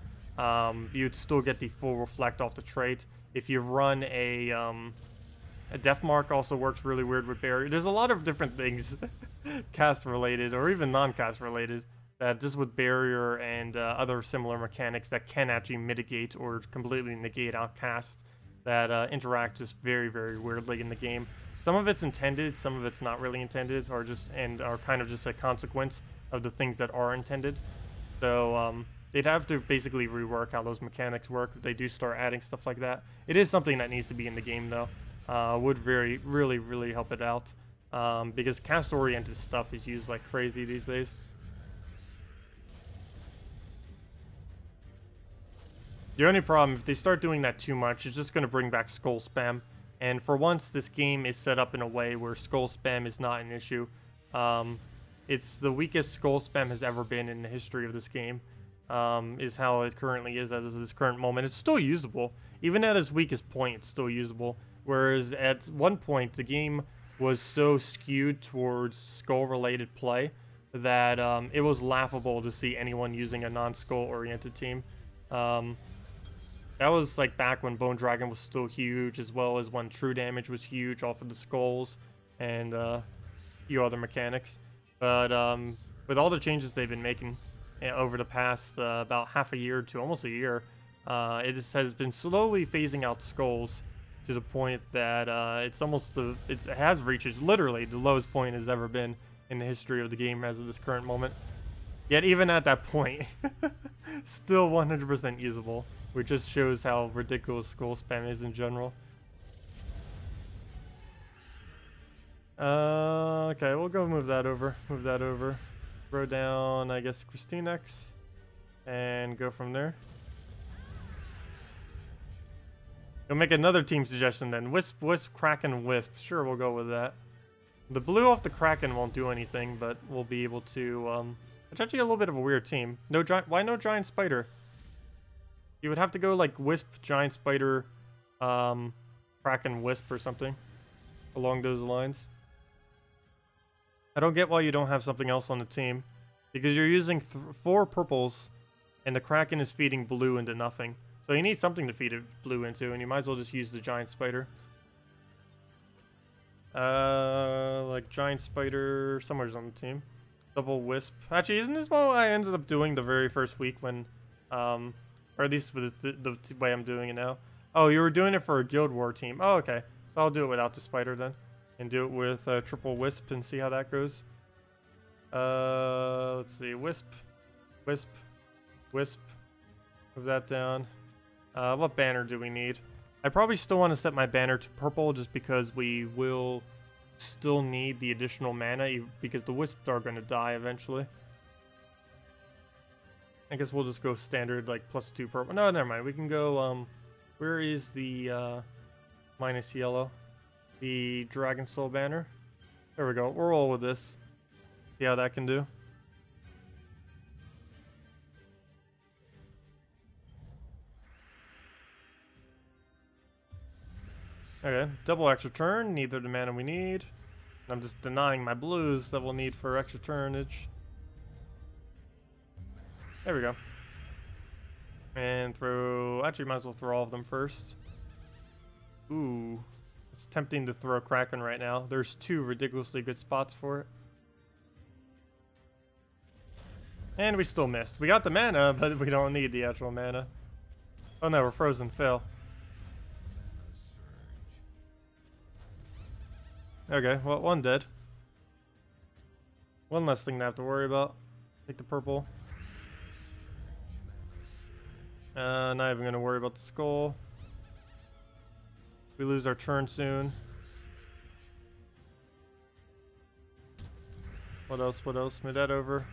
you'd still get the full reflect off the trait. If you run a death mark also works really weird with barrier. There's a lot of different things cast related or even non-cast related that just with barrier and other similar mechanics that can actually mitigate or completely negate outcast that interact just very, very weirdly in the game. Some of it's intended, some of it's not really intended, or are kind of just a consequence of the things that are intended. So they'd have to basically rework how those mechanics work if they do start adding stuff like that. It is something that needs to be in the game though. Would really help it out, because cast-oriented stuff is used like crazy these days. The only problem, if they start doing that too much, it's just going to bring back skull spam. And for once, this game is set up in a way where skull spam is not an issue. It's the weakest skull spam has ever been in the history of this game, is how it currently is as of this current moment. It's still usable. Even at its weakest point, it's still usable. Whereas at one point, the game was so skewed towards skull-related play that it was laughable to see anyone using a non-skull-oriented team. That was like back when Bone Dragon was still huge, as well as when True Damage was huge off of the skulls and a few other mechanics. But with all the changes they've been making over the past about half a year to almost a year, it just has been slowly phasing out skulls to the point that it has reached literally the lowest point it's ever been in the history of the game as of this current moment. Yet even at that point, still 100% usable, which just shows how ridiculous skull spam is in general. Okay, we'll go move that over. Throw down, I guess, KrissTigger, and go from there. You'll make another team suggestion then. Wisp, Kraken, Wisp. Sure, we'll go with that. The blue off the Kraken won't do anything, but we'll be able to... It's actually a little bit of a weird team. Why no Giant Spider? You would have to go like Wisp, Giant Spider, Kraken, Wisp or something along those lines. I don't get why you don't have something else on the team, because you're using 4 purples and the Kraken is feeding blue into nothing. So you need something to feed it blue into, and you might as well just use the Giant Spider. Like Giant Spider, somewhere's on the team. Double Wisp. Actually, isn't this what I ended up doing the very first week when, or at least with the way I'm doing it now? Oh, you were doing it for a Guild War team. Oh, okay. So I'll do it without the Spider then, and do it with triple Wisp and see how that goes. Let's see. Wisp, Wisp, Wisp. Move that down. What banner do we need? I probably still want to set my banner to purple just because we will still need the additional mana because the Wisps are going to die eventually. I guess we'll just go standard like +2 purple. No, never mind. We can go, where is the minus yellow? The Dragon Soul banner. There we go. We'll roll with this. See how that can do. Okay, double extra turn, neither the mana we need. I'm just denying my blues that we'll need for extra turnage. There we go. And throw... Actually, might as well throw all of them first. Ooh. It's tempting to throw Kraken right now. There's 2 ridiculously good spots for it. And we still missed. We got the mana, but we don't need the actual mana. Oh no, we're frozen. Fail. Okay, well, one dead. One less thing to have to worry about. Take the purple. Not even gonna worry about the skull. We lose our turn soon. What else? What else? Move that over.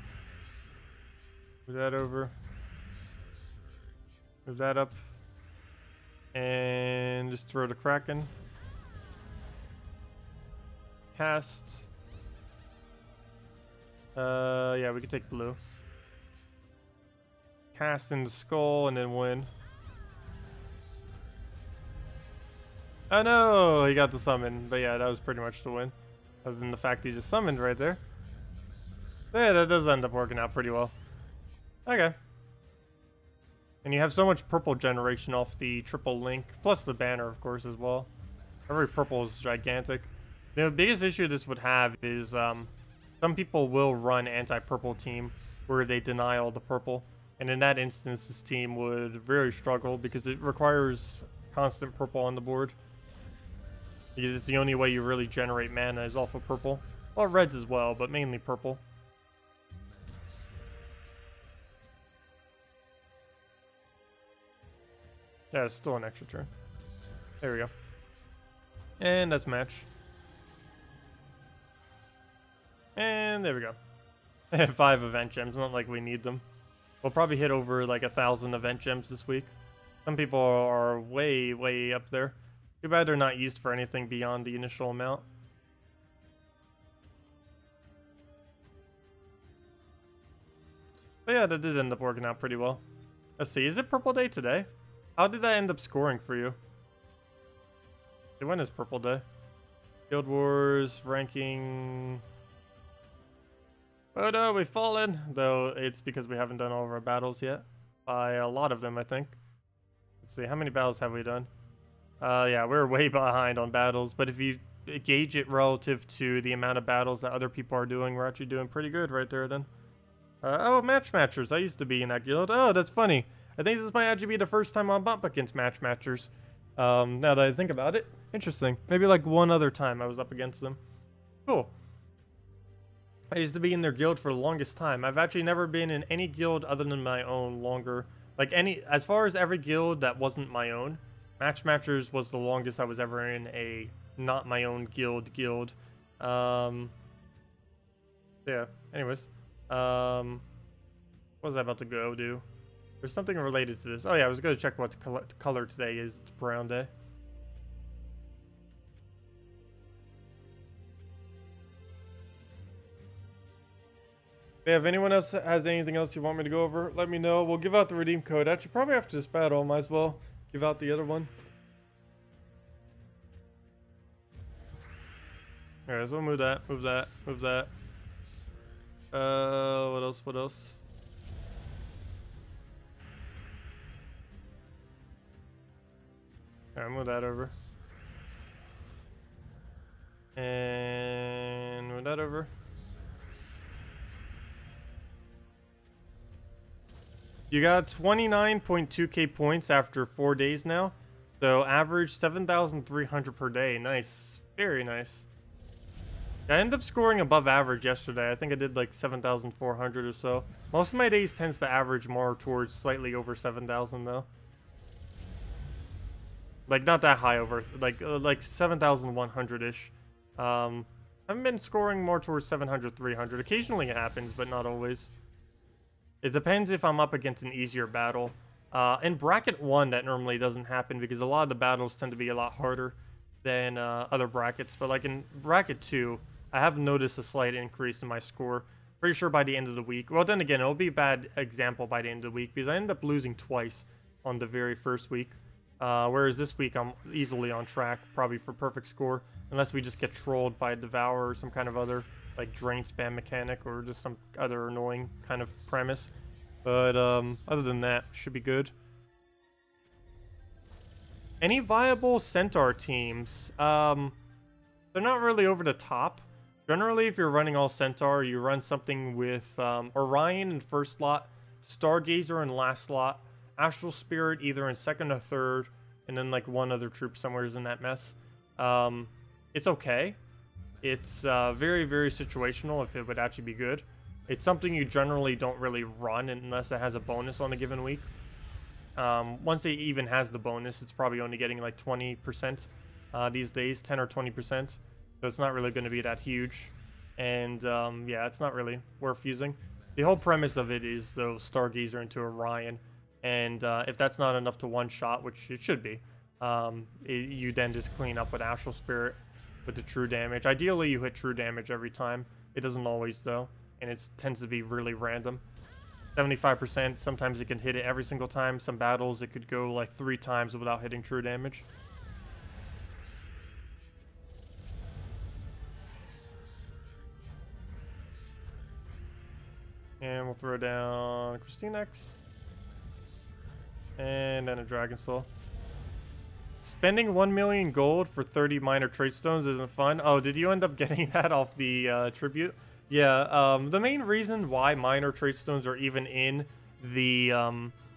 Move that over. Move that up. And just throw the Kraken. Cast. Yeah, we can take blue. Cast in the skull and then win. Oh no, he got the summon. But yeah, that was pretty much the win. Other than the fact he just summoned right there. But yeah, that does end up working out pretty well. Okay. And you have so much purple generation off the triple link, plus the banner, of course, as well. Every purple is gigantic. The biggest issue this would have is some people will run anti-purple team where they deny all the purple. And in that instance, this team would very struggle because it requires constant purple on the board. Because it's the only way you really generate mana is off of purple. Well, reds as well, but mainly purple. Yeah, it's still an extra turn. There we go. And that's match. And there we go. 5 event gems, not like we need them. We'll probably hit over like 1,000 event gems this week. Some people are way, way up there. Too bad they're not used for anything beyond the initial amount. But yeah, that did end up working out pretty well. Let's see, is it purple day today? How did that end up scoring for you? When is purple day? Guild Wars, ranking... Oh no, we've fallen! Though it's because we haven't done all of our battles yet. By a lot of them, I think. Let's see, how many battles have we done? Yeah, we're way behind on battles, but if you gauge it relative to the amount of battles that other people are doing, we're actually doing pretty good right there then. Oh, match matchers. I used to be in that guild. Oh, that's funny. I think this might actually be the first time I'm up against match matchers. Now that I think about it. Interesting. Maybe like one other time I was up against them. Cool. I used to be in their guild for the longest time. I've actually never been in any guild other than my own longer. Like as far as every guild that wasn't my own, Match Matchers was the longest I was ever in a not my own guild. Yeah, anyways. What was I about to go do? There's something related to this. Oh yeah, I was going to check what color today is. It's brown day. Yeah, if anyone else has anything else you want me to go over, let me know. We'll give out the redeem code. Actually, probably after this battle, might as well give out the other one. Alright, so we'll move that, move that, move that. What else, what else? Alright, move that over. And move that over. You got 29.2k points after 4 days now. So average 7,300 per day. Nice. Very nice. I ended up scoring above average yesterday. I think I did like 7,400 or so. Most of my days tends to average more towards slightly over 7,000 though. Like not that high over, like 7,100-ish. I've been scoring more towards 700, 300. Occasionally it happens, but not always. It depends if I'm up against an easier battle. In bracket 1, that normally doesn't happen because a lot of the battles tend to be a lot harder than other brackets. But like in bracket 2, I have noticed a slight increase in my score. Pretty sure by the end of the week. Well, then again, it'll be a bad example by the end of the week because I ended up losing twice on the very first week. Whereas this week, I'm easily on track, probably for perfect score. Unless we just get trolled by a devour or some kind of other like drain spam mechanic or just some other annoying kind of premise. But other than that, should be good. Any viable centaur teams? They're not really over the top. Generally, if you're running all centaur, you run something with Orion in first slot, Stargazer in last slot, Astral Spirit either in second or third, and then like one other troop somewhere is in that mess. It's okay. It's very, very situational if it would actually be good. It's something you generally don't really run unless it has a bonus on a given week. Once it even has the bonus, it's probably only getting like 20% these days, 10 or 20%. So it's not really going to be that huge. And yeah, it's not really worth using. The whole premise of it is those Stargazer into Orion. And if that's not enough to one-shot, which it should be, you then just clean up with Astral Spirit with the true damage. Ideally, you hit true damage every time. It doesn't always, though. And it tends to be really random. 75%, sometimes it can hit it every single time. Some battles, it could go like 3 times without hitting true damage. And we'll throw down KrissTigger. And then a Dragon Soul. Spending 1 million gold for 30 minor trade stones isn't fun. Oh, did you end up getting that off the tribute? Yeah, the main reason why minor trade stones are even in the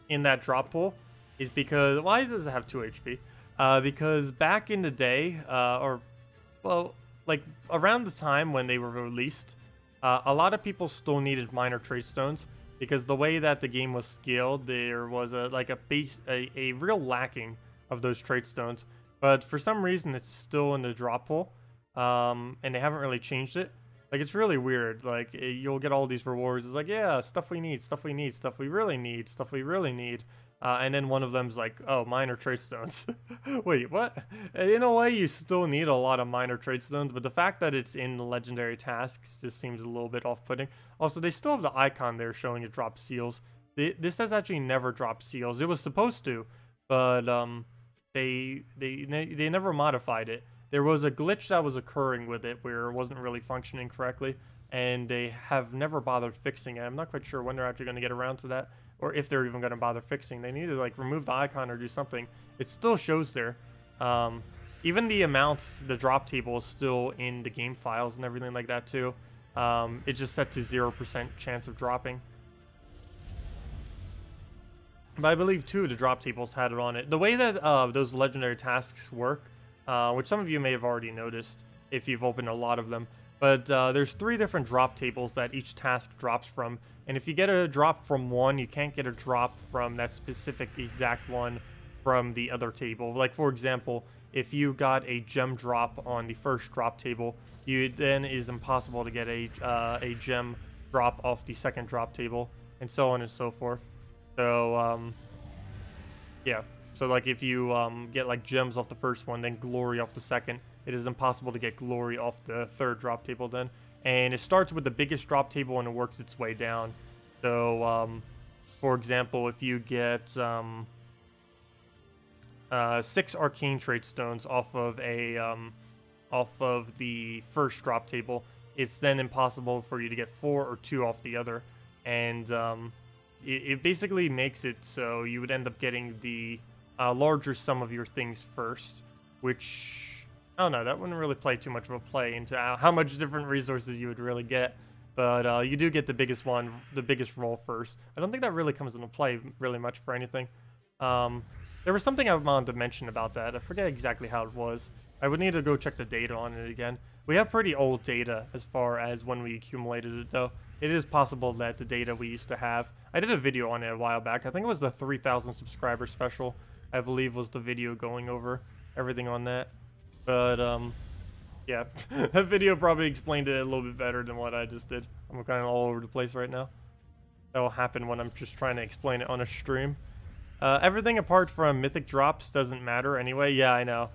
in that drop pool is because why does it have 2 HP? Because back in the day, or well, like around the time when they were released, a lot of people still needed minor trade stones because the way that the game was scaled, there was a real lacking of those trade stones. But for some reason, it's still in the drop pool, and they haven't really changed it. Like, it's really weird. Like, you'll get all these rewards. It's like, yeah, stuff we need, stuff we need, stuff we really need, stuff we really need. And then one of them's like, oh, minor trade stones. Wait, what? In a way, you still need a lot of minor trade stones, but the fact that it's in the legendary tasks just seems a little bit off-putting. Also, they still have the icon there showing it drop seals. This has actually never dropped seals. It was supposed to, but they never modified it. There was a glitch that was occurring with it where it wasn't really functioning correctly, and they have never bothered fixing it. I'm not quite sure when they're actually going to get around to that, or if they're even going to bother fixing. They need to like remove the icon or do something. It still shows there. Even the amounts, the drop table is still in the game files and everything like that too. It's just set to 0% chance of dropping. But I believe too the drop tables had it on it. The way that those legendary tasks work, which some of you may have already noticed if you've opened a lot of them. But there's 3 different drop tables that each task drops from. And if you get a drop from one, you can't get a drop from that specific exact one from the other table. Like, for example, if you got a gem drop on the first drop table, then it is impossible to get a gem drop off the second drop table, and so on and so forth. So, yeah. So, like, if you get, like, gems off the first one, then glory off the second, it is impossible to get glory off the third drop table then. And it starts with the biggest drop table and it works its way down. So, for example, if you get 6 arcane trait stones off of the first drop table, it's then impossible for you to get 4 or 2 off the other. And it basically makes it so you would end up getting the larger sum of your things first, which, I don't know, that wouldn't really play too much of a play into how much different resources you would really get. But you do get the biggest one, the biggest roll first. I don't think that really comes into play really much for anything. There was something I wanted to mention about that. I forget exactly how it was. I would need to go check the data on it again. We have pretty old data as far as when we accumulated it, though. It is possible that the data we used to have... I did a video on it a while back. I think it was the 3,000 subscriber special, I believe, was the video going over everything on that. But, yeah. That video probably explained it a little bit better than what I just did. I'm kind of all over the place right now. That will happen when I'm just trying to explain it on a stream. Everything apart from Mythic drops doesn't matter anyway. Yeah, I know.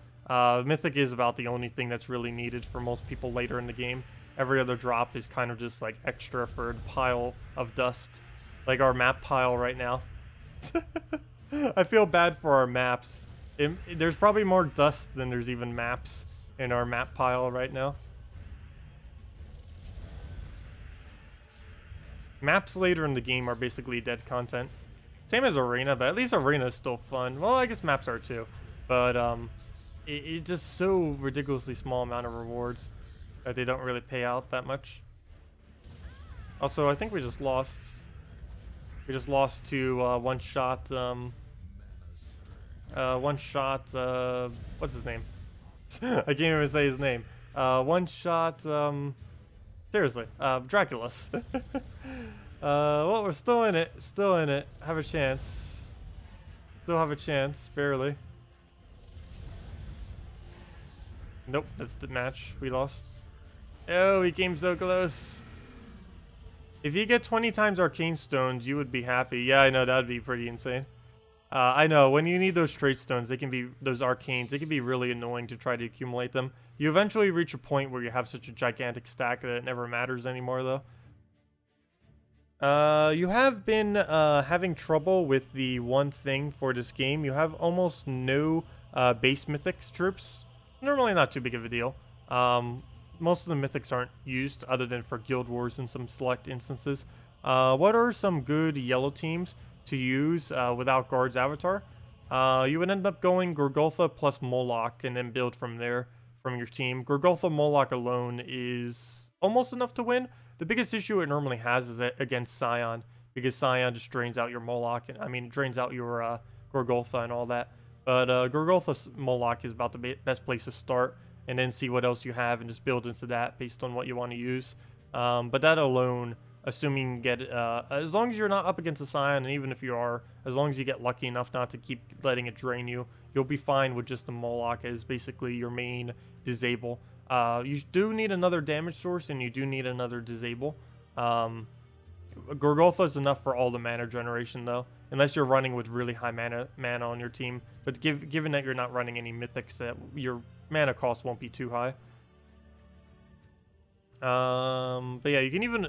Mythic is about the only thing that's really needed for most people later in the game. Every other drop is kind of just like extra for a pile of dust. Like our map pile right now. I feel bad for our maps. There's probably more dust than there's even maps in our map pile right now. Maps later in the game are basically dead content. Same as Arena, but at least Arena is still fun. Well, I guess maps are too. But it's just so ridiculously small amount of rewards that they don't really pay out that much. Also, I think we just lost. We just lost to one shot. What's his name? I can't even say his name. One shot, seriously, Dracula's. Well, we're still in it. Still in it. Have a chance. Still have a chance, barely. Nope, that's the match. We lost. Oh, we came so close. If you get 20 times arcane stones, you would be happy. Yeah, I know, that'd be pretty insane. I know, when you need those trait stones, they can be, those arcanes, they can be really annoying to try to accumulate them. You eventually reach a point where you have such a gigantic stack that it never matters anymore, though. You have been having trouble with the one thing for this game. You have almost no base Mythics troops. Normally not too big of a deal. Most of the Mythics aren't used other than for Guild Wars in some select instances. What are some good yellow teams to use without Guard's Avatar? You would end up going Gorgulfa plus Moloch and then build from there from your team. Gorgulfa Moloch alone is almost enough to win. The biggest issue it normally has is against Scion, because Scion just drains out your Moloch, and I mean drains out your Gorgulfa and all that. But Gorgulfa Moloch is about the best place to start, and then see what else you have and just build into that based on what you want to use. But that alone, assuming you get, as long as you're not up against a Scion, and even if you are, as long as you get lucky enough not to keep letting it drain you, you'll be fine with just the Moloch as basically your main disable. You do need another damage source, and you do need another disable. Gorgulfa is enough for all the mana generation, though, unless you're running with really high mana on your team. But given that you're not running any Mythics, that your mana cost won't be too high. But yeah, you can even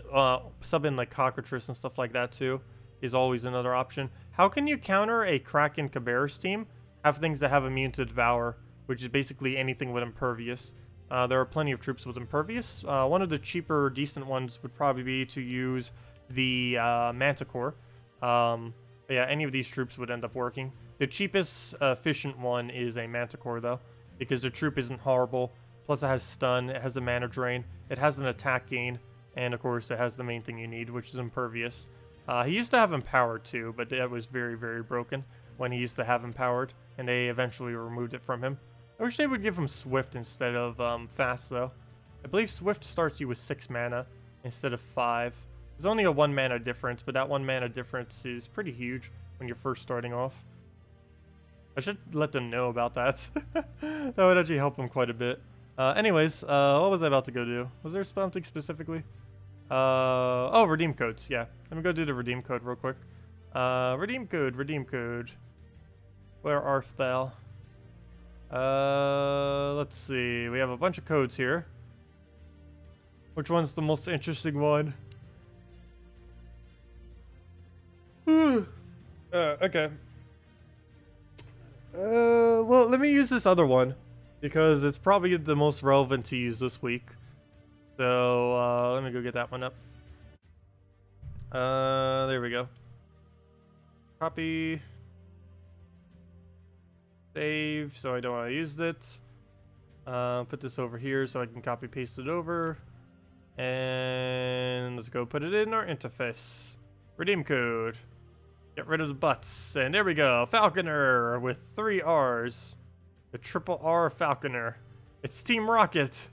sub in like Cockatrice and stuff like that too, is always another option. How can you counter a Kraken Cabarrus team? Have things that have immune to Devour, which is basically anything with Impervious. There are plenty of troops with Impervious. One of the cheaper, decent ones would probably be to use the Manticore. But yeah, any of these troops would end up working. The cheapest efficient one is a Manticore, though, because the troop isn't horrible. Plus, it has stun, it has a mana drain, it has an attack gain, and of course, it has the main thing you need, which is Impervious. He used to have Empowered too, but that was very, very broken when he used to have Empowered, and they eventually removed it from him. I wish they would give him Swift instead of Fast, though. I believe Swift starts you with 6 mana instead of 5. There's only a 1 mana difference, but that 1 mana difference is pretty huge when you're first starting off. I should let them know about that. That would actually help them quite a bit. Anyways, what was I about to go do? Was there something specifically? Oh, redeem codes. Yeah, let me go do the redeem code real quick. Redeem code, redeem code. Where art thou? Let's see. We have a bunch of codes here. Which one's the most interesting one? Okay. Well, let me use this other one, because it's probably the most relevant to use this week. So, let me go get that one up. There we go. Copy. Save, so I don't want to use it. Put this over here so I can copy paste it over. And let's go put it in our interface. Redeem code. Get rid of the butts. And there we go. Falconer with 3 R's. The triple R Falconer. It's Team Rocket.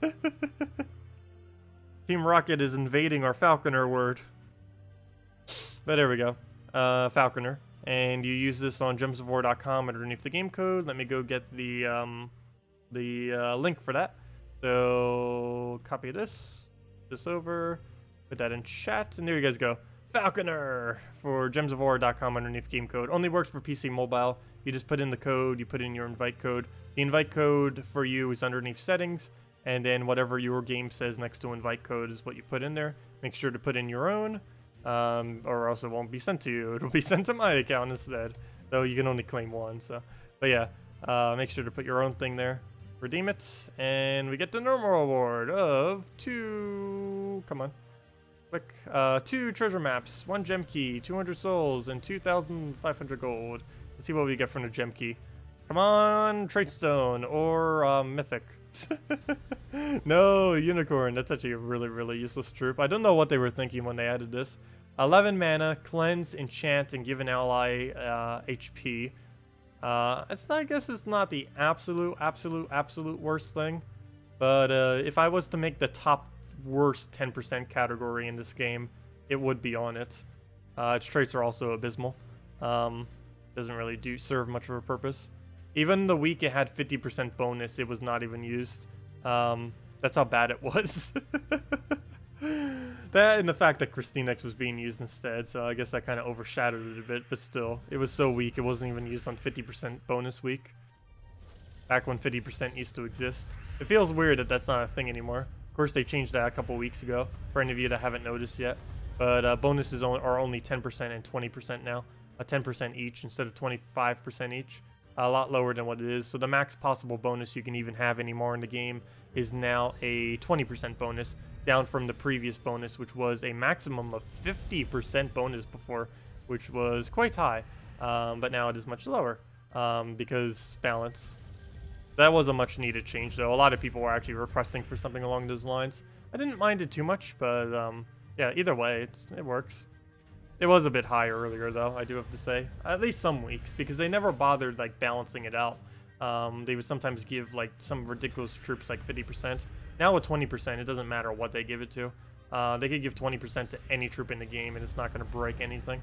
Team Rocket is invading our Falconer word. But there we go. Falconer. And you use this on gemsofwar.com underneath the game code. Let me go get the link for that. So copy this over, put that in chat, and there you guys go. Falconer for gemsofwar.com underneath game code. Only works for PC mobile. You just put in the code, you put in your invite code. The invite code for you is underneath settings, and then whatever your game says next to invite code is what you put in there. Make sure to put in your own. Or else it won't be sent to you. It'll be sent to my account instead. Though you can only claim 1, so. But yeah, make sure to put your own thing there. Redeem it, and we get the normal reward of 2... Come on. Click. 2 treasure maps, 1 gem key, 200 souls, and 2,500 gold. Let's see what we get from the gem key. Come on, trait stone, or mythic. No, unicorn. That's actually a really, really useless troop. I don't know what they were thinking when they added this. 11 mana, cleanse, enchant, and give an ally HP. I guess it's not the absolute worst thing. But if I was to make the top worst 10% category in this game, it would be on it. Its traits are also abysmal. Doesn't really serve much of a purpose. Even the week it had 50% bonus, it was not even used. That's how bad it was. That and the fact that KrissTigger was being used instead, so I guess that kind of overshadowed it a bit, but still, it was so weak it wasn't even used on 50% bonus week. Back when 50% used to exist. It feels weird that that's not a thing anymore. Of course, they changed that a couple weeks ago, for any of you that haven't noticed yet. But bonuses are only 10% and 20% now. 10% each instead of 25% each. A lot lower than what it is. So the max possible bonus you can even have anymore in the game is now a 20% bonus, down from the previous bonus, which was a maximum of 50% bonus before, which was quite high. But now it is much lower because balance. That was a much needed change, though. A lot of people were actually requesting for something along those lines. I didn't mind it too much, but yeah, either way, it works. It was a bit high earlier, though, I do have to say. At least some weeks, because they never bothered, like, balancing it out. They would sometimes give, like, some ridiculous troops, like, 50%. Now with 20%, it doesn't matter what they give it to. They could give 20% to any troop in the game, and it's not going to break anything.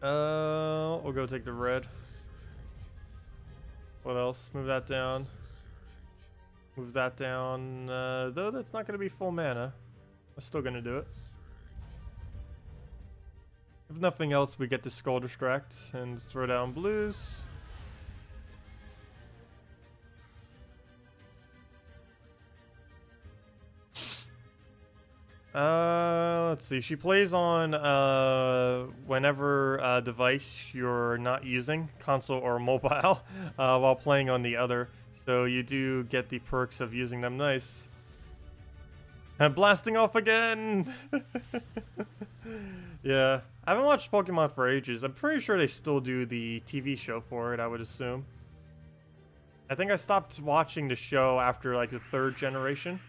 We'll go take the red. What else? Move that down. Move that down. Though that's not going to be full mana. I'm still going to do it. If nothing else, we get to Skull Distract and throw down blues. Let's see. She plays on whenever device you're not using, console or mobile, while playing on the other. So you do get the perks of using them. Nice. I'm blasting off again. Yeah, I haven't watched Pokemon for ages. I'm pretty sure they still do the TV show for it, I would assume. I think I stopped watching the show after like the 3rd generation.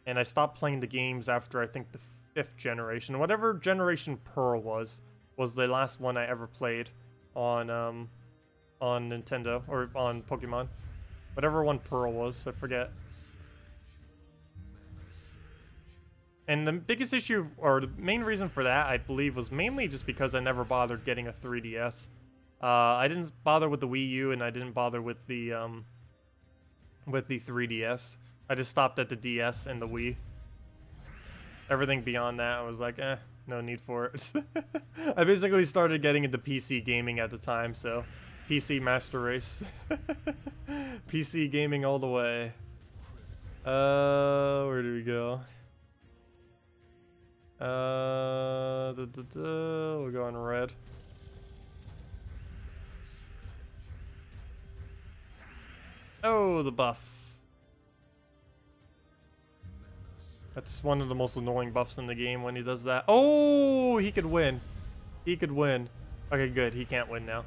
And I stopped playing the games after, I think, the 5th generation. Whatever generation Pearl was the last one I ever played on Nintendo, or on Pokemon. Whatever one Pearl was, I forget. And the biggest issue, or the main reason for that, I believe, was mainly just because I never bothered getting a 3DS. I didn't bother with the Wii U, and I didn't bother with the 3DS. I just stopped at the DS and the Wii. Everything beyond that, I was like, no need for it. I basically started getting into PC gaming at the time, so PC Master Race. PC gaming all the way. Where do we go? We'll go on red. Oh, the buff. That's one of the most annoying buffs in the game when he does that. Oh, he could win. He could win. Okay, good. He can't win now.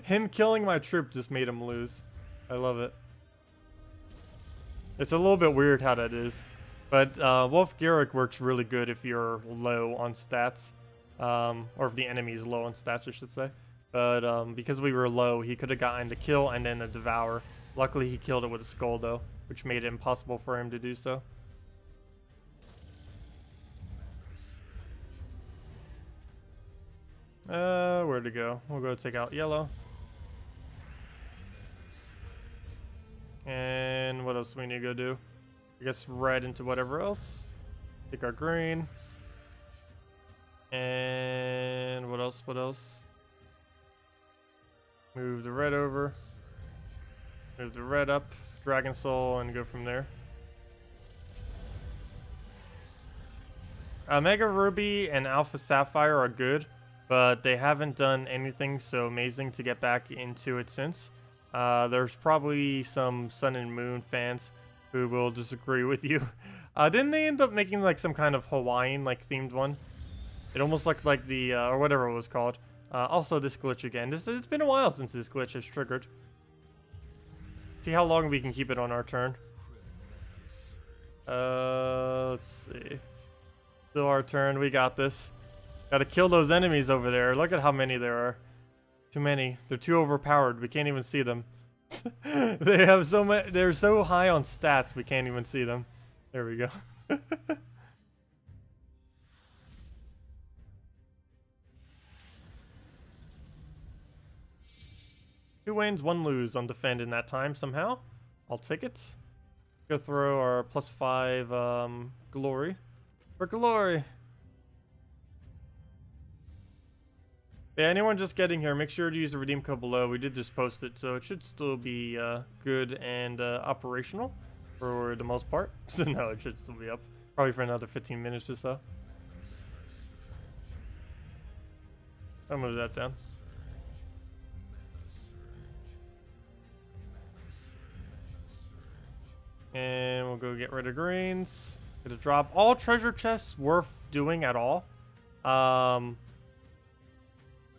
Him killing my troop just made him lose. I love it. It's a little bit weird how that is. But Wolf Garrick works really good if you're low on stats. Or if the enemy is low on stats, I should say. But because we were low, he could have gotten the kill and then a devour. Luckily, he killed it with a skull, though, which made it impossible for him to do so. Where to go? We'll go take out yellow. And what else do we need to go do? I guess red into whatever else. Take our green. And what else? What else? Move the red over. Move the red up. Dragon Soul and go from there. Mega Ruby and Alpha Sapphire are good, but they haven't done anything so amazing to get back into it since. There's probably some Sun and Moon fans who will disagree with you. Didn't they end up making like some kind of Hawaiian like themed one? It almost looked like the or whatever it was called. Also this glitch again. It's been a while since this glitch has triggered. See how long we can keep it on our turn. Let's see. Still our turn. We got this. Gotta kill those enemies over there. Look at how many there are. Too many. They're too overpowered. We can't even see them. They have so much. They're so high on stats, we can't even see them. There we go. 2 wins, 1 lose on defend in that time somehow. I'll take it. Go throw our +5 glory. For glory. Yeah, anyone just getting here, make sure to use the redeem code below. We did just post it, so it should still be good and operational for the most part. So no, it should still be up. Probably for another 15 minutes or so. I'll move that down. And we'll go get rid of greens. Get a drop. All treasure chests worth doing at all.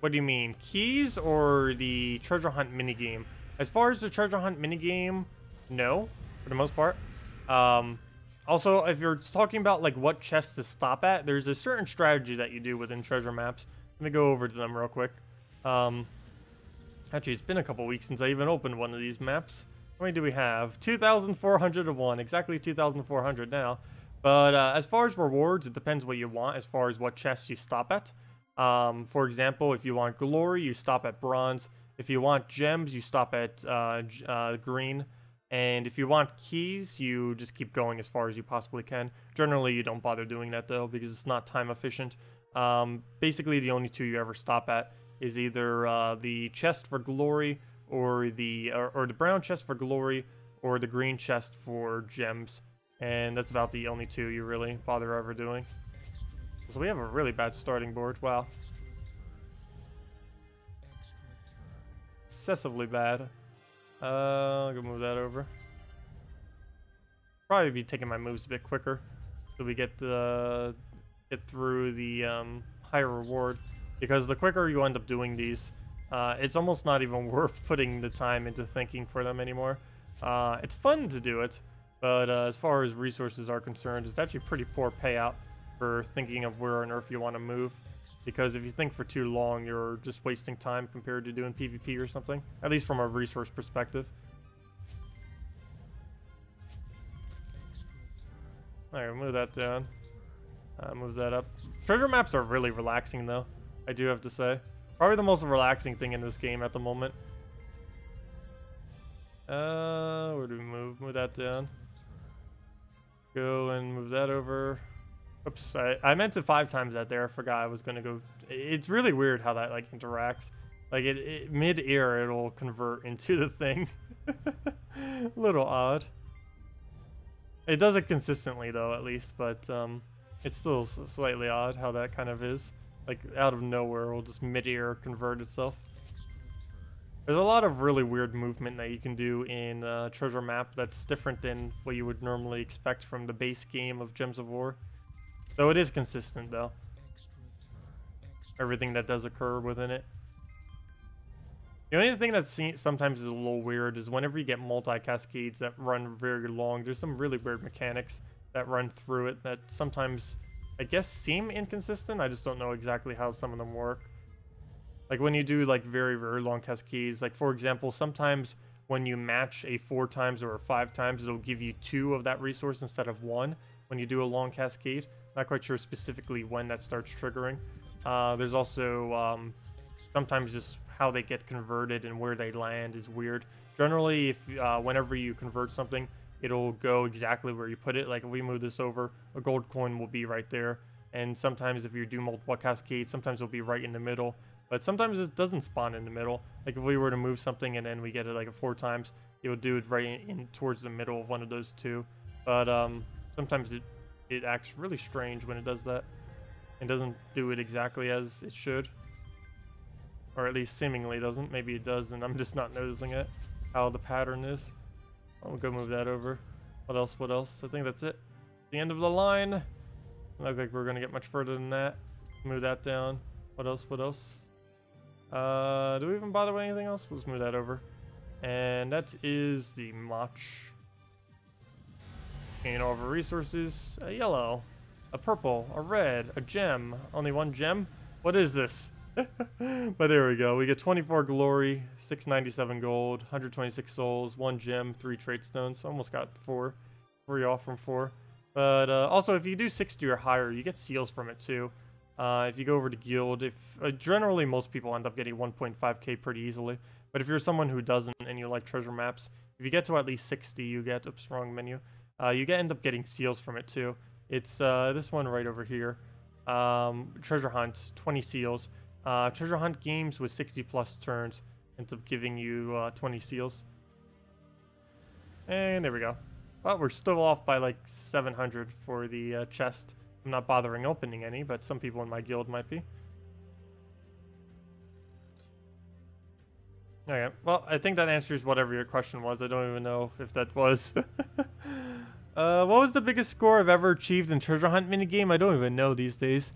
What do you mean? Keys or the treasure hunt minigame? As far as the treasure hunt minigame, no, for the most part. Also, if you're talking about like what chests to stop at, there's a certain strategy that you do within treasure maps. Let me go over to them real quick. Actually, it's been a couple weeks since I even opened one of these maps. How many do we have? 2,401. Exactly 2,400 now. But as far as rewards, it depends what you want as far as what chests you stop at. For example, if you want glory, you stop at bronze. If you want gems, you stop at green. And if you want keys, you just keep going as far as you possibly can. Generally, you don't bother doing that though because it's not time efficient. Basically, the only 2 you ever stop at is either the chest for glory or the brown chest for glory or the green chest for gems. And that's about the only 2 you really bother ever doing. So we have a really bad starting board. Wow. Excessively bad. I'll go move that over. Probably be taking my moves a bit quicker so we get through the higher reward. Because the quicker you end up doing these, it's almost not even worth putting the time into thinking for them anymore. It's fun to do it, but as far as resources are concerned, it's actually pretty poor payout for thinking of where on earth you want to move. Because if you think for too long, you're just wasting time compared to doing PvP or something. At least from a resource perspective. Alright, move that down. Move that up. Treasure maps are really relaxing though, I do have to say. Probably the most relaxing thing in this game at the moment. Where do we move? Move that down. Go and move that over. Oops, I meant to 5 times that there. I forgot I was gonna go. It's really weird how that like interacts. Like it mid-air, it'll convert into the thing. A little odd. It does it consistently though, at least, but it's still slightly odd how that kind of is. Like out of nowhere, it'll just mid-air convert itself. There's a lot of really weird movement that you can do in treasure map that's different than what you would normally expect from the base game of Gems of War. Though it is consistent though. Everything that does occur within it. The only thing that sometimes is a little weird is whenever you get multi-cascades that run very long, there's some really weird mechanics that run through it that sometimes, I guess, seem inconsistent. I just don't know exactly how some of them work. Like when you do like very, very long cascades, like for example, sometimes when you match a 4 times or a 5 times, it'll give you 2 of that resource instead of 1 when you do a long cascade. Not quite sure specifically when that starts triggering. There's also sometimes just how they get converted and where they land is weird. Generally, if whenever you convert something, it'll go exactly where you put it. Like if we move this over, a gold coin will be right there. And sometimes if you do multiple cascades, sometimes it'll be right in the middle. But sometimes it doesn't spawn in the middle. Like if we were to move something and then we get it like 4 times, it would do it right in towards the middle of one of those 2. But sometimes it acts really strange when it does that. It doesn't do it exactly as it should. Or at least seemingly doesn't. Maybe it does and I'm just not noticing it. How the pattern is. I'll go move that over. What else? What else? I think that's it. The end of the line. Doesn't look like we're gonna get much further than that. Move that down. What else? What else? Do we even bother with anything else? We'll just move that over. And that is the mach. Gain all of our resources. A yellow, a purple, a red, a gem. Only 1 gem? What is this? But there we go. We get 24 glory, 697 gold, 126 souls, 1 gem, 3 trait stones. Almost got 4. 3 off from 4. But also, if you do 60 or higher, you get seals from it too. If you go over to guild, generally most people end up getting 1.5k pretty easily. But if you're someone who doesn't and you like treasure maps, if you get to at least 60, you get a strong menu. End up getting seals from it too. It's this one right over here. Treasure hunt, 20 seals. Treasure hunt games with 60 plus turns ends up giving you 20 seals. And there we go. Well, we're still off by like 700 for the chest. I'm not bothering opening any, but some people in my guild might be. Okay, well, I think that answers whatever your question was. I don't even know if that was. What was the biggest score I've ever achieved in treasure hunt minigame? I don't even know these days.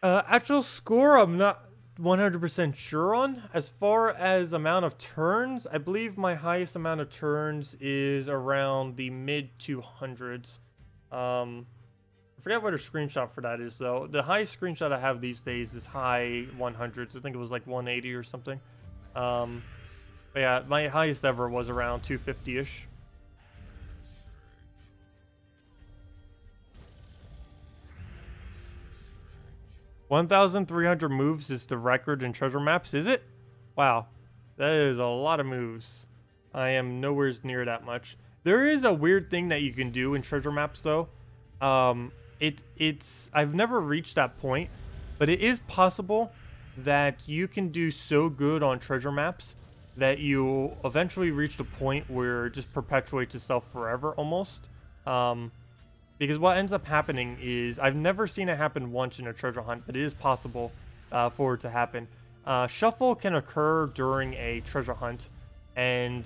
Actual score, I'm not 100% sure on. As far as amount of turns, I believe my highest amount of turns is around the mid 200s. I forget what a screenshot for that is though. The highest screenshot I have these days is high 100s. I think it was like 180 or something. But yeah, my highest ever was around 250-ish. $1,300 moves is the record in treasure maps, is it? Wow, that is a lot of moves. I am nowhere near that much. There is a weird thing that you can do in treasure maps though. I've never reached that point, but it is possible that you can do so good on treasure maps that you eventually reach the point where it just perpetuates itself forever almost. Because what ends up happening is, I've never seen it happen once in a treasure hunt, but it is possible for it to happen. Shuffle can occur during a treasure hunt, and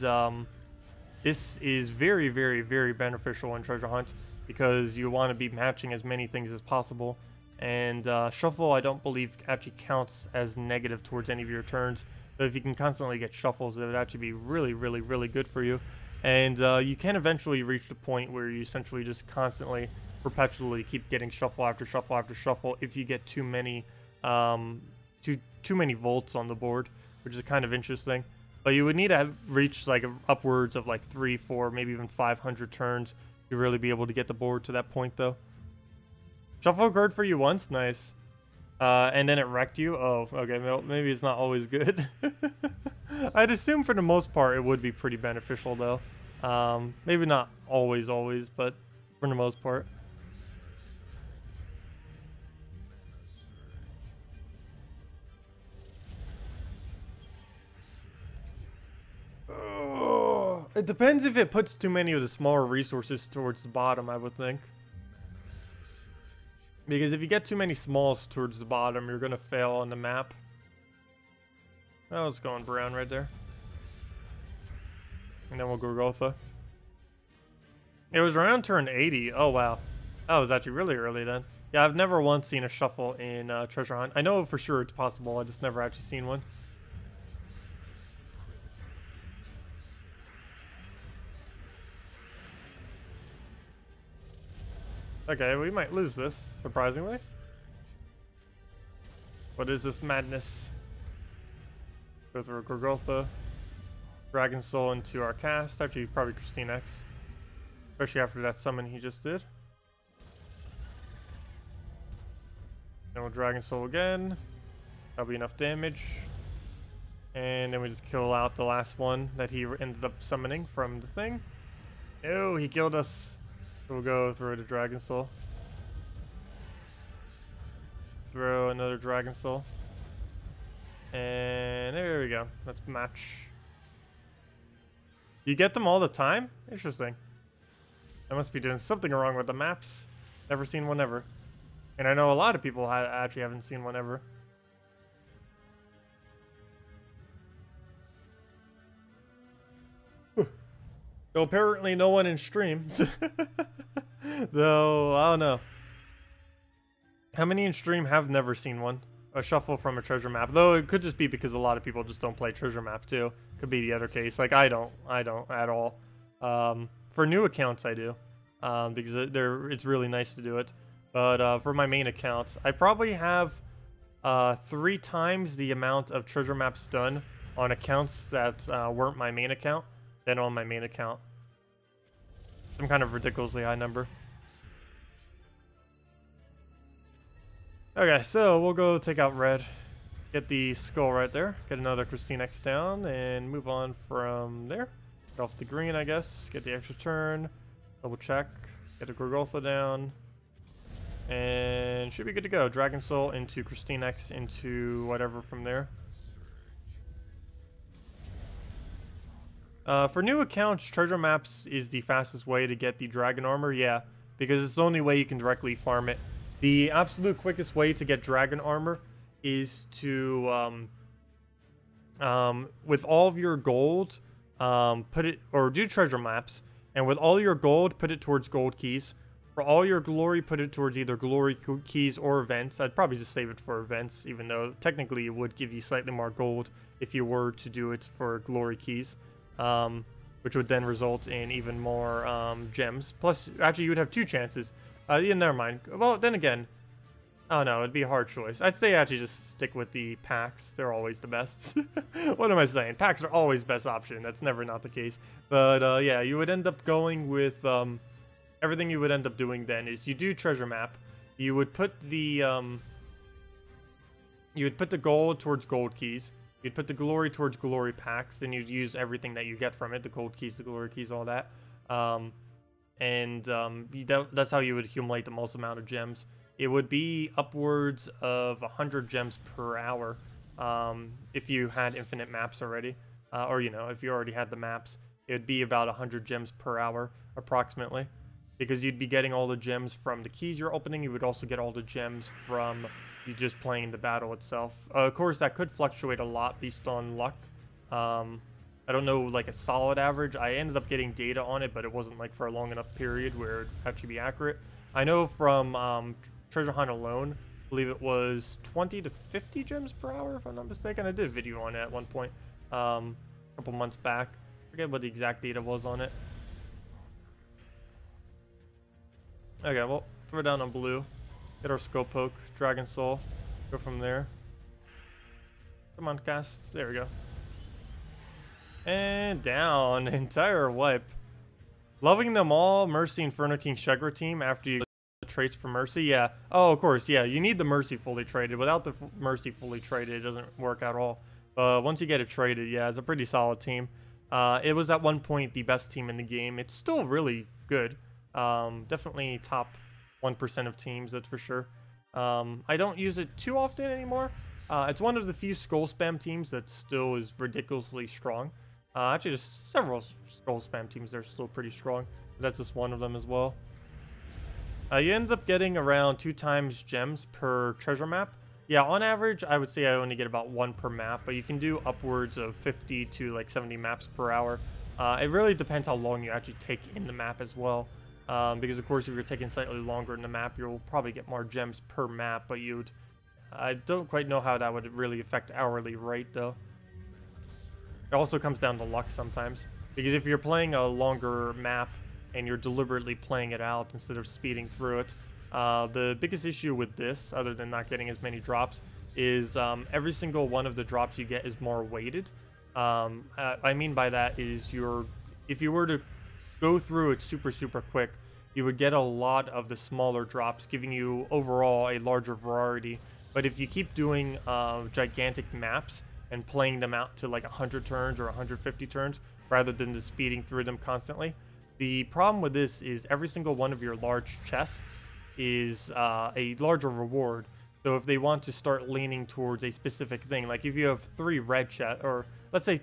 this is very, very, very beneficial in treasure hunt because you want to be matching as many things as possible. And shuffle, I don't believe, actually counts as negative towards any of your turns. But if you can constantly get shuffles, it would actually be really, really, really good for you. And you can eventually reach the point where you essentially just constantly, perpetually keep getting shuffle after shuffle after shuffle if you get too many volts on the board, which is kind of interesting. But you would need to have reached like upwards of like 3, 4, maybe even 500 turns to really be able to get the board to that point, though. Shuffle occurred for you once, nice. And then it wrecked you. Oh, okay. Maybe it's not always good. I'd assume for the most part it would be pretty beneficial, though. Maybe not always, but for the most part. Oh, it depends if it puts too many of the smaller resources towards the bottom, I would think. Because if you get too many smalls towards the bottom, you're going to fail on the map. Oh, it's going brown right there. And then we'll go Goltha. It was around turn 80. Oh, wow. That was actually really early then. Yeah, I've never once seen a shuffle in Treasure Hunt. I know for sure it's possible. I just never actually seen one. Okay, we might lose this, surprisingly. What is this madness? Go through Gorgotha. Dragon Soul into our cast. Actually, probably Christine X. Especially after that summon he just did. Then we'll Dragon Soul again. That'll be enough damage. And then we just kill out the last one that he ended up summoning from the thing. Oh, he killed us. We'll go throw the Dragon Soul. Throw another Dragon Soul. And there we go. Let's match. You get them all the time? Interesting. I must be doing something wrong with the maps. Never seen one ever. And I know a lot of people actually haven't seen one ever. So apparently no one in stream. Though, I don't know. How many in stream have never seen one? A shuffle from a treasure map. Though it could just be because a lot of people just don't play treasure map too. Could be the other case. Like I don't at all. For new accounts I do. Because it's really nice to do it. But for my main accounts, I probably have 3 times the amount of treasure maps done on accounts that weren't my main account than on my main account. Some kind of ridiculously high number. Okay, so we'll go take out red. Get the skull right there. Get another KrissTigger down and move on from there. Get off the green, I guess. Get the extra turn. Double check. Get a Gorgolfa down. And should be good to go. Dragon Soul into KrissTigger into whatever from there. For new accounts, treasure maps is the fastest way to get the dragon armor. Yeah, because it's the only way you can directly farm it. The absolute quickest way to get dragon armor is to, with all of your gold, put it, or do treasure maps, and with all your gold, put it towards gold keys. For all your glory, put it towards either glory keys or events. I'd probably just save it for events, even though technically it would give you slightly more gold if you were to do it for glory keys, which would then result in even more gems. Plus, actually, you would have 2 chances. Yeah, never mind. Well, then again, oh no, it'd be a hard choice. I'd say actually just stick with the packs. They're always the best. What am I saying? Packs are always best option. That's never not the case. But yeah, you would end up going with everything you would end up doing then is you do treasure map. You would put the gold towards gold keys. You'd put the glory towards glory packs. Then you'd use everything that you get from it, the gold keys, the glory keys, all that. That's how you would accumulate the most amount of gems. It would be upwards of 100 gems per hour if you had infinite maps already. Or, you know, if you already had the maps, it would be about 100 gems per hour, approximately. Because you'd be getting all the gems from the keys you're opening. You would also get all the gems from you just playing the battle itself. Of course, that could fluctuate a lot based on luck. I don't know, like, a solid average. I ended up getting data on it, but it wasn't, like, for a long enough period where it would actually be accurate. I know from Treasure Hunt alone, I believe it was 20 to 50 gems per hour, if I'm not mistaken. I did a video on it at one point, a couple months back. I forget what the exact data was on it. Okay, well, throw down on blue. Get our Scope Poke, Dragon Soul. Go from there. Come on, cast. There we go. And down. Entire wipe. Loving them all. Mercy, Inferno King, Shegra team after you get the traits for Mercy. Yeah. Oh, of course. Yeah, you need the Mercy fully traded. Without the Mercy fully traded, it doesn't work at all. But once you get it traded, yeah, it's a pretty solid team. It was at one point the best team in the game. It's still really good. Definitely top 1% of teams, that's for sure. I don't use it too often anymore. It's one of the few skull spam teams that still is ridiculously strong. Actually, just several skull spam teams that are still pretty strong. That's just one of them as well. You end up getting around 2 times gems per treasure map. Yeah, on average, I would say I only get about 1 per map, but you can do upwards of 50 to like 70 maps per hour. It really depends how long you actually take in the map as well. Because of course, if you're taking slightly longer in the map, you'll probably get more gems per map, but I don't quite know how that would really affect hourly rate though. It also comes down to luck sometimes, because if you're playing a longer map and you're deliberately playing it out instead of speeding through it, the biggest issue with this, other than not getting as many drops, is every single one of the drops you get is more weighted. I mean by that is if you were to go through it super quick, you would get a lot of the smaller drops, giving you overall a larger variety. But if you keep doing gigantic maps and playing them out to like 100 turns or 150 turns rather than just speeding through them constantly, the problem with this is every single one of your large chests is a larger reward. So if they want to start leaning towards a specific thing, like if you have 3 red chests, or let's say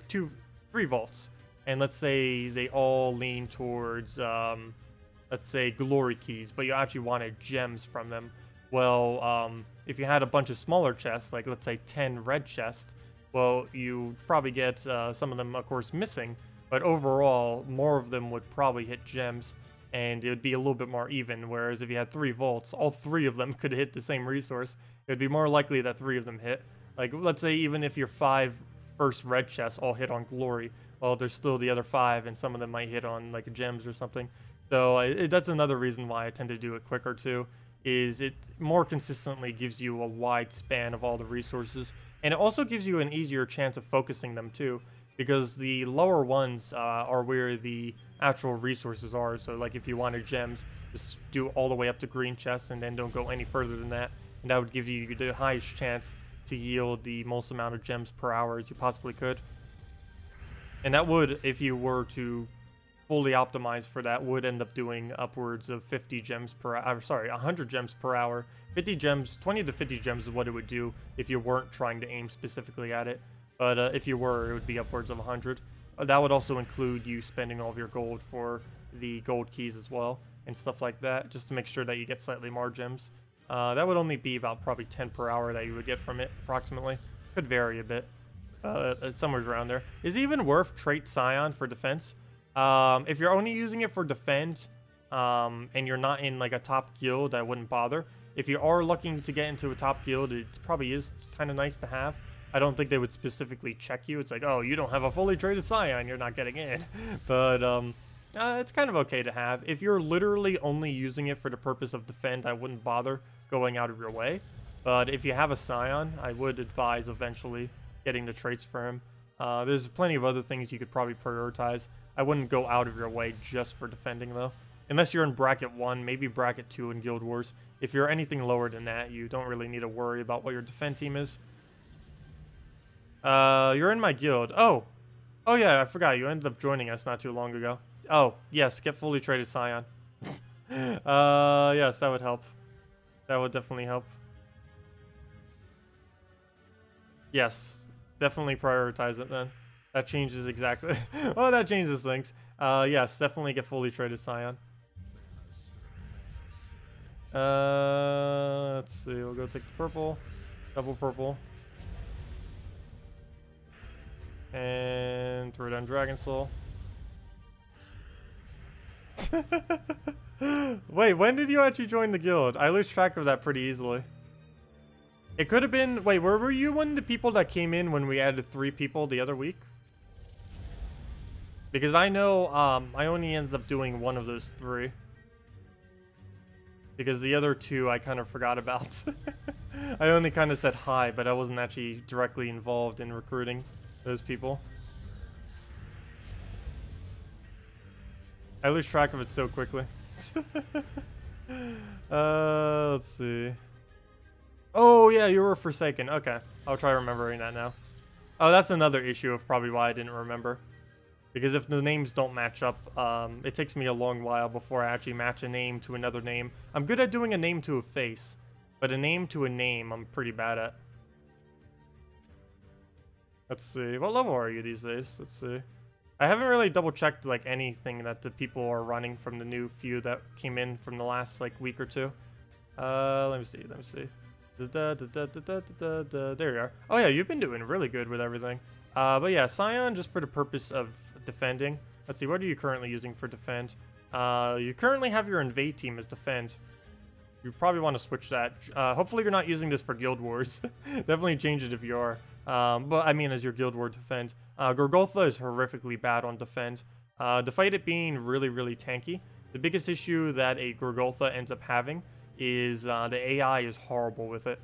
3 vaults, and let's say they all lean towards, let's say, glory keys, but you actually wanted gems from them. Well, if you had a bunch of smaller chests, like let's say 10 red chests, well, you probably get some of them, of course, missing, but overall, more of them would probably hit gems, and it would be a little bit more even, whereas if you had 3 vaults, all 3 of them could hit the same resource. It would be more likely that 3 of them hit. Like, let's say even if your 5 first red chests all hit on glory, well, there's still the other 5, and some of them might hit on, like, gems or something. So that's another reason why I tend to do it quicker, too. is it more consistently gives you a wide span of all the resources, and it also gives you an easier chance of focusing them too, because the lower ones are where the actual resources are. So like if you wanted gems, just do all the way up to green chests and then don't go any further than that, and that would give you the highest chance to yield the most amount of gems per hour as you possibly could. And that would, if you were to fully optimize for that, would end up doing upwards of 50 gems per hour. Sorry, 100 gems per hour. 50 gems, 20 to 50 gems is what it would do if you weren't trying to aim specifically at it. But if you were, it would be upwards of 100. That would also include you spending all of your gold for the gold keys as well and stuff like that, just to make sure that you get slightly more gems. That would only be about probably 10 per hour that you would get from it, approximately. Could vary a bit. Somewhere around there. Is it even worth trait Scion for defense? If you're only using it for defend, and you're not in like a top guild, I wouldn't bother. If you are looking to get into a top guild, it probably is kind of nice to have. I don't think they would specifically check you. It's like, oh, you don't have a fully traded Scion, you're not getting in. But it's kind of okay to have. If you're literally only using it for the purpose of defend, I wouldn't bother going out of your way. But if you have a Scion, I would advise eventually getting the traits for him. There's plenty of other things you could probably prioritize. I wouldn't go out of your way just for defending, though. Unless you're in bracket 1, maybe bracket 2 in Guild Wars. If you're anything lower than that, you don't really need to worry about what your defend team is. You're in my guild. Oh yeah, I forgot. You ended up joining us not too long ago. Oh, yes, get fully traded Scion. Yes, that would help. That would definitely help. Yes, definitely prioritize it then. That changes exactly. Well, that changes things. Yes, definitely get fully traded Scion. Let's see. We'll go take the purple. Double purple. And throw down Dragon Soul. Wait, when did you actually join the guild? I lose track of that pretty easily. It could have been... Wait, were you one of the people that came in when we added 3 people the other week? Because I know I only ended up doing one of those 3. Because the other 2 I kind of forgot about. I only kind of said hi, but I wasn't actually directly involved in recruiting those people. I lose track of it so quickly. Let's see. Oh, yeah, you were Forsaken. Okay, I'll try remembering that now. Oh, that's another issue of probably why I didn't remember. Because if the names don't match up, it takes me a long while before I actually match a name to another name. I'm good at doing a name to a face, but a name to a name I'm pretty bad at. Let's see. What level are you these days? Let's see. I haven't really double-checked like anything that the people are running from the new few that came in from the last like week or 2. Let me see. Let me see. There you are. Oh yeah, you've been doing really good with everything. But yeah, Scion just for the purpose of defending. Let's see, what are you currently using for defend? You currently have your invade team as defend. You probably want to switch that. Hopefully you're not using this for Guild Wars. Definitely change it if you are. But I mean as your Guild War defend. Gorgoltha is horrifically bad on defend. Despite it being really, really tanky, the biggest issue that a Gorgoltha ends up having is the AI is horrible with it.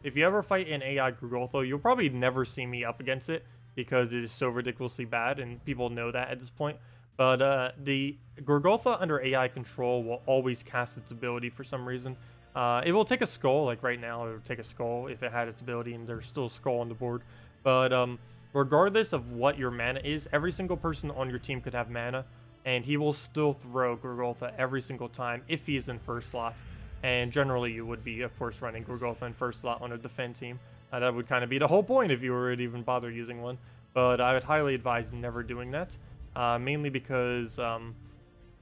If you ever fight an AI Gorgoltha, you'll probably never see me up against it because it is so ridiculously bad, and people know that at this point. But the Gorgoltha under AI control will always cast its ability for some reason. It will take a skull, like right now, it would take a skull if it had its ability and there's still a skull on the board. But regardless of what your mana is, every single person on your team could have mana, and he will still throw Gorgoltha every single time if he is in first slot. And generally you would be, of course, running Gorgoltha in first slot on a defend team. That would kind of be the whole point if you were to even bother using one. But I would highly advise never doing that. Mainly because a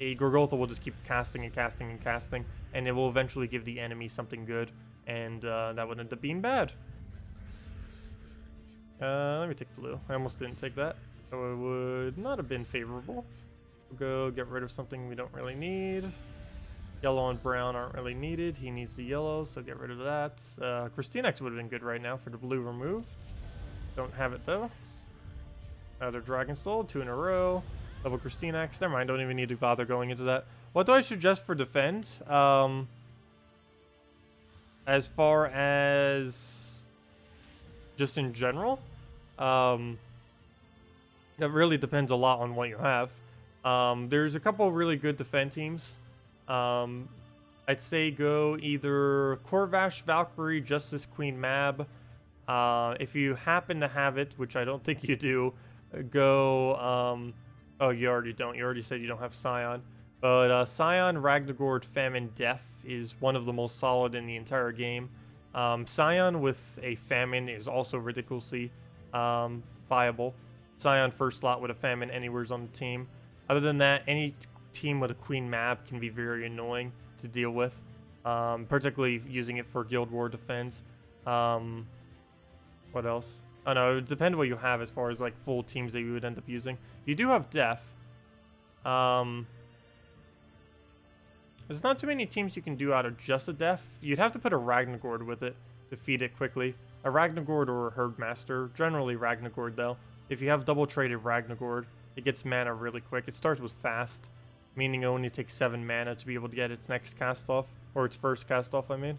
Gorgoltha will just keep casting and casting and casting, and it will eventually give the enemy something good, and that would end up being bad. Let me take blue. I almost didn't take that, so it would not have been favorable. We'll go get rid of something we don't really need. Yellow and brown aren't really needed. He needs the yellow, so get rid of that. KrissTigger would have been good right now for the blue remove. Don't have it though. Another Dragon Soul, 2 in a row. Double KrissTigger. Never mind, don't even need to bother going into that. What do I suggest for defend? As far as just in general, that really depends a lot on what you have. There's a couple of really good defend teams. I'd say go either Corvash, Valkyrie, Justice Queen, Mab. If you happen to have it, which I don't think you do, go... oh, you already don't. You already said you don't have Scion. But Scion, Ragnagord, Famine, Death is one of the most solid in the entire game. Scion with a Famine is also ridiculously viable. Scion first slot with a Famine anywhere's on the team. Other than that, any team with a Queen Mab can be very annoying to deal with, particularly using it for Guild War defense. What else? Oh no, it would depend what you have as far as like full teams that you would end up using. You do have Death. There's not too many teams you can do out of just a Death. You'd have to put a Ragnagord with it to feed it quickly. A Ragnagord or a Herdmaster. Generally Ragnagord though. If you have double traded Ragnagord, it gets mana really quick. It starts with fast, meaning it only takes 7 mana to be able to get its next cast off. Or its first cast off, I mean.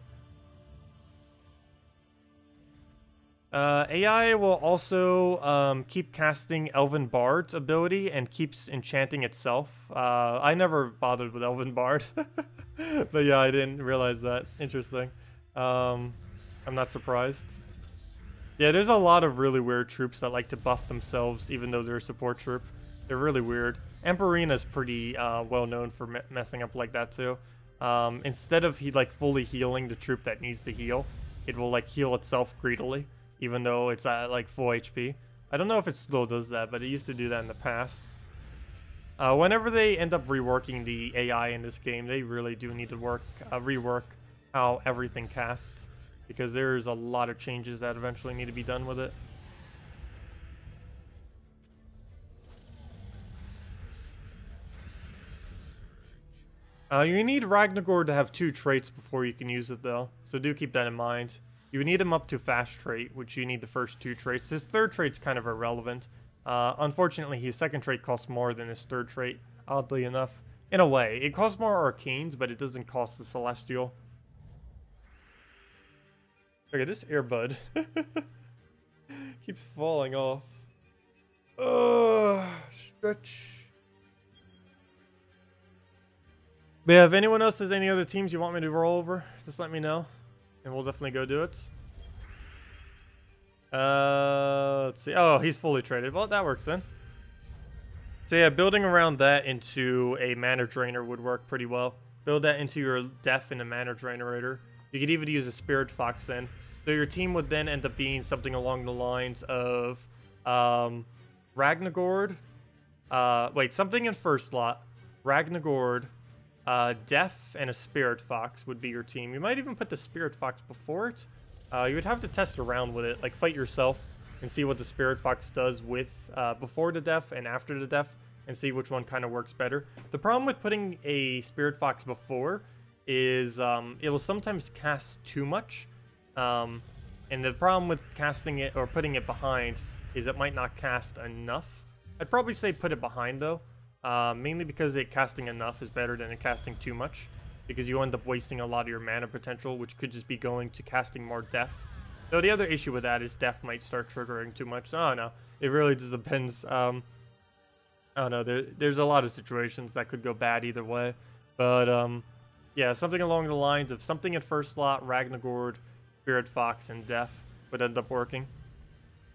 AI will also keep casting Elven Bard's ability and keeps enchanting itself. I never bothered with Elven Bard. But yeah, I didn't realize that. Interesting. I'm not surprised. Yeah, there's a lot of really weird troops that like to buff themselves even though they're a support troop. They're really weird. Emperina's pretty well known for messing up like that too. Instead of fully healing the troop that needs to heal, it will like heal itself greedily, even though it's at like full HP. I don't know if it still does that, but it used to do that in the past. Whenever they end up reworking the AI in this game, they really do need to rework how everything casts, because there's a lot of changes that eventually need to be done with it. You need Ragnagord to have 2 traits before you can use it though, so do keep that in mind. You need him up to fast trait, which you need the first 2 traits. His 3rd trait's kind of irrelevant. Unfortunately, his 2nd trait costs more than his 3rd trait, oddly enough. In a way, it costs more arcanes, but it doesn't cost the celestial. Okay, this earbud keeps falling off. Stretch. But yeah, if anyone else has any other teams you want me to roll over, just let me know, and we'll definitely go do it. Let's see. Oh, he's fully traded. Well, that works then. So yeah, building around that into a mana drainer would work pretty well. Build that into your Death and a mana drainer. You could even use a Spirit Fox then. So your team would then end up being something along the lines of Ragnagord. Wait, something in first slot. Ragnagord. Death and a Spirit Fox would be your team. You might even put the Spirit Fox before it. You would have to test around with it, like fight yourself and see what the Spirit Fox does with before the Death and after the Death, and see which one kind of works better. The problem with putting a Spirit Fox before is it will sometimes cast too much. And the problem with casting it or putting it behind is it might not cast enough. I'd probably say put it behind though. Mainly because it casting enough is better than it casting too much, because you end up wasting a lot of your mana potential, which could just be going to casting more Death. Though the other issue with that is Death might start triggering too much. I don't know. It really just depends. I don't know. There's a lot of situations that could go bad either way. But yeah, something along the lines of something at first slot, Ragnagord, Spirit Fox, and Death would end up working.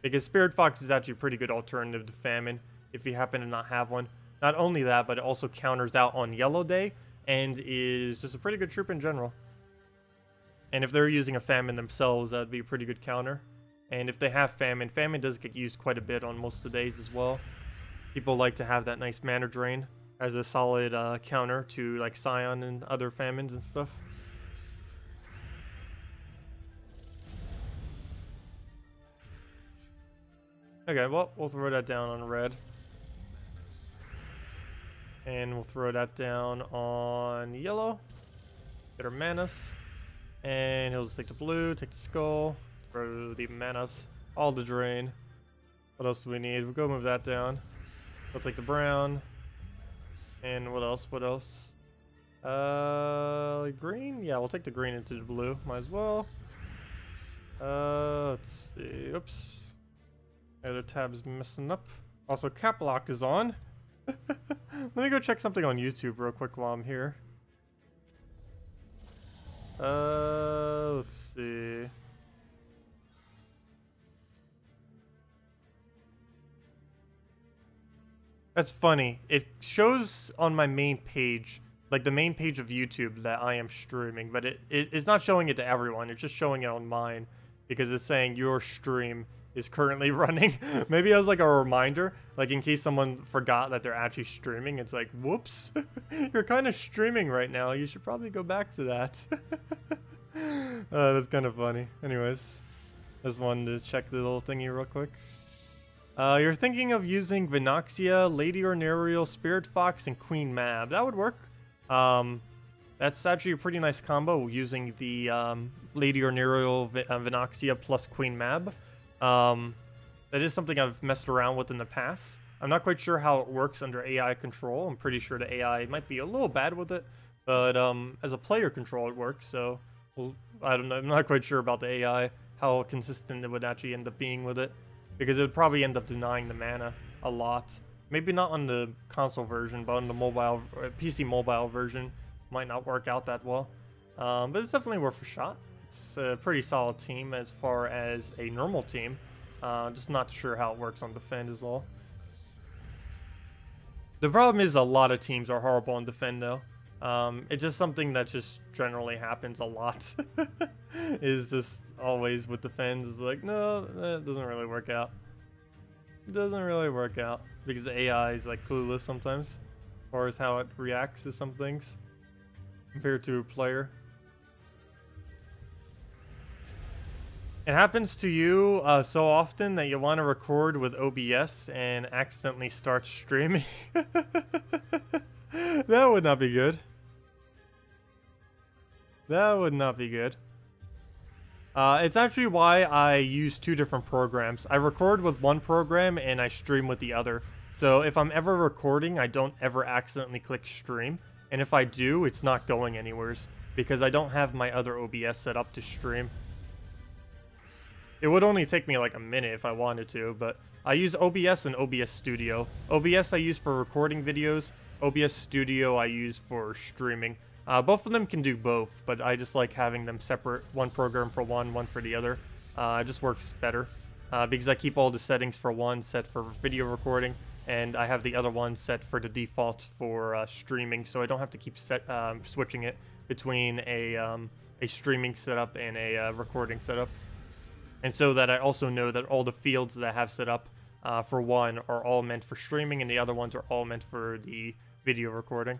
Because Spirit Fox is actually a pretty good alternative to Famine if you happen to not have one. Not only that, but it also counters out on Yellow Day, and is just a pretty good troop in general. And if they're using a Famine themselves, that'd be a pretty good counter. And if they have Famine, Famine does get used quite a bit on most of the days as well. People like to have that nice mana drain as a solid counter to like Scion and other Famines and stuff. Okay, well, we'll throw that down on red. And we'll throw that down on yellow. Get our manas. And he'll just take the blue, take the skull, throw the manas, all the drain. What else do we need? We'll go move that down. We'll take the brown. And what else? What else? Green? Yeah, we'll take the green into the blue. Might as well. Let's see. Oops. Other tab's messing up. Also, cap lock is on. Let me go check something on YouTube real quick while I'm here. Let's see. That's funny. It shows on my main page, like the main page of YouTube, that I am streaming, but it's not showing it to everyone. It's just showing it on mine because it's saying your stream is currently running. Maybe as like a reminder, like in case someone forgot that they're actually streaming. It's like, whoops, you're kind of streaming right now. You should probably go back to that. That's kind of funny. Anyways, just wanted to check the little thingy real quick. You're thinking of using Vinoxia, Lady Ornerial, Spirit Fox, and Queen Mab. That would work. That's actually a pretty nice combo using the Lady Ornerial Vinoxia plus Queen Mab. That is something I've messed around with in the past. I'm not quite sure how it works under AI control. I'm pretty sure the AI might be a little bad with it, but as a player control it works. So well, I don't know. I'm not quite sure about the AI, how consistent it would actually end up being with it. Because it would probably end up denying the mana a lot. Maybe not on the console version, but on the mobile, PC mobile version, might not work out that well. But it's definitely worth a shot. It's a pretty solid team as far as a normal team. Just not sure how it works on defend is all. The problem is a lot of teams are horrible on defend though. It's just something that just generally happens a lot. Is just always with defense is like, no, that doesn't really work out. It doesn't really work out because the AI is like clueless sometimes as far as how it reacts to some things compared to a player. It happens to you so often that you want to record with OBS and accidentally start streaming. That would not be good. That would not be good. It's actually why I use two different programs. I record with one program and I stream with the other. So if I'm ever recording, I don't ever accidentally click stream. And if I do, it's not going anywhere because I don't have my other OBS set up to stream. It would only take me like a minute if I wanted to, but I use OBS and OBS Studio. OBS I use for recording videos. OBS Studio I use for streaming. Both of them can do both, but I just like having them separate. One program for one for the other. It just works better because I keep all the settings for one set for video recording, and I have the other one set for the default for streaming, so I don't have to keep switching it between a streaming setup and a recording setup. And so that I also know that all the fields that I have set up for one are all meant for streaming, and the other ones are all meant for the video recording.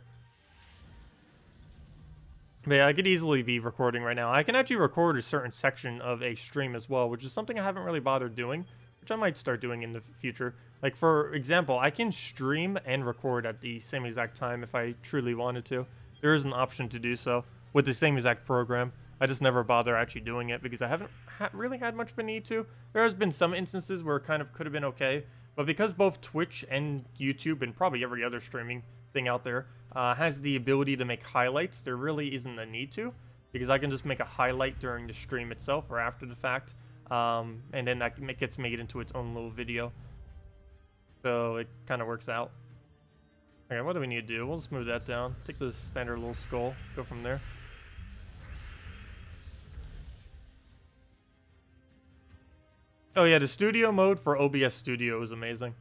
But yeah, I could easily be recording right now. I can actually record a certain section of a stream as well, which is something I haven't really bothered doing, which I might start doing in the future. Like, for example, I can stream and record at the same exact time if I truly wanted to. There is an option to do so with the same exact program. I just never bother actually doing it because I haven't really had much of a need to. There has been some instances where it kind of could have been okay, but because both Twitch and YouTube and probably every other streaming thing out there has the ability to make highlights, there really isn't a need to, because I can just make a highlight during the stream itself or after the fact, and then that gets made into its own little video. So it kind of works out. Okay, what do we need to do? We'll just move that down. Take the standard little skull, go from there. Oh yeah, the studio mode for OBS Studio is amazing.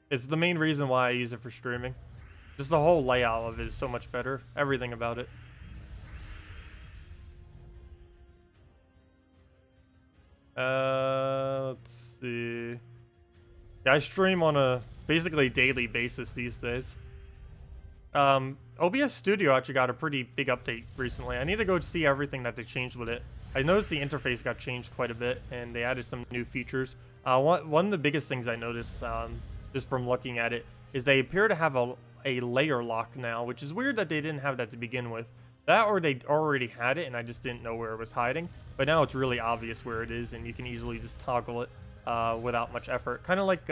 It's the main reason why I use it for streaming. Just the whole layout of it is so much better. Everything about it. Let's see. Yeah, I stream on a basically daily basis these days. OBS Studio actually got a pretty big update recently. I need to go see everything that they changed with it. I noticed the interface got changed quite a bit, and they added some new features. One of the biggest things I noticed, just from looking at it, is they appear to have a layer lock now, which is weird that they didn't have that to begin with. That or they already had it, and I just didn't know where it was hiding. But now it's really obvious where it is, and you can easily just toggle it without much effort. Kind of like,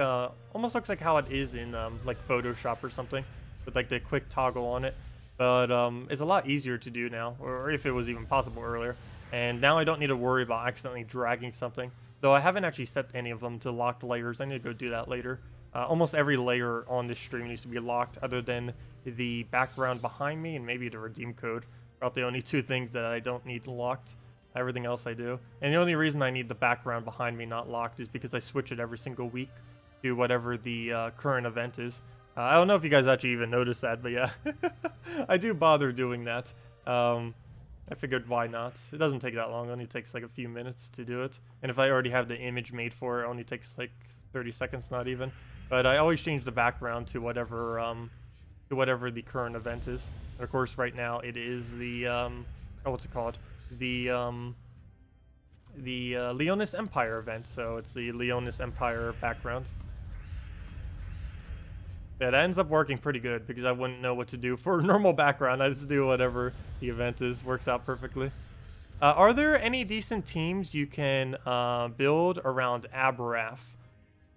almost looks like how it is in like Photoshop or something, with like the quick toggle on it. but it's a lot easier to do now, or if it was even possible earlier. And now I don't need to worry about accidentally dragging something, though I haven't actually set any of them to locked layers. I need to go do that later. Almost every layer on this stream needs to be locked, other than the background behind me and maybe the redeem code. About the only two things that I don't need locked. Everything else I do. And the only reason I need the background behind me not locked is because I switch it every single week to whatever the current event is. I don't know if you guys actually even noticed that, but yeah. I do bother doing that. I figured why not. It doesn't take that long. It only takes like a few minutes to do it. And if I already have the image made for it, it only takes like 30 seconds, not even. But I always change the background to whatever the current event is. And of course, right now it is the oh, what's it called? The Leonis Empire event. So it's the Leonis Empire background. Yeah, that ends up working pretty good because I wouldn't know what to do for a normal background. I just do whatever the event is. Works out perfectly. Are there any decent teams you can build around Aberaf?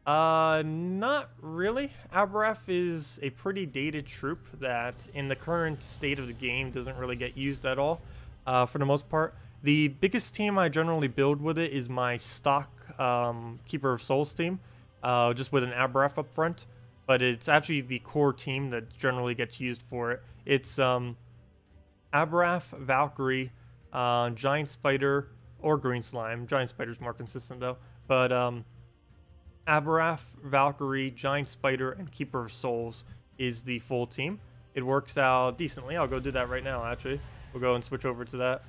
Not really. Aberaf is a pretty dated troop that in the current state of the game doesn't really get used at all, for the most part. The biggest team I generally build with it is my stock Keeper of Souls team, just with an Aberaf up front. But it's actually the core team that generally gets used for it. It's Aberaf, Valkyrie, Giant Spider, or Green Slime. Giant Spider's more consistent though. But Aberaf, Valkyrie, Giant Spider, and Keeper of Souls is the full team. It works out decently. I'll go do that right now, actually. We'll go and switch over to that.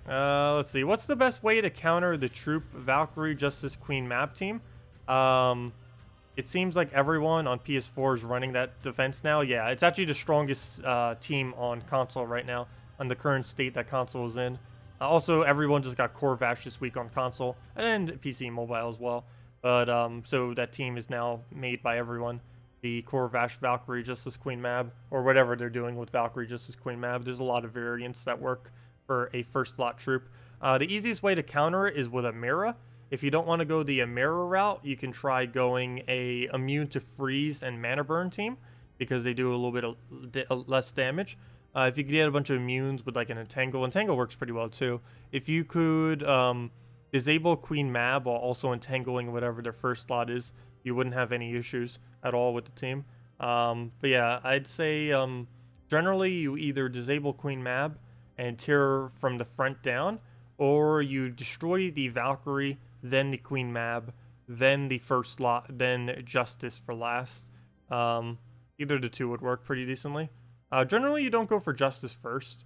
Let's see. What's the best way to counter the troop Valkyrie Justice Queen map team? It seems like everyone on PS4 is running that defense now. Yeah, it's actually the strongest team on console right now, on the current state that console is in. Also, everyone just got Core Vash this week on console, and PC and mobile as well. But, so that team is now made by everyone. The Core Vash Valkyrie Justice Queen map, or whatever they're doing with Valkyrie Justice Queen map. There's a lot of variants that work for a first slot troop. The easiest way to counter it is with a Mira. If you don't want to go the Mira route, you can try going a immune to freeze and mana burn team, because they do a little bit less damage. If you could get a bunch of immunes with like an Entangle works pretty well too. If you could disable Queen Mab while also entangling whatever their first slot is, you wouldn't have any issues at all with the team. But yeah, I'd say generally you either disable Queen Mab and tear from the front down, or you destroy the Valkyrie, then the Queen Mab, then the first slot, then Justice for last. Either the two would work pretty decently. Generally, you don't go for Justice first.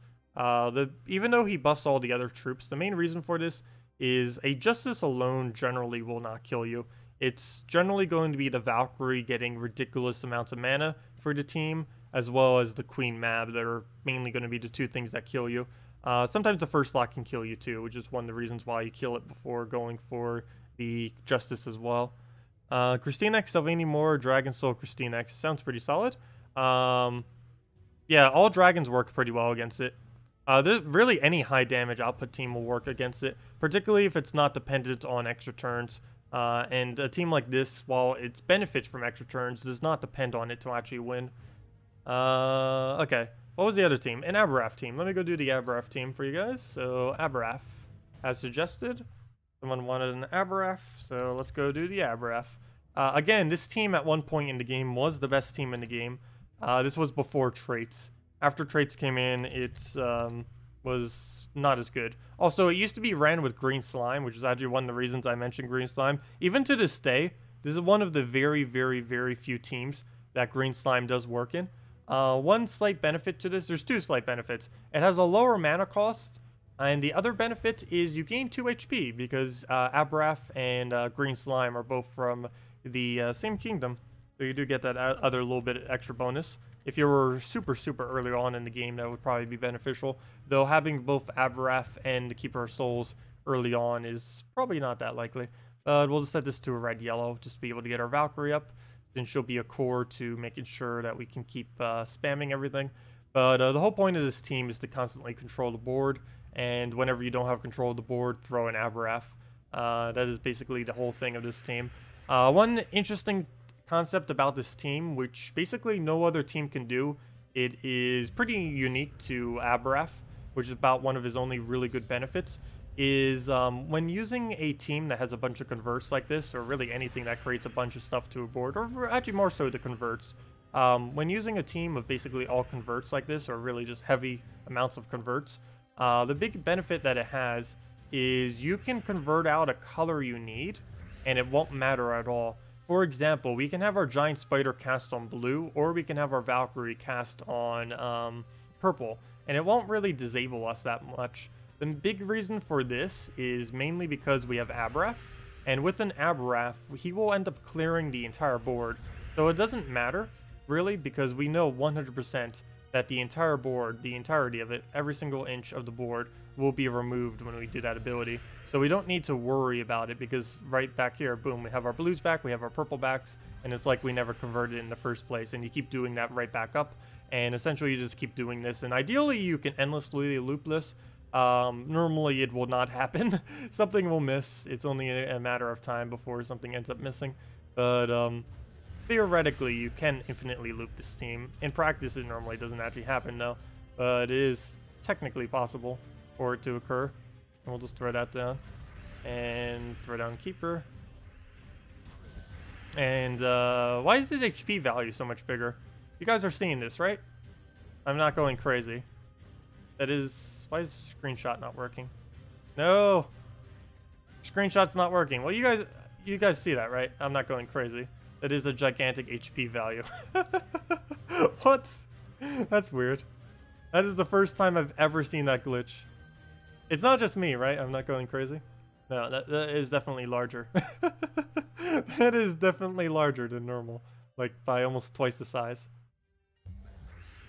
Even though he buffs all the other troops, the main reason for this is a Justice alone generally will not kill you. It's generally going to be the Valkyrie getting ridiculous amounts of mana for the team, as well as the Queen Mab that are mainly going to be the two things that kill you. Sometimes the first slot can kill you too, which is one of the reasons why you kill it before going for the Justice as well. KrissTigger, Salvini Moore, Dragon Soul, KrissTigger. Sounds pretty solid. Yeah, all dragons work pretty well against it. Really any high damage output team will work against it, particularly if it's not dependent on extra turns. And a team like this, while it benefits from extra turns, does not depend on it to actually win. Okay. What was the other team? An Aberaf team. Let me go do the Aberaf team for you guys. So, Aberaf, as suggested. Someone wanted an Aberaf, so let's go do the Aberaf. Again, this team at one point in the game was the best team in the game. This was before traits. After traits came in, it was not as good. Also, it used to be ran with green slime, which is actually one of the reasons I mentioned green slime. Even to this day, this is one of the very, very, very few teams that green slime does work in. One slight benefit to this, there's two slight benefits. It has a lower mana cost, and the other benefit is you gain 2 HP, because Aberaf and Green Slime are both from the same kingdom. So you do get that other little bit extra bonus. If you were super, super early on in the game, that would probably be beneficial. Though having both Aberaf and the Keeper of Souls early on is probably not that likely. We'll just set this to a red-yellow, just to be able to get our Valkyrie up. Then she'll be a core to making sure that we can keep spamming everything. But the whole point of this team is to constantly control the board, and whenever you don't have control of the board, throw an Aberaf. That is basically the whole thing of this team. One interesting concept about this team, which basically no other team can do. It is pretty unique to Aberaf, which is about one of his only really good benefits, is when using a team that has a bunch of converts like this, or really anything that creates a bunch of stuff to a board, or actually more so the converts, when using a team of basically all converts like this, or really just heavy amounts of converts, the big benefit that it has is you can convert out a color you need, and it won't matter at all. For example, we can have our giant spider cast on blue, or we can have our Valkyrie cast on purple, and it won't really disable us that much. The big reason for this is mainly because we have Aberaf, and with an Aberaf, he will end up clearing the entire board. So it doesn't matter, really, because we know 100% that the entire board, the entirety of it, every single inch of the board will be removed when we do that ability. So we don't need to worry about it, because right back here, boom, we have our blues back, we have our purple backs, and it's like we never converted it in the first place, and you keep doing that right back up, and essentially you just keep doing this, and ideally you can endlessly loop this. Normally it will not happen. Something will miss. It's only a matter of time before something ends up missing, but theoretically you can infinitely loop this team. In practice it normally doesn't actually happen though, but it is technically possible for it to occur. And we'll just throw that down and throw down Keeper. And why is his HP value so much bigger? You guys are seeing this, right? I'm not going crazy. That is, why is screenshot not working? No, screenshot's not working. Well, you guys see that, right? I'm not going crazy. That is a gigantic HP value. What? That's weird. That is the first time I've ever seen that glitch. It's not just me, right? I'm not going crazy. No, that is definitely larger. That is definitely larger than normal. Like by almost twice the size.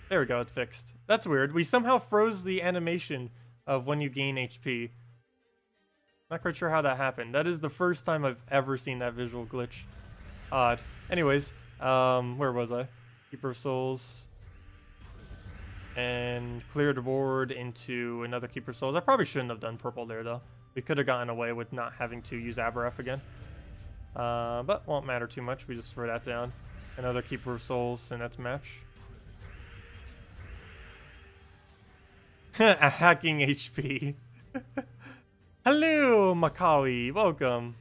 There we go, it's fixed. That's weird. We somehow froze the animation of when you gain HP. Not quite sure how that happened. That is the first time I've ever seen that visual glitch. Odd. Anyways, where was I? Keeper of Souls. And clear the board into another Keeper of Souls. I probably shouldn't have done purple there, though. We could have gotten away with not having to use Aberaf again. But won't matter too much. We just throw that down. Another Keeper of Souls, and that's match. A hacking HP. Hello, Makawi. Welcome.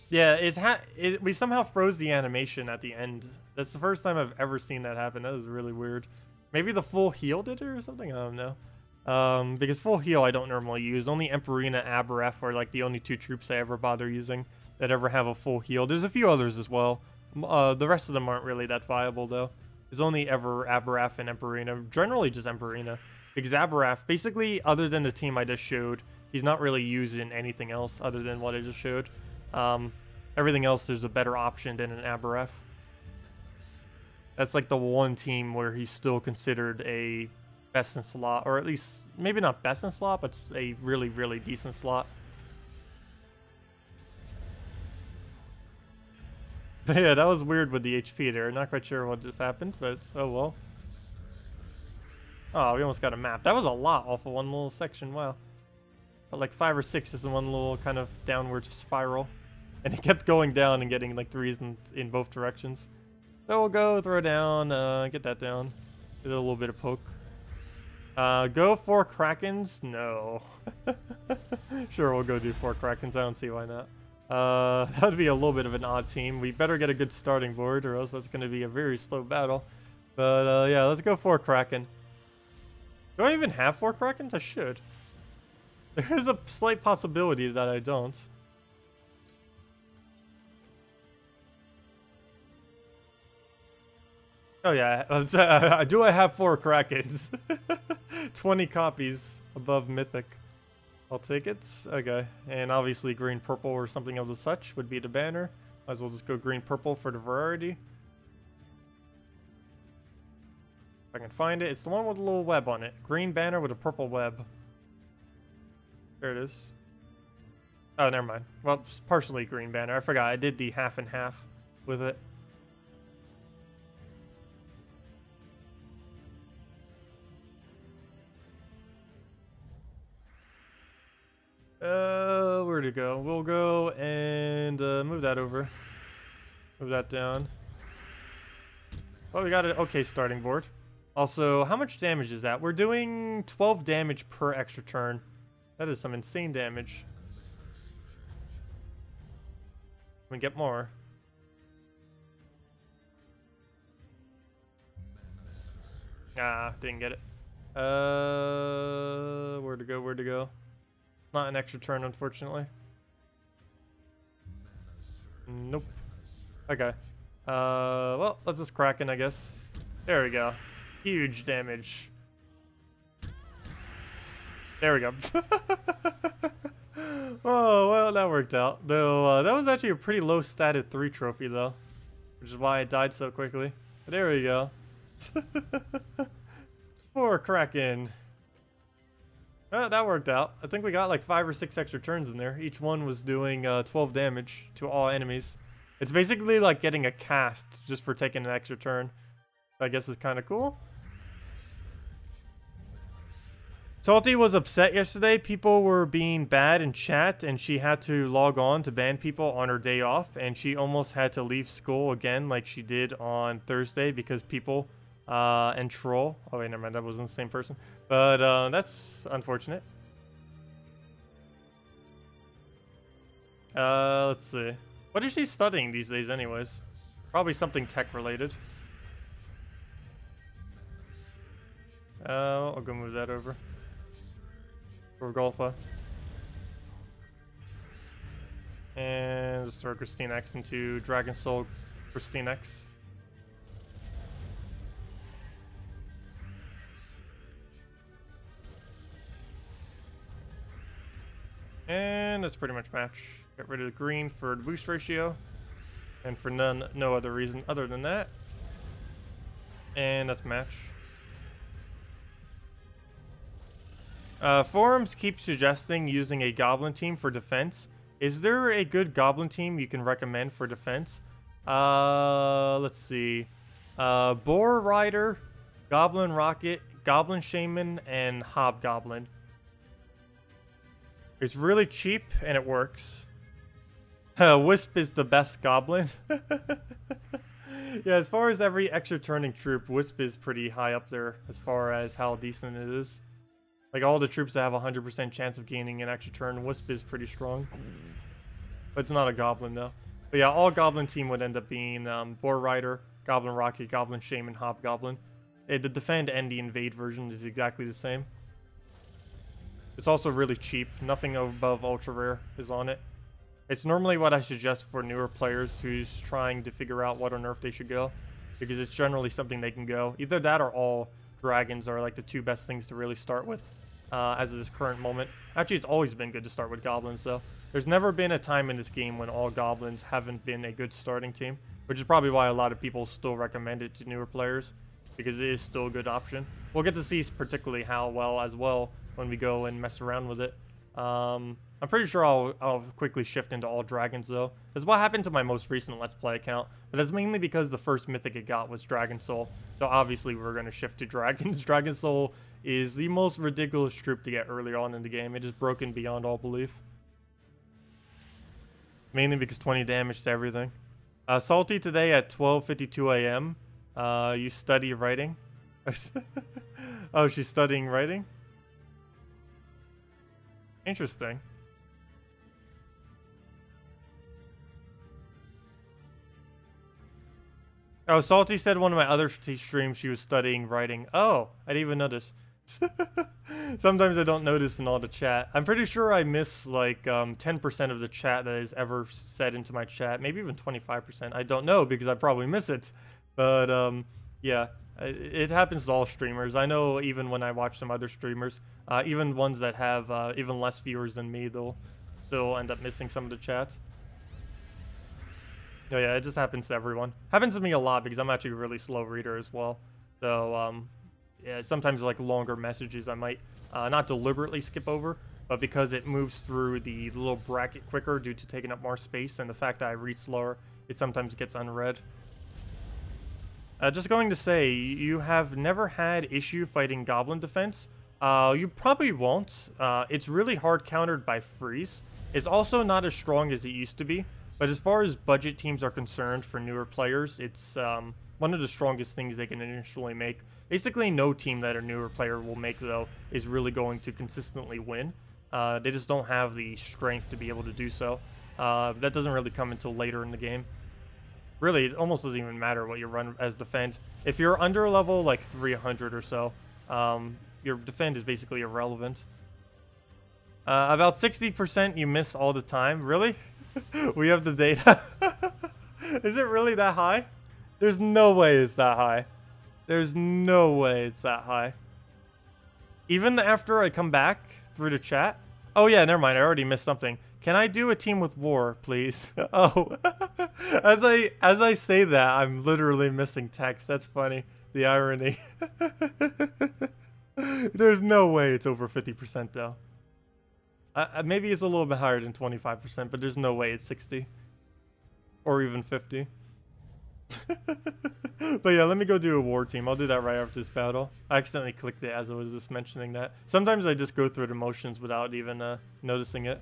Yeah, we somehow froze the animation at the end. That's the first time I've ever seen that happen. That was really weird. Maybe the full heal did it or something? I don't know. Because full heal I don't normally use. Only Emperina, Aberaf are like the only two troops I ever bother using that ever have a full heal. There's a few others as well. The rest of them aren't really that viable though. There's only ever Aberaf and Emperina. Generally just Emperina. Because Aberaf, basically, other than the team I just showed, he's not really used in anything else other than what I just showed. Everything else, there's a better option than an Aberaf. That's like the one team where he's still considered a best in slot, or at least, maybe not best in slot, but a really, really decent slot. But yeah, that was weird with the HP there. Not quite sure what just happened, but oh well. Oh, we almost got a map. That was a lot off of one little section. Wow. But like 5 or 6 is one little kind of downward spiral. And it kept going down and getting like 3s in both directions. So we'll go throw down, get that down. Did a little bit of poke. Go 4 Krakens? No. Sure, we'll go do 4 Krakens. I don't see why not. That would be a little bit of an odd team. We better get a good starting board or else that's going to be a very slow battle. But yeah, let's go 4 Kraken. Do I even have 4 Krakens? I should. There's a slight possibility that I don't. Oh yeah, do I have 4 Krakens? 20 copies above Mythic. I'll take it. Okay, and obviously green purple or something of the such would be the banner. Might as well just go green purple for the variety. If I can find it, it's the one with a little web on it. Green banner with a purple web. There it is. Oh, never mind. Well, it's partially green banner. I forgot. I did the half and half with it. Where to go? We'll go and move move that over. Move that down. Well, we got an okay starting board. Also, how much damage is that? We're doing 12 damage per extra turn. That is some insane damage. We get more. Ah, didn't get it. Where to go? Where to go? Not an extra turn, unfortunately. Nope. Okay. Well, let's just Kraken, I guess. There we go. Huge damage. There we go. Oh, well, that worked out. Though, that was actually a pretty low statted 3 trophy, though. Which is why it died so quickly. But there we go. Poor Kraken. Well, that worked out. I think we got like 5 or 6 extra turns in there. Each one was doing 12 damage to all enemies. It's basically like getting a cast just for taking an extra turn. I guess is kind of cool. Salty was upset yesterday. People were being bad in chat, and she had to log on to ban people on her day off, and she almost had to leave school again like she did on Thursday because people and troll. Oh wait, never mind, that wasn't the same person. But that's unfortunate. Let's see. What is she studying these days anyways? Probably something tech related. I'll go move that over. For Golfa. And just throw Christine X into Dragon Soul Christine X. And that's pretty much match. Get rid of the green for the boost ratio. And for no other reason other than that. And that's match. Forums keep suggesting using a goblin team for defense. Is there a good goblin team you can recommend for defense? Let's see. Boar Rider, Goblin Rocket, Goblin Shaman, and Hobgoblin. It's really cheap and it works. Wisp is the best goblin. Yeah, as far as every extra turning troop, Wisp is pretty high up there as far as how decent it is. Like all the troops that have a 100% chance of gaining an extra turn, Wisp is pretty strong. But it's not a goblin though. But yeah, all goblin team would end up being Boar Rider, Goblin Rocket, Goblin Shaman, Hobgoblin. The defend and the invade version is exactly the same. It's also really cheap. Nothing above ultra rare is on it. It's normally what I suggest for newer players who's trying to figure out what on earth they should go, because it's generally something they can go. Either that or all dragons are like the 2 best things to really start with as of this current moment. Actually, it's always been good to start with goblins though. There's never been a time in this game when all goblins haven't been a good starting team, which is probably why a lot of people still recommend it to newer players, because it is still a good option. We'll get to see particularly how well when we go and mess around with it. I'm pretty sure I'll quickly shift into all dragons though. That's what happened to my most recent Let's Play account, but that's mainly because the first mythic it got was Dragon Soul. So obviously we're going to shift to dragons. Dragon Soul is the most ridiculous troop to get earlier on in the game. It is broken beyond all belief. Mainly because 20 damage to everything. Salty today at 12:52 a.m. You study writing? Oh, she's studying writing? Interesting. Oh, Salty said one of my other streams she was studying writing. Oh, I didn't even notice. Sometimes I don't notice in all the chat. I'm pretty sure I miss like 10% of the chat that is ever said into my chat. Maybe even 25%. I don't know because I probably miss it. But yeah, it happens to all streamers. I know even when I watch some other streamers, even ones that have even less viewers than me, they'll still end up missing some of the chats. Oh yeah, it just happens to everyone. Happens to me a lot because I'm actually a really slow reader as well. So yeah, sometimes like longer messages I might not deliberately skip over, but because it moves through the little bracket quicker due to taking up more space and the fact that I read slower, it sometimes gets unread. Just going to say, you have never had issue fighting goblin defense. You probably won't. It's really hard countered by freeze. It's also not as strong as it used to be. But as far as budget teams are concerned for newer players, it's one of the strongest things they can initially make. Basically, no team that a newer player will make, though, is really going to consistently win. They just don't have the strength to be able to do so. That doesn't really come until later in the game. Really, it almost doesn't even matter what you run as defend. If you're under level like 300 or so, your defend is basically irrelevant. About 60% you miss all the time. Really? We have the data. Is it really that high? There's no way it's that high. There's no way it's that high. Even after I come back through the chat. Oh yeah, never mind. I already missed something. Can I do a team with war, please? Oh, as I say that, I'm literally missing text. That's funny. The irony. There's no way it's over 50% though. Maybe it's a little bit higher than 25%, but there's no way it's 60 or even 50. But yeah, let me go do a war team. I'll do that right after this battle. I accidentally clicked it as I was just mentioning that. Sometimes I just go through the motions without even noticing it.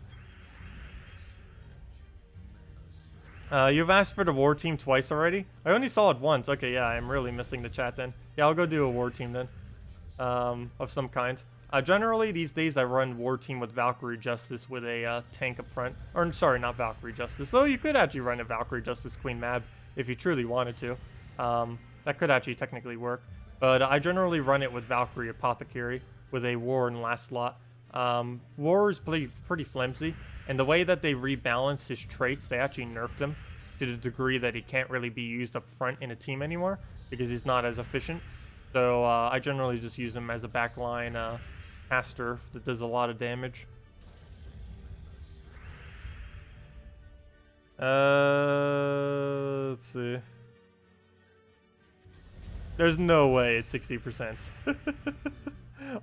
You've asked for the war team twice already? I only saw it once. Okay, yeah, I'm really missing the chat then. Yeah, I'll go do a war team then. Of some kind. Generally, these days, I run war team with Valkyrie Justice with a tank up front. Or, sorry, not Valkyrie Justice. Though you could actually run a Valkyrie Justice Queen Mab if you truly wanted to. That could actually technically work. But I generally run it with Valkyrie Apothecary with a war in last slot. War is pretty flimsy. And the way that they rebalance his traits, they actually nerfed him to the degree that he can't really be used up front in a team anymore because he's not as efficient. So I generally just use him as a backline caster that does a lot of damage. Let's see. There's no way it's 60%.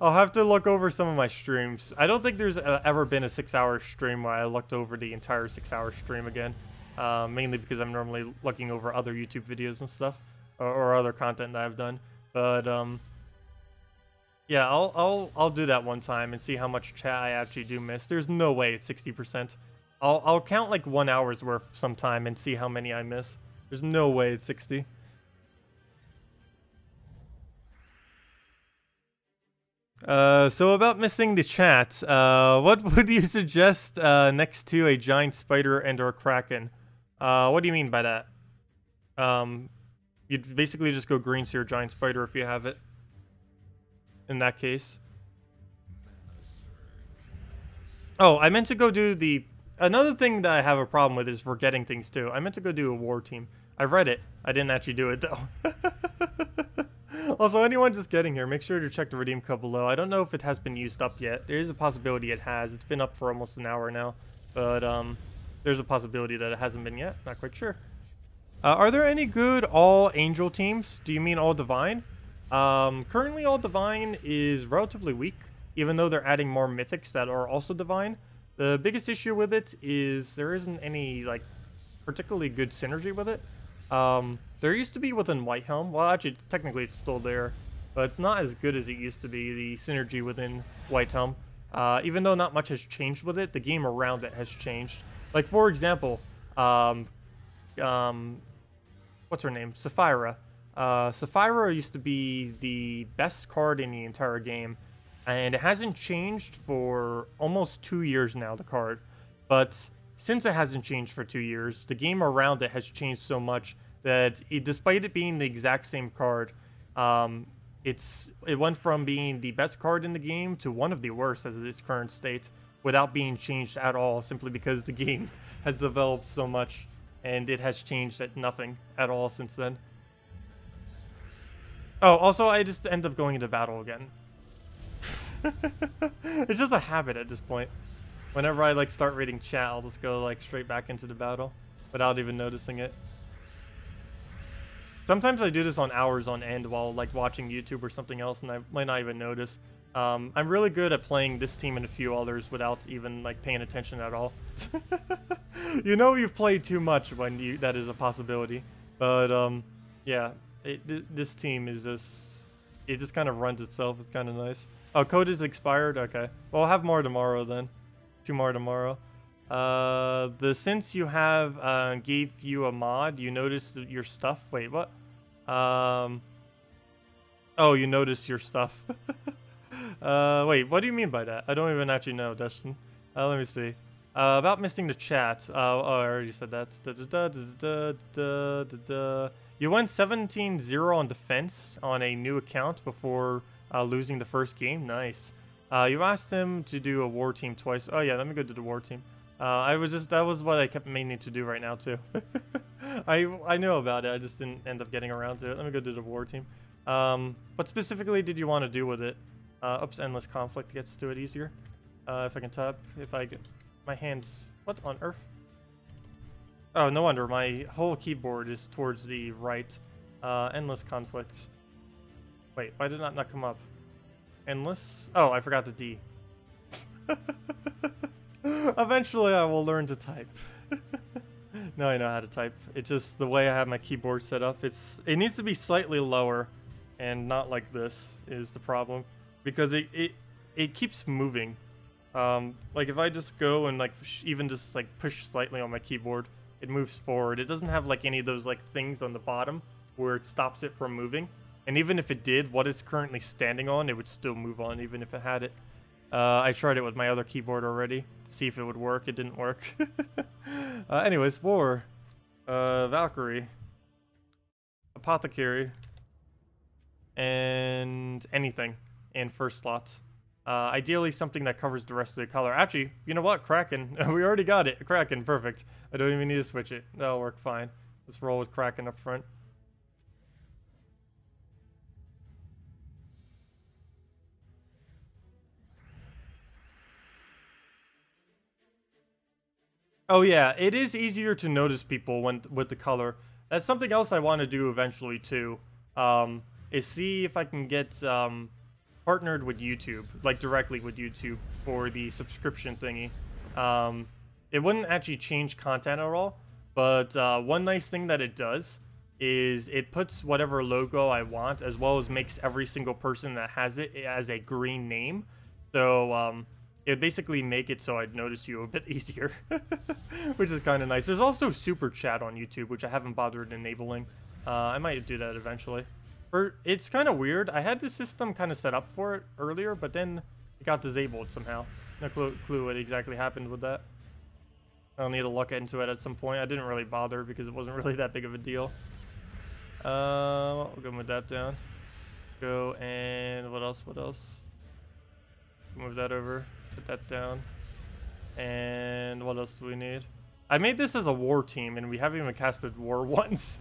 I'll have to look over some of my streams. I don't think there's ever been a 6-hour stream where I looked over the entire 6-hour stream again. Mainly because I'm normally looking over other YouTube videos and stuff. Or other content that I've done. But, yeah, I'll do that one time and see how much chat I actually do miss. There's no way it's 60%. I'll count like 1 hour's worth sometime and see how many I miss. There's no way it's 60. So about missing the chat, what would you suggest next to a giant spider and or kraken? What do you mean by that? You'd basically just go green to your giant spider if you have it. In that case. Oh, I meant to go do the... Another thing that I have a problem with is forgetting things too. I meant to go do a war team. I read it. I didn't actually do it though. Also, anyone just getting here, make sure to check the redeem code below. I don't know if it has been used up yet. There is a possibility it has. It's been up for almost an hour now. But there's a possibility that it hasn't been yet. Not quite sure. Are there any good all angel teams? Do you mean all divine? Currently all divine is relatively weak, even though they're adding more mythics that are also divine. The biggest issue with it is there isn't any like particularly good synergy with it. There used to be within Whitehelm. Well, actually, technically it's still there, but it's not as good as it used to be, the synergy within Whitehelm. Even though not much has changed with it, the game around it has changed. Like, for example, what's her name? Sapphira. Sapphira used to be the best card in the entire game, and it hasn't changed for almost 2 years now, the card. But since it hasn't changed for 2 years, the game around it has changed so much that despite it being the exact same card, it went from being the best card in the game to one of the worst as its current state without being changed at all, simply because the game has developed so much and it has changed at nothing at all since then. Oh, also, I just end up going into battle again. It's just a habit at this point. Whenever I like start reading chat, I'll just go like straight back into the battle without even noticing it. Sometimes I do this on hours on end while like watching YouTube or something else, and I might not even notice. I'm really good at playing this team and a few others without even like paying attention at all. You know you've played too much when that is a possibility. But yeah, this team is it just kind of runs itself. It's kind of nice. Oh, code is expired. Okay, well, I'll have more tomorrow then. 2 more tomorrow. Since you have gave you a mod, you notice your stuff. Wait, what? Oh, you notice your stuff. Wait, what do you mean by that? I don't even actually know, Dustin. Let me see. About missing the chat. Oh, I already said that. You went 17-0 on defense on a new account before losing the first game. Nice. You asked him to do a war team twice. Oh yeah, let me go to the war team. That was what I kept meaning to do right now too. I know about it. I just didn't end up getting around to it. Let me go to the war team. What specifically did you want to do with it? Oops, endless conflict gets to it easier. If I can tap, if I get my hands. What on earth? Oh, no wonder my whole keyboard is towards the right. Endless conflict. Wait, why did that not come up? Endless? Oh, I forgot the D. Eventually, I will learn to type. Now I know how to type. It's just the way I have my keyboard set up. It needs to be slightly lower, and not like this is the problem, because it keeps moving. Like if I just go and like even just like push slightly on my keyboard, it moves forward. It doesn't have like any of those like things on the bottom where it stops it from moving. And even if it did, what it's currently standing on, it would still move on even if it had it. I tried it with my other keyboard already to see if it would work. It didn't work. Anyways, war, Valkyrie, Apothecary, and anything in first slot. Ideally something that covers the rest of the color. Actually, you know what? Kraken. We already got it. Kraken, perfect. I don't even need to switch it. That'll work fine. Let's roll with Kraken up front. Oh yeah, it is easier to notice people with the color. That's something else I want to do eventually too. Is see if I can get partnered with YouTube, like directly with YouTube for the subscription thingy. It wouldn't actually change content at all, but one nice thing that it does is it puts whatever logo I want, as well as makes every single person that has it as a green name. So it would basically make it so I'd notice you a bit easier, which is kind of nice. There's also super chat on YouTube, which I haven't bothered enabling. I might do that eventually. It's kind of weird. I had the system kind of set up for it earlier, but then it got disabled somehow. No clue what exactly happened with that. I'll need to look into it at some point. I didn't really bother because it wasn't really that big of a deal. We'll go move that down. Go and what else? What else? Move that over. Put that down. And what else do we need? I made this as a war team, and we haven't even casted war once.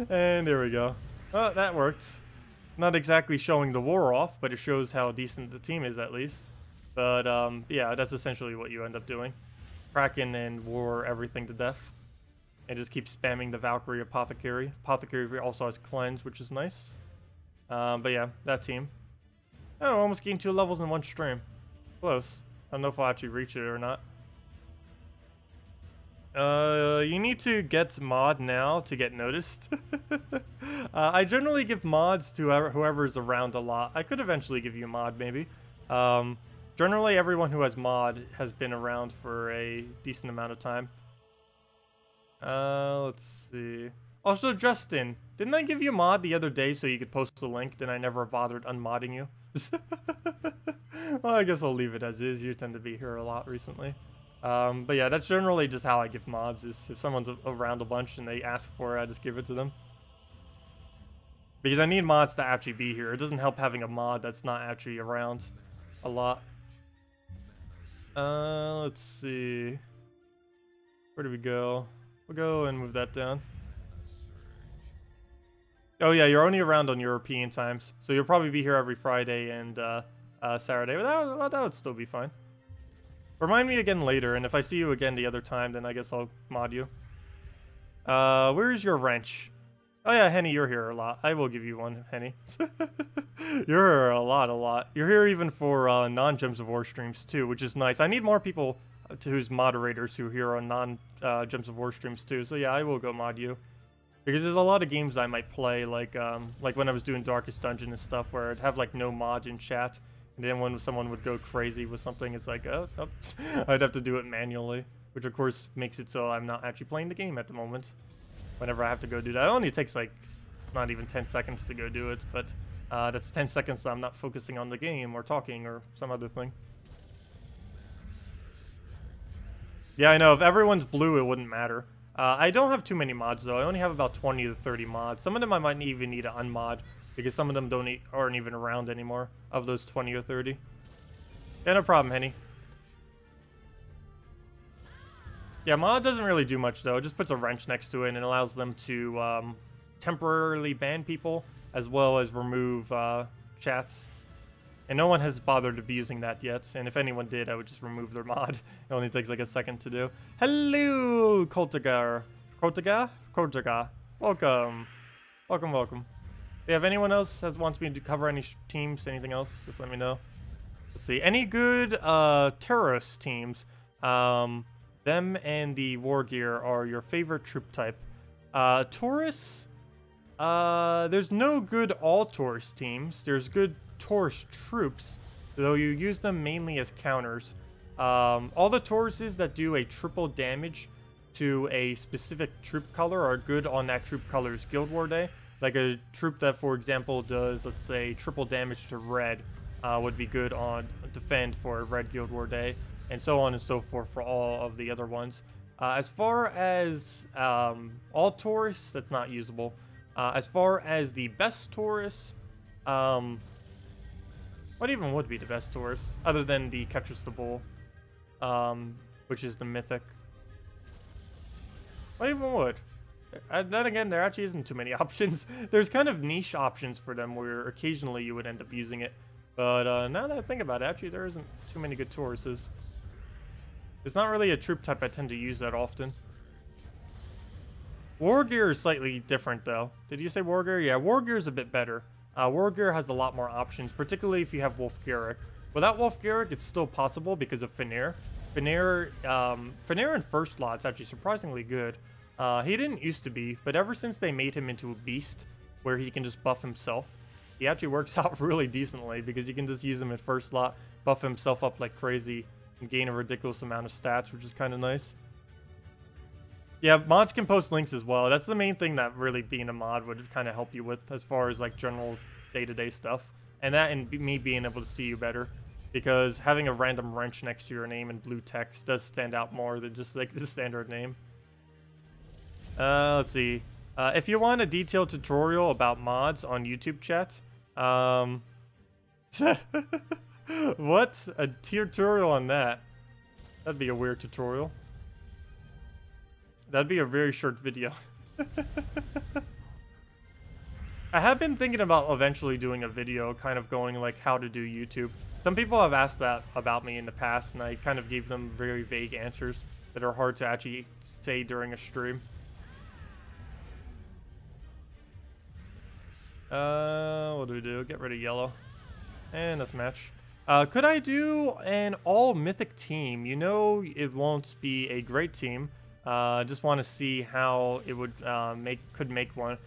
And there we go. Oh, that worked. Not exactly showing the war off, but it shows how decent the team is at least. But yeah, that's essentially what you end up doing. Kraken and war everything to death. And just keep spamming the Valkyrie Apothecary. Apothecary also has cleanse, which is nice. But yeah, that team. Oh, almost gained 2 levels in one stream. Close. I don't know if I'll actually reach it or not. You need to get mod now to get noticed. I generally give mods to whoever's around a lot. I could eventually give you a mod, maybe. Generally, everyone who has mod has been around for a decent amount of time. Let's see. Also, Justin, didn't I give you a mod the other day so you could post the link? Then I never bothered unmodding you. Well, I guess I'll leave it as is. You tend to be here a lot recently. But yeah, that's generally just how I give mods, is if someone's around a bunch and they ask for it, I just give it to them. Because I need mods to actually be here. It doesn't help having a mod that's not actually around a lot. Let's see. Where do we go? We'll go and move that down. Oh yeah, you're only around on European times, so you'll probably be here every Friday and Saturday. But that would still be fine. Remind me again later, and if I see you again the other time, then I guess I'll mod you. Where's your wrench? Oh yeah, Henny, you're here a lot. I will give you one, Henny. You're here a lot. You're here even for non-Gems of War streams too, which is nice. I need more people who's moderators who are here on non-Gems of War streams too. So yeah, I will go mod you. Because there's a lot of games I might play, like when I was doing Darkest Dungeon and stuff, where I'd have like no mod in chat, And then when someone would go crazy with something, it's like, oh, I'd have to do it manually, which of course makes it so I'm not actually playing the game at the moment. Whenever I have to go do that, it only takes like not even 10 seconds to go do it, but that's 10 seconds that I'm not focusing on the game or talking or some other thing. Yeah, I know. If everyone's blue, it wouldn't matter. I don't have too many mods, though. I only have about 20 to 30 mods. Some of them I might even need to unmod, because some of them aren't even around anymore, of those 20 or 30. Yeah, no problem, Henny. Yeah, mod doesn't really do much, though. It just puts a wrench next to it, and it allows them to temporarily ban people, as well as remove chats. And no one has bothered abusing that yet, and if anyone did, I would just remove their mod. It only takes like a second to do. Hello, KrissTigger. KrissTigger. Welcome. Welcome. If anyone else wants me to cover any teams, anything else, just let me know. Let's see. Any good terrorist teams? Them and the war gear are your favorite troop type. Taurus? There's no good all Taurus teams. There's good Taurus troops, though you use them mainly as counters. All the Tauruses that do a triple damage to a specific troop color are good on that troop color's Guild War day. Like a troop that, for example, does, let's say, triple damage to red would be good on defend for a red Guild War day, and so on and so forth for all of the other ones. As far as all Taurus, that's not usable. As far as the best Taurus, what even would be the best Taurus, other than the Catches the Bull, which is the Mythic? What even would? Then again, there actually isn't too many options. There's kind of niche options for them where occasionally you would end up using it. But now that I think about it, actually there isn't too many good Tauruses. It's not really a troop type I tend to use that often. War Gear is slightly different, though. Did you say War Gear? Yeah, War Gear is a bit better. War Gear has a lot more options, particularly if you have Wolf Garrick. Without Wolf Garrick, it's still possible because of Fenrir. Fenrir in first slot is actually surprisingly good. He didn't used to be, but ever since they made him into a beast, where he can just buff himself, he actually works out really decently, because you can just use him at first slot, buff himself up like crazy, and gain a ridiculous amount of stats, which is kind of nice. Yeah, mods can post links as well. That's the main thing that really being a mod would kind of help you with, as far as like general day-to-day stuff. And that, and me being able to see you better, because having a random wrench next to your name in blue text does stand out more than just like the standard name. Let's see. If you want a detailed tutorial about mods on YouTube chat, what? A tutorial on that? That'd be a weird tutorial. That'd be a very short video. I have been thinking about eventually doing a video kind of going like how to do YouTube. Some people have asked that about me in the past, and I kind of gave them very vague answers that are hard to actually say during a stream. What do we do? Get rid of yellow. And let's match. Could I do an all mythic team? You know it won't be a great team. Just want to see how it would could make one.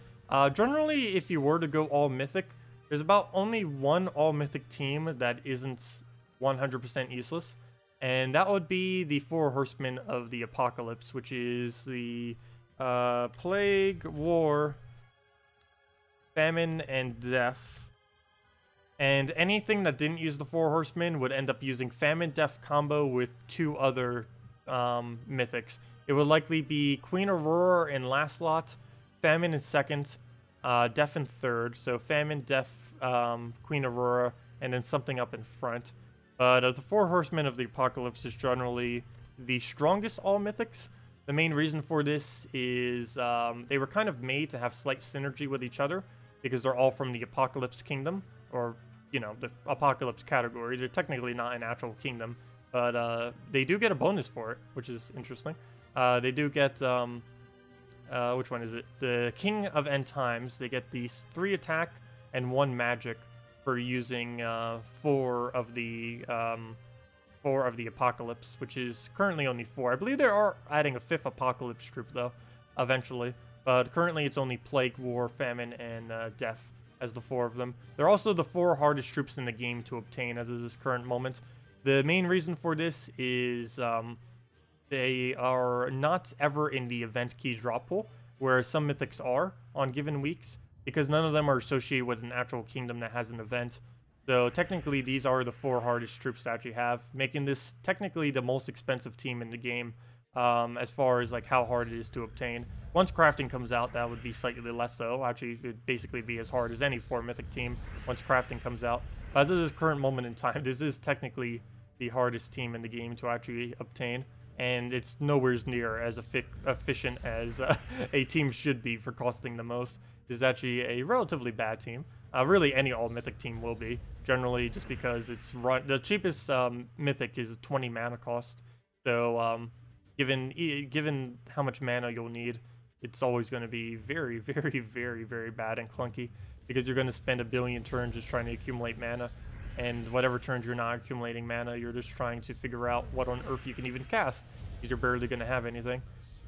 Generally, if you were to go all mythic, there's about only one all mythic team that isn't 100% useless, and that would be the Four Horsemen of the Apocalypse, which is the Plague, War, Famine, and Death. And anything that didn't use the Four Horsemen would end up using Famine, Death combo with two other mythics. It would likely be Queen Aurora in last slot, Famine in second, Death in third. So Famine, Death, Queen Aurora, and then something up in front. But the Four Horsemen of the Apocalypse is generally the strongest all mythics. The main reason for this is they were kind of made to have slight synergy with each other, because they're all from the Apocalypse Kingdom, or, you know, the Apocalypse category. They're technically not an actual kingdom, but they do get a bonus for it, which is interesting. They do get, which one is it? The King of End Times. They get these 3 attack and 1 magic for using 4 of the Apocalypse, which is currently only 4. I believe they are adding a 5th Apocalypse troop, though, eventually. But currently it's only Plague, War, Famine, and Death as the 4 of them. They're also the 4 hardest troops in the game to obtain as of this current moment. The main reason for this is they are not ever in the event key drop pool, where some mythics are on given weeks, because none of them are associated with an actual kingdom that has an event. So technically these are the 4 hardest troops to actually have, making this technically the most expensive team in the game, as far as like how hard it is to obtain. Once crafting comes out, that would be slightly less so. Actually, it would basically be as hard as any 4 mythic team once crafting comes out. But as of this current moment in time, this is technically the hardest team in the game to actually obtain, and it's nowhere near as efficient as a team should be for costing the most. This is actually a relatively bad team. Really, any all-mythic team will be, generally, just because it's the cheapest mythic is 20 mana cost. So, given how much mana you'll need, it's always going to be very, very, very, very bad and clunky, because you're going to spend a billion turns just trying to accumulate mana, and whatever turns you're not accumulating mana, you're just trying to figure out what on earth you can even cast, because you're barely going to have anything.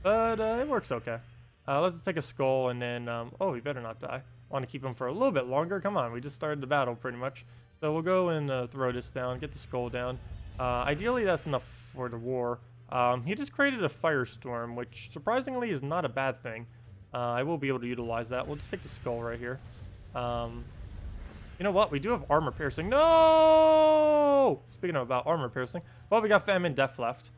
But it works okay. Let's just take a skull, and then, oh, we better not die. Want to keep him for a little bit longer. Come on, we just started the battle pretty much. So we'll go and throw this down, get the skull down. Ideally, that's enough for the war. He just created a firestorm, which surprisingly is not a bad thing. I will be able to utilize that. We'll just take the skull right here. You know what? We do have armor piercing. No! Speaking of about armor piercing, well, we got Famine Death left.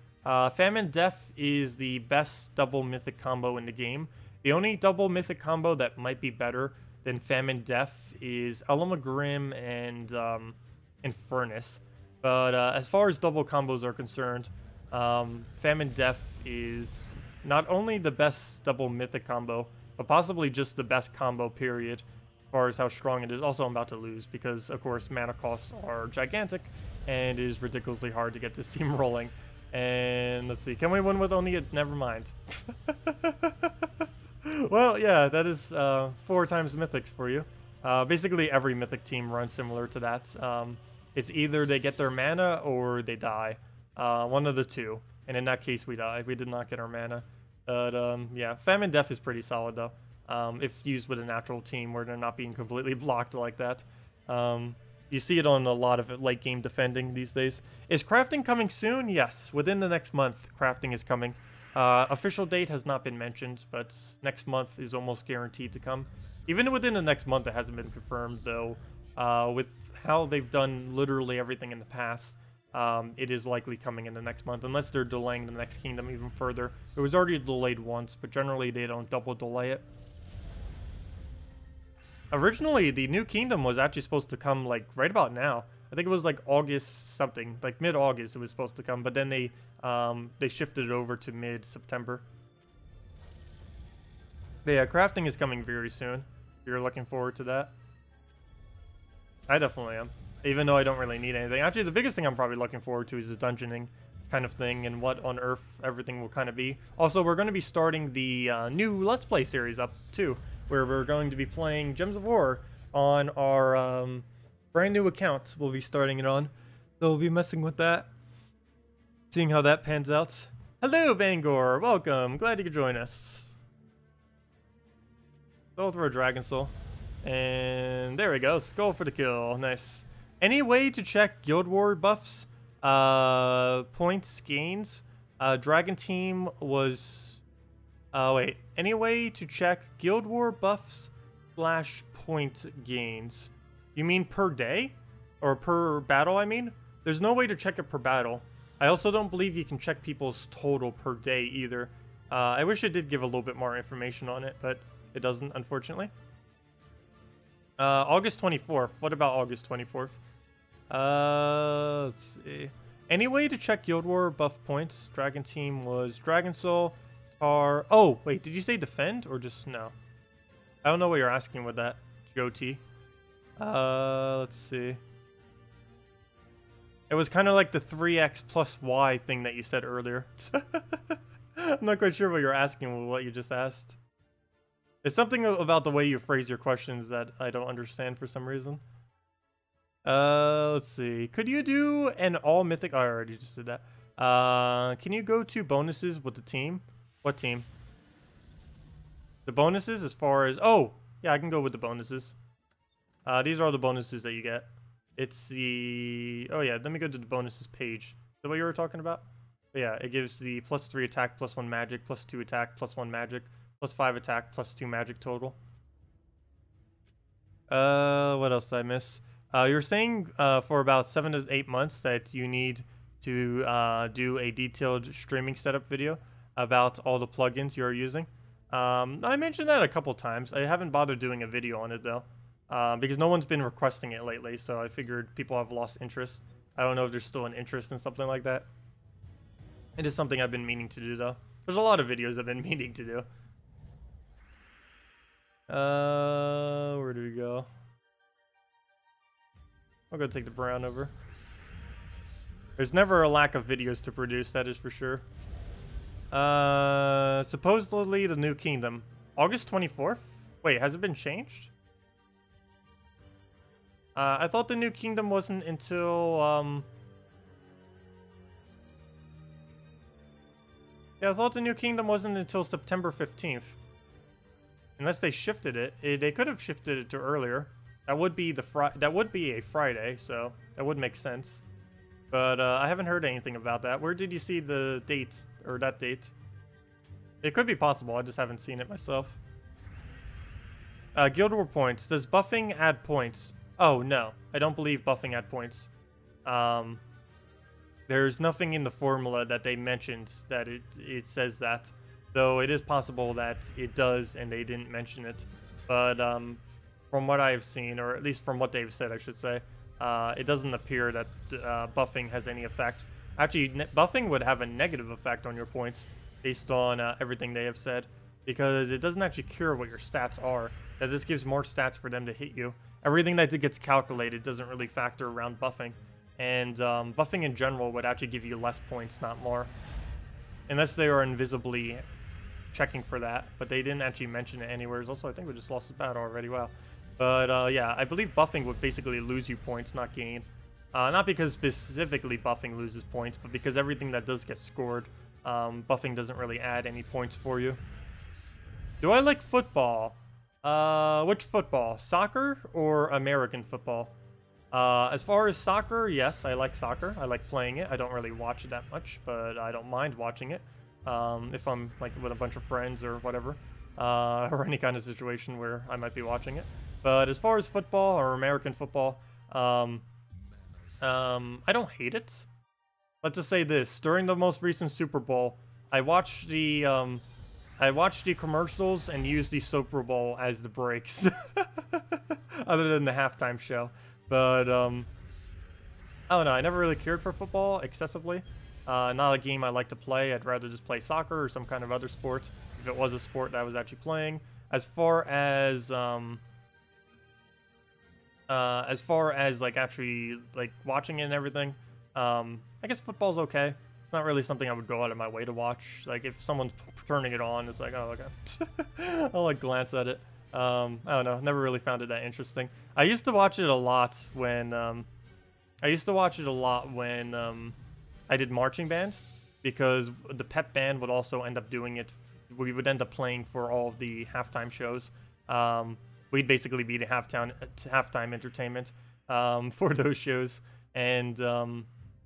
Famine Death is the best double mythic combo in the game. The only double mythic combo that might be better than Famine Death is Elamagrim and Furnace. But as far as double combos are concerned, Famine Death is not only the best double mythic combo, but possibly just the best combo, period, as far as how strong it is. Also, I'm about to lose because, of course, mana costs are gigantic, and it is ridiculously hard to get this team rolling. And let's see, can we win with only it? Never mind. Well, yeah, that is 4 times mythics for you. Basically, every mythic team runs similar to that. It's either they get their mana or they die. One of the two. And in that case, we die. We did not get our mana. But, yeah, Famine Death is pretty solid, though. If used with a natural team where they're not being completely blocked like that. You see it on a lot of late game defending these days. Is crafting coming soon? Yes. Within the next month, crafting is coming. Official date has not been mentioned, but next month is almost guaranteed to come. Even within the next month, it hasn't been confirmed, though. With how they've done literally everything in the past, it is likely coming in the next month, unless they're delaying the next kingdom even further. It was already delayed once, but generally they don't double delay it. Originally, the new kingdom was actually supposed to come, like, right about now. I think it was, like, August something. Like, mid-August it was supposed to come, but then they shifted it over to mid-September. But yeah, crafting is coming very soon. You're looking forward to that? I definitely am. Even though I don't really need anything. Actually, the biggest thing I'm probably looking forward to is the dungeoning kind of thing and what on earth everything will kind of be. Also, we're going to be starting the new Let's Play series up, too, where we're going to be playing Gems of War on our brand new account. We'll be starting it on. So we'll be messing with that, seeing how that pans out. Hello, Vangor. Welcome. Glad you could join us. Go through a Dragon Soul. And there we go. Skull for the kill. Nice. Any way to check Guild War buffs? Points gains? Dragon Team was... wait. Any way to check Guild War buffs / point gains? You mean per day? Or per battle, I mean? There's no way to check it per battle. I also don't believe you can check people's total per day either. I wish it did give a little bit more information on it, but it doesn't, unfortunately. August 24th. What about August 24th? Let's see. Any way to check Guild War buff points? Dragon Team was Dragon Soul, Tar... Oh, wait, did you say defend or just no? I don't know what you're asking with that, Joti. Let's see. It was kind of like the 3x plus y thing that you said earlier. I'm not quite sure what you're asking with what you just asked. It's something about the way you phrase your questions that I don't understand for some reason. Let's see. Could you do an all mythic? Oh, I already just did that. Can you go to bonuses with the team? What team? The bonuses as far as... Oh, yeah, I can go with the bonuses. These are all the bonuses that you get. It's the... Oh yeah, let me go to the bonuses page. Is that what you were talking about? Yeah, it gives the +3 attack, +1 magic, +2 attack, +1 magic, +5 attack, +2 magic total. What else did I miss? You're saying for about 7 to 8 months that you need to do a detailed streaming setup video about all the plugins you're using. I mentioned that a couple times. I haven't bothered doing a video on it though, because no one's been requesting it lately, so I figured people have lost interest. I don't know if there's still an interest in something like that. It is something I've been meaning to do though. There's a lot of videos I've been meaning to do. Where do we go? I'll go take the brown over. There's never a lack of videos to produce, that is for sure. Supposedly the new kingdom. August 24th? Wait, has it been changed? I thought the new kingdom wasn't until, Yeah, I thought the new kingdom wasn't until September 15th. Unless they shifted it. They could have shifted it to earlier. That would be a Friday, so that would make sense. But I haven't heard anything about that. Where did you see the date, or that date? It could be possible, I just haven't seen it myself. Guild War points. Does buffing add points? Oh, no. I don't believe buffing add points. There's nothing in the formula that they mentioned that it says that. Though it is possible that it does and they didn't mention it. But from what I've seen, or at least from what they've said, I should say, it doesn't appear that buffing has any effect. Actually, buffing would have a negative effect on your points based on everything they have said, because it doesn't actually cure what your stats are. That just gives more stats for them to hit you. Everything that gets calculated doesn't really factor around buffing. And buffing in general would actually give you less points, not more. Unless they are invisibly checking for that, but they didn't actually mention it anywhere. Also, I think we just lost the battle already. Wow. But yeah, I believe buffing would basically lose you points, not gain. Not because specifically buffing loses points, but because everything that does get scored, buffing doesn't really add any points for you. Do I like football? Which football? Soccer or American football? As far as soccer, yes, I like soccer. I like playing it. I don't really watch it that much, but I don't mind watching it. If I'm like with a bunch of friends or whatever, or any kind of situation where I might be watching it. But as far as football or American football, I don't hate it. Let's just say this: during the most recent Super Bowl, I watched the commercials and used the Super Bowl as the breaks, other than the halftime show. But I don't know. I never really cared for football excessively. Not a game I like to play. I'd rather just play soccer or some kind of other sport if it was a sport that I was actually playing. As far as like actually like watching it and everything, I guess football's okay. It's not really something I would go out of my way to watch. Like if someone's turning it on, it's like, oh, okay. I'll like glance at it. I don't know. Never really found it that interesting. I used to watch it a lot when I did marching band, because the pep band would also end up doing it. We would end up playing for all of the halftime shows. We'd basically be the halftime entertainment for those shows, and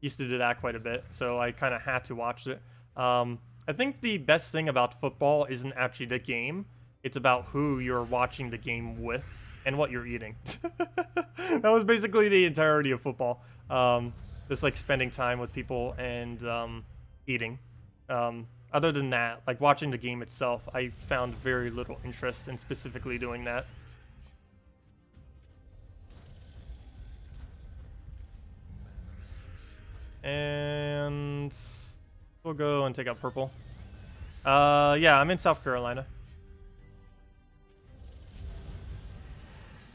used to do that quite a bit. So I kind of had to watch it. I think the best thing about football isn't actually the game. It's about who you're watching the game with and what you're eating. That was basically the entirety of football. Just like spending time with people and eating. Other than that, like watching the game itself, I found very little interest in specifically doing that. And we'll go and take out purple. Yeah, I'm in South Carolina.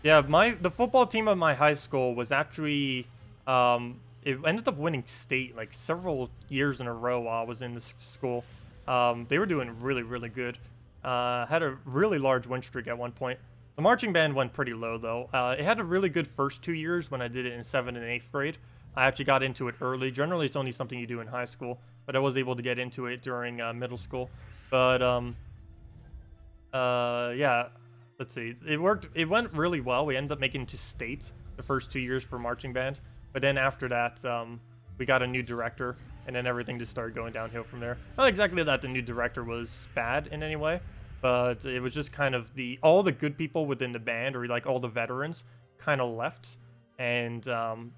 Yeah, the football team of my high school was actually, it ended up winning state like several years in a row while I was in this school. They were doing really, really good. Had a really large win streak at one point. The marching band went pretty low though. It had a really good first 2 years when I did it in 7th and 8th grade. I actually got into it early. Generally, it's only something you do in high school, but I was able to get into it during middle school. But yeah, let's see. It went really well. We ended up making it to state the first 2 years for marching band. But then after that, we got a new director, and then everything just started going downhill from there. Not exactly that the new director was bad in any way, but it was just kind of all the good people within the band, or like all the veterans, kind of left. And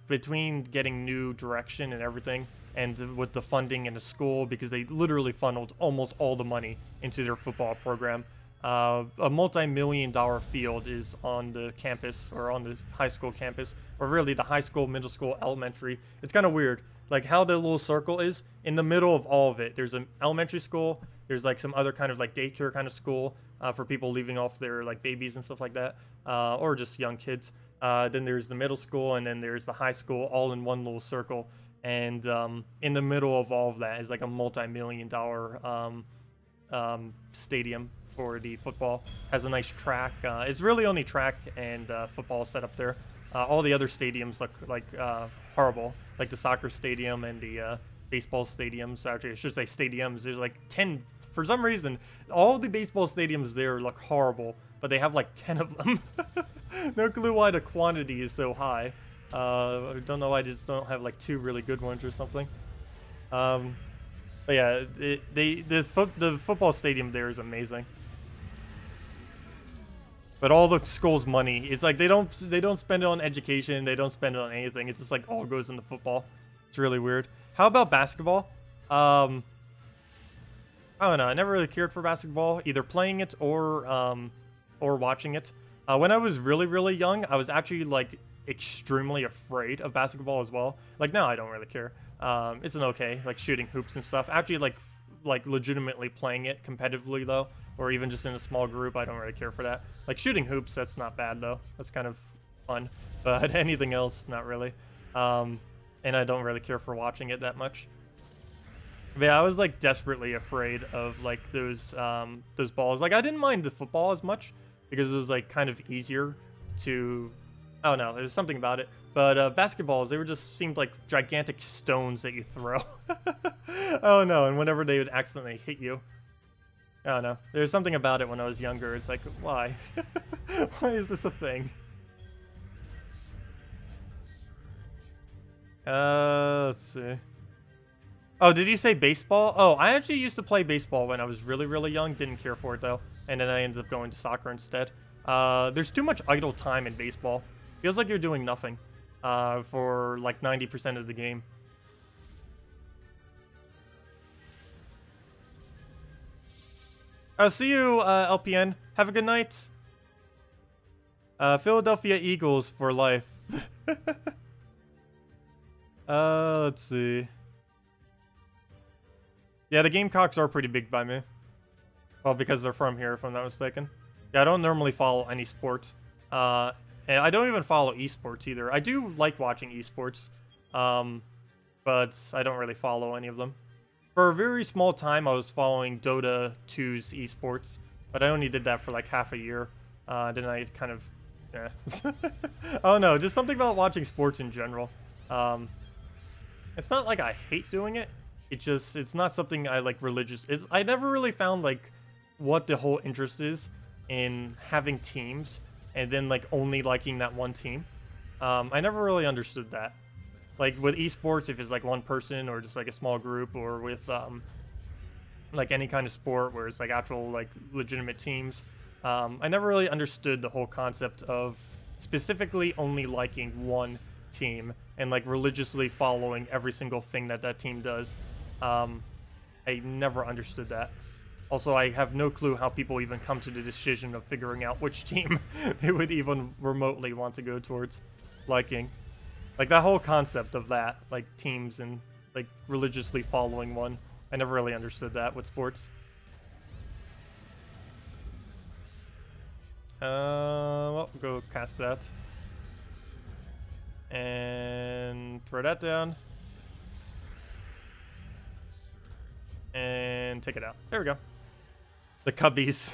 between getting new direction and everything, and with the funding in the school, because they literally funneled almost all the money into their football program, a multi-million-dollar field is on the campus, or on the high school campus, or really the high school, middle school, elementary. It's kind of weird, like how the little circle is in the middle of all of it. There's an elementary school, there's like some other kind of like daycare kind of school for people leaving off their like babies and stuff like that, or just young kids. Then there's the middle school, and then there's the high school, all in one little circle. And in the middle of all of that is like a multi-million-dollar stadium for the football. Has a nice track. It's really only track and football set up there. All the other stadiums look like horrible, like the soccer stadium and the baseball stadiums. Actually, I should say stadiums. There's like 10. For some reason, all the baseball stadiums there look horrible, but they have like 10 of them. No clue why the quantity is so high. I don't know why I just don't have like 2 really good ones or something. But yeah, the football stadium there is amazing. But all the school's money, it's like they don't spend it on education, they don't spend it on anything. It's just like all goes into football. It's really weird. How about basketball? I don't know. I never really cared for basketball, either playing it or watching it. When I was really young, I was actually like extremely afraid of basketball as well. Like now I don't really care. It's an okay, like shooting hoops and stuff. Actually like legitimately playing it competitively though, or even just in a small group, I don't really care for that. Like shooting hoops, that's not bad though. That's kind of fun. But anything else, not really. And I don't really care for watching it that much. But yeah, I was like desperately afraid of like those balls. Like I didn't mind the football as much because it was like kind of easier to, I don't know, there's something about it. But basketballs, they were just seemed like gigantic stones that you throw. Oh no, and whenever they would accidentally hit you. I don't know. There's something about it when I was younger. It's like, why? Why is this a thing? Let's see. Oh, did you say baseball? Oh, I actually used to play baseball when I was really young. Didn't care for it though. And then I ended up going to soccer instead. There's too much idle time in baseball. Feels like you're doing nothing for like 90% of the game. See you, LPN. Have a good night. Philadelphia Eagles for life. Let's see. Yeah, the Gamecocks are pretty big by me. Well, because they're from here, if I'm not mistaken. Yeah, I don't normally follow any sports. And I don't even follow esports either. I do like watching esports, but I don't really follow any of them. For a very small time, I was following Dota 2's esports, but I only did that for like half a year. Then I kind of, I don't know, just something about watching sports in general. It's not like I hate doing it. It's not something I like I never really found like what the whole interest is in having teams and then like only liking that one team. I never really understood that. Like with esports, if it's like one person or just like a small group, or with like any kind of sport where it's like actual like legitimate teams, I never really understood the whole concept of specifically only liking one team and like religiously following every single thing that team does. I never understood that. Also, I have no clue how people even come to the decision of figuring out which team they would even remotely want to go towards liking. Like that whole concept of that, like teams and like religiously following one. I never really understood that with sports. Well, go cast that. And throw that down. And take it out. There we go. The cubbies.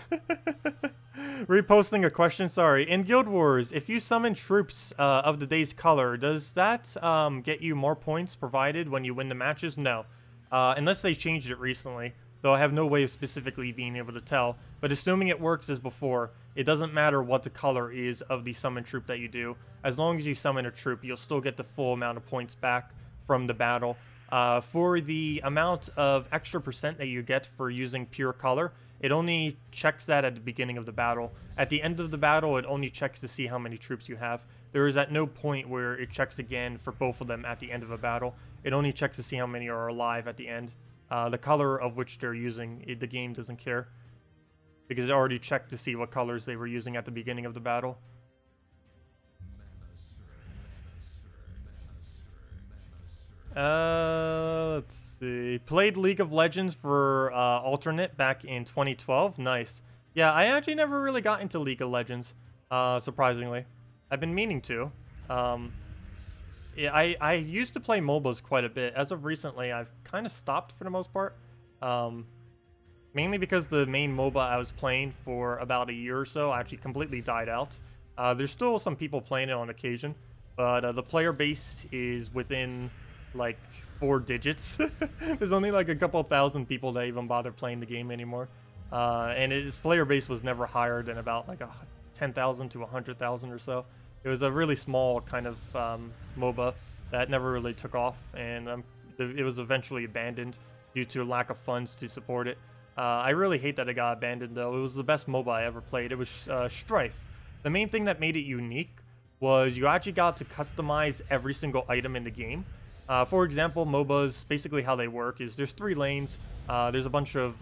Reposting a question, sorry. In Guild Wars, if you summon troops of the day's color, does that get you more points provided when you win the matches? No. Unless they changed it recently. though I have no way of specifically being able to tell. But assuming it works as before, it doesn't matter what the color is of the summon troop that you do. As long as you summon a troop, you'll still get the full amount of points back from the battle. For the amount of extra percent that you get for using pure color, it only checks that at the beginning of the battle. At the end of the battle, it only checks to see how many troops you have. There is at no point where it checks again for both of them at the end of a battle. It only checks to see how many are alive at the end. The color of which they're using, the game doesn't care, because it already checked to see what colors they were using at the beginning of the battle. Let's see. Played League of Legends for alternate back in 2012. Nice. Yeah, I actually never really got into League of Legends, surprisingly. I've been meaning to. Yeah, I used to play MOBAs quite a bit. As of recently, I've kind of stopped for the most part. Mainly because the main MOBA I was playing for about a year or so actually completely died out. There's still some people playing it on occasion, but the player base is within like 4 digits. There's only like a couple thousand people that even bother playing the game anymore. And its player base was never higher than about like 10,000 to 100,000 or so. It was a really small kind of MOBA that never really took off, and it was eventually abandoned due to lack of funds to support it. I really hate that it got abandoned, though. It was the best MOBA I ever played. It was Strife. The main thing that made it unique was you actually got to customize every single item in the game. For example, MOBAs, basically how they work is there's 3 lanes. There's a bunch of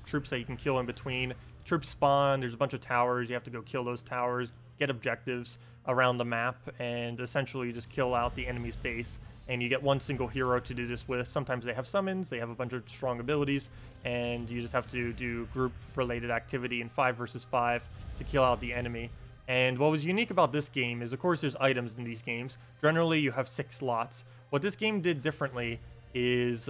troops that you can kill in between. Troops spawn, there's a bunch of towers. You have to go kill those towers, get objectives around the map, and essentially just kill out the enemy's base. And you get one single hero to do this with. Sometimes they have summons, they have a bunch of strong abilities, and you just have to do group-related activity in 5 versus 5 to kill out the enemy. And what was unique about this game is, of course, there's items in these games. Generally, you have 6 slots. What this game did differently is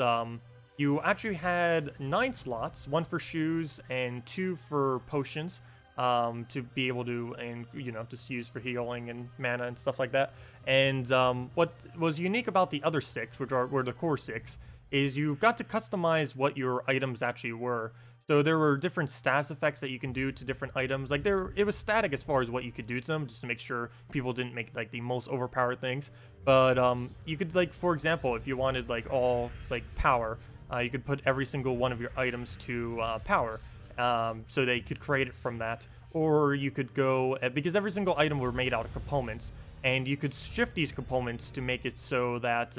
you actually had 9 slots, 1 for shoes and 2 for potions, to be able to, and you know, just use for healing and mana and stuff like that. And what was unique about the other 6, which were the core 6, is you got to customize what your items actually were. So there were different stats effects that you can do to different items. Like it was static as far as what you could do to them, just to make sure people didn't make like the most overpowered things. But you could, like, for example, if you wanted like all like power, you could put every single one of your items to power, so they could create it from that. Or you could go, because every single item were made out of components, and you could shift these components to make it so that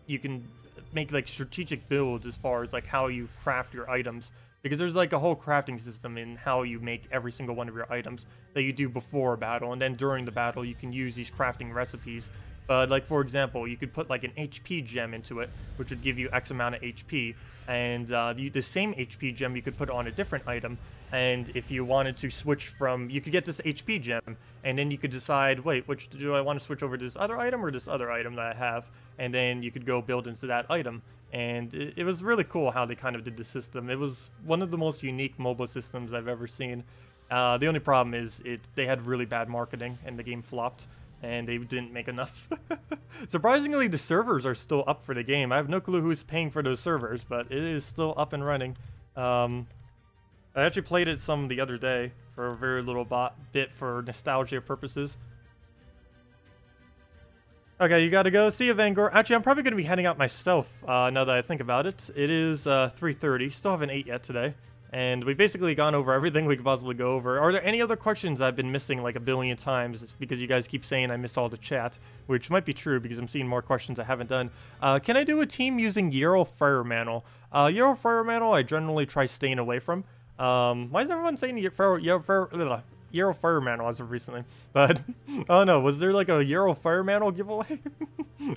you can make like strategic builds as far as like how you craft your items. Because there's like a whole crafting system in how you make every single one of your items that you do before a battle, and then during the battle you can use these crafting recipes. But like, for example, you could put like an HP gem into it, which would give you X amount of HP, and the same HP gem you could put on a different item. And if you wanted to switch from, you could get this HP gem, and then you could decide, wait, which do I want to switch over to, this other item or this other item that I have? And then you could go build into that item. And it was really cool how they kind of did the system. It was one of the most unique MOBA systems I've ever seen. The only problem is they had really bad marketing, and the game flopped, and they didn't make enough. Surprisingly, the servers are still up for the game. I have no clue who's paying for those servers, but it is still up and running. I actually played it some the other day for a very little bit for nostalgia purposes. Okay, you gotta go. See you, Vanguard. Actually, I'm probably gonna be heading out myself, now that I think about it. It is 3:30. Still haven't ate yet today. And we've basically gone over everything we could possibly go over. Are there any other questions I've been missing like a billion times? Because you guys keep saying I miss all the chat, which might be true because I'm seeing more questions I haven't done. Can I do a team using Yarrow Fire Mantle? Yarrow Fire Mantle I generally try staying away from. Why is everyone saying Yarrow Fire Mantle as of recently? But, oh no, was there like a Yarrow Fire Mantle giveaway?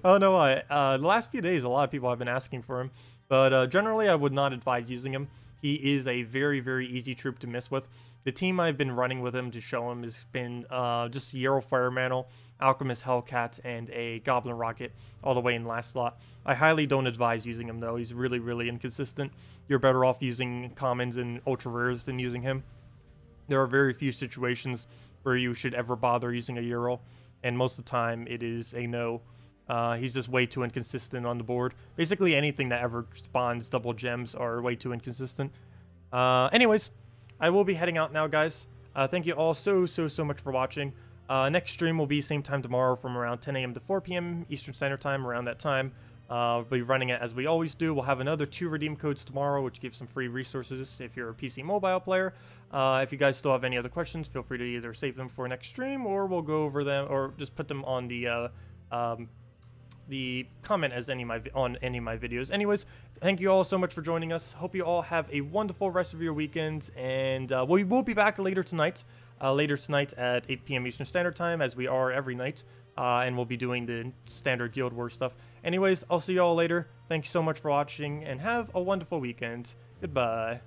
Oh no, the last few days a lot of people have been asking for him. But generally I would not advise using him. He is a very, very easy troop to miss with. The team I've been running with him to show him has been just Yarrow Fire Mantle, Alchemist Hellcat, and a Goblin Rocket all the way in last slot. I highly don't advise using him though. He's really, really inconsistent. You're better off using commons and ultra rares than using him. There are very few situations where you should ever bother using a Yarrow, and most of the time it is a no. He's just way too inconsistent on the board. Basically, anything that ever spawns double gems are way too inconsistent. Anyways, I will be heading out now, guys. Thank you all so much for watching. Next stream will be same time tomorrow from around 10 a.m. to 4 p.m. Eastern Standard Time, around that time. We'll be running it as we always do. We'll have another 2 redeem codes tomorrow, which gives some free resources if you're a PC mobile player. If you guys still have any other questions, feel free to either save them for next stream, or we'll go over them, or just put them on the comment as on any of my videos. Anyways, thank you all so much for joining us. Hope you all have a wonderful rest of your weekend, and we will be back later tonight. At 8 p.m. Eastern Standard Time, as we are every night, and we'll be doing the standard Guild Wars stuff. Anyways, I'll see you all later. Thank you so much for watching, and have a wonderful weekend. Goodbye.